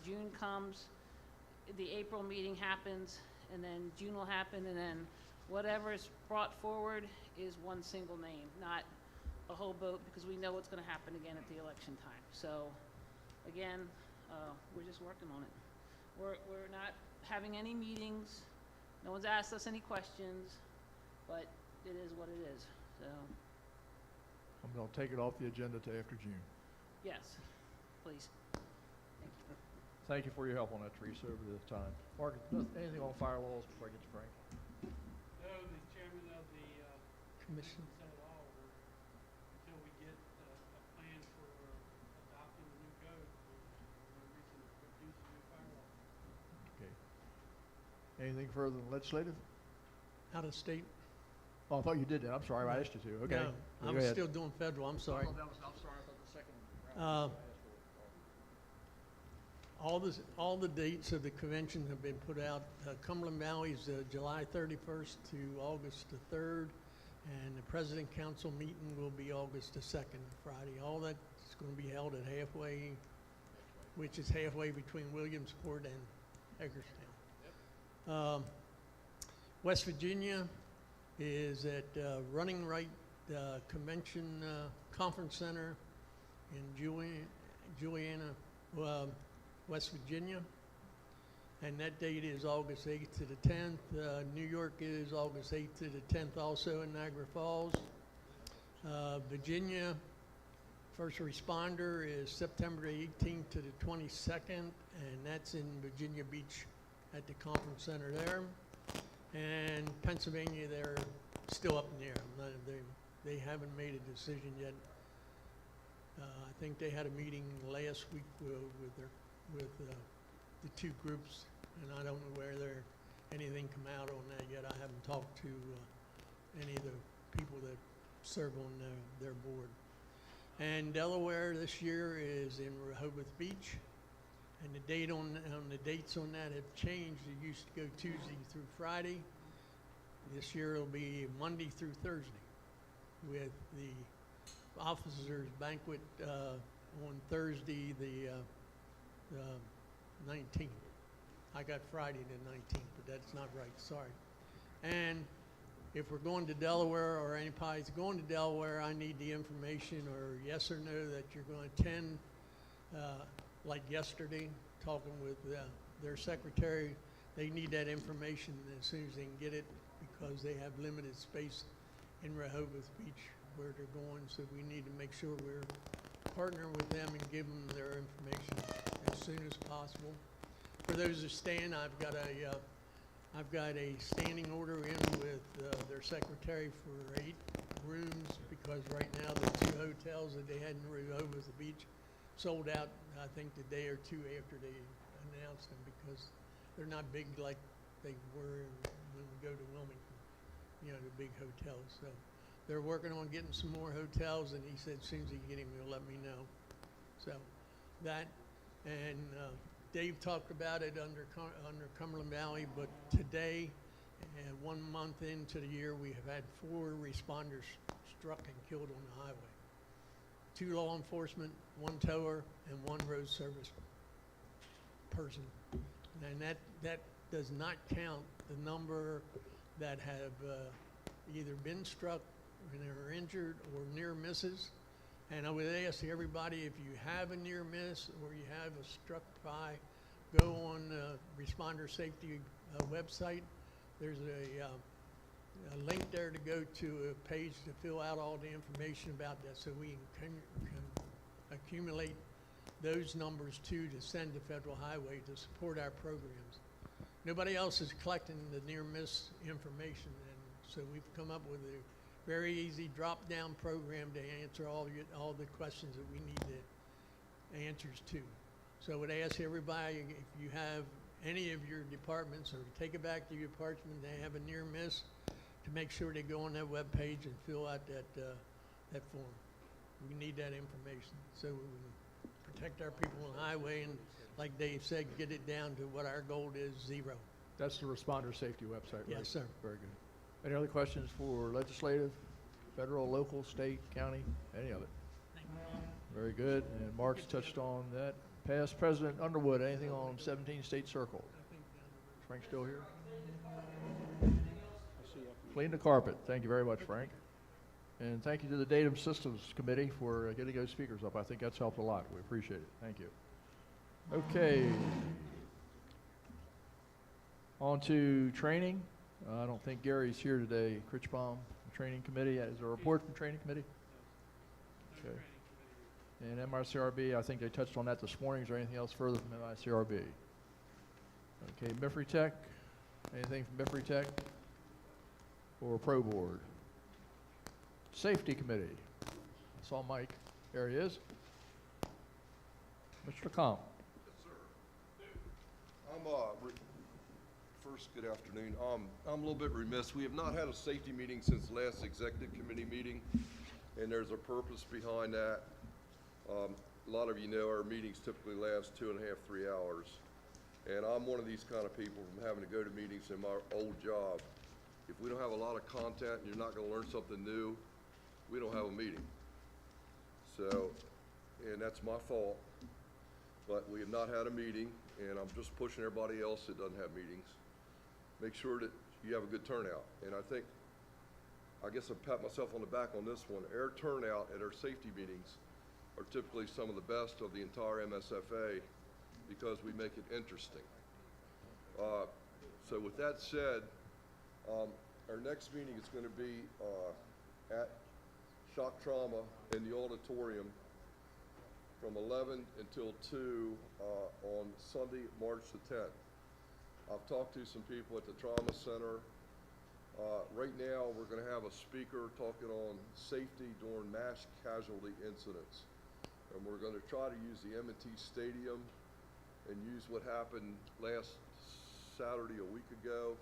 June comes, the April meeting happens, and then June will happen, and then whatever is brought forward is one single name, not a whole boat, because we know what's going to happen again at the election time. So, again, we're just working on it. We're not having any meetings. No one's asked us any questions, but it is what it is. So, I'm gonna take it off the agenda to after June. yes, please. Thank you. Thank you for your help on that, Teresa, over the time. Mark, anything on firewalls before I get to Frank? No, the chairman of the Commission. said it all. Until we get a plan for adopting the new code, there's no reason to produce a new firewall. Okay. Anything further than legislative? Out of state? Oh, I thought you did that. I'm sorry, I asked you to. Okay. No, Go I'm ahead. still doing federal, I'm sorry. I'm sorry, I thought the second round. All the dates of the convention have been put out. Cumberland Valley's July 31st to August the 3rd, and the President Council meeting will be August the 2nd, Friday. All that's going to be held at halfway, which is halfway between Williamsport and Hagerstown. West Virginia is at Running Right Convention Conference Center in Juliana, West Virginia, and that date is August 8th to the 10th. New York is August 8th to the 10th, also in Niagara Falls. Virginia, first responder is September 18th to the 22nd, and that's in Virginia Beach at the conference center there. And Pennsylvania, they're still up in the air. They haven't made a decision yet. I think they had a meeting last week with the two groups, and I don't know where anything come out on that yet. I haven't talked to any of the people that serve on their board. And Delaware this year is in Rehoboth Beach, and the date on the dates on that have changed. It used to go Tuesday through Friday. This year it'll be Monday through Thursday, with the officers' banquet on Thursday the 19th. I got Friday the 19th, but that's not right, sorry. And if we're going to Delaware, or anybody's going to Delaware, I need the information, or yes or no, that you're going to attend like yesterday, talking with their secretary. They need that information as soon as they can get it because they have limited space in Rehoboth Beach where they're going. So we need to make sure we're partnering with them and give them their information as soon as possible. For those that stand, I've got a standing order in with their secretary for 8 rooms because right now the 2 hotels that they had in Rehoboth Beach sold out, I think, the day or 2 after they announced them because they're not big like they were when we go to Wilmington, you know, the big hotels. So they're working on getting some more hotels, and he said as soon as he get him, he'll let me know. So that, and Dave talked about it under Cumberland Valley, but today, 1 month into the year, we have had 4 responders struck and killed on the highway. 2 law enforcement, 1 tower, and 1 road service person. And that does not count the number that have either been struck and are injured or near misses. And I would ask everybody, if you have a near miss or you have a struck by, go on the Responder Safety website. There's a link there to go to a page to fill out all the information about that so we can accumulate those numbers too to send to Federal Highway to support our programs. Nobody else is collecting the near miss information, and so we've come up with a very easy drop-down program to answer all the questions that we need the answers to. So I would ask everybody, if you have any of your departments, or take it back to your department, they have a near miss, to make sure they go on that web page and fill out that form. We need that information so we can protect our people on the highway and, like Dave said, get it down to what our goal is, 0. That's the Responder Safety website, right? Yes, sir. Very good. Any other questions for legislative, federal, local, state, county, any of it? Very good. And Mark's touched on that. Past President Underwood, anything on 17 State Circle? Frank still here? Clean the carpet. Thank you very much, Frank. And thank you to the Datum Systems Committee for getting those speakers up. I think that's helped a lot. We appreciate it. Thank you. Okay. On to training. I don't think Gary's here today. Critchbaum, Training Committee. Is there a report from Training Committee? Okay. And MRCRB, I think they touched on that this morning. Is there anything else further from MRCRB? Okay, MIFRE Tech. Anything from MIFRE Tech? Or Pro Board? Safety Committee. I saw Mike. There he is. Mr. Comp. Yes, sir. First, good afternoon. I'm a little bit remiss. We have not had a safety meeting since the last executive committee meeting, and there's a purpose behind that. A lot of you know our meetings typically last 2.5, 3 hours, and I'm one of these kind of people from having to go to meetings in my old job. If we don't have a lot of content and you're not going to learn something new, we don't have a meeting. So, and that's my fault, but we have not had a meeting, and I'm just pushing everybody else that doesn't have meetings. Make sure that you have a good turnout. And I guess I'll pat myself on the back on this one. Our turnout at our safety meetings are typically some of the best of the entire MSFA because we make it interesting. So with that said, our next meeting is going to be at Shock Trauma in the auditorium from 11 until 2 on Sunday, March the 10th. I've talked to some people at the Trauma Center. Right now, we're going to have a speaker talking on safety during mass casualty incidents. And we're going to try to use the M&T Stadium and use what happened last Saturday a week ago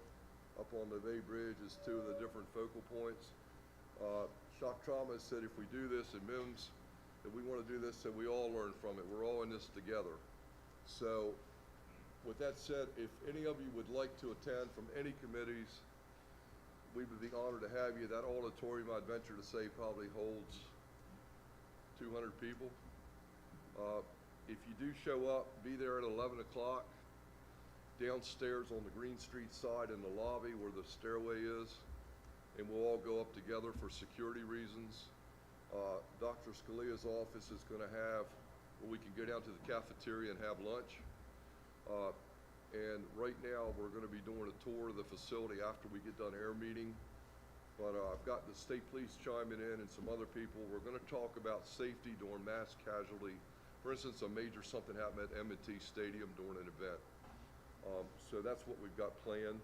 up on the Bay Bridge as 2 of the different focal points. Shock Trauma said if we do this, and MIMS, that we want to do this so we all learn from it. We're all in this together. So with that said, if any of you would like to attend from any committees, we would be honored to have you. That auditorium, I'd venture to say, probably holds 200 people. If you do show up, be there at 11 o'clock downstairs on the Green Street side in the lobby where the stairway is, and we'll all go up together for security reasons. Dr. Scalia's office is going to have where we can go down to the cafeteria and have lunch. And right now, we're going to be doing a tour of the facility after we get done air meeting. But I've got the state police chiming in and some other people. We're going to talk about safety during mass casualty. For instance, a major something happened at M&T Stadium during an event. So that's what we've got planned.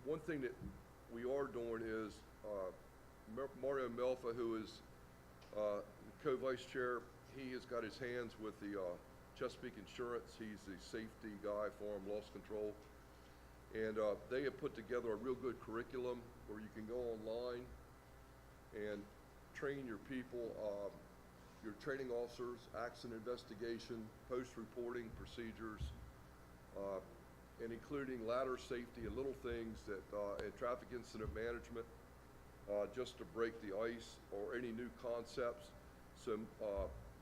One thing that we are doing is Mario Melfa, who is co-vice chair, he has got his hands with the Chesapeake Insurance. He's the safety guy for him, loss control. And they have put together a real good curriculum where you can go online and train your people, your training officers, accident investigation, post-reporting procedures, and including ladder safety and little things that, and traffic incident management, just to break the ice or any new concepts. So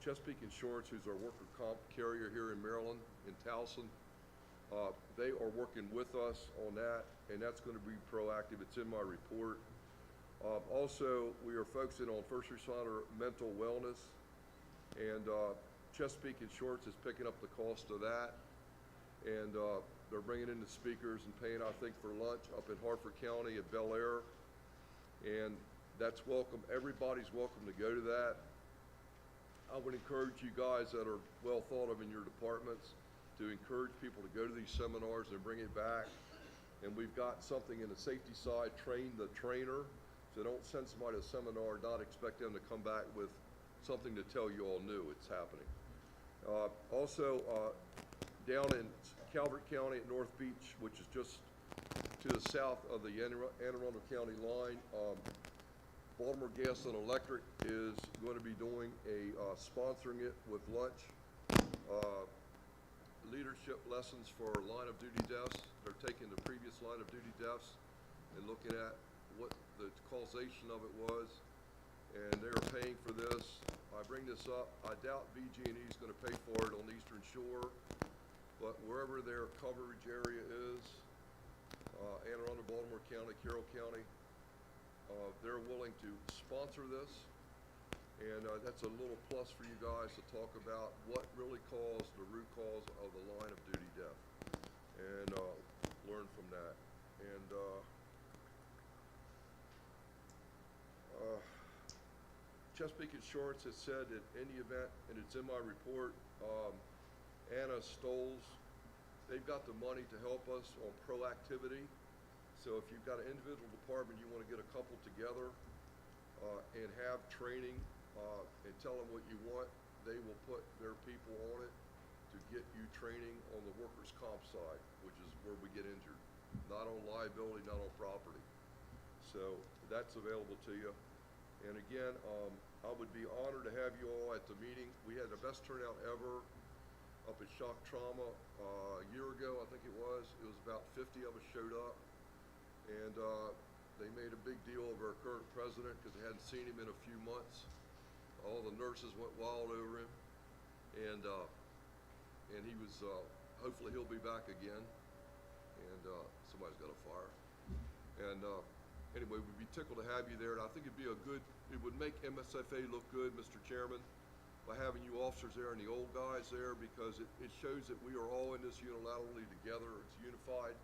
Chesapeake Insurance, who's our worker comp carrier here in Maryland, in Towson, they are working with us on that, and that's going to be proactive. It's in my report. Also, we are focusing on first responder mental wellness, and Chesapeake Insurance is picking up the cost of that, and they're bringing in the speakers and paying, I think, for lunch up in Harford County at Bel Air, and that's welcome. Everybody's welcome to go to that. I would encourage you guys that are well thought of in your departments to encourage people to go to these seminars and bring it back. And we've got something in the safety side, train the trainer. So don't send somebody to a seminar, not expect them to come back with something to tell you all new. It's happening. Also, down in Calvert County at North Beach, which is just to the south of the Anne Arundel County line, Baltimore Gas and Electric is going to be doing sponsoring it with lunch, leadership lessons for line of duty deaths. They're taking the previous line of duty deaths and looking at what the causation of it was, and they're paying for this. I bring this up. I doubt BG&E is going to pay for it on the Eastern Shore, but wherever their coverage area is, Anne Arundel, Baltimore County, Carroll County, they're willing to sponsor this, and that's a little plus for you guys to talk about what really caused the root cause of the line of duty death, and learn from that. And Chesapeake Insurance has said that in the event, and it's in my report, Anna Stoles, they've got the money to help us on proactivity. So if you've got an individual department, you want to get a couple together and have training and tell them what you want, they will put their people on it to get you training on the workers' comp side, which is where we get injured, not on liability, not on property. So that's available to you. And again, I would be honored to have you all at the meeting. We had the best turnout ever up at Shock Trauma a year ago, I think it was. It was about 50 of us showed up. And they made a big deal of our current president because they hadn't seen him in a few months. All the nurses went wild over him, and he was. Hopefully, he'll be back again. And somebody's got a fire. And anyway, we'd be tickled to have you there. And I think it'd be a good. It would make MSFA look good, Mr. Chairman, by having you officers there and the old guys there, because it shows that we are all in this unilaterally together. It's unified.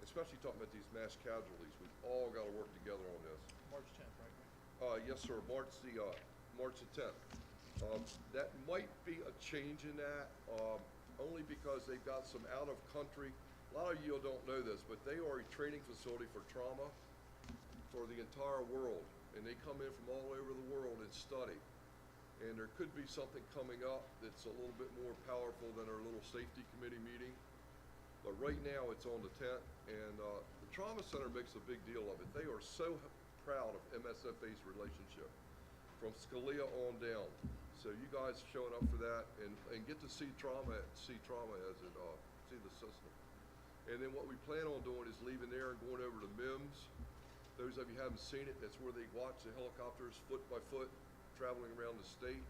Especially talking about these mass casualties, we've all got to work together on this. March 10th, right? Yes, sir. March the 10th. That might be a change in that, only because they've got some out of country. A lot of you don't know this, but they are a training facility for trauma for the entire world, and they come in from all over the world and study. And there could be something coming up that's a little bit more powerful than our little safety committee meeting. But right now, it's on the 10th, and the Trauma Center makes a big deal of it. They are so proud of MSFA's relationship, from Scalia on down. So you guys showing up for that, and get to see trauma as it, see the system. And then what we plan on doing is leaving there and going over to MIMS. Those of you who haven't seen it, that's where they watch the helicopters foot by foot traveling around the state,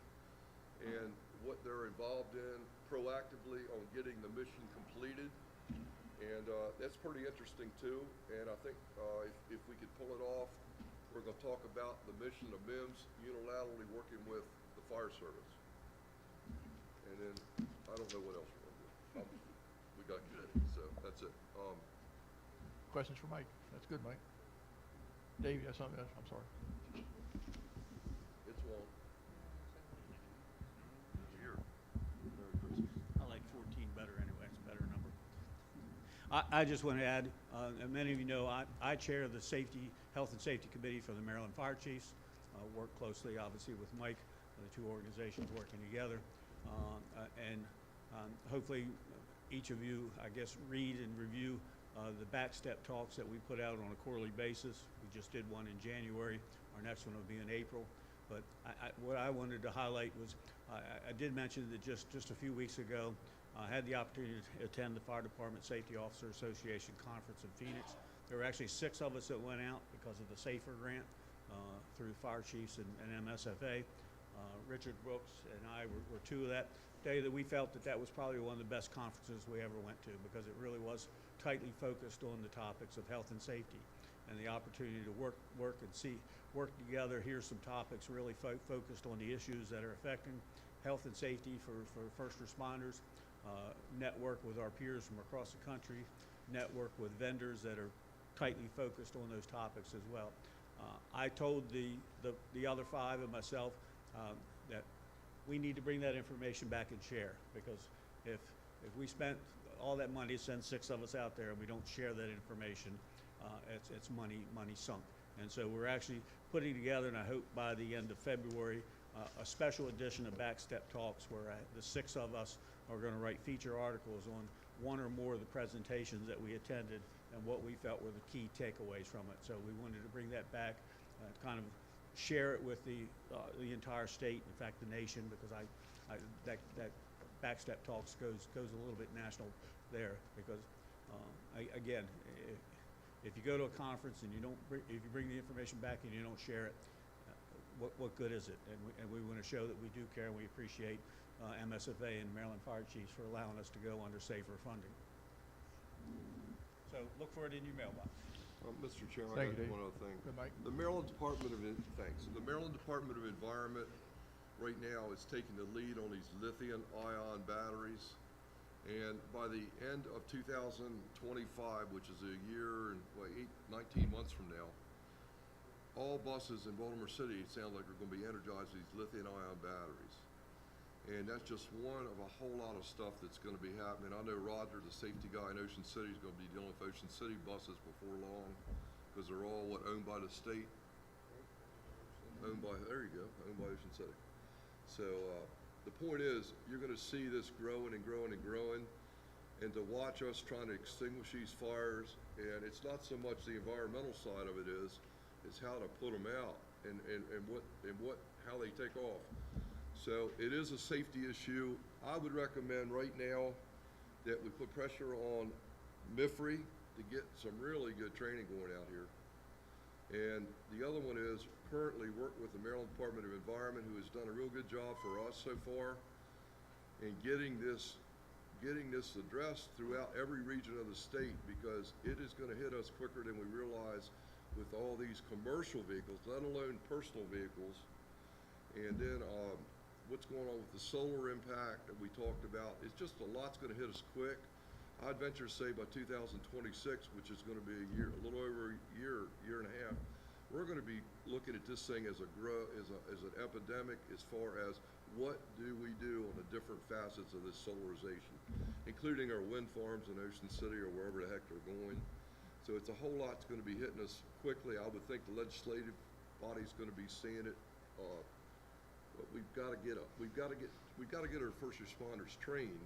and what they're involved in proactively on getting the mission completed. And that's pretty interesting too. And I think if we could pull it off, we're going to talk about the mission of MIMS unilaterally working with the fire service. and then I don't know what else we're gonna do. We got good, so that's it. Questions for Mike? That's good, Mike. Dave, you have something else? I'm sorry. It's long. Here. Merry Christmas. I like 14 better anyway. It's a better number. I just want to add, and many of you know, I chair the Health and Safety Committee for the Maryland Fire Chiefs. Work closely, obviously, with Mike, the two organizations working together. And hopefully each of you, I guess, read and review the backstep talks that we put out on a quarterly basis. We just did one in January. Our next one will be in April. But what I wanted to highlight was I did mention that just a few weeks ago, I had the opportunity to attend the Fire Department Safety Officer Association Conference in Phoenix. There were actually 6 of us that went out because of the SAFER grant through Fire Chiefs and MSFA. Richard Brooks and I were 2 of that day that we felt that was probably one of the best conferences we ever went to, because it really was tightly focused on the topics of health and safety, and the opportunity to work together. Here's some topics really focused on the issues that are affecting health and safety for first responders, network with our peers from across the country, network with vendors that are tightly focused on those topics as well. I told the other 5 and myself that we need to bring that information back and share, because if we spent all that money to send 6 of us out there and we don't share that information, it's money sunk. And so we're actually putting together, and I hope by the end of February, a special edition of Backstep Talks where the 6 of us are going to write feature articles on one or more of the presentations that we attended and what we felt were the key takeaways from it. So we wanted to bring that back, kind of share it with the entire state, in fact the nation, because that Backstep Talks goes a little bit national there, because again, if you go to a conference and if you bring the information back and you don't share it, what good is it? And we want to show that we do care and we appreciate MSFA and Maryland Fire Chiefs for allowing us to go under SAFER funding. So look for it in your mailbox. Mr. Chairman, Thank I you, got Dave. one other thing. Good, Mike. The Maryland Department of The Maryland Department of Environment right now is taking the lead on these lithium-ion batteries, and by the end of 2025, which is a year and 19 months from now, all buses in Baltimore City, it sounds like, are going to be energized with these lithium-ion batteries. And that's just one of a whole lot of stuff that's going to be happening. I know Roger, the safety guy in Ocean City, is going to be dealing with Ocean City buses before long, because they're all, owned by the state? Owned by Ocean City. So the point is, you're going to see this growing and growing and growing, and to watch us trying to extinguish these fires, and it's not so much the environmental side of it is how to put them out and how they take off. So it is a safety issue. I would recommend right now that we put pressure on MSFA to get some really good training going out here. And the other one is currently work with the Maryland Department of Environment, who has done a real good job for us so far in getting this addressed throughout every region of the state, because it is going to hit us quicker than we realize with all these commercial vehicles, let alone personal vehicles. And then what's going on with the solar impact that we talked about, it's just a lot's going to hit us quick. I'd venture to say by 2026, which is going to be a little over a year and a half, we're going to be looking at this thing as an epidemic, as far as what do we do on the different facets of this solarization, including our wind farms in Ocean City or wherever the heck they're going. So it's a whole lot that's going to be hitting us quickly. I would think the legislative body's going to be seeing it. But we've got to get our first responders trained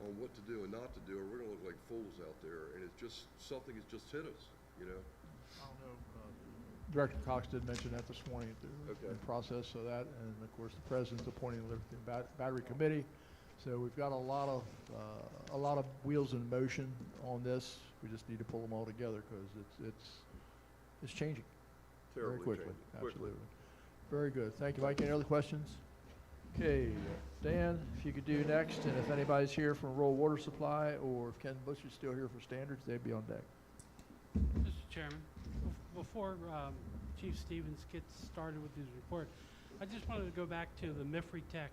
on what to do and not to do, or we're going to look like fools out there. And it's just something has just hit us, I don't know. Director Cox did mention that this morning in the process of that, and of course the president's appointing the Lithium Battery Committee. So we've got a lot of wheels in motion on this. We just need to pull them all together, because it's changing very quickly. Absolutely. Very good. Thank you, Mike. Any other questions? Okay, Dan, if you could do next, and if anybody's here from Rural Water Supply, or if Ken Bush is still here for Standards, they'd be on deck. Mr. Chairman, before Chief Stevens gets started with his report, I just wanted to go back to the MSFA Tech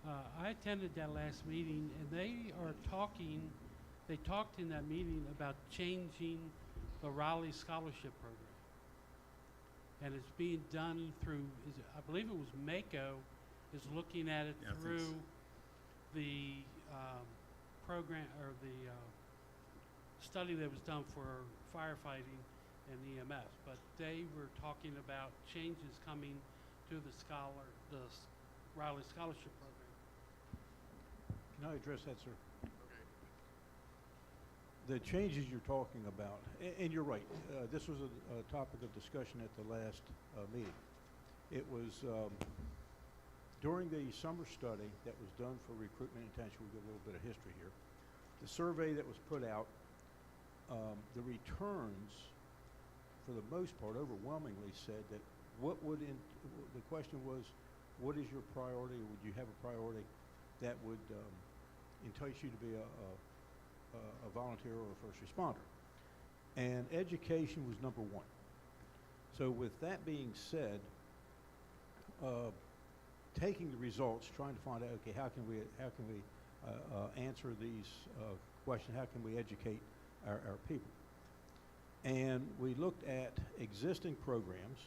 I attended that last meeting, and they talked in that meeting about changing the Raleigh Scholarship Program. And it's being done through, I believe it was MACO is looking at it Yeah, I think through the program, or the study that was done for firefighting and EMS. But they were talking about changes coming to the Raleigh Scholarship Program. Can I address that, sir? The changes you're talking about, and you're right, this was a topic of discussion at the last meeting. It was during the summer study that was done for recruitment intention. We'll give a little bit of history here. The survey that was put out, the returns, for the most part, overwhelmingly said that the question was, what is your priority, or would you have a priority that would entice you to be a volunteer or a first responder? And education was number one. So with that being said, taking the results, trying to find out, okay, how can we answer these questions? How can we educate our people? And we looked at existing programs,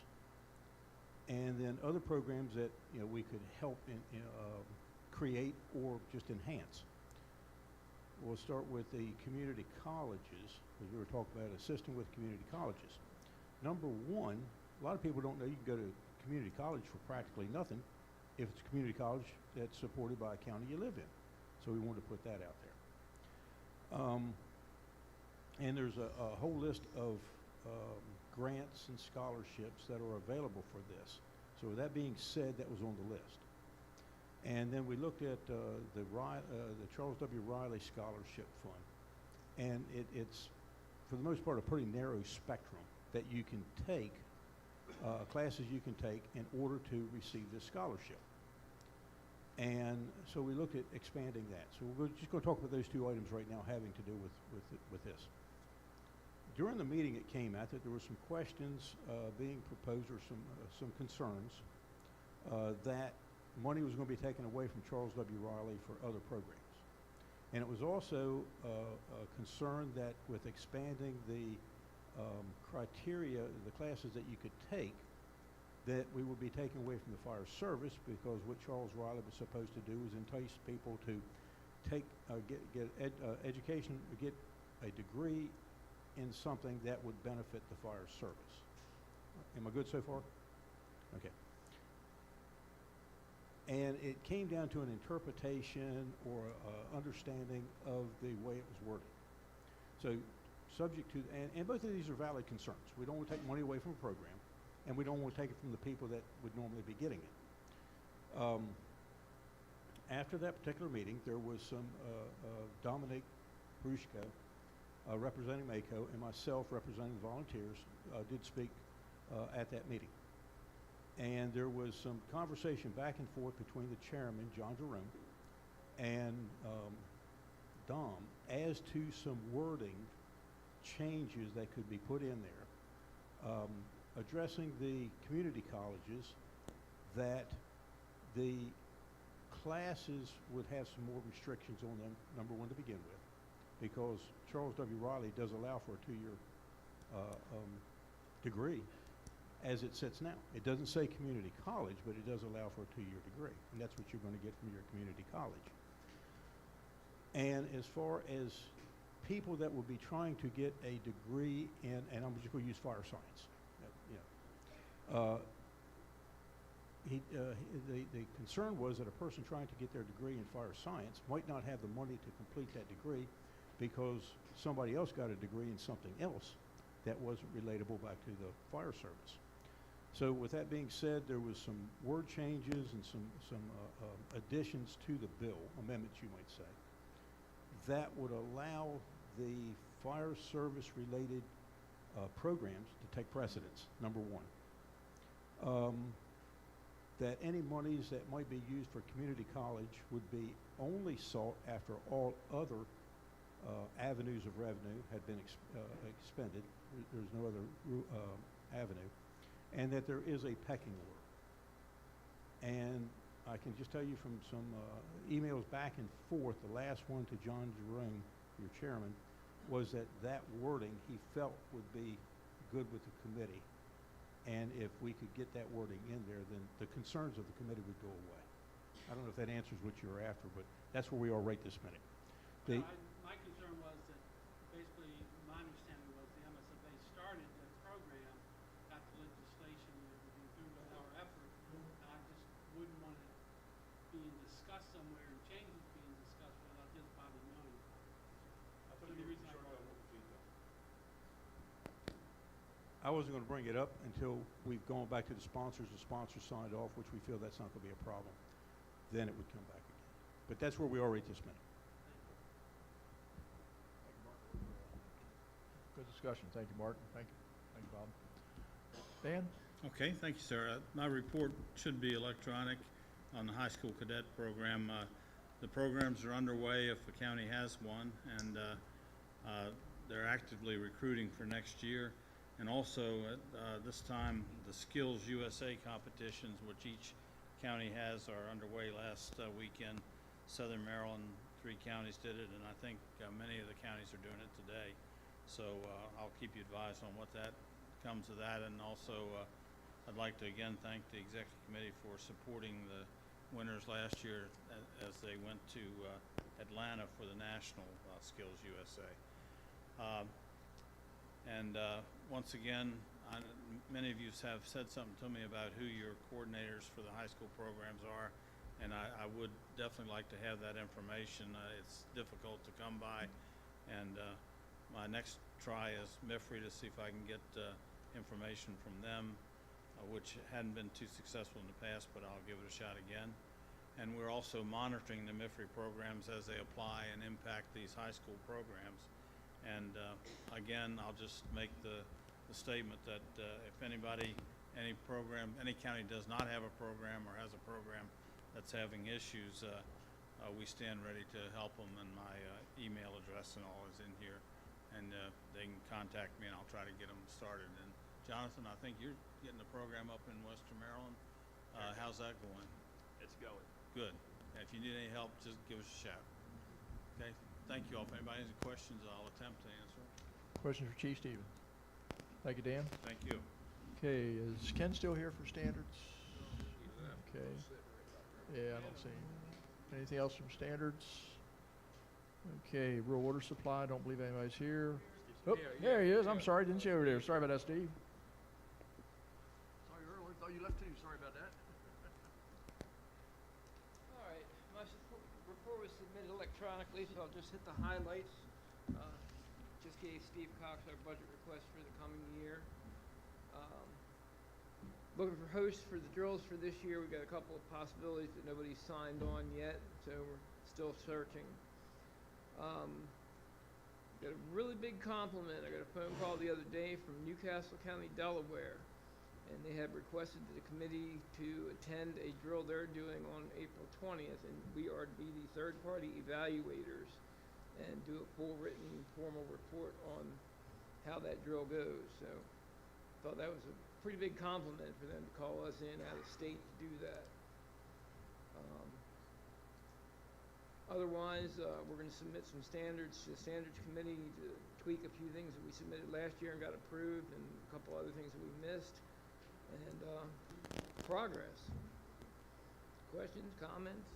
and then other programs that we could help create or just enhance. We'll start with the community colleges, because we were talking about assisting with community colleges. Number one, a lot of people don't know you can go to community college for practically nothing if it's a community college that's supported by a county you live in. So we wanted to put that out there. And there's a whole list of grants and scholarships that are available for this. So with that being said, that was on the list. And then we looked at the Charles W. Riley Scholarship Fund. And it's, for the most part, a pretty narrow spectrum that you can take, classes you can take in order to receive this scholarship. And so we looked at expanding that. So we're just going to talk about those two items right now having to do with this. During the meeting, it came out that there were some questions being proposed, or some concerns that money was going to be taken away from Charles W. Riley for other programs. And it was also a concern that with expanding the criteria, the classes that you could take, that we would be taken away from the fire service, because what Charles Riley was supposed to do was entice people to take, get education, or get a degree in something that would benefit the fire service. Am I good so far? Okay. And it came down to an interpretation or understanding of the way it was worded. So subject to, and both of these are valid concerns. We don't want to take money away from a program, and we don't want to take it from the people that would normally be getting it. After that particular meeting, there was some Dominic Bruschko, representing MACO, and myself representing the volunteers, did speak at that meeting. And there was some conversation back and forth between the chairman, John Jerome, and Dom, as to some wording changes that could be put in there, addressing the community colleges, that the classes would have some more restrictions on them, number one, to begin with, because Charles W. Riley does allow for a 2-year degree as it sits now. It doesn't say community college, but it does allow for a 2-year degree, and that's what you're going to get from your community college. And as far as people that will be trying to get a degree in, and I'm just going to use fire science, the concern was that a person trying to get their degree in fire science might not have the money to complete that degree, because somebody else got a degree in something else that wasn't relatable back to the fire service. So with that being said, there was some word changes and some additions to the bill, amendments you might say, that would allow the fire service related programs to take precedence, number one. That any monies that might be used for community college would be only sought after all other avenues of revenue had been expended. There's no other avenue. And that there is a pecking order. And I can just tell you from some emails back and forth, the last one to John Jerome, your chairman, was that wording he felt would be good with the committee. And if we could get that wording in there, then the concerns of the committee would go away. I don't know if that answers what you were after, but that's where we are right this minute. The, My concern was that basically my understanding was the MSFA started the program, got the legislation and everything through with our effort, and I just wouldn't want it being discussed somewhere and changes being discussed without this body knowing. So the reason I brought it up. I wasn't going to bring it up until we've gone back to the sponsors signed off, which we feel that's not going to be a problem. Then it would come back again. But that's where we are right this minute. Good discussion. Thank you, Martin. Thank you. Thank you, Bob. Dan? Okay, thank you, sir. My report should be electronic on the high school cadet program. The programs are underway if the county has one, and they're actively recruiting for next year. And also, at this time, the Skills USA competitions, which each county has, are underway last weekend. Southern Maryland, 3 counties did it, and I think many of the counties are doing it today. So I'll keep you advised on what that comes of that. And also, I'd like to again thank the executive committee for supporting the winners last year as they went to Atlanta for the National Skills USA. Once again, many of you have said something to me about who your coordinators for the high school programs are, and I would definitely like to have that information. It's difficult to come by, and my next try is MIFRE to see if I can get information from them, which hadn't been too successful in the past, but I'll give it a shot again. And we're also monitoring the MIFRE programs as they apply and impact these high school programs. And again, I'll just make the statement that if anybody, any county does not have a program or has a program that's having issues, we stand ready to help them, and my email address and all is in here. And they can contact me, and I'll try to get them started. And Jonathan, I think you're getting the program up in Western Maryland. How's that going? It's going. Good. And if you need any help, just give us a shout. Okay? Thank you all. If anybody has any questions, I'll attempt to answer. Questions for Chief Stevens? Thank you, Dan. Thank you. Okay, is Ken still here for standards? Okay. Yeah, I don't see him. Anything else from standards? Okay, rural water supply, don't believe anybody's here. Oh, there he is. I'm sorry, didn't see you over there. Sorry about that, Steve. Saw you earlier. Thought you left too. Sorry about that. All right, my report was submitted electronically, so I'll just hit the highlights. Just gave Steve Cox our budget request for the coming year. Looking for hosts for the drills for this year. We've got a couple of possibilities that nobody's signed on yet, so we're still searching. Got a really big compliment. I got a phone call the other day from Newcastle County, Delaware, and they have requested the committee to attend a drill they're doing on April 20th, and we are to be the third-party evaluators and do a full written formal report on how that drill goes. So thought that was a pretty big compliment for them to call us in out of state to do that. Otherwise, we're going to submit some standards to the standards committee to tweak a few things that we submitted last year and got approved, and a couple other things that we missed, and progress. Questions, comments?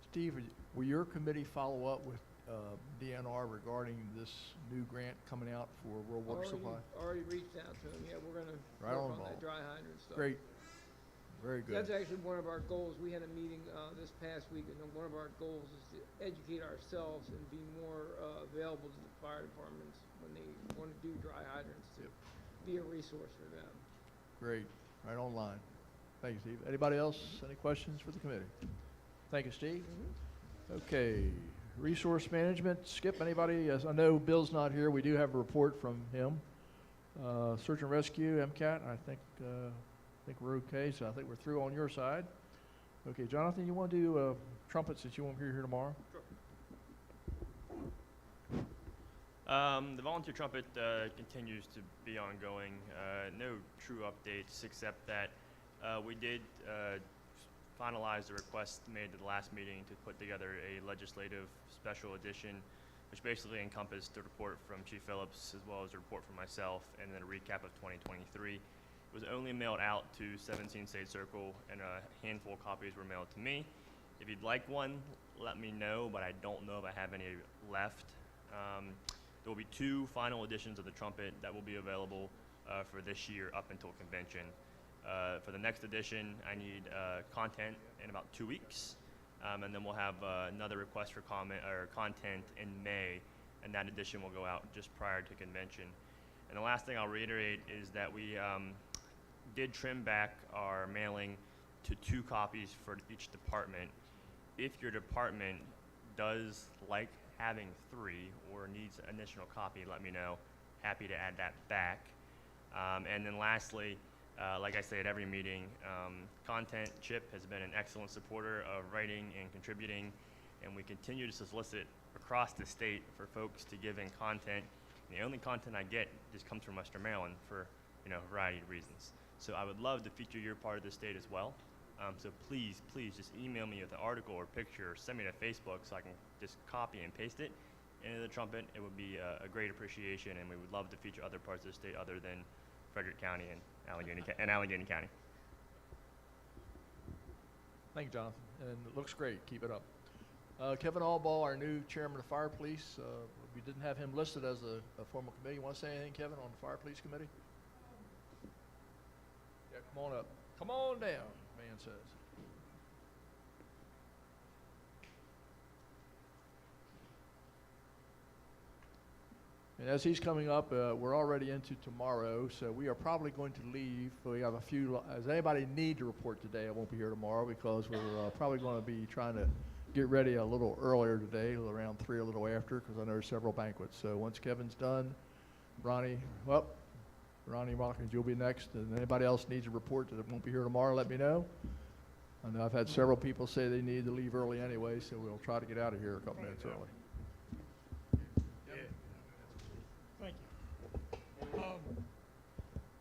Steve, will your committee follow up with DNR regarding this new grant coming out for rural water supply? Already reached out to them. Yeah, we're going to right work on ball. that dry hydrant stuff. Great. Very good. That's actually one of our goals. We had a meeting this past week, and one of our goals is to educate ourselves and be more available to the fire departments when they want to do dry hydrants, to be a resource for them. Great. Right online. Thank you, Steve. Anybody else? Any questions for the committee? Thank you, Steve. Okay. Resource management. Skip, anybody? Yes, I know Bill's not here. We do have a report from him. Search and rescue, MCAT, I think we're okay, so I think we're through on your side. Okay, Jonathan, you want to do trumpets since you won't be here tomorrow? Sure. The volunteer trumpet continues to be ongoing. No true updates except that we did finalized the request made at the last meeting to put together a legislative special edition, which basically encompassed the report from Chief Phillips as well as a report from myself and then a recap of 2023. It was only mailed out to 17 State Circle, and a handful of copies were mailed to me. If you'd like one, let me know, but I don't know if I have any left. There will be 2 final editions of the trumpet that will be available for this year up until convention. For the next edition, I need content in about 2 weeks, and then we'll have another request for comment or content in May, and that edition will go out just prior to convention. And the last thing I'll reiterate is that we did trim back our mailing to 2 copies for each department. If your department does like having 3 or needs an additional copy, let me know. Happy to add that back. And then lastly, like I say at every meeting, Content Chip has been an excellent supporter of writing and contributing, and we continue to solicit across the state for folks to give in content. And the only content I get just comes from Western Maryland for a variety of reasons. So I would love to feature your part of the state as well. So please just email me with an article or picture, or send me to Facebook so I can just copy and paste it into the trumpet. It would be a great appreciation, and we would love to feature other parts of the state other than Frederick County and Allegheny County. Thank you, Jonathan, and it looks great. Keep it up. Kevin Allball, our new chairman of Fire Police. We didn't have him listed as a formal committee. You want to say anything, Kevin, on the Fire Police Committee? Yeah, come on up. Come on down, man says. And as he's coming up, we're already into tomorrow, so we are probably going to leave. We have a few, does anybody need to report today? I won't be here tomorrow because we're probably going to be trying to get ready a little earlier today, around 3, a little after, because I know there's several banquets. So once Kevin's done, Ronnie Watkins, you'll be next. And anybody else needs a report that won't be here tomorrow, let me know. I know I've had several people say they need to leave early anyway, so we'll try to get out of here a couple minutes early. Thank you.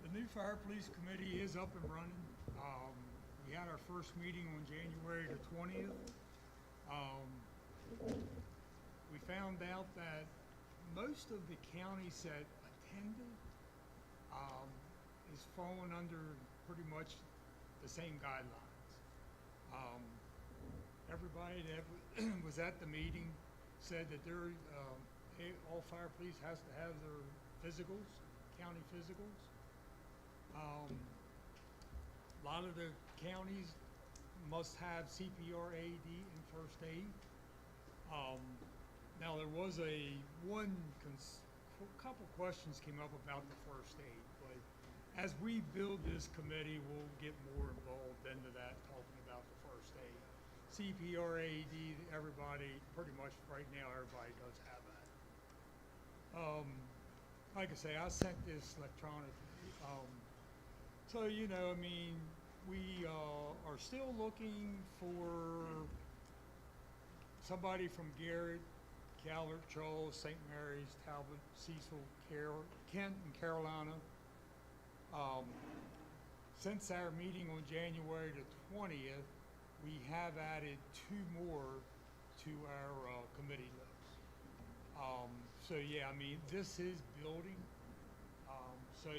The new Fire Police Committee is up and running. We had our first meeting on January the 20th. We found out that most of the counties that attended is falling under pretty much the same guidelines. Everybody that was at the meeting said that all fire police has to have their physicals, county physicals. A lot of the counties must have CPR, AED, and first aid. Now there was couple questions came up about the first aid, but as we build this committee, we'll get more involved into that, talking about the first aid. CPR, AED, everybody, pretty much right now, everybody does have that. Like I say, I sent this electronically. So, I mean, we are still looking for somebody from Garrett, Calvert, Charles, St. Mary's, Talbot, Cecil, Kent, and Carolina. Since our meeting on January the 20th, we have added 2 more to our committee list. So yeah, I mean, this is building. So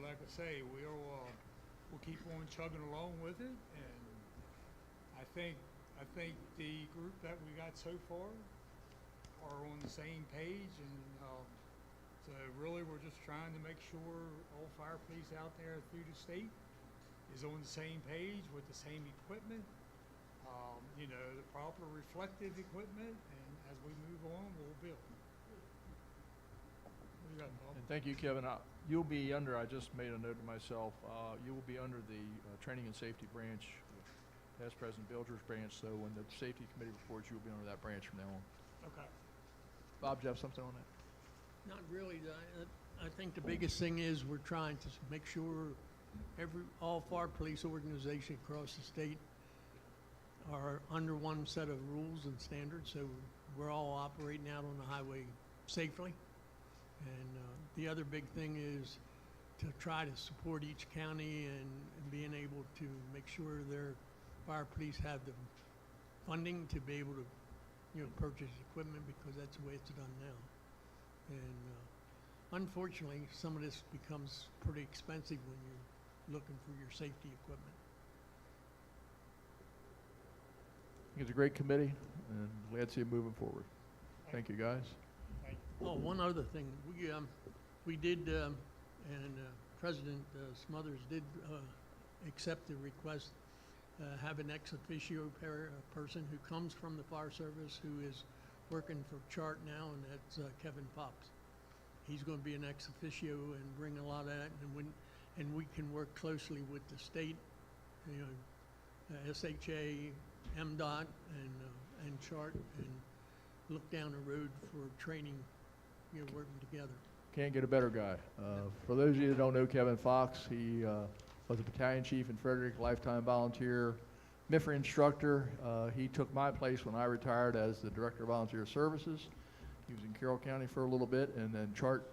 like I say, we'll keep on chugging along with it, and I think the group that we got so far are on the same page, and so really we're just trying to make sure all fire police out there through the state is on the same page with the same equipment, the proper reflective equipment, and as we move on, we'll build. What do you got, Bob? And thank you, Kevin. You'll be under, I just made a note to myself, you will be under the Training and Safety branch, past President Bilger's branch, so when the Safety Committee reports, you'll be under that branch from now on. Okay. Bob, do you have something on that? Not really. I think the biggest thing is we're trying to make sure all fire police organizations across the state are under one set of rules and standards, so we're all operating out on the highway safely. And the other big thing is to try to support each county and being able to make sure they're fire police have the funding to be able to, you know, purchase equipment, because that's the way it's done now. And unfortunately, some of this becomes pretty expensive when you're looking for your safety equipment. It's a great committee, and glad to see it moving forward. Thank you, guys. Oh, one other thing, we did, and President Smothers did accept the request, have an ex officio person who comes from the fire service, who is working for CHART now, and that's Kevin Fox. He's going to be an ex officio and bring a lot of that, and we can work closely with the state, you know, SHA, MDOT, and CHART, and look down the road for training, you know, working together. Can't get a better guy. For those of you that don't know Kevin Fox, he was a battalion chief in Frederick, lifetime volunteer, MIFRE instructor. He took my place when I retired as the director of volunteer services. He was in Carroll County for a little bit, and then CHART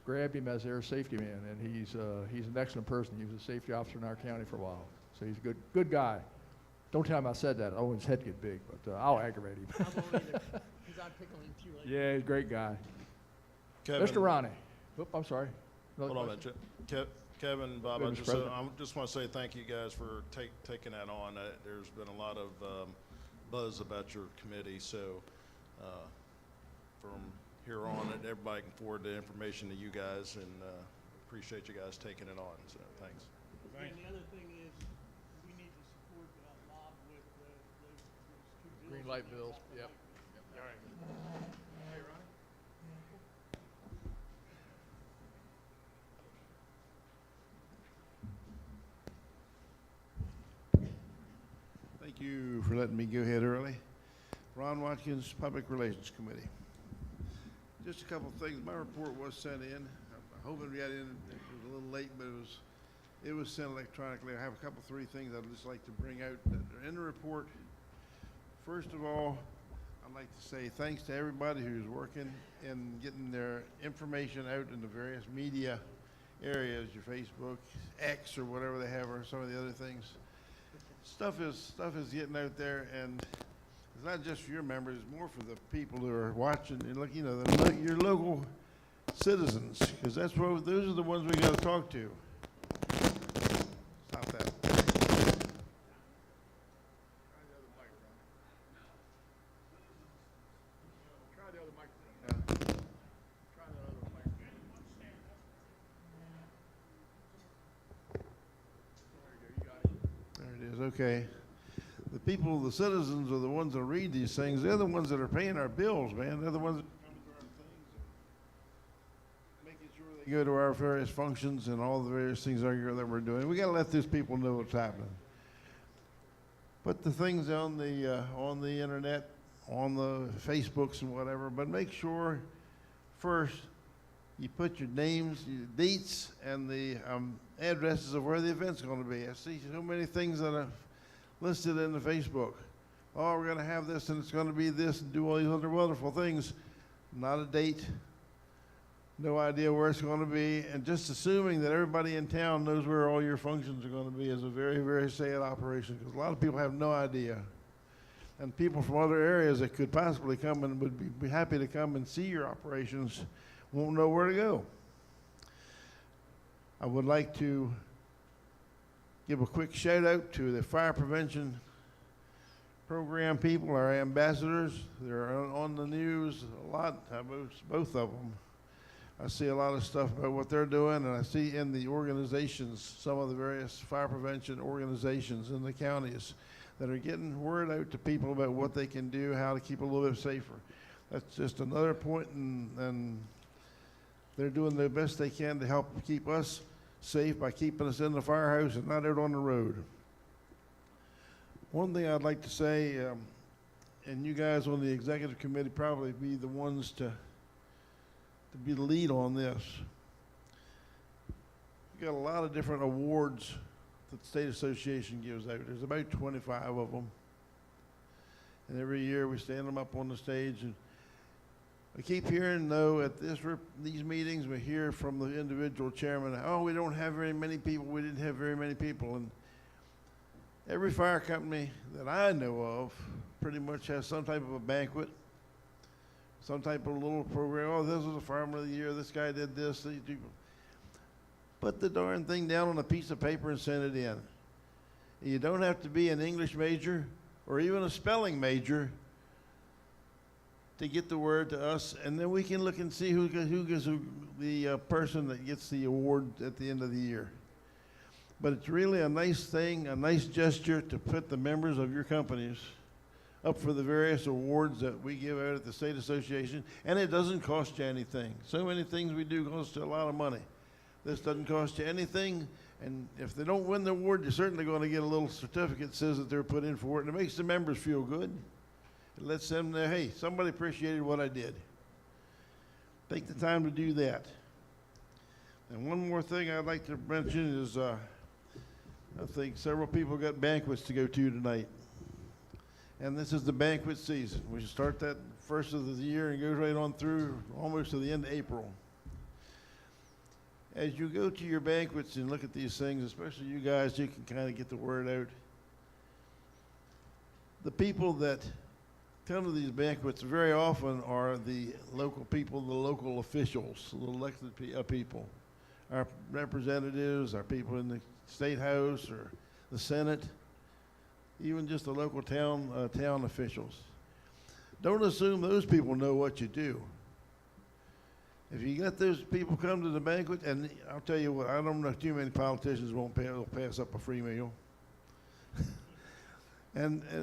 grabbed him as their safety man, and he's an excellent person. He was a safety officer in our county for a while, so he's a good guy. Don't tell him I said that. Oh, his head get big, but I'll aggravate him. I won't either, 'cause I'll pickle him too later. Yeah, he's a great guy. Kevin, Mr. Ronnie. Oop, I'm sorry. Another hold on a question? minute. Kevin, Bob, Go I ahead, Mr. just, President. I just want to say thank you guys for taking that on. There's been a lot of buzz about your committee, so from here on, everybody can forward the information to you guys, and appreciate you guys taking it on, so thanks. And the other thing is, we need to support Bob with those two bills. Green light bills, yep. All right. Hey, Ronnie? Thank you for letting me go ahead early. Ron Watkins, Public Relations Committee. Just a couple of things. My report was sent in. I'm hoping we got in. It was a little late, but it was sent electronically. I have a couple, three things I'd just like to bring out that are in the report. First of all, I'd like to say thanks to everybody who's working in getting their information out in the various media areas, your Facebook, X, or whatever they have, or some of the other things. Stuff is getting out there, and it's not just for your members, it's more for the people who are watching and look, you know, your local citizens, because those are the ones we got to talk to. Stop that. Try the other microphone. Try the other microphone. There it is, okay. The people, the citizens are the ones that read these things. They're the ones that are paying our bills, man. They're the ones that come to our things and making sure they go to our various functions and all the various things that we're doing. We got to let these people know what's happening. Put the things on the internet, on the Facebooks and whatever, but make sure first you put your names, your dates, and the addresses of where the event's going to be. I see so many things that are listed in the Facebook. Oh, we're going to have this, and it's going to be this, and do all these other wonderful things. Not a date, no idea where it's going to be, and just assuming that everybody in town knows where all your functions are going to be is a very, very sad operation, because a lot of people have no idea. And people from other areas that could possibly come and would be happy to come and see your operations won't know where to go. I would like to give a quick shout out to the fire prevention program people, our ambassadors. They're on the news a lot, both of them. I see a lot of stuff about what they're doing, and I see in the organizations, some of the various fire prevention organizations in the counties that are getting word out to people about what they can do, how to keep a little bit safer. That's just another point, and they're doing the best they can to help keep us safe by keeping us in the firehouse and not out on the road. One thing I'd like to say, and you guys on the executive committee probably be the ones to be the lead on this. We've got a lot of different awards that the State Association gives out. There's about 25 of them. And every year we stand them up on the stage, and I keep hearing, though, at these meetings, we hear from the individual chairman, oh, we don't have very many people, we didn't have very many people. And Every fire company that I know of pretty much has some type of a banquet, some type of little program. Oh, this was a fireman of the year. This guy did this. Put the darn thing down on a piece of paper and send it in. You don't have to be an English major or even a spelling major to get the word to us, and then we can look and see who gets the person that gets the award at the end of the year. But it's really a nice thing, a nice gesture to put the members of your companies up for the various awards that we give out at the State Association, and it doesn't cost you anything. So many things we do cost you a lot of money. This doesn't cost you anything, and if they don't win the award, you're certainly going to get a little certificate that says that they're put in for it, and it makes the members feel good. It lets them know, hey, somebody appreciated what I did. Take the time to do that. And one more thing I'd like to mention is I think several people got banquets to go to tonight. And this is the banquet season. We start that first of the year and goes right on through almost to the end of April. As you go to your banquets and look at these things, especially you guys, you can kind of get the word out. The people that come to these banquets very often are the local people, the local officials, the elected people. Our representatives, our people in the State House or the Senate, even just the local town officials. Don't assume those people know what you do. If you get those people come to the banquet, and I'll tell you what, I don't know too many politicians will pass up a free meal.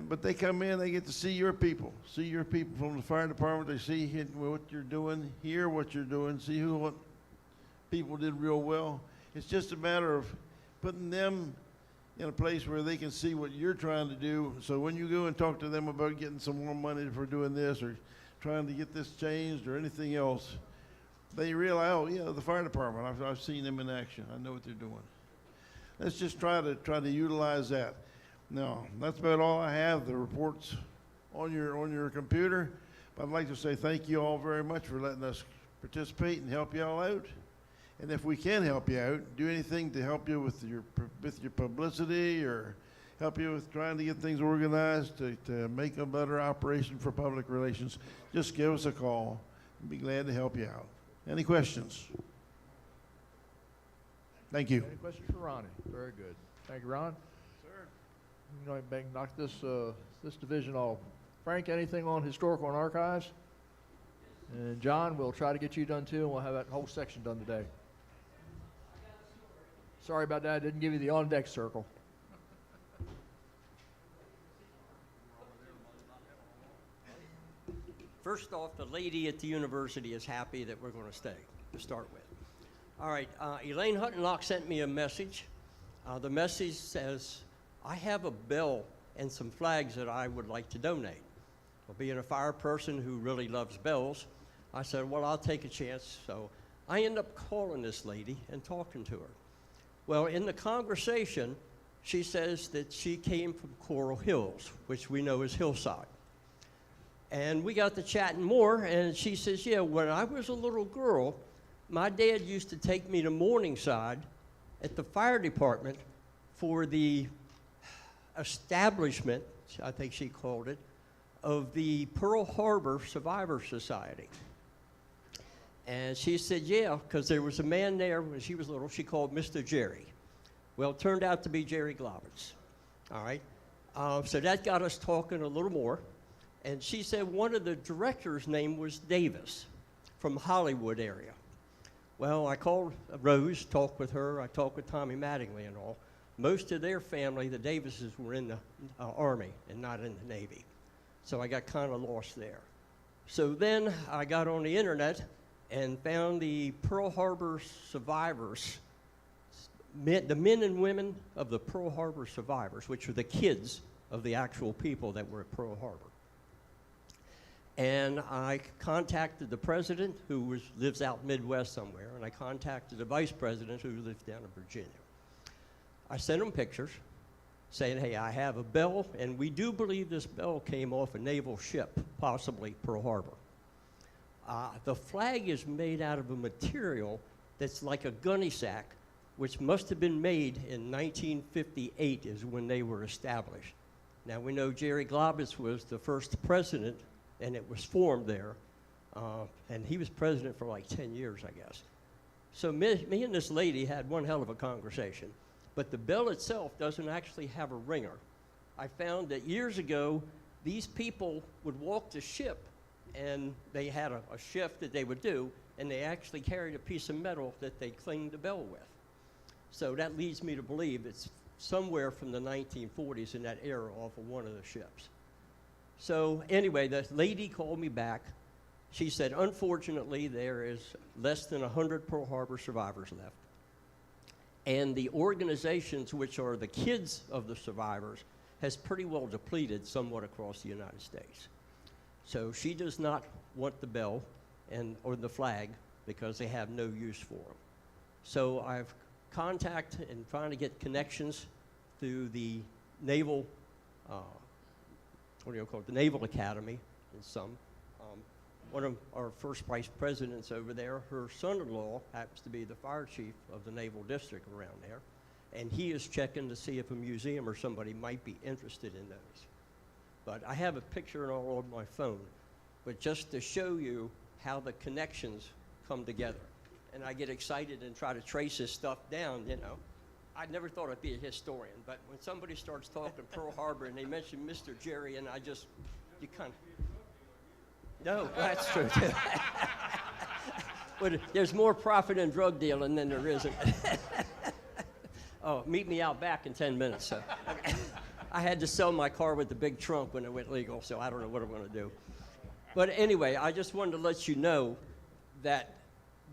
But they come in, they get to see your people from the fire department. They see what you're doing, hear what you're doing, see what people did real well. It's just a matter of putting them in a place where they can see what you're trying to do. So when you go and talk to them about getting some more money for doing this or trying to get this changed or anything else, they realize, oh yeah, the fire department, I've seen them in action. I know what they're doing. Let's just try to utilize that. No, that's about all I have. The report's on your computer. But I'd like to say thank you all very much for letting us participate and help you all out. And if we can help you out, do anything to help you with your publicity or help you with trying to get things organized to make a better operation for public relations, just give us a call. We'd be glad to help you out. Any questions? Thank you. Any questions for Ronnie? Very good. Thank you, Ron. You know, knock this division off. Frank, anything on historical and archives? And John, we'll try to get you done too, and we'll have that whole section done today. Sorry about that. I didn't give you the on-deck circle. First off, the lady at the university is happy that we're going to stay, to start with. All right, Elaine Huttenlock sent me a message. The message says, I have a bell and some flags that I would like to donate. Well, being a fire person who really loves bells, I said, well, I'll take a chance. So I end up calling this lady and talking to her. Well, in the conversation, she says that she came from Coral Hills, which we know is Hillside. And we got to chatting more, and she says, yeah, when I was a little girl, my dad used to take me to Morningside at the fire department for the establishment, I think she called it, of the Pearl Harbor Survivor Society. And she said, yeah, because there was a man there when she was little, she called Mr. Jerry. Well, it turned out to be Jerry Glovitz. All right? So that got us talking a little more. And she said one of the directors' name was Davis from Hollywood area. Well, I called Rose, talked with her. I talked with Tommy Mattingly and all. Most of their family, the Davises, were in the Army and not in the Navy. So I got kind of lost there. So then I got on the internet and found the Pearl Harbor survivors, the men and women of the Pearl Harbor survivors, which are the kids of the actual people that were at Pearl Harbor. And I contacted the president, who lives out Midwest somewhere, and I contacted the vice president, who lives down in Virginia. I sent them pictures saying, hey, I have a bell, and we do believe this bell came off a naval ship, possibly Pearl Harbor. The flag is made out of a material that's like a gunny sack, which must have been made in 1958 is when they were established. Now, we know Jerry Globus was the first president, and it was formed there, and he was president for like 10 years, I guess. So me and this lady had one hell of a conversation, but the bell itself doesn't actually have a ringer. I found that years ago, these people would walk the ship, and they had a shift that they would do, and they actually carried a piece of metal that they clanged the bell with. So that leads me to believe it's somewhere from the 1940s in that era off of one of the ships. So anyway, the lady called me back. She said, unfortunately, there is less than 100 Pearl Harbor survivors left. And the organizations, which are the kids of the survivors, has pretty well depleted somewhat across the United States. So she does not want the bell or the flag because they have no use for them. So I've contacted and trying to get connections through the Naval, the Naval Academy in some. One of our first vice presidents over there, her son-in-law happens to be the fire chief of the Naval District around there, and he is checking to see if a museum or somebody might be interested in those. But I have a picture and all on my phone, but just to show you how the connections come together. And I get excited and try to trace this stuff down, you know. I never thought I'd be a historian, but when somebody starts talking Pearl Harbor and they mention Mr. Jerry, and you kind of, no, that's true too. But there's more profit in drug dealing than there isn't. Oh, meet me out back in 10 minutes. So. I had to sell my car with the big trunk when it went legal, so I don't know what I'm going to do. But anyway, I just wanted to let you know that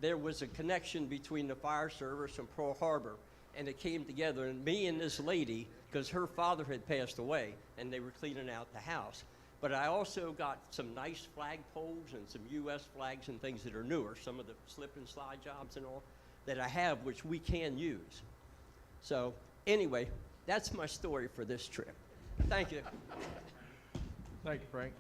there was a connection between the fire service and Pearl Harbor, and it came together. And me and this lady, because her father had passed away, and they were cleaning out the house. But I also got some nice flag poles and some U.S. flags and things that are newer, some of the slip and slide jobs and all that I have, which we can use. So anyway, that's my story for this trip. Thank you. Thank you, Frank.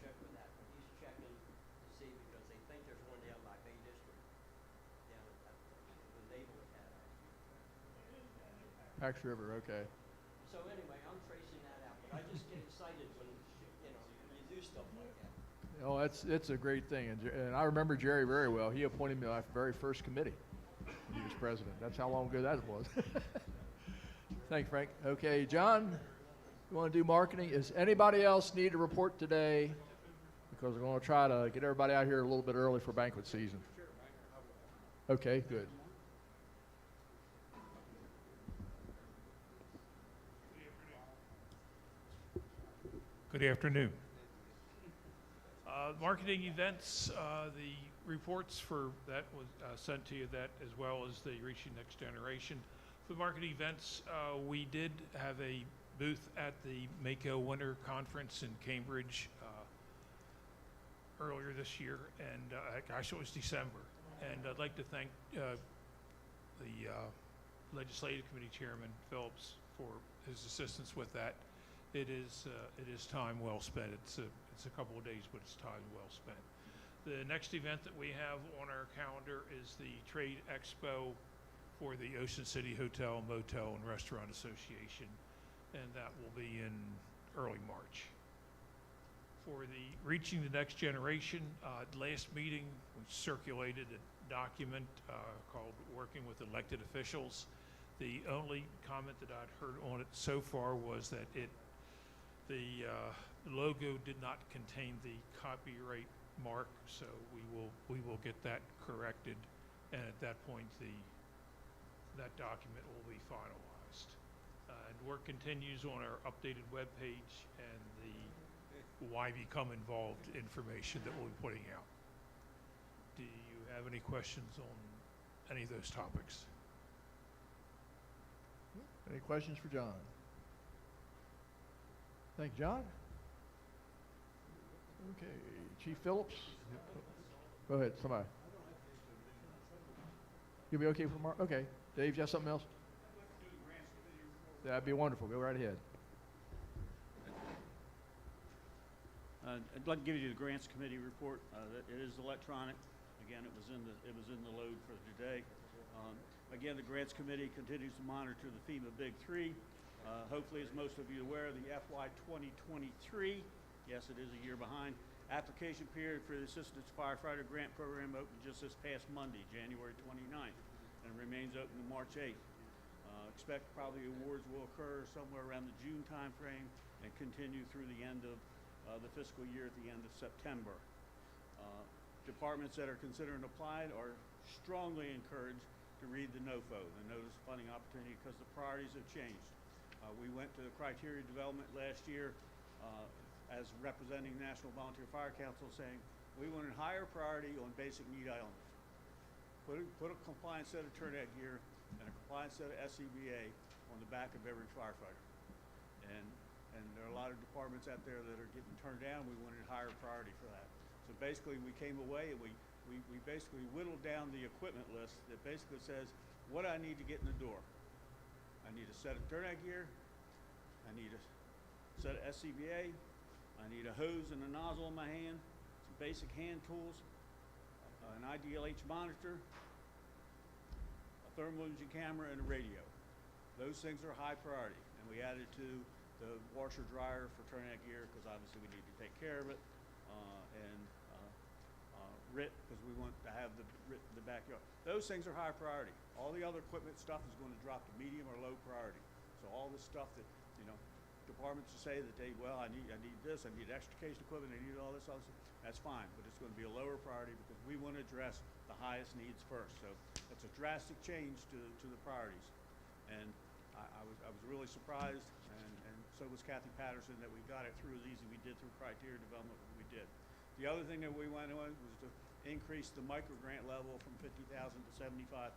Check with that, but he's checking to see because they think there's one down by Bay District, down at the Naval Academy. Pax River, okay. So anyway, I'm tracing that out, but I just get excited when, you know, you do stuff like that. Oh, it's a great thing, and I remember Jerry very well. He appointed me to my very first committee when he was president. That's how long ago that was. Thank you, Frank. Okay, John, you want to do marketing? Is anybody else need to report today? Because we're going to try to get everybody out here a little bit early for banquet season. Okay, good. Good afternoon. Marketing events, the reports for that was sent to you, that as well as the Reaching Next Generation. For marketing events, we did have a booth at the Mako Winter Conference in Cambridge earlier this year, and actually it was December. And I'd like to thank the Legislative Committee Chairman Phillips for his assistance with that. It is time well spent. It's a couple of days, but it's time well spent. The next event that we have on our calendar is the Trade Expo for the Ocean City Hotel, Motel, and Restaurant Association, and that will be in early March. For the Reaching the Next Generation, last meeting we circulated a document called Working with Elected Officials. The only comment that I'd heard on it so far was that the logo did not contain the copyright mark, so we will get that corrected, and at that point that document will be finalized. And work continues on our updated webpage and the why become involved information that we'll be putting out. Do you have any questions on any of those topics? Any questions for John? Thank you, John. Okay, Chief Phillips. Go ahead, somebody. You'll be okay for Mark? Okay. Dave, you have something else? That'd be wonderful. Go right ahead. I'd like to give you the Grants Committee report. It is electronic. Again, it was in the load for today. Again, the Grants Committee continues to monitor the FEMA Big Three. Hopefully, as most of you are aware, the FY 2023, yes, it is a year behind, application period for the Assistant Firefighter Grant Program opened just this past Monday, January 29th, and remains open to March 8th. Expect probably awards will occur somewhere around the June timeframe and continue through the end of the fiscal year at the end of September. Departments that are considering applying are strongly encouraged to read the NOFO, the Notice of Funding Opportunity, because the priorities have changed. We went to the criteria development last year as representing National Volunteer Fire Council, saying we wanted higher priority on basic need elements. Put a compliant set of turnout gear and a compliant set of SCBA on the back of every firefighter. And there are a lot of departments out there that are getting turned down. We wanted higher priority for that. So basically, we came away and we basically whittled down the equipment list that basically says what I need to get in the door. I need a set of turnout gear. I need a set of SCBA. I need a hose and a nozzle in my hand, some basic hand tools, an IDLH monitor, a thermal imaging camera, and a radio. Those things are high priority, and we added to the washer dryer for turnout gear because obviously we need to take care of it, and RIT because we want to have the backyard. Those things are high priority. All the other equipment stuff is going to drop to medium or low priority. So all this stuff that, you know, departments will say that I need this, I need extrication equipment, I need all this other stuff, that's fine, but it's going to be a lower priority because we want to address the highest needs first. So it's a drastic change to the priorities. And I was really surprised, and so was Kathy Patterson, that we got it through as easy as we did through criteria development we did. The other thing that we went on was to increase the micro grant level from $50,000 to $75,000.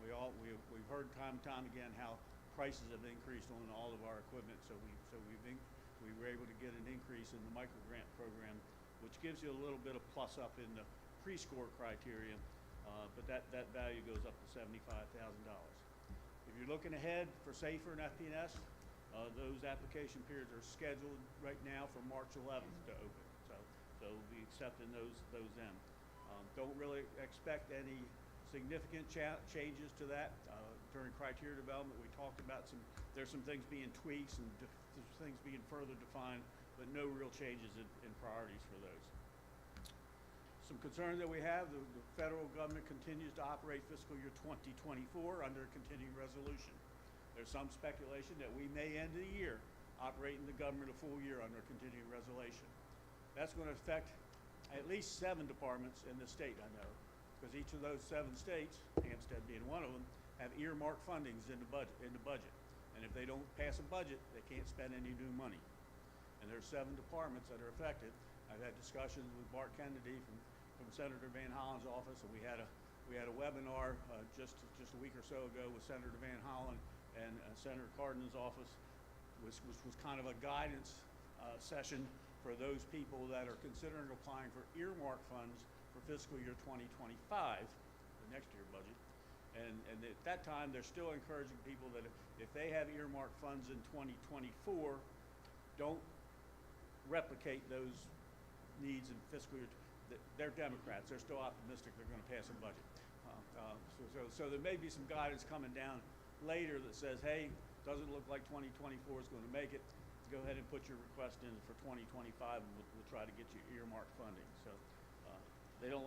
We've heard time and time again how prices have increased on all of our equipment, so we were able to get an increase in the micro grant program, which gives you a little bit of plus up in the pre-score criteria, but that value goes up to $75,000. If you're looking ahead for SAFER and FP&S, those application periods are scheduled right now for March 11th to open. So we'll be accepting those in. Don't really expect any significant changes to that. During criteria development, we talked about there's some things being tweaked and there's things being further defined, but no real changes in priorities for those. Some concern that we have, the federal government continues to operate fiscal year 2024 under a continuing resolution. There's some speculation that we may end the year operating the government a full year under a continuing resolution. That's going to affect at least 7 departments in the state, I know, because each of those 7 states, Hampstead being one of them, have earmarked fundings in the budget. And if they don't pass a budget, they can't spend any new money. And there's 7 departments that are affected. I've had discussions with Bart Kennedy from Senator Van Hollen's office, and we had a webinar just a week or so ago with Senator Van Hollen and Senator Cardin's office, which was kind of a guidance session for those people that are considering applying for earmark funds for fiscal year 2025, the next year budget. And at that time, they're still encouraging people that if they have earmark funds in 2024, don't replicate those needs in fiscal year. They're Democrats. They're still optimistic they're going to pass a budget. So there may be some guidance coming down later that says, hey, doesn't look like 2024 is going to make it. Go ahead and put your request in for 2025, and we'll try to get you earmark funding. So they don't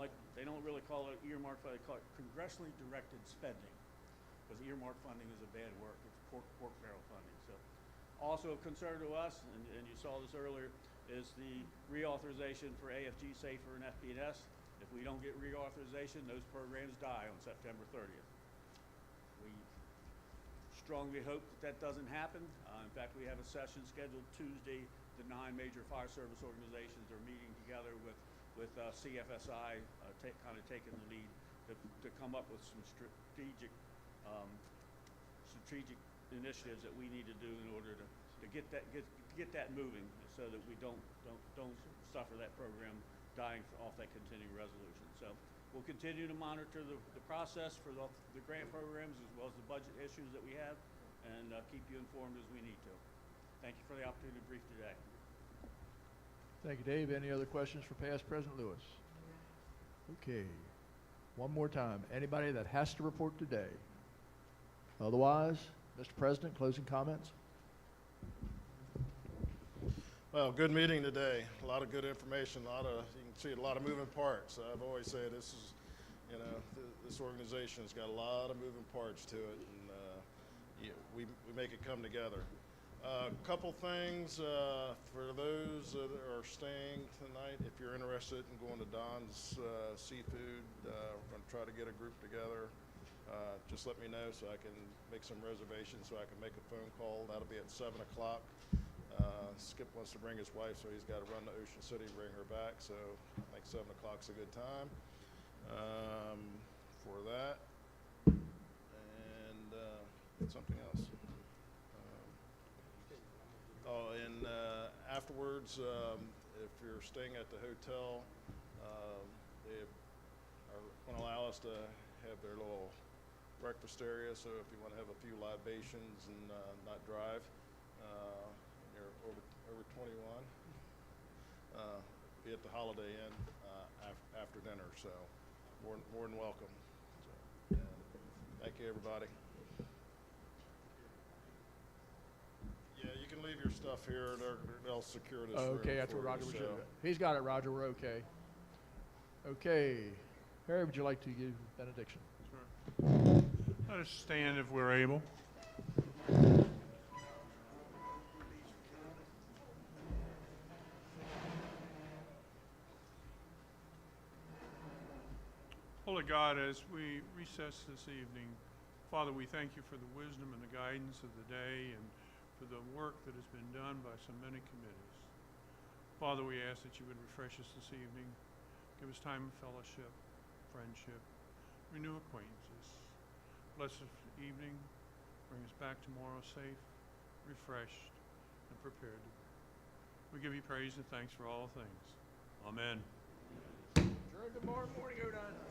really call it earmark funding. They call it congressionally directed spending, because earmark funding is a bad word. It's pork barrel funding. So also a concern to us, and you saw this earlier, is the reauthorization for AFG, SAFER, and FP&S. If we don't get reauthorization, those programs die on September 30th. We strongly hope that doesn't happen. In fact, we have a session scheduled Tuesday. The 9 major fire service organizations are meeting together with CFSI, kind of taking the lead to come up with some strategic initiatives that we need to do in order to get that moving, so that we don't suffer that program dying off that continuing resolution. So we'll continue to monitor the process for the grant programs as well as the budget issues that we have, and keep you informed as we need to. Thank you for the opportunity to brief today. Thank you, Dave. Any other questions for past President Lewis? Okay. one more time, anybody that has to report today? Otherwise, Mr. President, closing comments? Well, good meeting today. A lot of good information, you can see a lot of moving parts. I've always said this is, this organization has got a lot of moving parts to it, and we make it come together. A couple things for those that are staying tonight. If you're interested in going to Don's Seafood, we're going to try to get a group together. Just let me know so I can make some reservations, so I can make a phone call. That'll be at 7 o'clock. Skip wants to bring his wife, so he's got to run to Ocean City and bring her back. So I think 7 o'clock's a good time for that. And something else. And afterwards, if you're staying at the hotel, they are going to allow us to have their little breakfast area. So if you want to have a few libations and not drive, and you're over 21, be at the Holiday Inn after dinner. So more than welcome. So, thank you, everybody. Yeah, you can leave your stuff here. They'll secure this room Okay, that's for what you, Roger was so. doing. He's got it, Roger, we're okay. Okay, Harry, would you like to give benediction? Let us stand if we're able. Holy God, as we recess this evening, Father, we thank you for the wisdom and the guidance of the day and for the work that has been done by so many committees. Father, we ask that you would refresh us this evening, give us time of fellowship, friendship, renew acquaintances. Bless this evening, bring us back tomorrow safe, refreshed, and prepared. We give you praise and thanks for all things. Amen. Good morning, Odon.